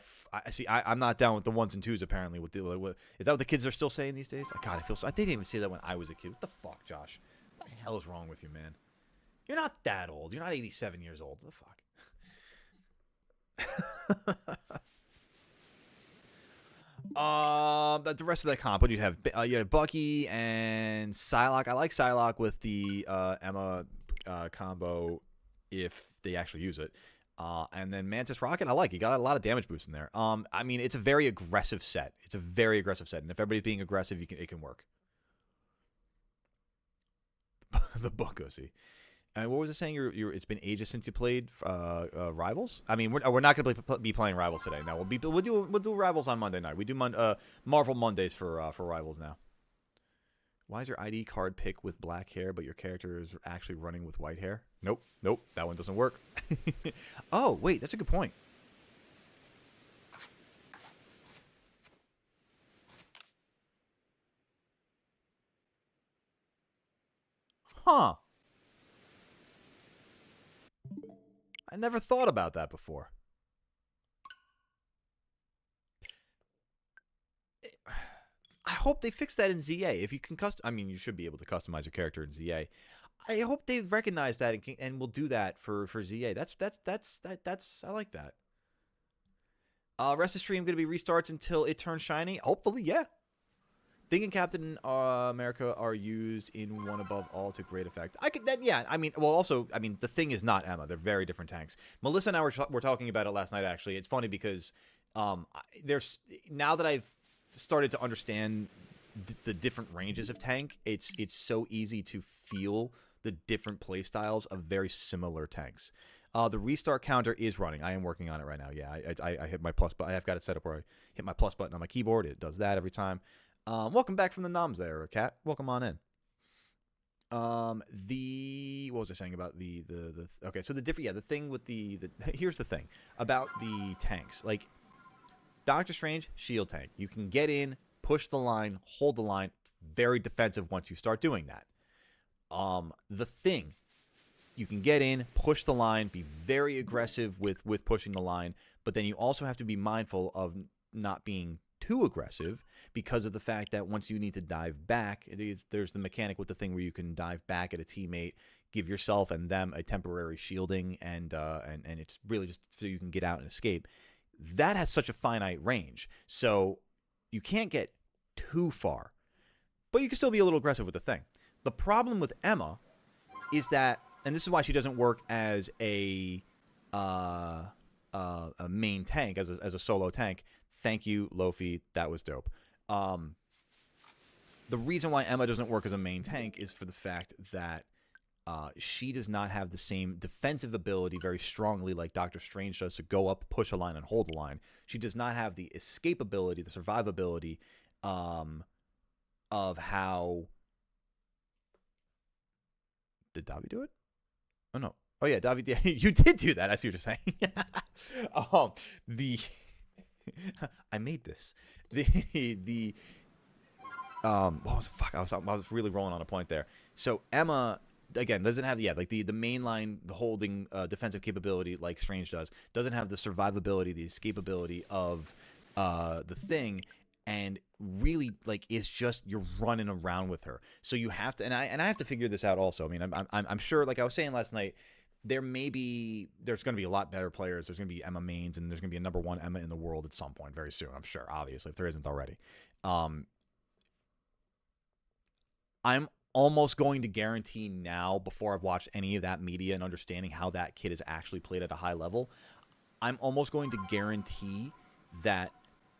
I'm not down with the ones and twos. Apparently, is that what the kids are still saying these days? God, I feel so. They didn't even say that when I was a kid. What the fuck, Josh? What the hell is wrong with you, man? You're not that old. You're not 87 years old. What the fuck? The rest of that comp, what do you have? You have Bucky and Psylocke. I like Psylocke with the Emma combo if they actually use it. And then Mantis Rocket, I like. You got a lot of damage boosts in there. I mean, it's a very aggressive set. It's a very aggressive set, and if everybody's being aggressive, it can work. The Buckosi. And what was it saying? It's been ages since you played Rivals. I mean, we're not going to be playing Rivals today. No, we'll do Rivals on Monday night. We do Marvel Mondays for Rivals now. Why is your ID card pick with black hair, but your character is actually running with white hair? Nope, that one doesn't work. Oh, wait, that's a good point. Huh. I never thought about that before. I hope they fix that in ZA. If you can I mean, you should be able to customize your character in ZA. I hope they've recognized that and will do that for ZA. That's I like that. Rest of stream going to be restarts until it turns shiny. Hopefully, yeah. Thing and Captain America are used in one above all to great effect. Yeah. I mean, well, also, I mean, the Thing is not Emma. They're very different tanks. Melissa and I were talking about it last night. Actually, it's funny because there's now that I've started to understand the different ranges of tank, it's so easy to feel the different play styles of very similar tanks. The restart counter is running. I am working on it right now. Yeah, I hit my plus button. I've got it set up where I hit my plus button on my keyboard. It does that every time. Welcome back from the noms there, Kat. Welcome on in. What was I saying about the okay, so the thing with the here's the thing about the tanks. Like Doctor Strange, shield tank. You can get in, push the line, hold the line. It's very defensive once you start doing that. The Thing, you can get in, push the line, be very aggressive with pushing the line, but then you also have to be mindful of not being too aggressive because of the fact that once you need to dive back, there's the mechanic with the Thing where you can dive back at a teammate, give yourself and them a temporary shielding, and it's really just so you can get out and escape. That has such a finite range, so you can't get too far, but you can still be a little aggressive with the Thing. The problem with Emma is that, and this is why she doesn't work as a main tank, as a solo tank. Thank you, Lofi. That was dope. The reason why Emma doesn't work as a main tank is for the fact that she does not have the same defensive ability very strongly like Doctor Strange does to go up, push a line, and hold a line. She does not have the escape ability, the survivability of how... Did Davi do it? Oh, no. Oh, yeah, Davi, yeah, you did do that. I see what you're saying. I made this. What was the fuck? I was really rolling on a point there. So Emma, again, doesn't have the mainline, the holding defensive capability like Strange does. Doesn't have the survivability, the escapability of the Thing, and really like it's just you're running around with her. So you have to, and I have to figure this out also. I mean, I'm sure, like I was saying last night, there's going to be a lot better players. There's going to be Emma mains, and there's going to be a number one Emma in the world at some point very soon, I'm sure, obviously, if there isn't already. I'm almost going to guarantee now, before I've watched any of that media and understanding how that kid is actually played at a high level, I'm almost going to guarantee that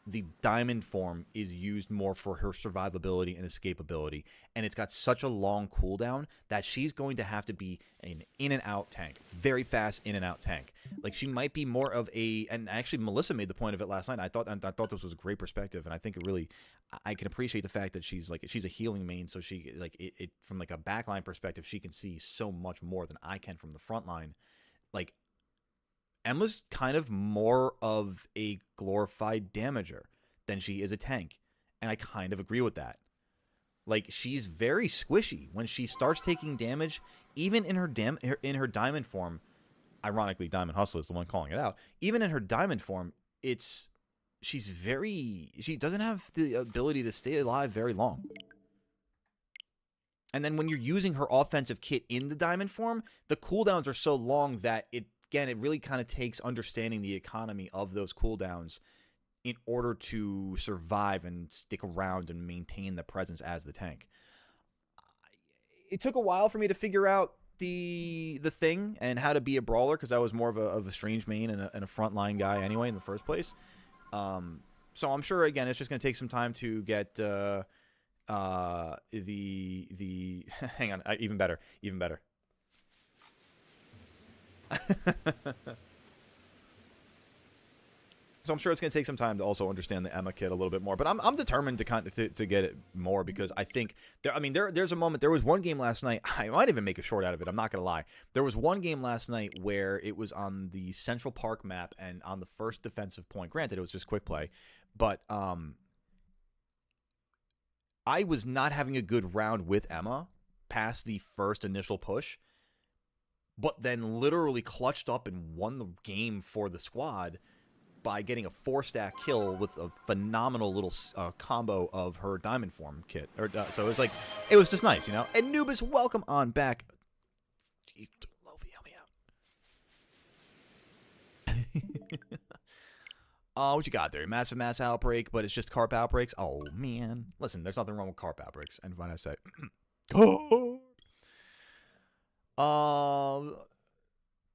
the diamond form is used more for her survivability and escapability, and it's got such a long cooldown that she's going to have to be an in and out tank, very fast in and out tank. Like she might be more of a, and actually Melissa made the point of it last night. I thought this was a great perspective, and I think I can appreciate the fact that she's a healing main, so she like it from like a backline perspective, she can see so much more than I can from the front line. Like Emma's kind of more of a glorified damager than she is a tank, and I kind of agree with that. Like, she's very squishy when she starts taking damage, even in her diamond form. Ironically, Diamond Hustler is the one calling it out. Even in her diamond form, she doesn't have the ability to stay alive very long. And then when you're using her offensive kit in the diamond form, the cooldowns are so long that it again, it really kind of takes understanding the economy of those cooldowns in order to survive and stick around and maintain the presence as the tank. It took a while for me to figure out the thing and how to be a brawler, because I was more of a strange main and a frontline guy anyway in the first place. So I'm sure, again, it's just going to take some time to get the hang on, even better. So I'm sure it's going to take some time to also understand the Emma kit a little bit more. But I'm determined to get it more, because I think there's a moment. There was one game last night. I might even make a short out of it. I'm not going to lie. There was one game last night where it was on the Central Park map and on the first defensive point. Granted, it was just quick play, but I was not having a good round with Emma past the first initial push, but then literally clutched up and won the game for the squad by getting a 4-stack kill with a phenomenal little combo of her diamond form kit. So it was like, it was just nice, you know? And Anubis, welcome on back. Jeez, Lofi, help me out. What you got there? Massive mass outbreak, but it's just carp outbreaks? Oh, man. Listen, there's nothing wrong with carp outbreaks. And when I say...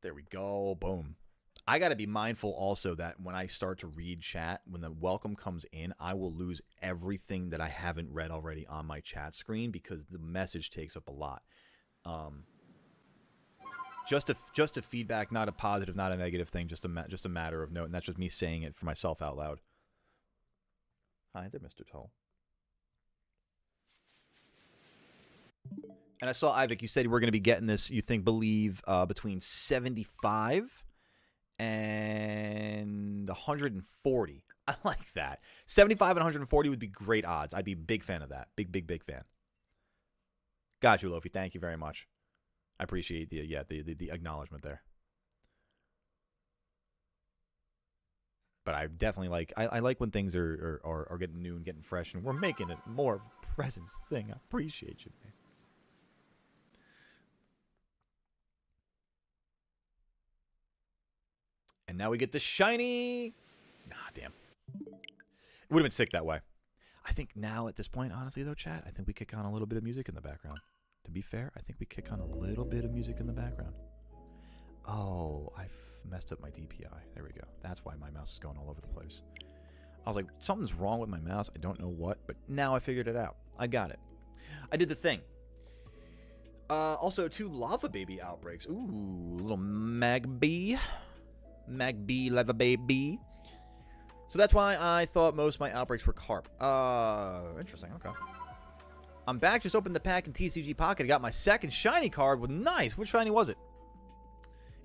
there we go. Boom. I got to be mindful also that when I start to read chat, when the welcome comes in, I will lose everything that I haven't read already on my chat screen, because the message takes up a lot. Just a feedback, not a positive, not a negative thing, just a matter of note, and that's just me saying it for myself out loud. Hi there, Mr. Tull. And I saw, Ivik, you said we're going to be getting this, you believe, between 75 and 140. I like that. 75 and 140 would be great odds. I'd be a big fan of that. Big fan. Got you, Lofi. Thank you very much. I appreciate the acknowledgement there. But I definitely like, I like when things are getting new and getting fresh, and we're making it more of a presence thing. I appreciate you, man. And now we get the shiny. Nah, damn. It would have been sick that way. I think now at this point, honestly, though, chat, I think we kick on a little bit of music in the background. To be fair, I think we kick on a little bit of music in the background. Oh, I've messed up my DPI. There we go. That's why my mouse is going all over the place. I was like, something's wrong with my mouse. I don't know what, but now I figured it out. I got it. I did the thing. Also, 2 lava baby outbreaks. Ooh, little Magby. Magby lava baby. So that's why I thought most of my outbreaks were carp. Interesting. Okay. I'm back. Just opened the pack in TCG Pocket. I got my second shiny card. Well, nice. Which shiny was it?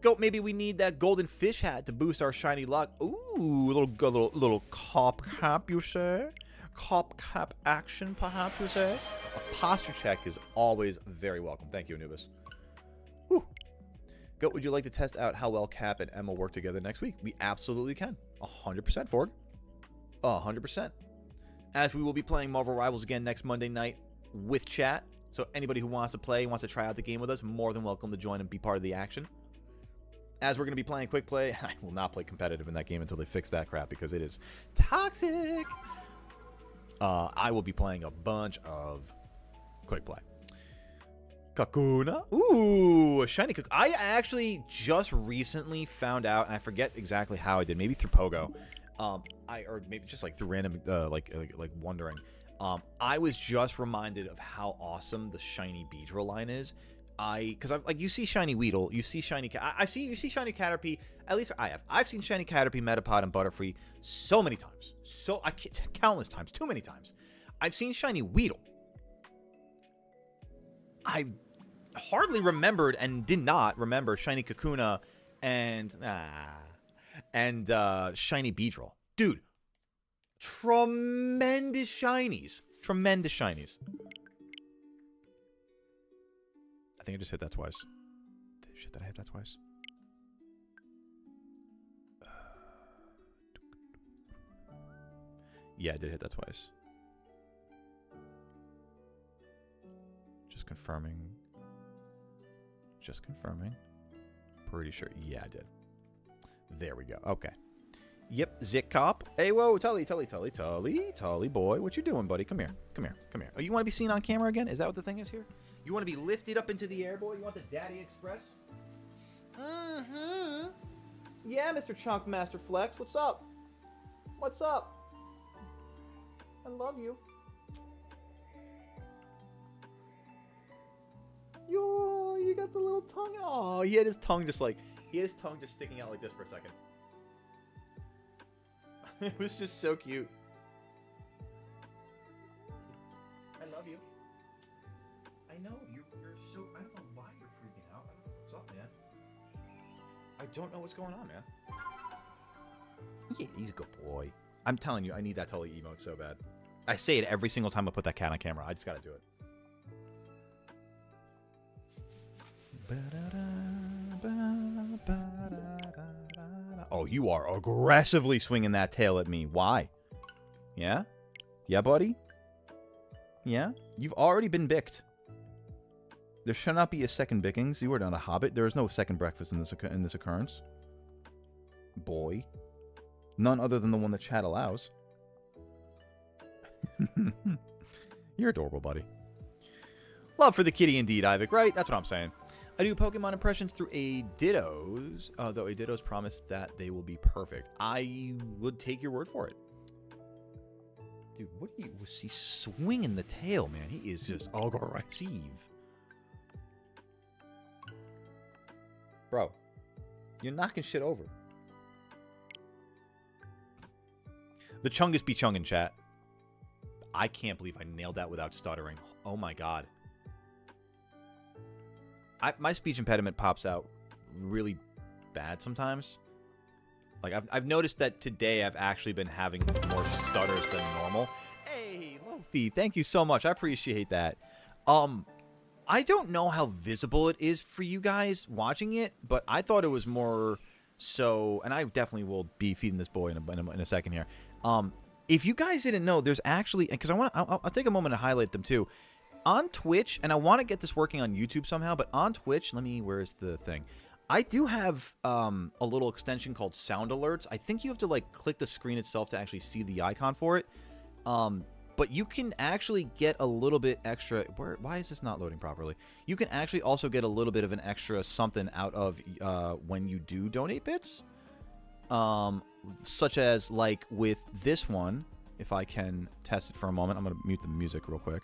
Go. Maybe we need that golden fish hat to boost our shiny luck. Ooh, little cop cap, you say? Cop cap action, perhaps you say? A posture check is always very welcome. Thank you, Anubis. Whew. Goat, would you like to test out how well Cap and Emma work together next week? We absolutely can. 100%, Ford. 100%. As we will be playing Marvel Rivals again next Monday night with chat. So anybody who wants to play, wants to try out the game with us, more than welcome to join and be part of the action. As we're going to be playing quick play, I will not play competitive in that game until they fix that crap, because it is toxic. I will be playing a bunch of quick play. Kakuna. Ooh, a shiny Kakuna. I actually just recently found out, and I forget exactly how I did. Maybe through Pogo. Or maybe just like through random, like wondering. I was just reminded of how awesome the shiny Beedrill line is. Because like, you see shiny Weedle, you see shiny. You see shiny Caterpie. At least I have. I've seen shiny Caterpie, Metapod, and Butterfree so many times. Countless times. Too many times. I've seen shiny Weedle. I hardly remembered and did not remember shiny Kakuna and shiny Beedrill. Dude, tremendous shinies. Tremendous shinies. I think I just hit that twice. Shit, did I hit that twice? Yeah, I did hit that twice. Just confirming. Just confirming. Pretty sure. Yeah, I did. There we go. Okay. Yep, Zick Cop. Hey, whoa, Tully boy. What you doing, buddy? Come here. Oh, you want to be seen on camera again? Is that what the thing is here? You want to be lifted up into the air, boy? You want the Daddy Express? Mm-hmm. Yeah, Mr. Chunk Master Flex. What's up? What's up? I love you. Yo, you got the little tongue. Oh, he had his tongue just sticking out like this for a second. It was just so cute. I love you. I know you're so. I don't know why you're freaking out. What's up, man? I don't know what's going on, man. Yeah, he's a good boy. I'm telling you, I need that Tully emote so bad. I say it every single time I put that cat on camera. I just gotta do it. Oh, you are aggressively swinging that tail at me. Why? Yeah? Yeah, buddy? Yeah? You've already been bicked. There shall not be a second bickings. You are not a hobbit. There is no second breakfast in this occurrence. Boy. None other than the one the chat allows. You're adorable, buddy. Love for the kitty indeed, Ivic, right? That's what I'm saying. I do Pokemon impressions through a Ditto's, though a Ditto's promised that they will be perfect. I would take your word for it. Dude, what was he swinging the tail, man? He is just aggressive. Bro, you're knocking shit over. The Chungus be chungin', chat. I can't believe I nailed that without stuttering. Oh my god. My speech impediment pops out really bad sometimes. Like, I've noticed that today I've actually been having more stutters than normal. Hey, Lofi, thank you so much. I appreciate that. I don't know how visible it is for you guys watching it, but I thought it was more so, and I definitely will be feeding this boy in a second here. If you guys didn't know, there's actually, because I'll take a moment to highlight them too. On Twitch, and I want to get this working on YouTube somehow, but on Twitch, where's the thing? I do have a little extension called Sound Alerts. I think you have to, like, click the screen itself to actually see the icon for it. But you can actually get a little bit extra. Why is this not loading properly? You can actually also get a little bit of an extra something out of when you do donate bits. Such as, like, with this one, if I can test it for a moment. I'm going to mute the music real quick.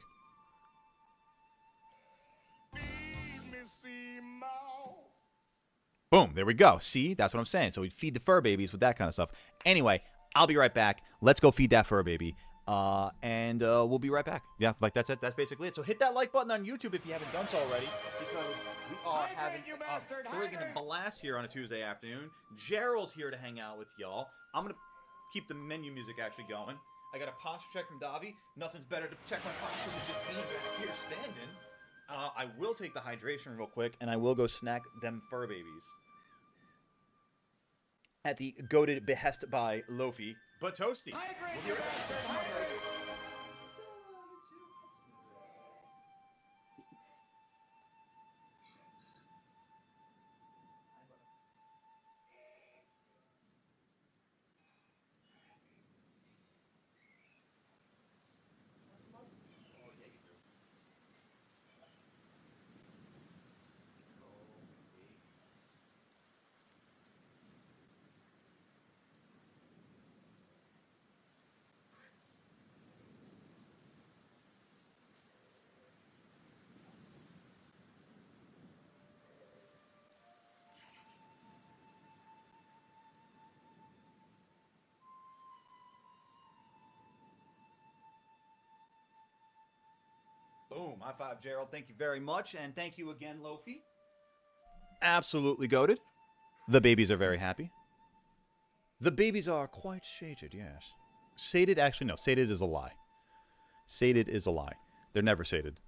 Boom, there we go. See, that's what I'm saying. So we feed the fur babies with that kind of stuff. Anyway, I'll be right back. Let's go feed that fur baby. And we'll be right back. Yeah, like that's it. That's basically it. So hit that like button on YouTube if you haven't done so already, because we are having a friggin' blast here on a Tuesday afternoon. Gerald's here to hang out with y'all. I'm going to keep the menu music actually going. I got a posture check from Davi. Nothing's better to check my posture than just being back here standing. I will take the hydration real quick, and I will go snack them fur babies at the goated behest by Lofi, but Toasty. We'll be right back. Boom. High five, Gerald. Thank you very much. And thank you again, Lofi. Absolutely goated. The babies are very happy. The babies are quite sated, yes. Sated? Actually, no. Sated is a lie. Sated is a lie. They're never sated.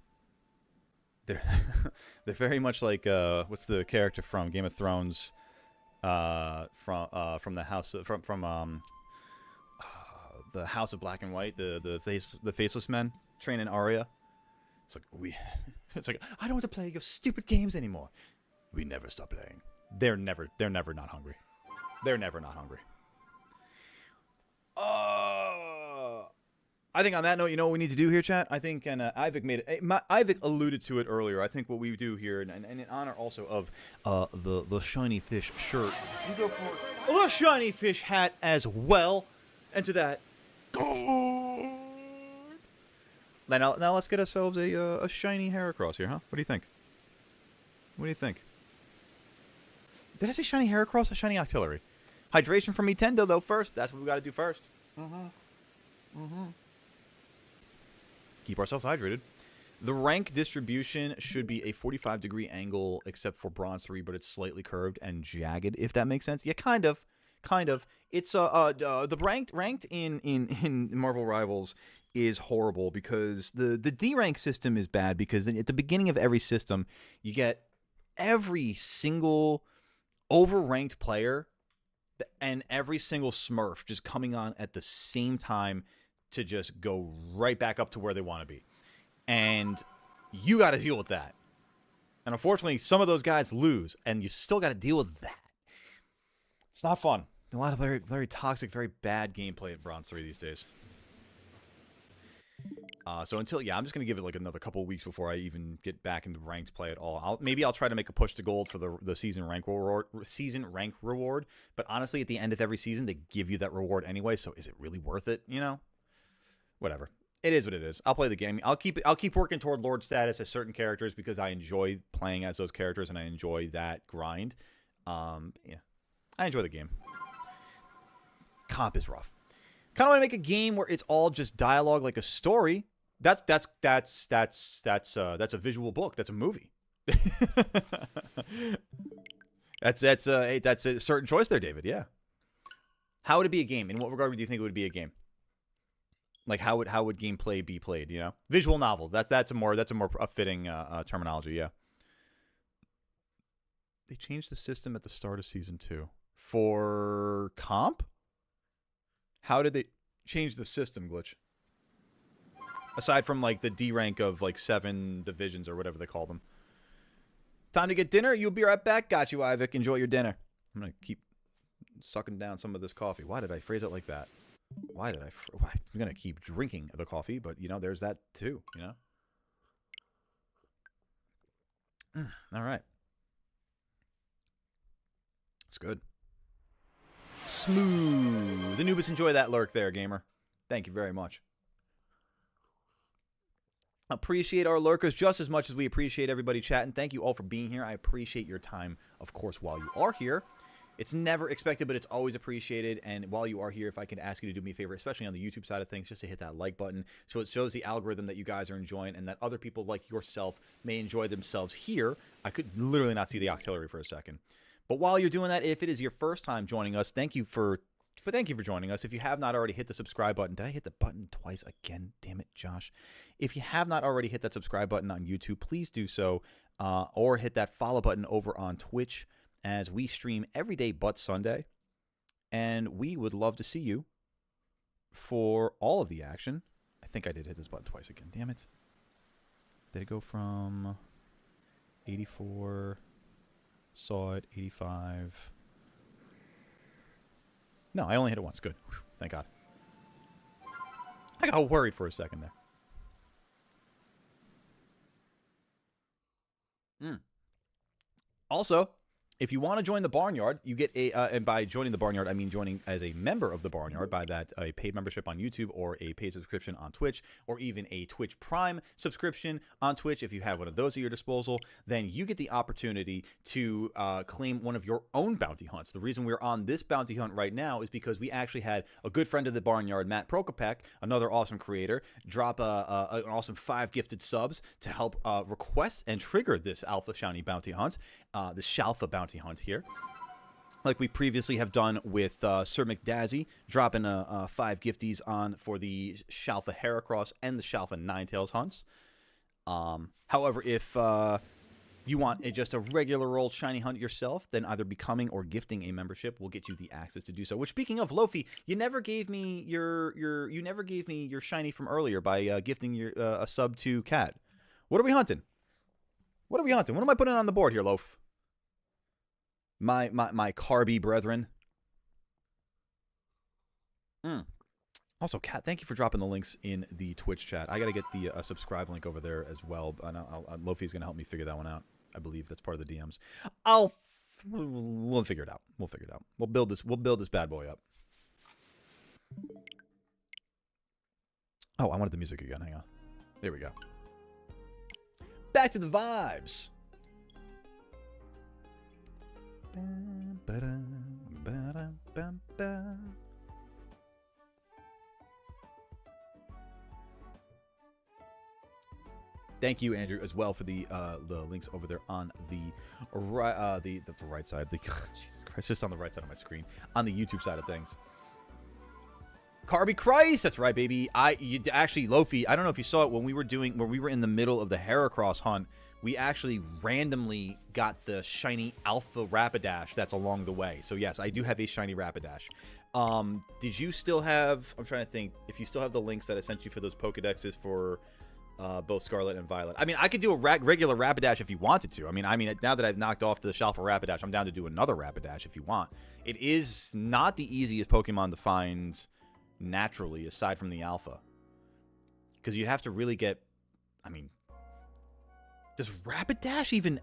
They're very much like what's the character from Game of Thrones? From the house from the House of Black and White, the faceless men training Arya. It's like I don't want to play your stupid games anymore. We never stop playing. They're never not hungry. They're never not hungry. I think on that note, you know what we need to do here, chat? I think, and Ivik made it. Ivik alluded to it earlier. I think what we do here, and in honor also of the shiny fish shirt, we go for the shiny fish hat as well. And to that, now let's get ourselves a shiny Heracross here, huh? What do you think? What do you think? Did I say shiny Heracross or shiny Octillery? Hydration from Nintendo, though, first. That's what we got to do first. Keep ourselves hydrated. The rank distribution should be a 45-degree angle, except for Bronze 3, but it's slightly curved and jagged, if that makes sense. Yeah, kind of. It's the ranked in Marvel Rivals is horrible because the D rank system is bad because at the beginning of every system, you get every single overranked player and every single Smurf just coming on at the same time to just go right back up to where they want to be. And you got to deal with that. And unfortunately, some of those guys lose, and you still got to deal with that. It's not fun. A lot of very, very toxic, very bad gameplay at Bronze 3 these days. So I'm just going to give it like another couple of weeks before I even get back into ranked play at all. Maybe I'll try to make a push to gold for the season rank reward. But honestly, at the end of every season, they give you that reward anyway. So is it really worth it? You know, whatever. It is what it is. I'll play the game. I'll keep working toward Lord status as certain characters because I enjoy playing as those characters and I enjoy that grind. Yeah, I enjoy the game. Comp is rough. Kind of want to make a game where it's all just dialogue like a story. That's a visual book. That's a movie. that's a certain choice there, David. Yeah. How would it be a game? In what regard would you think it would be a game? Like how would gameplay be played? You know, visual novel. That's a more fitting terminology. Yeah. They changed the system at the start of season 2 for comp. How did they change the system, Glitch? Aside from, like, the D rank of, like, 7 divisions or whatever they call them. Time to get dinner? You'll be right back. Got you, Ivik. Enjoy your dinner. I'm going to keep sucking down some of this coffee. Why did I phrase it like that? I'm going to keep drinking the coffee, but, you know, there's that, too, you know? All right. It's good. Smooth. The Anubis, enjoy that lurk there, gamer. Thank you very much. Appreciate our lurkers just as much as we appreciate everybody chatting. Thank you all for being here. I appreciate your time, of course, while you are here. It's never expected, but it's always appreciated. And while you are here, if I can ask you to do me a favor, especially on the YouTube side of things, just to hit that like button so it shows the algorithm that you guys are enjoying and that other people like yourself may enjoy themselves here. I could literally not see the Octillery for a second. But while you're doing that, if it is your first time joining us, thank you for joining us. If you have not already hit the subscribe button, did I hit the button twice again? Damn it, Josh. If you have not already hit that subscribe button on YouTube, please do so, or hit that follow button over on Twitch as we stream every day but Sunday. And we would love to see you for all of the action. I think I did hit this button twice again. Damn it. Did it go from 84... Saw it, 85. No, I only hit it once. Good. Whew, thank God. I got worried for a second there. Also, if you want to join the Barnyard, you get a, and by joining the Barnyard, I mean joining as a member of the Barnyard, by that a paid membership on YouTube or a paid subscription on Twitch or even a Twitch Prime subscription on Twitch. If you have one of those at your disposal, then you get the opportunity to claim one of your own bounty hunts. The reason we're on this bounty hunt right now is because we actually had a good friend of the Barnyard, Matt Prokopek, another awesome creator, drop an awesome 5 gifted subs to help request and trigger this Alpha Shiny bounty hunt. The Shalfa bounty hunt here, like we previously have done with Sir McDazzy, dropping 5 gifties on for the Shalfa Heracross and the Shalfa Ninetales hunts. However, if you want just a regular old shiny hunt yourself, then either becoming or gifting a membership will get you the access to do so. Which, speaking of, Lofi, you never gave me your shiny from earlier by gifting your a sub to Cat. What are we hunting? What am I putting on the board here, Loaf? My carby brethren. Also, Kat, thank you for dropping the links in the Twitch chat. I got to get the subscribe link over there as well. Lofi's going to help me figure that one out. I believe that's part of the DMs. We'll figure it out. We'll figure it out. We'll build this bad boy up. Oh, I wanted the music again. Hang on. There we go. Back to the vibes. Thank you, Andrew, as well for the links over there on the right side. Jesus Christ, just on the right side of my screen, on the YouTube side of things. Carby Christ, that's right, baby. Actually, Lofi, I don't know if you saw it when we were in the middle of the Heracross hunt. We actually randomly got the shiny Alpha Rapidash that's along the way. So yes, I do have a shiny Rapidash. Did you still have? I'm trying to think if you still have the links that I sent you for those Pokedexes for both Scarlet and Violet. I mean, I could do a regular Rapidash if you wanted to. I mean, now that I've knocked off the Alpha Rapidash, I'm down to do another Rapidash if you want. It is not the easiest Pokemon to find naturally, aside from the Alpha, because you have to really get. I mean, does Rapidash even?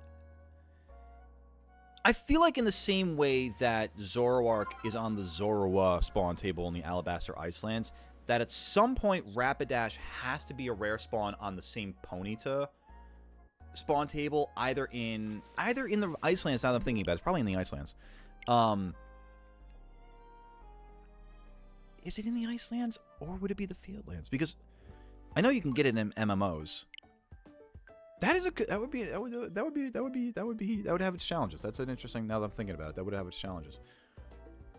I feel like in the same way that Zoroark is on the Zorua spawn table in the Alabaster Icelands, that at some point Rapidash has to be a rare spawn on the same Ponyta spawn table, either in the Icelands. Now that I'm thinking about it, it's probably in the Icelands. Is it in the Icelands or would it be the Fieldlands? Because I know you can get it in MMOs. That would have its challenges. That's an interesting. Now that I'm thinking about it, that would have its challenges.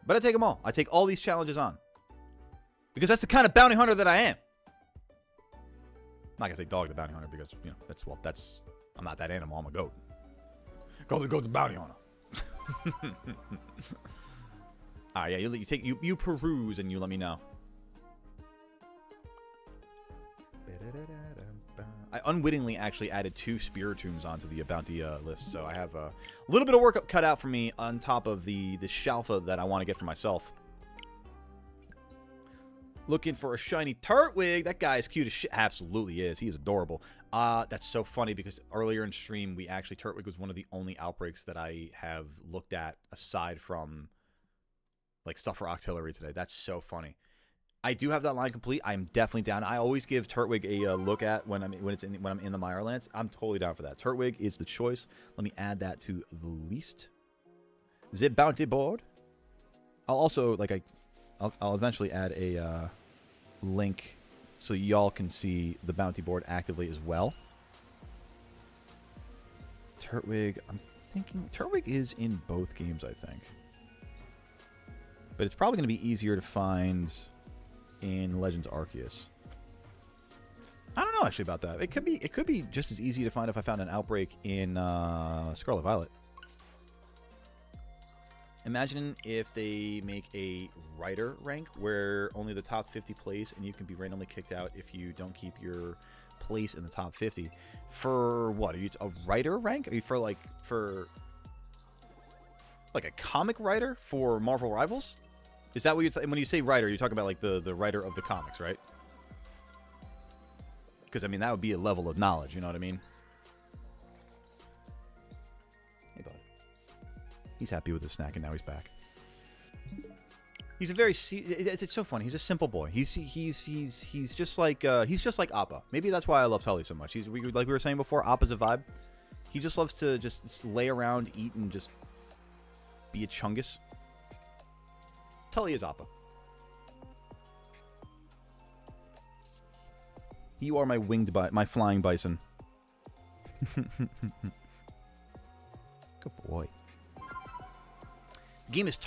But I take them all. I take all these challenges on. Because that's the kind of bounty hunter that I am. I'm not gonna say dog the bounty hunter because that's I'm not that animal. I'm a goat. Go the bounty hunter. All right, yeah, you peruse and you let me know. I unwittingly actually added 2 Spiritombs onto the bounty list, so I have a little bit of work cut out for me on top of the Shalfa that I want to get for myself. Looking for a shiny Turtwig. That guy is cute as shit. Absolutely is. He is adorable. That's so funny because earlier in stream, Turtwig was one of the only outbreaks that I have looked at aside from like stuff for Octillery today. That's so funny. I do have that line complete. I'm definitely down. I always give Turtwig a look at when I'm in the Mirelands. I'm totally down for that. Turtwig is the choice. Let me add that to the list. Zip bounty board. I'll also I'll eventually add a link so y'all can see the bounty board actively as well. Turtwig, I'm thinking Turtwig is in both games, I think. But it's probably going to be easier to find in Legends Arceus. I don't know actually about that. It could be just as easy to find if I found an outbreak in Scarlet Violet. Imagine if they make a Rider rank where only the top 50 place and you can be randomly kicked out if you don't keep your place in the top 50. For what? Are you a Rider rank? Are you for like a comic writer for Marvel Rivals? Is that what you're when you say writer, you're talking about like the writer of the comics, right? Because I mean that would be a level of knowledge, you know what I mean? Hey bud. He's happy with his snack and now he's back. He's a very it's so funny. He's a simple boy. He's just like Appa. Maybe that's why I love Tully so much. Like we were saying before, Appa's a vibe. He just loves to just lay around, eat, and just be a chungus. Tully is Appa. You are my flying bison. Good boy. The game is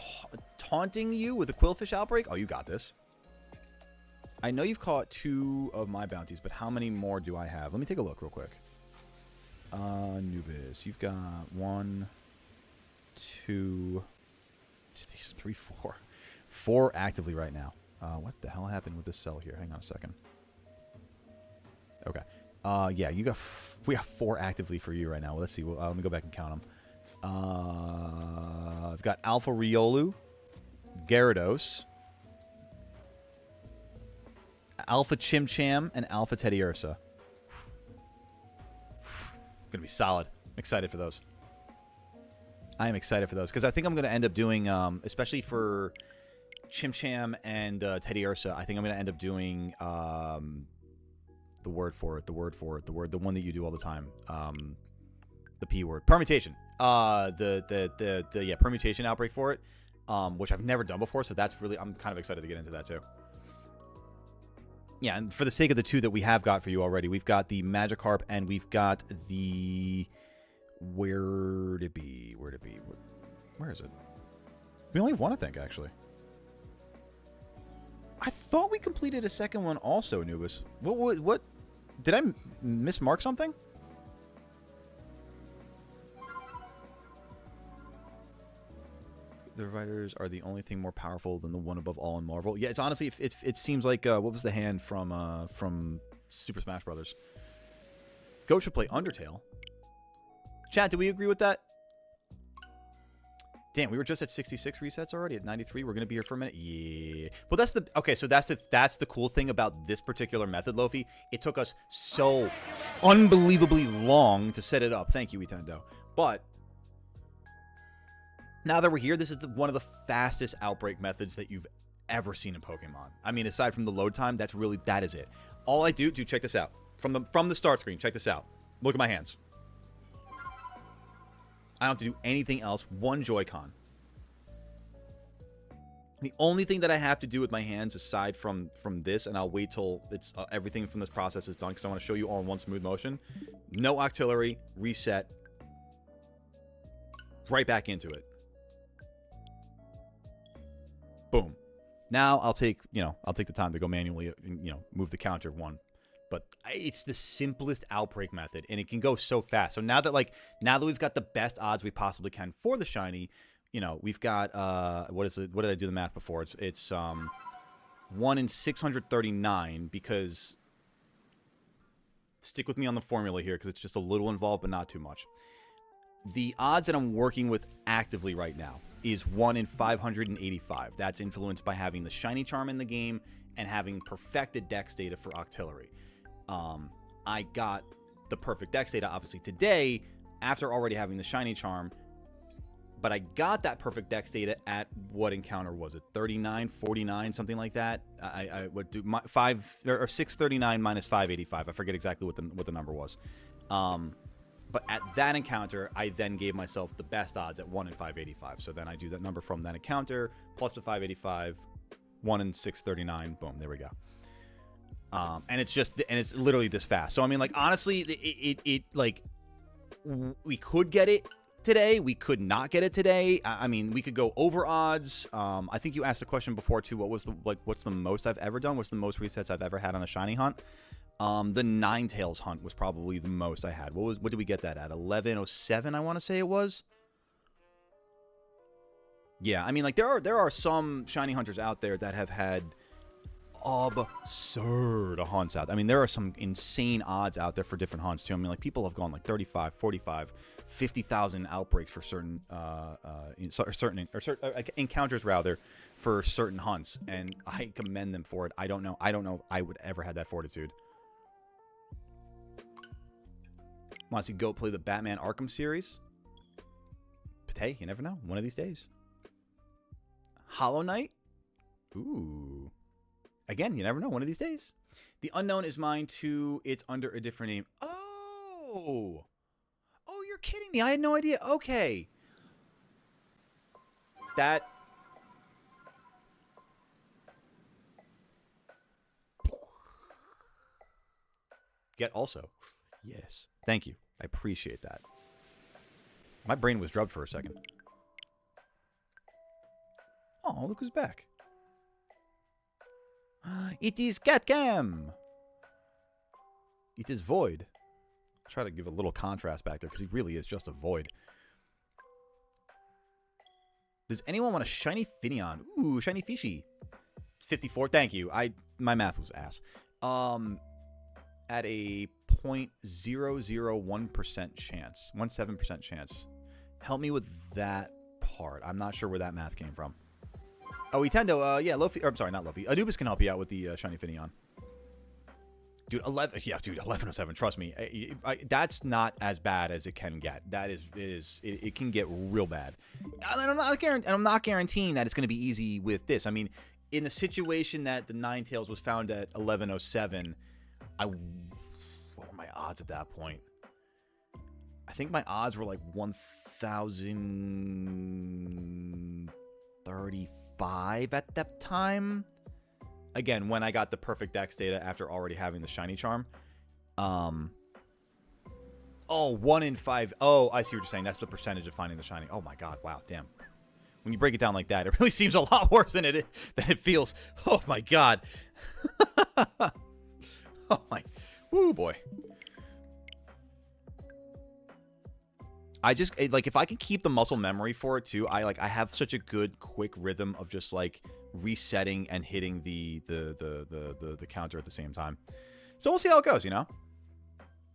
taunting you with a Quillfish outbreak? Oh, you got this. I know you've caught 2 of my bounties, but how many more do I have? Let me take a look real quick. Anubis. You've got 1, 2, 3, 4. 4 actively right now. What the hell happened with this cell here? Hang on a second. Okay. Yeah, we got 4 actively for you right now. Well, let's see. Let me go back and count them. I've got Alpha Riolu, Gyarados, Alpha Chimcham and Alpha Teddiursa. Gonna be solid. I'm excited for those. I am excited for those because I think I'm gonna end up doing, especially for Chimcham and Teddiursa. I think I'm gonna end up doing the word for it, the one that you do all the time. The P word, permutation. Permutation outbreak for it, which I've never done before. So that's really, I'm kind of excited to get into that too. Yeah, and for the sake of the two that we have got for you already, we've got the Magikarp and we've got the... Where is it? We only have one, I think, actually. I thought we completed a second one also, Anubis. What? Did I mismark something? The Riders are the only thing more powerful than the one above all in Marvel. Yeah, it's honestly, it seems like, what was the hand from Super Smash Brothers? Goat should play Undertale. Chat, do we agree with that? Damn, we were just at 66 resets already. At 93, we're gonna be here for a minute. Yeah. Well, that's the okay. So that's the cool thing about this particular method, Lofi. It took us so unbelievably long to set it up. Thank you, Itendo. But now that we're here, this is one of the fastest outbreak methods that you've ever seen in Pokemon. I mean, aside from the load time, that is it. All I do, check this out. From the start screen, check this out. Look at my hands. I don't have to do anything else. One Joy-Con. The only thing that I have to do with my hands, aside from this, and I'll wait till it's everything from this process is done because I want to show you all in one smooth motion. No Octillery, reset, right back into it. Boom. Now I'll take the time to go manually, move the counter one. But it's the simplest outbreak method, and it can go so fast. So now that we've got the best odds we possibly can for the shiny, we've got what did I do the math before? It's 1 in 639 because stick with me on the formula here because it's just a little involved but not too much. The odds that I'm working with actively right now is 1 in 585. That's influenced by having the shiny charm in the game and having perfected dex data for Octillery. I got the perfect dex data obviously today after already having the shiny charm, but I got that perfect dex data at what encounter was it? 39, 49, something like that. I would do 639 minus 585. I forget exactly what the number was. But at that encounter, I then gave myself the best odds at 1 in 585. So then I do that number from that encounter plus the 585, 1 in 639. Boom, there we go. And it's literally this fast. So I mean, like, honestly, we could get it today. We could not get it today. I mean, we could go over odds. I think you asked a question before too. What's the most I've ever done? What's the most resets I've ever had on a shiny hunt? The Ninetales hunt was probably the most I had. What did we get that at? 1107, I want to say it was. Yeah, I mean, like, there are some shiny hunters out there that have had absurd hunts out. I mean, there are some insane odds out there for different hunts too. I mean, like, people have gone like 35, 45, 50,000 outbreaks for certain encounters rather for certain hunts, and I commend them for it. I don't know I would ever have that fortitude. Want to see Goat play the Batman Arkham series? But hey, you never know. One of these days. Hollow Knight? Ooh. Again, you never know. One of these days. The Unknown is mine too. It's under a different name. Oh! Oh, you're kidding me. I had no idea. Okay. That... Get also. Yes. Thank you. I appreciate that. My brain was drubbed for a second. Oh, look who's back. It is Catcam. It is Void. I'll try to give a little contrast back there because he really is just a Void. Does anyone want a shiny Finneon? Ooh, shiny Fishy. 54. Thank you. My math was ass. At a 0.001% chance. 17% chance. Help me with that part. I'm not sure where that math came from. Oh, Itendo, yeah, Luffy, or I'm sorry, not Luffy. Anubis can help you out with the shiny Finneon. Dude, 11. Yeah, dude, 1107. Trust me, that's not as bad as it can get. That it can get real bad. And I'm not guaranteeing that it's going to be easy with this. I mean, in the situation that the Ninetales was found at 1107, what were my odds at that point? I think my odds were like 1,035 at that time. Again, when I got the perfect dex data after already having the shiny charm. 1 in 5. Oh, I see what you're saying. That's the percentage of finding the shiny. Oh my god, wow, damn. When you break it down like that, it really seems a lot worse than it feels. Oh my god. Oh my. Woo boy. I just like, if I can keep the muscle memory for it too, I have such a good quick rhythm of just like resetting and hitting the counter at the same time. So we'll see how it goes, you know.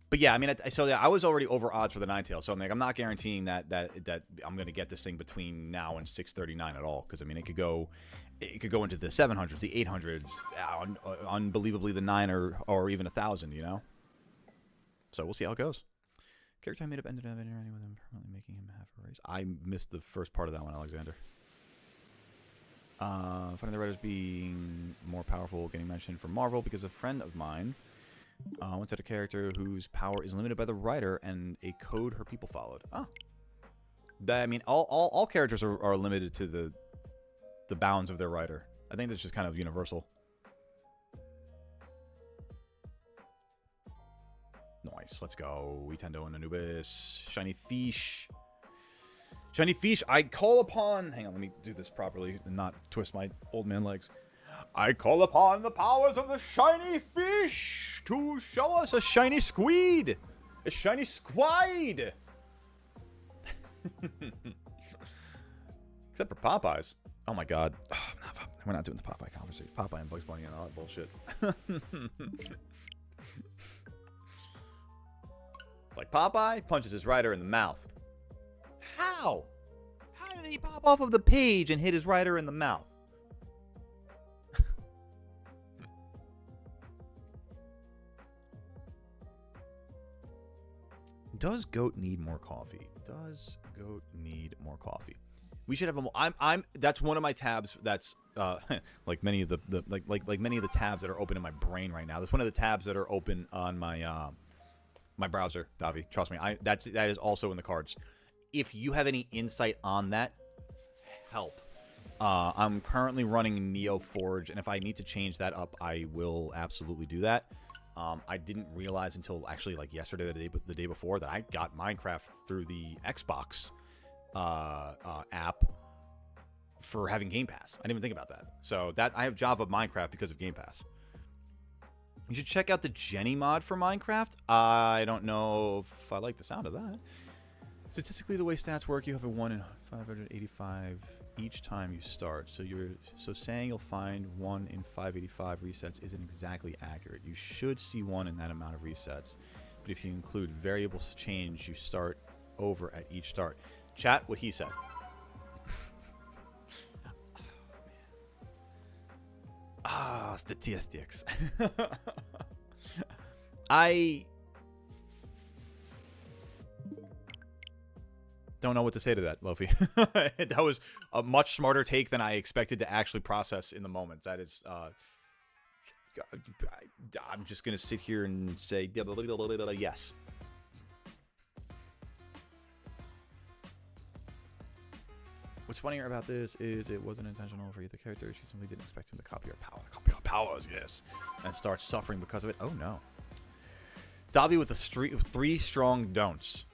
But yeah, I mean, I was already over odds for the Ninetales, so I'm like, I'm not guaranteeing that I'm gonna get this thing between now and 639 at all, because I mean, it could go into the 700s, the 800s, unbelievably the 9 or even 1,000, you know. So we'll see how it goes. Character I made up ended up interacting with him, permanently making him half a race. I missed the first part of that one, Alexander. Finding the writers being more powerful, getting mentioned for Marvel because a friend of mine once had a character whose power is limited by the writer and a code her people followed. Oh. I mean, all characters are limited to the bounds of their writer. I think that's just kind of universal. Nice, let's go. Itendo and Anubis. Shiny Fish. Shiny Fish, I call upon... Hang on, let me do this properly and not twist my old man legs. I call upon the powers of the Shiny Fish to show us a shiny squeed. A shiny squide. Except for Popeyes. Oh my god. We're not doing the Popeye conversation. Popeye and Bugs Bunny and all that bullshit. It's like Popeye punches his rider in the mouth. How? How did he pop off of the page and hit his rider in the mouth? Does Goat need more coffee? Does Goat need more coffee? We should have a. That's one of my tabs. That's like many of the many of the tabs that are open in my brain right now. That's one of the tabs that are open on my my browser, Davi. Trust me. That is also in the cards. If you have any insight on that, help. I'm currently running Neo Forge, and if I need to change that up, I will absolutely do that. I didn't realize until actually like yesterday, the day before, that I got Minecraft through the Xbox app for having Game Pass. I didn't even think about that. So that I have Java Minecraft because of Game Pass. You should check out the Jenny mod for Minecraft. I don't know if I like the sound of that. Statistically, the way stats work, you have a 1 in 585 each time you start. So saying you'll find 1 in 585 resets isn't exactly accurate. You should see 1 in that amount of resets. But if you include variables to change, you start over at each start. Chat what he said. Statistics. I don't know what to say to that, Lofi. That was a much smarter take than I expected to actually process in the moment. That is, I'm just going to sit here and say, yes. What's funnier about this is it wasn't intentional for either character. She simply didn't expect him to copy her power. Copy her powers, yes. And starts suffering because of it. Oh, no. Davi with 3 strong don'ts.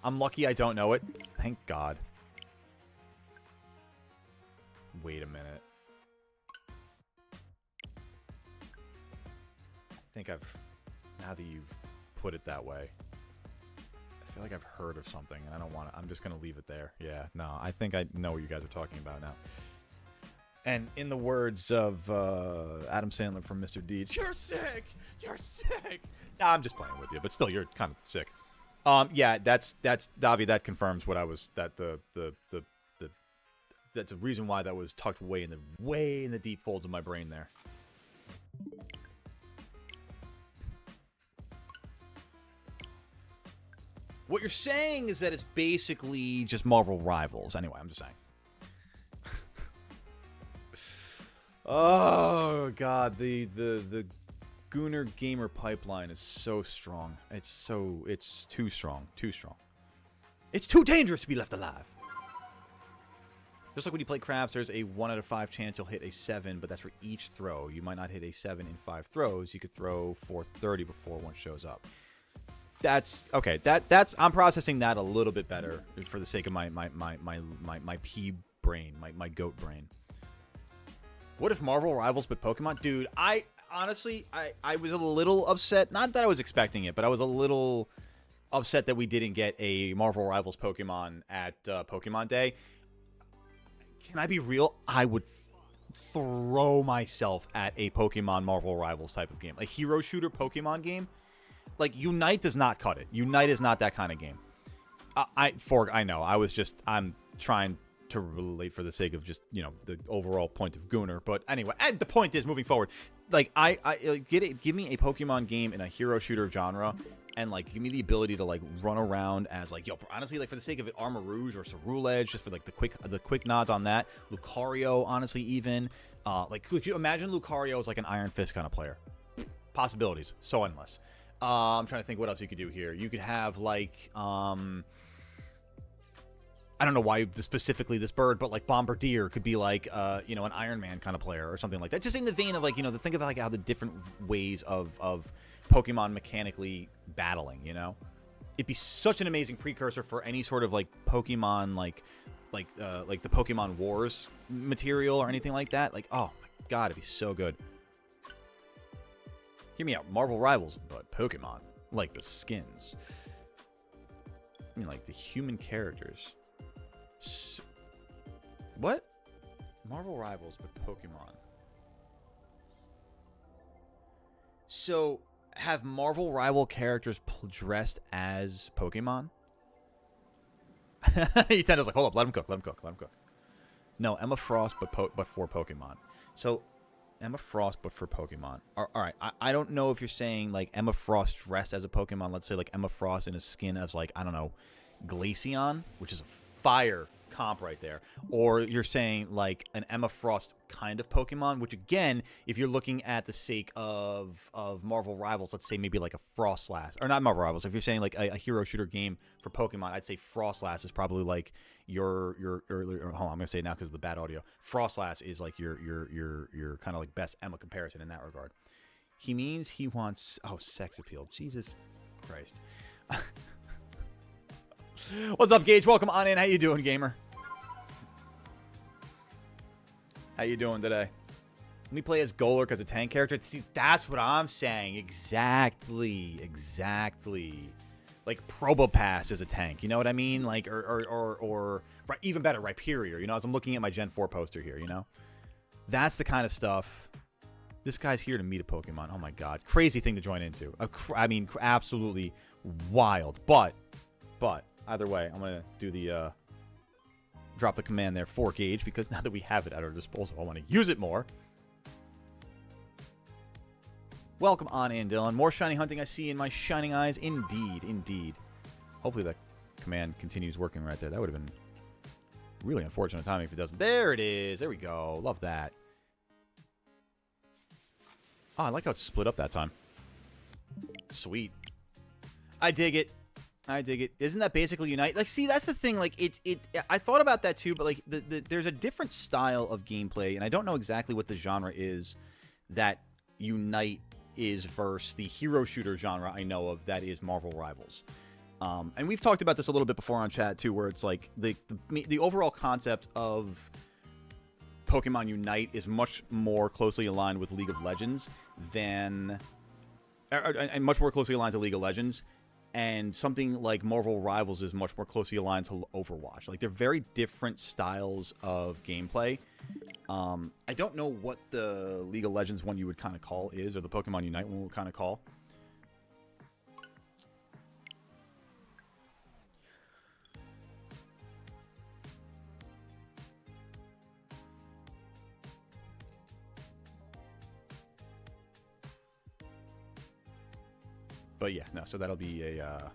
I'm lucky I don't know it. Thank God. Wait a minute. I think now that you've put it that way, I feel like I've heard of something, and I don't want to. I'm just going to leave it there. Yeah, no, I think I know what you guys are talking about now. And in the words of Adam Sandler from Mr. Deeds, you're sick! You're sick! Nah, I'm just playing with you, but still, you're kind of sick. Yeah, that's Davi. That confirms what I was. That the that's a reason why that was tucked way in the deep folds of my brain there. What you're saying is that it's basically just Marvel Rivals. Anyway, I'm just saying. Oh god, the Gooner gamer pipeline is so strong. It's too strong. Too strong. It's too dangerous to be left alive. Just like when you play craps, there's a 1 out of 5 chance you'll hit a 7, but that's for each throw. You might not hit a 7 in 5 throws. You could throw 430 before one shows up. That's okay. That's I'm processing that a little bit better for the sake of my pea brain, my goat brain. What if Marvel Rivals but Pokemon? Dude, I honestly was a little upset. Not that I was expecting it, but I was a little upset that we didn't get a Marvel Rivals Pokemon at Pokemon Day. Can I be real? I would throw myself at a Pokemon Marvel Rivals type of game. Like hero shooter Pokemon game. Like Unite does not cut it. Unite is not that kind of game. I know. I'm trying to relate for the sake of just, you know, the overall point of Gooner. But anyway, and the point is moving forward. Like give me a Pokemon game in a hero shooter genre. And, like, give me the ability to, like, run around as, like, yo, honestly, like, for the sake of it, Armor Rouge or Ceruledge, just for, like, the quick nods on that. Lucario, honestly, even. Like, could you imagine Lucario as, like, an Iron Fist kind of player? Possibilities. So endless. I'm trying to think what else you could do here. You could have, like, I don't know why specifically this bird, but, like, Bombardier could be, like, you know, an Iron Man kind of player or something like that. Just in the vein of, like, you know, think of, like, how the different ways of Pokemon mechanically battling, you know? It'd be such an amazing precursor for any sort of, like, Pokemon, like the Pokemon Wars material or anything like that. Like, oh my god, it'd be so good. Hear me out. Marvel Rivals, but Pokemon. Like the skins. I mean, like the human characters. What? Marvel Rivals, but Pokemon. So, have Marvel Rival characters dressed as Pokemon? Nintendo's like, hold up, let him cook. No, Emma Frost, but for Pokemon. So, Emma Frost, but for Pokemon. All right, I don't know if you're saying, like, Emma Frost dressed as a Pokemon. Let's say, like, Emma Frost in a skin as, like, I don't know, Glaceon, which is a fire comp right there. Or you're saying, like, an Emma Frost kind of Pokemon, which, again, if you're looking at the sake of Marvel Rivals, let's say maybe like a Frostlass. Or not Marvel Rivals. If you're saying, like, a hero shooter game for Pokemon, I'd say Frostlass is probably, like, your hold on, I'm going to say it now because of the bad audio. Frostlass is, like, your kind of, like, best Emma comparison in that regard. He means he wants... Oh, sex appeal. Jesus Christ. What's up, Gage? Welcome on in. How you doing, gamer? How you doing today? Let me play as Golurk as a tank character. See, that's what I'm saying. Exactly. Like Probopass as a tank. You know what I mean? Like, or right, even better, Rhyperior. You know, as I'm looking at my Gen 4 poster here, you know? That's the kind of stuff. This guy's here to meet a Pokemon. Oh, my God. Crazy thing to join into. I mean, absolutely wild. But, either way, I'm going to do the... drop the command there for Gage, because now that we have it at our disposal, I want to use it more. Welcome on in, Dylan. More shiny hunting I see in my shining eyes. Indeed. Hopefully that command continues working right there. That would have been really unfortunate timing if it doesn't. There it is. There we go. Love that. Oh, I like how it's split up that time. Sweet. I dig it. Isn't that basically Unite? Like, see, that's the thing. Like, I thought about that too, but like, there's a different style of gameplay, and I don't know exactly what the genre is that Unite is versus the hero shooter genre I know of that is Marvel Rivals. And we've talked about this a little bit before on chat too, where it's like the overall concept of Pokemon Unite is much more closely aligned with League of Legends and much more closely aligned to League of Legends. And something like Marvel Rivals is much more closely aligned to Overwatch. Like, they're very different styles of gameplay. I don't know what the League of Legends one you would kind of call is, or the Pokemon Unite one would kind of call. But yeah, no. So that'll be a.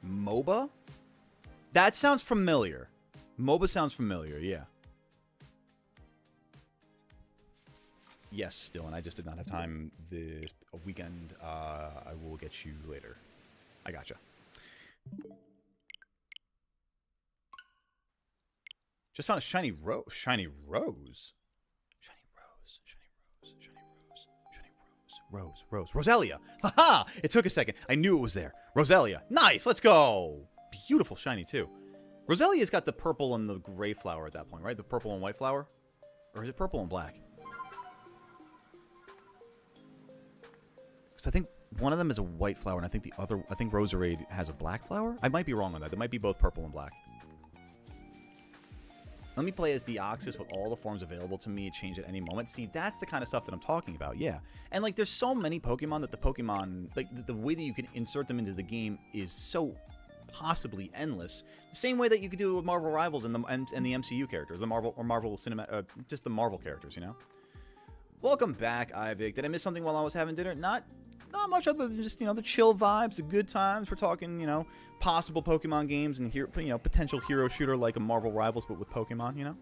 MOBA? That sounds familiar. MOBA sounds familiar, yeah. Yes, Dylan, I just did not have time this weekend. I will get you later. I gotcha. Just found a shiny rose. Shiny rose? Shiny rose. Shiny rose. Shiny rose. Shiny rose. Rose. Roselia. Haha! It took a second. I knew it was there. Roselia. Nice. Let's go. Beautiful shiny, too. Roselia's got the purple and the gray flower at that point, right? The purple and white flower? Or is it purple and black? Because I think one of them is a white flower, and I think the other... I think Roserade has a black flower? I might be wrong on that. They might be both purple and black. Let me play as Deoxys with all the forms available to me, change at any moment. See, that's the kind of stuff that I'm talking about, yeah. And, like, there's so many Pokemon that the Pokemon... Like, the way that you can insert them into the game is so possibly endless. The same way that you could do it with Marvel Rivals and the MCU characters. The Marvel Cinema... just the Marvel characters, you know? Welcome back, Ivik. Did I miss something while I was having dinner? Not much other than just, you know, the chill vibes, the good times. We're talking, you know, possible Pokemon games and here, you know, potential hero shooter like a Marvel Rivals, but with Pokemon, you know.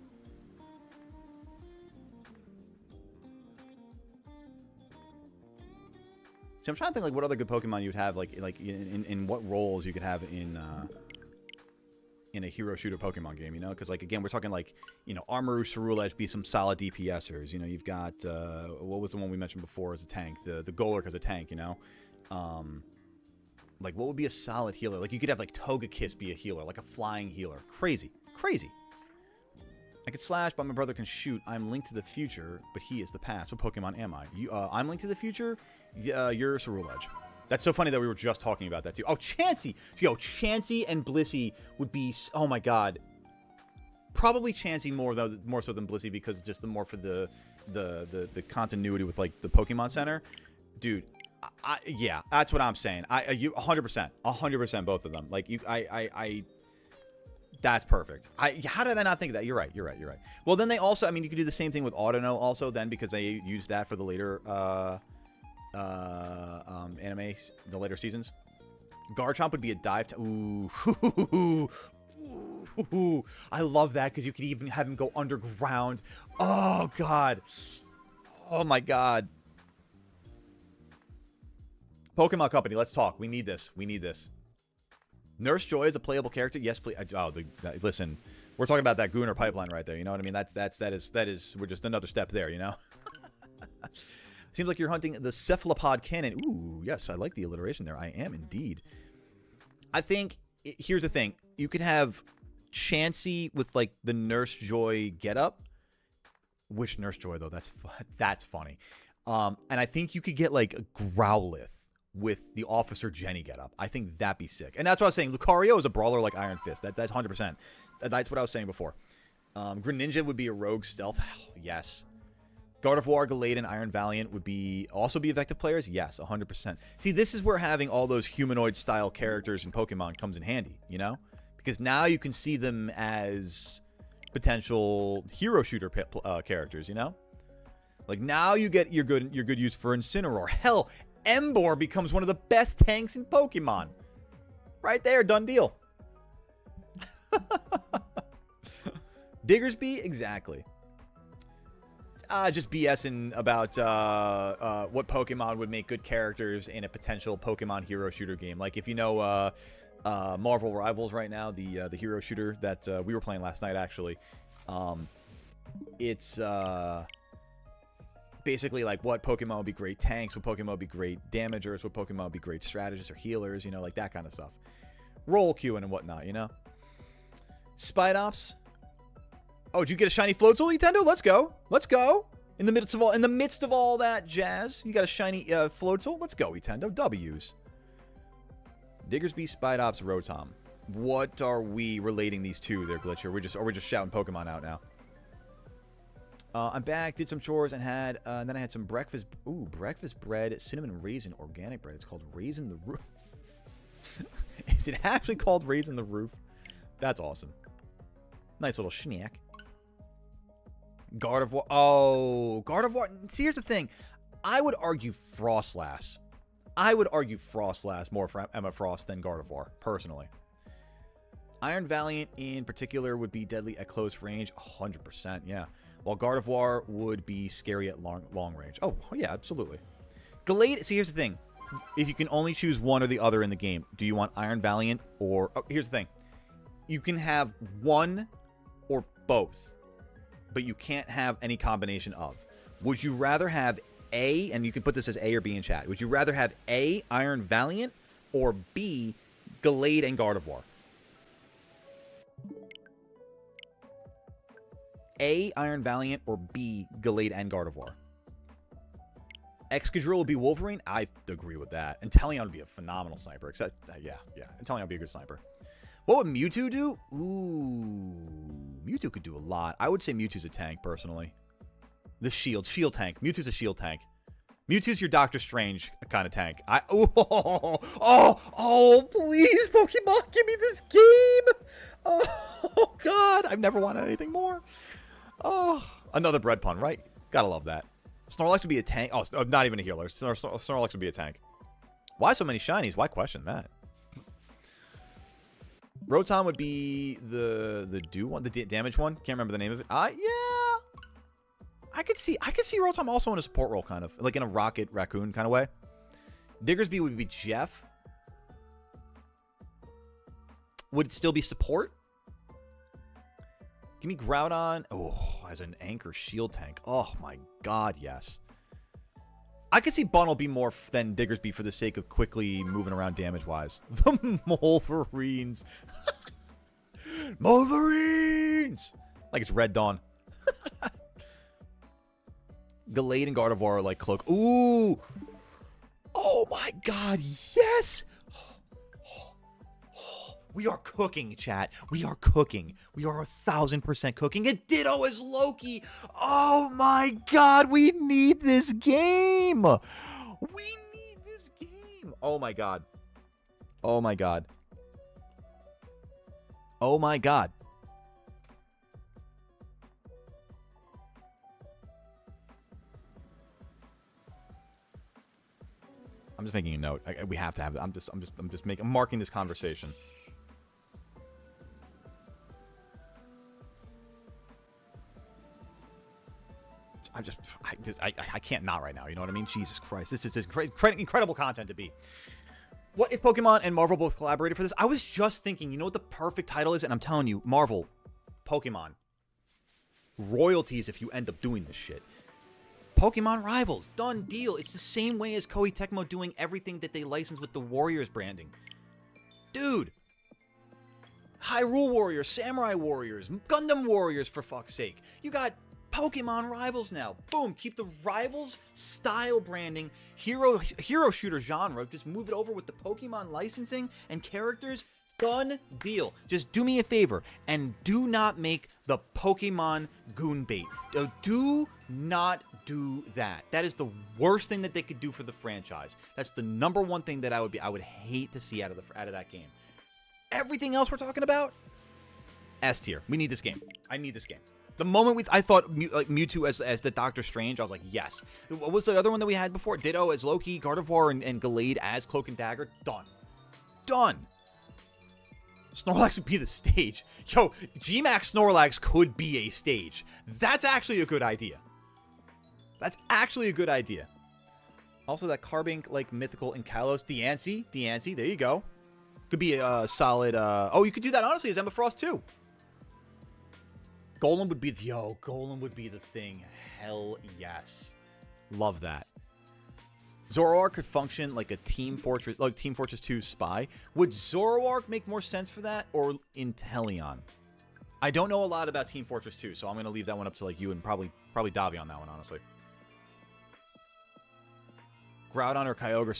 See, I'm trying to think like what other good Pokemon you'd have, like in what roles you could have in a hero shooter Pokemon game, you know? Because, like, again, we're talking, like, you know, Armarouge, Cerulege be some solid DPSers. You know, you've got, what was the one we mentioned before as a tank? The Golurk as a tank, you know? Like, what would be a solid healer? Like, you could have, like, Togekiss be a healer, like a flying healer. Crazy. Crazy. I could slash, but my brother can shoot. I'm Link to the Future, but he is the past. What Pokemon am I? I'm Link to the Future? You're Cerulege. That's so funny that we were just talking about that, too. Oh, Chansey! Yo, Chansey and Blissey would be... Oh, my God. Probably Chansey more so than Blissey because just the more for the continuity with, like, the Pokemon Center. Dude, yeah, that's what I'm saying. You 100%. 100% both of them. Like, that's perfect. How did I not think of that? You're right. Well, then they also... I mean, you could do the same thing with Autono also then because they used that for the later... anime, the later seasons. Garchomp would be a dive. Ooh. I love that because you could even have him go underground. Oh, God. Oh, my God. Pokemon Company, let's talk. We need this. Nurse Joy is a playable character. Yes, please. Listen, we're talking about that Gooner pipeline right there. You know what I mean? That is. We're just another step there. You know. Seems like you're hunting the cephalopod cannon. Ooh, yes, I like the alliteration there. I am indeed. I think, here's the thing. You could have Chansey with, like, the Nurse Joy getup. Which Nurse Joy, though? That's funny. And I think you could get, like, a Growlithe with the Officer Jenny getup. I think that'd be sick. And that's what I was saying. Lucario is a brawler like Iron Fist. That's 100%. That's what I was saying before. Greninja would be a rogue stealth. Yes. Gardevoir, Gallade, and Iron Valiant would also be effective players? Yes, 100%. See, this is where having all those humanoid-style characters in Pokemon comes in handy, you know? Because now you can see them as potential hero shooter characters, you know? Like, now you get your good use for Incineroar. Hell, Emboar becomes one of the best tanks in Pokemon. Right there, done deal. Diggersby? Exactly. Just BSing about what Pokemon would make good characters in a potential Pokemon hero shooter game. Like, if you know Marvel Rivals right now, the hero shooter that we were playing last night, actually, it's basically like what Pokemon would be great tanks, what Pokemon would be great damagers, what Pokemon would be great strategists or healers, you know, like that kind of stuff. Roll queuing and whatnot, you know? Spidops. Oh, did you get a shiny Floatzel, Nintendo? Let's go. In the midst of all that jazz, you got a shiny Floatzel. Let's go, Nintendo. W's. Diggersby, Spidops, Rotom. What are we relating these to there, Glitcher? We're just shouting Pokemon out now. I'm back, did some chores, and then I had some breakfast. Ooh, breakfast bread, cinnamon raisin, organic bread. It's called Raisin the Roof. Is it actually called Raisin the Roof? That's awesome. Nice little snack. Gardevoir. Oh, Gardevoir. See, here's the thing. I would argue Frostlass. I would argue Frostlass more for Emma Frost than Gardevoir, personally. Iron Valiant in particular would be deadly at close range. 100%, yeah. While Gardevoir would be scary at long range. Oh, yeah, absolutely. Gallade. See, here's the thing. If you can only choose one or the other in the game, do you want Iron Valiant or... Oh, here's the thing. You can have one or both, but you can't have any combination of. Would you rather have A, and you can put this as A or B in chat, would you rather have A, Iron Valiant, or B, Gallade and Gardevoir? A, Iron Valiant, or B, Gallade and Gardevoir? Excadrill would be Wolverine? I agree with that. Inteleon would be a phenomenal sniper, except, yeah. Inteleon would be a good sniper. What would Mewtwo do? Ooh, Mewtwo could do a lot. I would say Mewtwo's a tank, personally. The shield tank. Mewtwo's a shield tank. Mewtwo's your Doctor Strange kind of tank. Please, Pokemon, give me this game. Oh, God. I've never wanted anything more. Oh, another bread pun, right? Gotta love that. Snorlax would be a tank. Oh, not even a healer. Snorlax would be a tank. Why so many shinies? Why question that? Rotom would be the do one, the damage one. Can't remember the name of it. Yeah. I could see Rotom also in a support role, kind of like in a Rocket Raccoon kind of way. Diggersby would be Jeff. Would it still be support? Give me Groudon. Oh, as an anchor shield tank. Oh my God, yes. I could see Bunnel be more than Diggersby for the sake of quickly moving around damage-wise. The Molverines. Molverines! Like it's Red Dawn. Gallade and Gardevoir are like Cloak. Ooh! Oh my God, yes! We are cooking, chat. We are cooking. We are 1,000% cooking. And Ditto is Loki. Oh my God, we need this game. We need this game. Oh my God. Oh my God. Oh my God. I'm just making a note. We have to have that. I'm marking this conversation. I can't not right now. You know what I mean? Jesus Christ. This is incredible content to be. What if Pokemon and Marvel both collaborated for this? I was just thinking, you know what the perfect title is? And I'm telling you, Marvel, Pokemon, royalties if you end up doing this shit. Pokemon Rivals, done deal. It's the same way as Koei Tecmo doing everything that they license with the Warriors branding. Dude. Hyrule Warriors, Samurai Warriors, Gundam Warriors, for fuck's sake. You got Pokemon Rivals now. Boom. Keep the Rivals style branding, hero shooter genre. Just move it over with the Pokemon licensing and characters. Done deal. Just do me a favor and do not make the Pokemon goon bait. Do not do that. That is the worst thing that they could do for the franchise. That's the number one thing that I would hate to see out of that game. Everything else we're talking about, S tier. We need this game. I need this game. The moment I thought Mewtwo as the Doctor Strange, I was like, yes. What was the other one that we had before? Ditto as Loki, Gardevoir, and Gallade as Cloak and Dagger. Done. Done. Snorlax would be the stage. Yo, G-Max Snorlax could be a stage. That's actually a good idea. That's actually a good idea. Also, that Carbink, like, mythical and Kalos. Deancey, there you go. Could be a solid, oh, you could do that, honestly, as Emma Frost, too. Golem would be Golem would be the thing. Hell yes. Love that. Zoroark could function like a Team Fortress, like Team Fortress 2 spy. Would Zoroark make more sense for that, or Inteleon? I don't know a lot about Team Fortress 2, so I'm gonna leave that one up to like you and probably Davi on that one, honestly. Groudon or Kyogre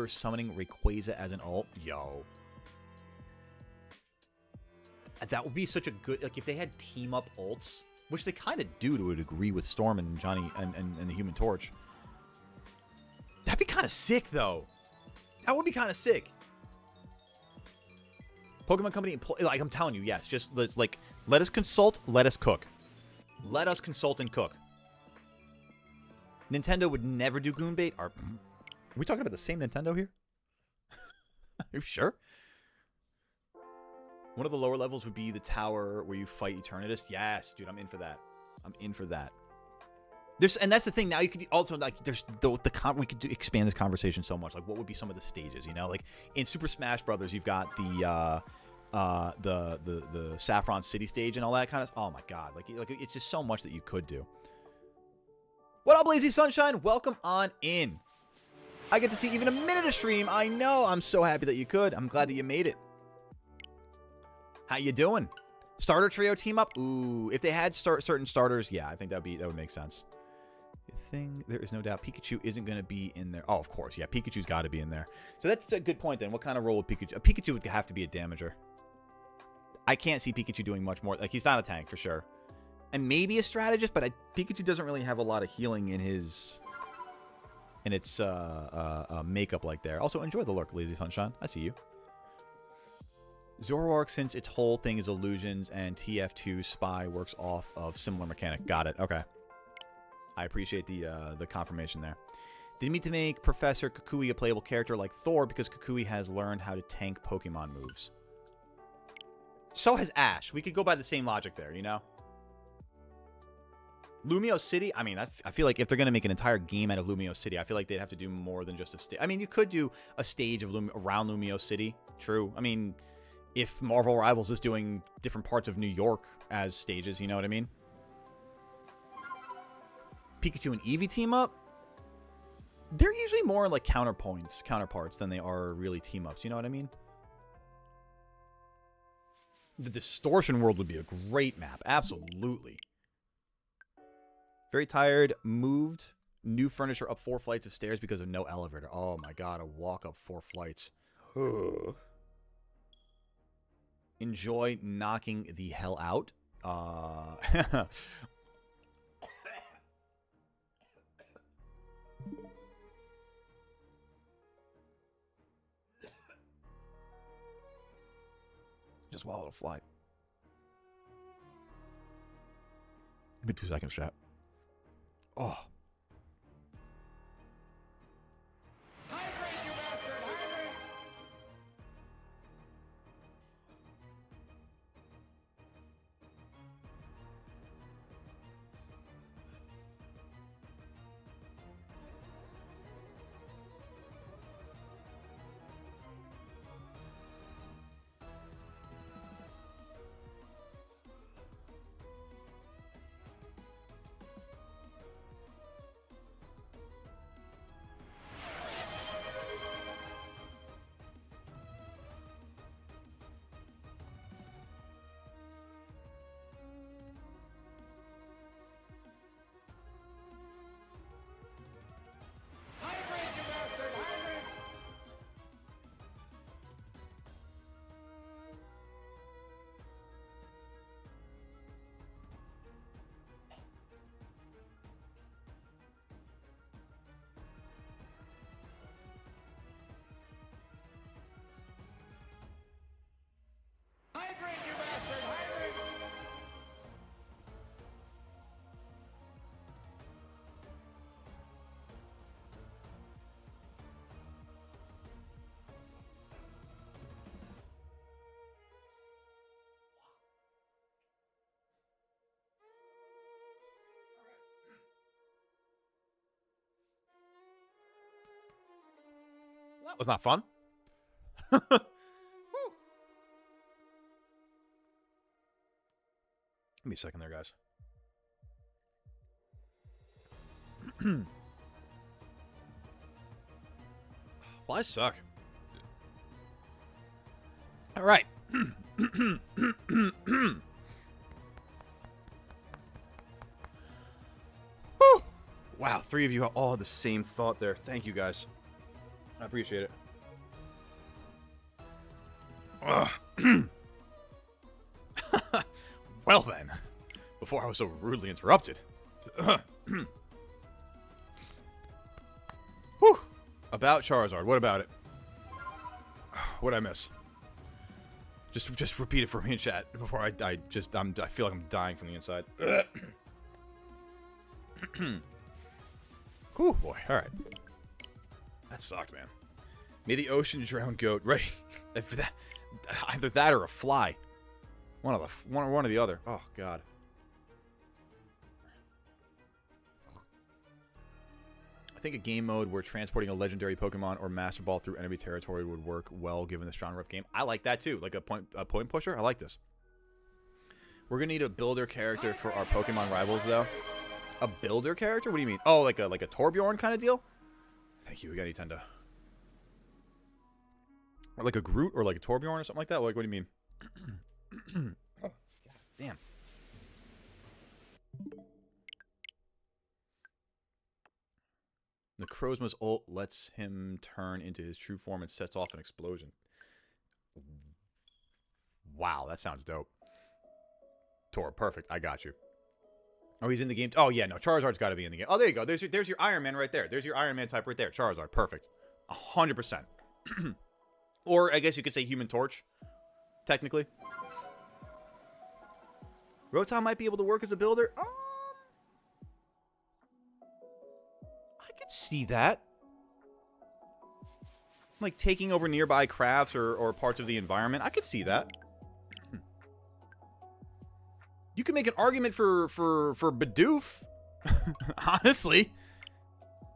summoning Rayquaza as an ult. Yo. That would be such a good, like, if they had team up ults, which they kind of do to a degree with Storm and Johnny and the Human Torch. That'd be kind of sick, though. That would be kind of sick. Pokemon Company, like, I'm telling you, yes, just let us consult, let us cook. Let us consult and cook. Nintendo would never do goon bait. Are we talking about the same Nintendo here? Are you sure? One of the lower levels would be the tower where you fight Eternatus. Yes, dude, I'm in for that. I'm in for that. And that's the thing. Now you could also like there's we could expand this conversation so much. Like, what would be some of the stages? You know, like in Super Smash Brothers, you've got the Saffron City stage and all that kind of. Oh my god, like it's just so much that you could do. What up, Lazy Sunshine? Welcome on in. I get to see even a minute of stream. I know. I'm so happy that you could. I'm glad that you made it. How you doing? Starter trio team up? Ooh, if they had certain starters, yeah, I think that would make sense. There is no doubt Pikachu isn't going to be in there. Oh, of course, yeah, Pikachu's got to be in there. So that's a good point then. What kind of role would Pikachu? Pikachu would have to be a damager. I can't see Pikachu doing much more. Like, he's not a tank for sure. And maybe a strategist, but Pikachu doesn't really have a lot of healing in its makeup like there. Also, enjoy the lurk, Lazy Sunshine. I see you. Zoroark, since its whole thing is illusions, and TF2 Spy works off of similar mechanic. Got it. Okay. I appreciate the confirmation there. Didn't mean to make Professor Kukui a playable character like Thor because Kukui has learned how to tank Pokemon moves. So has Ash. We could go by the same logic there, you know? Lumio City, I mean, I feel like if they're going to make an entire game out of Lumio City, I feel like they'd have to do more than just a stage. I mean, you could do a stage of around Lumio City. True. I mean, if Marvel Rivals is doing different parts of New York as stages, you know what I mean? Pikachu and Eevee team up? They're usually more like counterparts than they are really team ups, you know what I mean? The Distortion World would be a great map, absolutely. Very tired, moved, new furniture up 4 flights of stairs because of no elevator. Oh my god, a walk up 4 flights. Enjoy knocking the hell out. Just swallow a fly. Give me 2 seconds, chat. Oh. Hydrate, you bastard! Hydrate! Hydrate, you bastard! Hydrate! Hydrate, you bastard! Hydrate! That was not fun. Give me a second there, guys. Flies suck. All right. Whew. Wow, 3 of you all had the same thought there. Thank you, guys. I appreciate it. Well then, before I was so rudely interrupted. Whew. About Charizard, what about it? What'd I miss? Just repeat it for me in chat before I feel like I'm dying from the inside. Whew, boy. All right. That sucked, man. May the ocean drown goat. Right. If that, either that or a fly. One or the other. Oh, God. I think a game mode where transporting a legendary Pokemon or Master Ball through enemy territory would work well given the strong rough game. I like that too. Like a point pusher. I like this. We're going to need a builder character for our Pokemon rivals, though. A builder character? What do you mean? Oh, like a Torbjorn kind of deal? Thank you. We got Nintendo. Or like a Groot or like a Torbjorn or something like that? Like, what do you mean? Oh, God damn. Necrozma's ult lets him turn into his true form and sets off an explosion. Wow, that sounds dope. Tor, perfect. I got you. Oh, he's in the game. Oh, yeah, no. Charizard's got to be in the game. Oh, there you go. There's your Iron Man right there. There's your Iron Man type right there. Charizard. Perfect. 100%. Or I guess you could say Human Torch, technically. Rotom might be able to work as a builder. I could see that. Like taking over nearby crafts or parts of the environment. I could see that. You can make an argument for Bidoof. Honestly.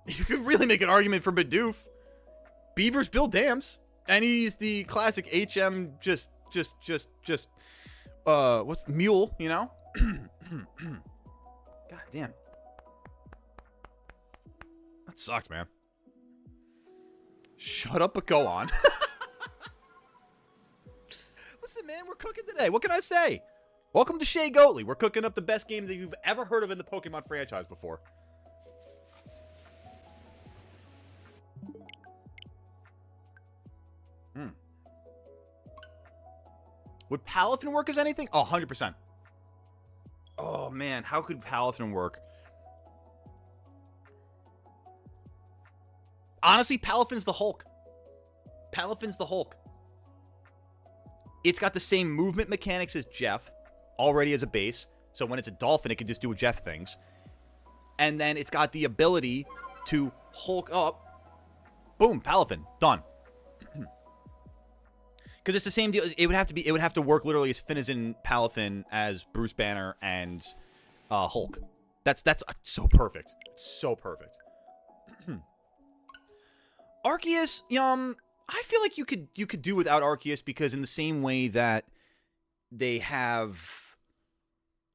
You could really make an argument for Bidoof. Beavers build dams. And he's the classic HM what's the mule, you know? God damn. That sucks, man. Shut up, but go on. Listen, man, we're cooking today. What can I say? Welcome to Shea Goatley. We're cooking up the best game that you've ever heard of in the Pokemon franchise before. Would Palafin work as anything? Oh, 100%. Oh, man. How could Palafin work? Honestly, Palafin's the Hulk. Palafin's the Hulk. It's got the same movement mechanics as Jeff, already as a base. So when it's a dolphin, it can just do Jeff things. And then it's got the ability to Hulk up. Boom, Palafin. Done. Because it's the same deal. It would have to work literally as Finizen Palafin as Bruce Banner and Hulk. That's so perfect. It's so perfect. Arceus, I feel like you could do without Arceus because in the same way that they have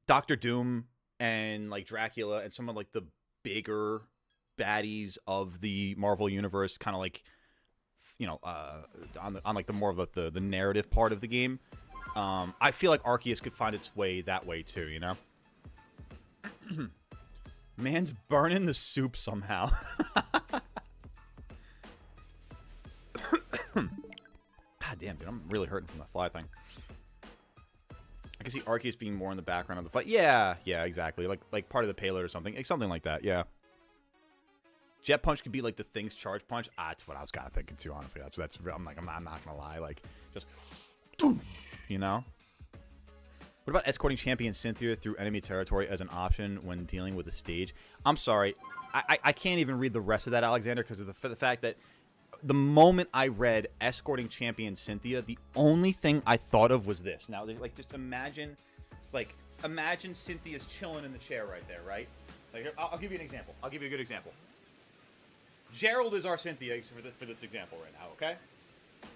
Doctor Doom and like Dracula and some of like the bigger baddies of the Marvel universe, kind of like, you know, on like the more of the narrative part of the game, I feel like Arceus could find its way that way too, you know? Man's burning the soup somehow. God damn, dude, I'm really hurting from that fly thing. I can see Arceus being more in the background of the fight. Yeah, exactly. Like part of the payload or something. Like something like that, yeah. Jet Punch could be like the Thing's Charge Punch. That's what I was kind of thinking too, honestly. That's I'm not gonna lie. Like, just, you know? What about escorting Champion Cynthia through enemy territory as an option when dealing with a stage? I'm sorry. I can't even read the rest of that, Alexander, because of the fact that the moment I read escorting Champion Cynthia, the only thing I thought of was this. Now, like, just imagine Cynthia's chilling in the chair right there, right? Like, I'll give you an example. I'll give you a good example. Gerald is our Cynthia for this example right now, okay?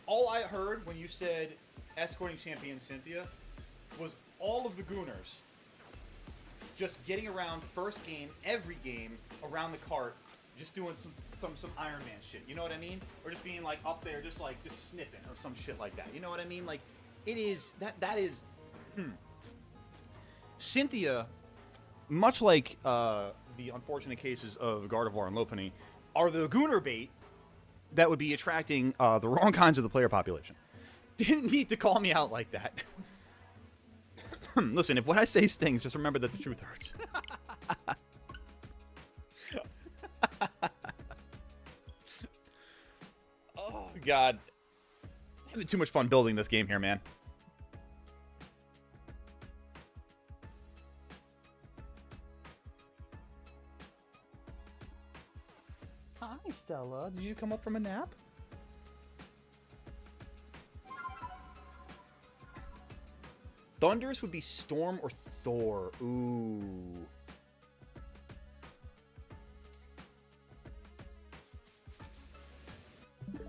All I heard when you said escorting Champion Cynthia was all of the Gooners just getting around first game, every game, around the cart, just doing some Iron Man shit, you know what I mean? Or just being like up there, just sniffing or some shit like that, you know what I mean? Like, it is, that is, Cynthia, much like the unfortunate cases of Gardevoir and Lopunny, are the Gooner bait that would be attracting the wrong kinds of the player population. Didn't need to call me out like that. Listen, if what I say stings, just remember that the truth hurts. Oh, God. I'm having too much fun building this game here, man. Hi, Stella. Did you come up from a nap? Thundurus would be Storm or Thor. Ooh. I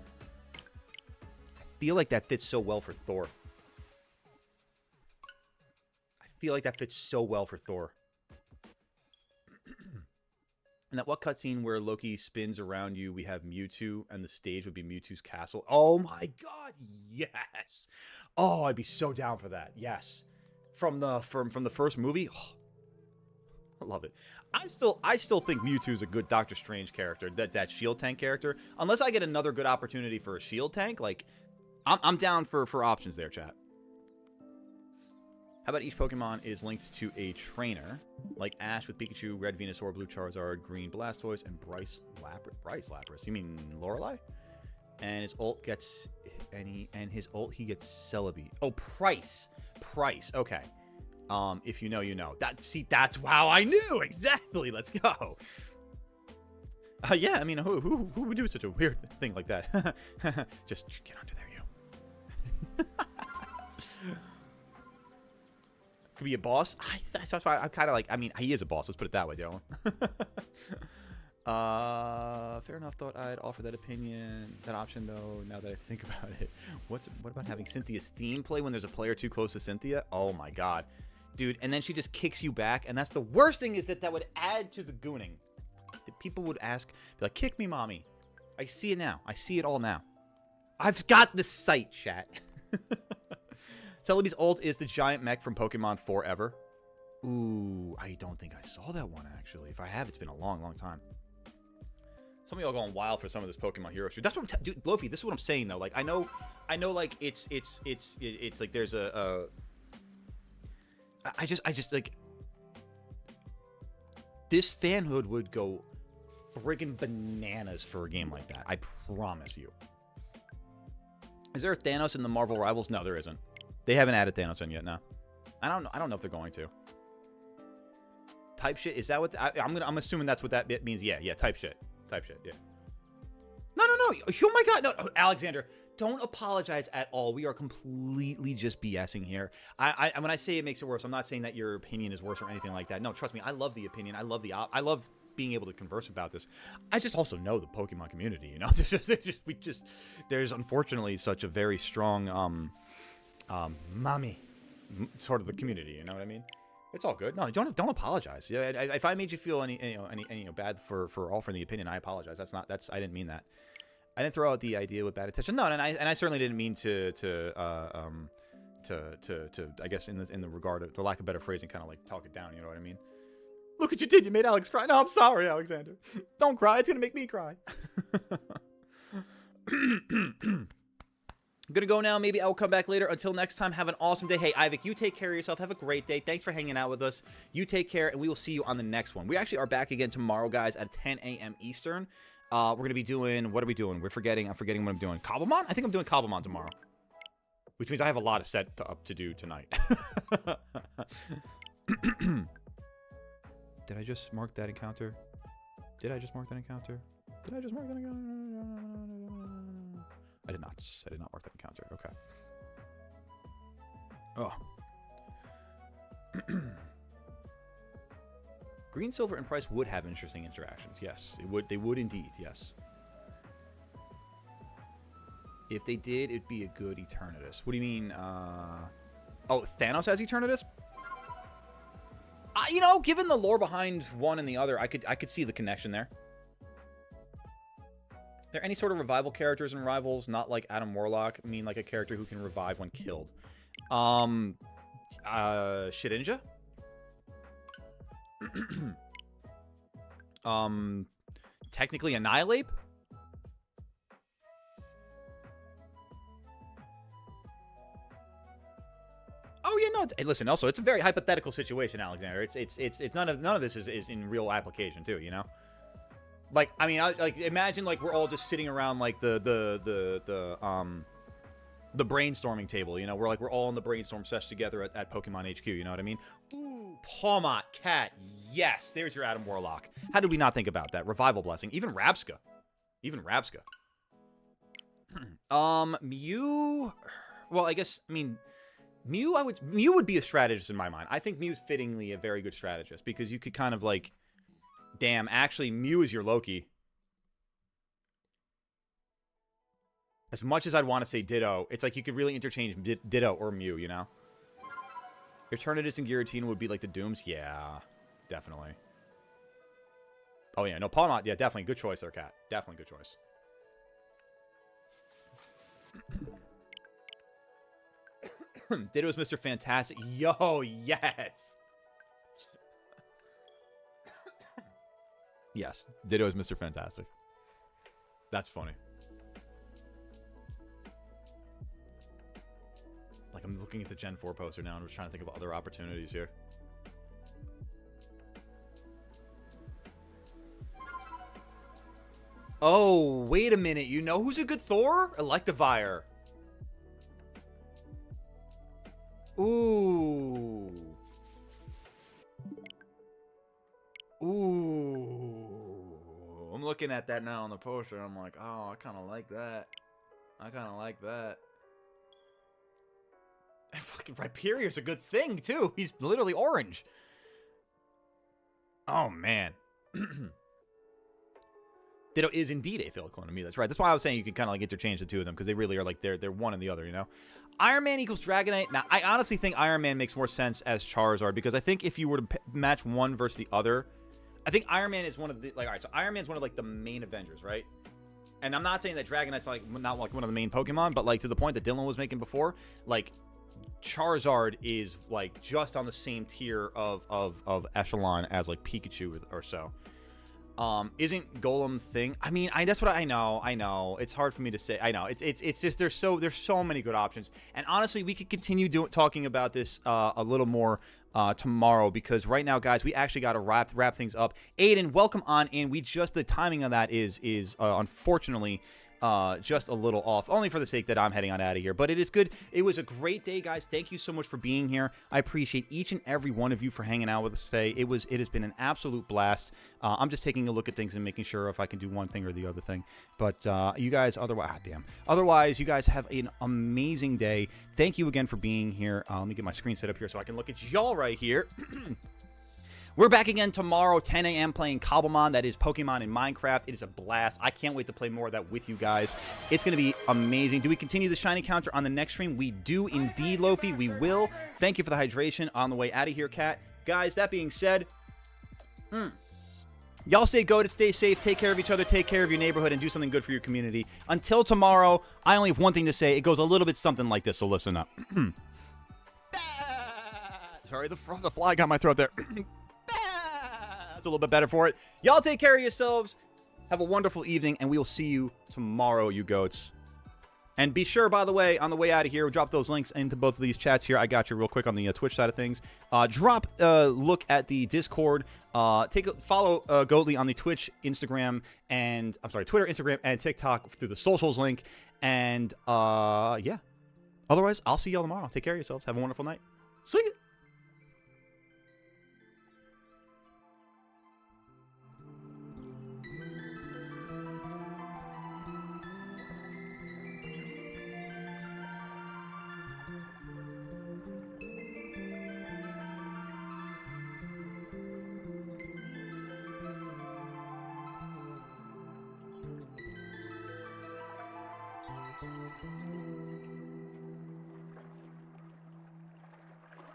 feel like that fits so well for Thor. I feel like that fits so well for Thor. And that what cutscene where Loki spins around you, we have Mewtwo, and the stage would be Mewtwo's castle. Oh my god, yes! Oh, I'd be so down for that. Yes. From the first movie. Oh, I love it. I still think Mewtwo's a good Doctor Strange character, that shield tank character. Unless I get another good opportunity for a shield tank, like I'm down for options there, chat. How about each Pokemon is linked to a trainer, like Ash with Pikachu, Red Venusaur, Blue Charizard, Green Blastoise, and Bryce Lapras. You mean Lorelei? And his ult gets he gets Celebi. Oh, Price. Okay. If you know, you know. That's how I knew exactly. Let's go. Yeah, I mean, who would do such a weird thing like that? Just get under there, you. Could be a boss. That's why I'm kind of like. I mean, he is a boss. Let's put it that way, Dylan. Fair enough. Thought I'd offer that option though. Now that I think about it, what about having Cynthia's theme play when there's a player too close to Cynthia? Oh my god, dude! And then she just kicks you back, and that's the worst thing is that would add to the gooning. The people would be like, "Kick me, mommy." I see it now. I see it all now. I've got the sight, chat. Celebi's ult is the giant mech from Pokemon Forever. Ooh, I don't think I saw that one, actually. If I have, it's been a long, long time. Some of y'all going wild for some of this Pokemon Hero shit. That's what I'm dude, Lofi, this is what I'm saying, though. Like, I know, like, it's like, there's I just, like, this fanhood would go friggin' bananas for a game like that. I promise you. Is there a Thanos in the Marvel Rivals? No, there isn't. They haven't added Thanos in yet, no. I don't know if they're going to. Type shit, is that what I'm assuming that's what that means. Yeah, type shit. Yeah. No. Oh my god, no, Alexander, don't apologize at all. We are completely just BSing here. I when I say it makes it worse, I'm not saying that your opinion is worse or anything like that. No, trust me, I love the opinion. I love being able to converse about this. I just also know the Pokemon community, you know. There's unfortunately such a very strong mommy sort of the community, you know what I mean? It's all good. No, don't apologize. Yeah, if I made you feel any bad for offering the opinion, I apologize. I didn't mean that. I didn't throw out the idea with bad intention. No, and I certainly didn't mean to I guess in the regard of, for lack of better phrasing, kind of like talk it down. You know what I mean? Look what you did. You made Alex cry. No, I'm sorry, Alexander. Don't cry. It's gonna make me cry. I'm gonna go now. Maybe I'll come back later. Until next time, have an awesome day. Hey, Ivik, you take care of yourself. Have a great day. Thanks for hanging out with us. You take care, and we will see you on the next one. We actually are back again tomorrow, guys, at 10 a.m. Eastern. We're gonna be doing. What are we doing? I'm forgetting what I'm doing. Cobblemon? I think I'm doing Cobblemon tomorrow, which means I have a lot of up to do tonight. Did I just mark that encounter? I did not mark that encounter. Okay. Oh. Green, Silver, and Price would have interesting interactions. Yes, it would. They would indeed. Yes. If they did, it'd be a good Eternatus. What do you mean? Oh, Thanos has Eternatus? You know, given the lore behind one and the other, I could see the connection there. Are there any sort of revival characters in Rivals? Not like Adam Warlock. I mean, like a character who can revive when killed. Shedinja? Technically Annihilate? Oh yeah, no. Hey, listen. Also, it's a very hypothetical situation, Alexander. It's none of this is in real application too. You know, like I mean, like imagine like we're all just sitting around like the brainstorming table. You know, we're all in the brainstorm sesh together at Pokemon HQ. You know what I mean? Ooh, Palmot, Cat. Yes, there's your Adam Warlock. How did we not think about that? Revival Blessing. Even Rabska. Even Rabska. Mew. Well, I guess Mew would be a strategist in my mind. I think Mew's fittingly a very good strategist because you could kind of like, damn, actually Mew is your Loki. As much as I'd want to say Ditto, it's like you could really interchange Ditto or Mew, you know? Eternatus and Giratina would be like the Dooms? Yeah, definitely. Oh, yeah, no, Palmont, yeah, definitely. Good choice there, Cat. Definitely good choice. Ditto's Mr. Fantastic. Yo, yes! Yes, Ditto is Mr. Fantastic. That's funny. Like, I'm looking at the Gen 4 poster now and I'm just trying to think of other opportunities here. Oh, wait a minute. You know who's a good Thor? Electivire. Ooh. Ooh. I'm looking at that now on the poster and I'm like, oh, I kind of like that. I kind of like that. And fucking Rhyperior's a good thing, too. He's literally orange. Oh, man. Ditto is indeed a failed clone to me. That's right. That's why I was saying you can kind of like interchange the two of them because they really are like they're one and the other, you know? Iron Man equals Dragonite. Now, I honestly think Iron Man makes more sense as Charizard because I think if you were to match one versus the other, I think Iron Man is one of the, like, all right, so Iron Man's one of like the main Avengers, right? And I'm not saying that Dragonite's like not like one of the main Pokemon, but like to the point that Dylan was making before, like Charizard is like just on the same tier of echelon as like Pikachu or so. Isn't Golem thing? I mean, that's what I know. It's hard for me to say. I know. It's just there's so many good options. And honestly, we could continue talking about this a little more tomorrow because right now, guys, we actually got to wrap things up. Aiden, welcome on in. The timing on that is unfortunately just a little off, only for the sake that I'm heading on out of here. But it is good. It was a great day, guys. Thank you so much for being here. I appreciate each and every one of you for hanging out with us today. It has been an absolute blast. I'm just taking a look at things and making sure if I can do one thing or the other thing. But you guys, otherwise, you guys have an amazing day. Thank you again for being here. Let me get my screen set up here so I can look at y'all right here. We're back again tomorrow, 10 a.m. playing Cobblemon. That is Pokemon in Minecraft. It is a blast. I can't wait to play more of that with you guys. It's going to be amazing. Do we continue the shiny counter on the next stream? We do indeed, Lofi. We will. Thank you for the hydration on the way out of here, Cat. Guys, that being said, y'all stay goated, stay safe, take care of each other, take care of your neighborhood, and do something good for your community. Until tomorrow, I only have one thing to say. It goes a little bit something like this, so listen up. Sorry, the fly got my throat there. That's a little bit better for it. Y'all take care of yourselves. Have a wonderful evening, and we will see you tomorrow, you goats. And be sure, by the way, on the way out of here, we'll drop those links into both of these chats here. I got you real quick on the Twitch side of things. Drop a look at the Discord. Follow Goatly on the Twitch, Instagram, and Twitter, Instagram, and TikTok through the socials link. And yeah. Otherwise, I'll see y'all tomorrow. Take care of yourselves. Have a wonderful night. See you.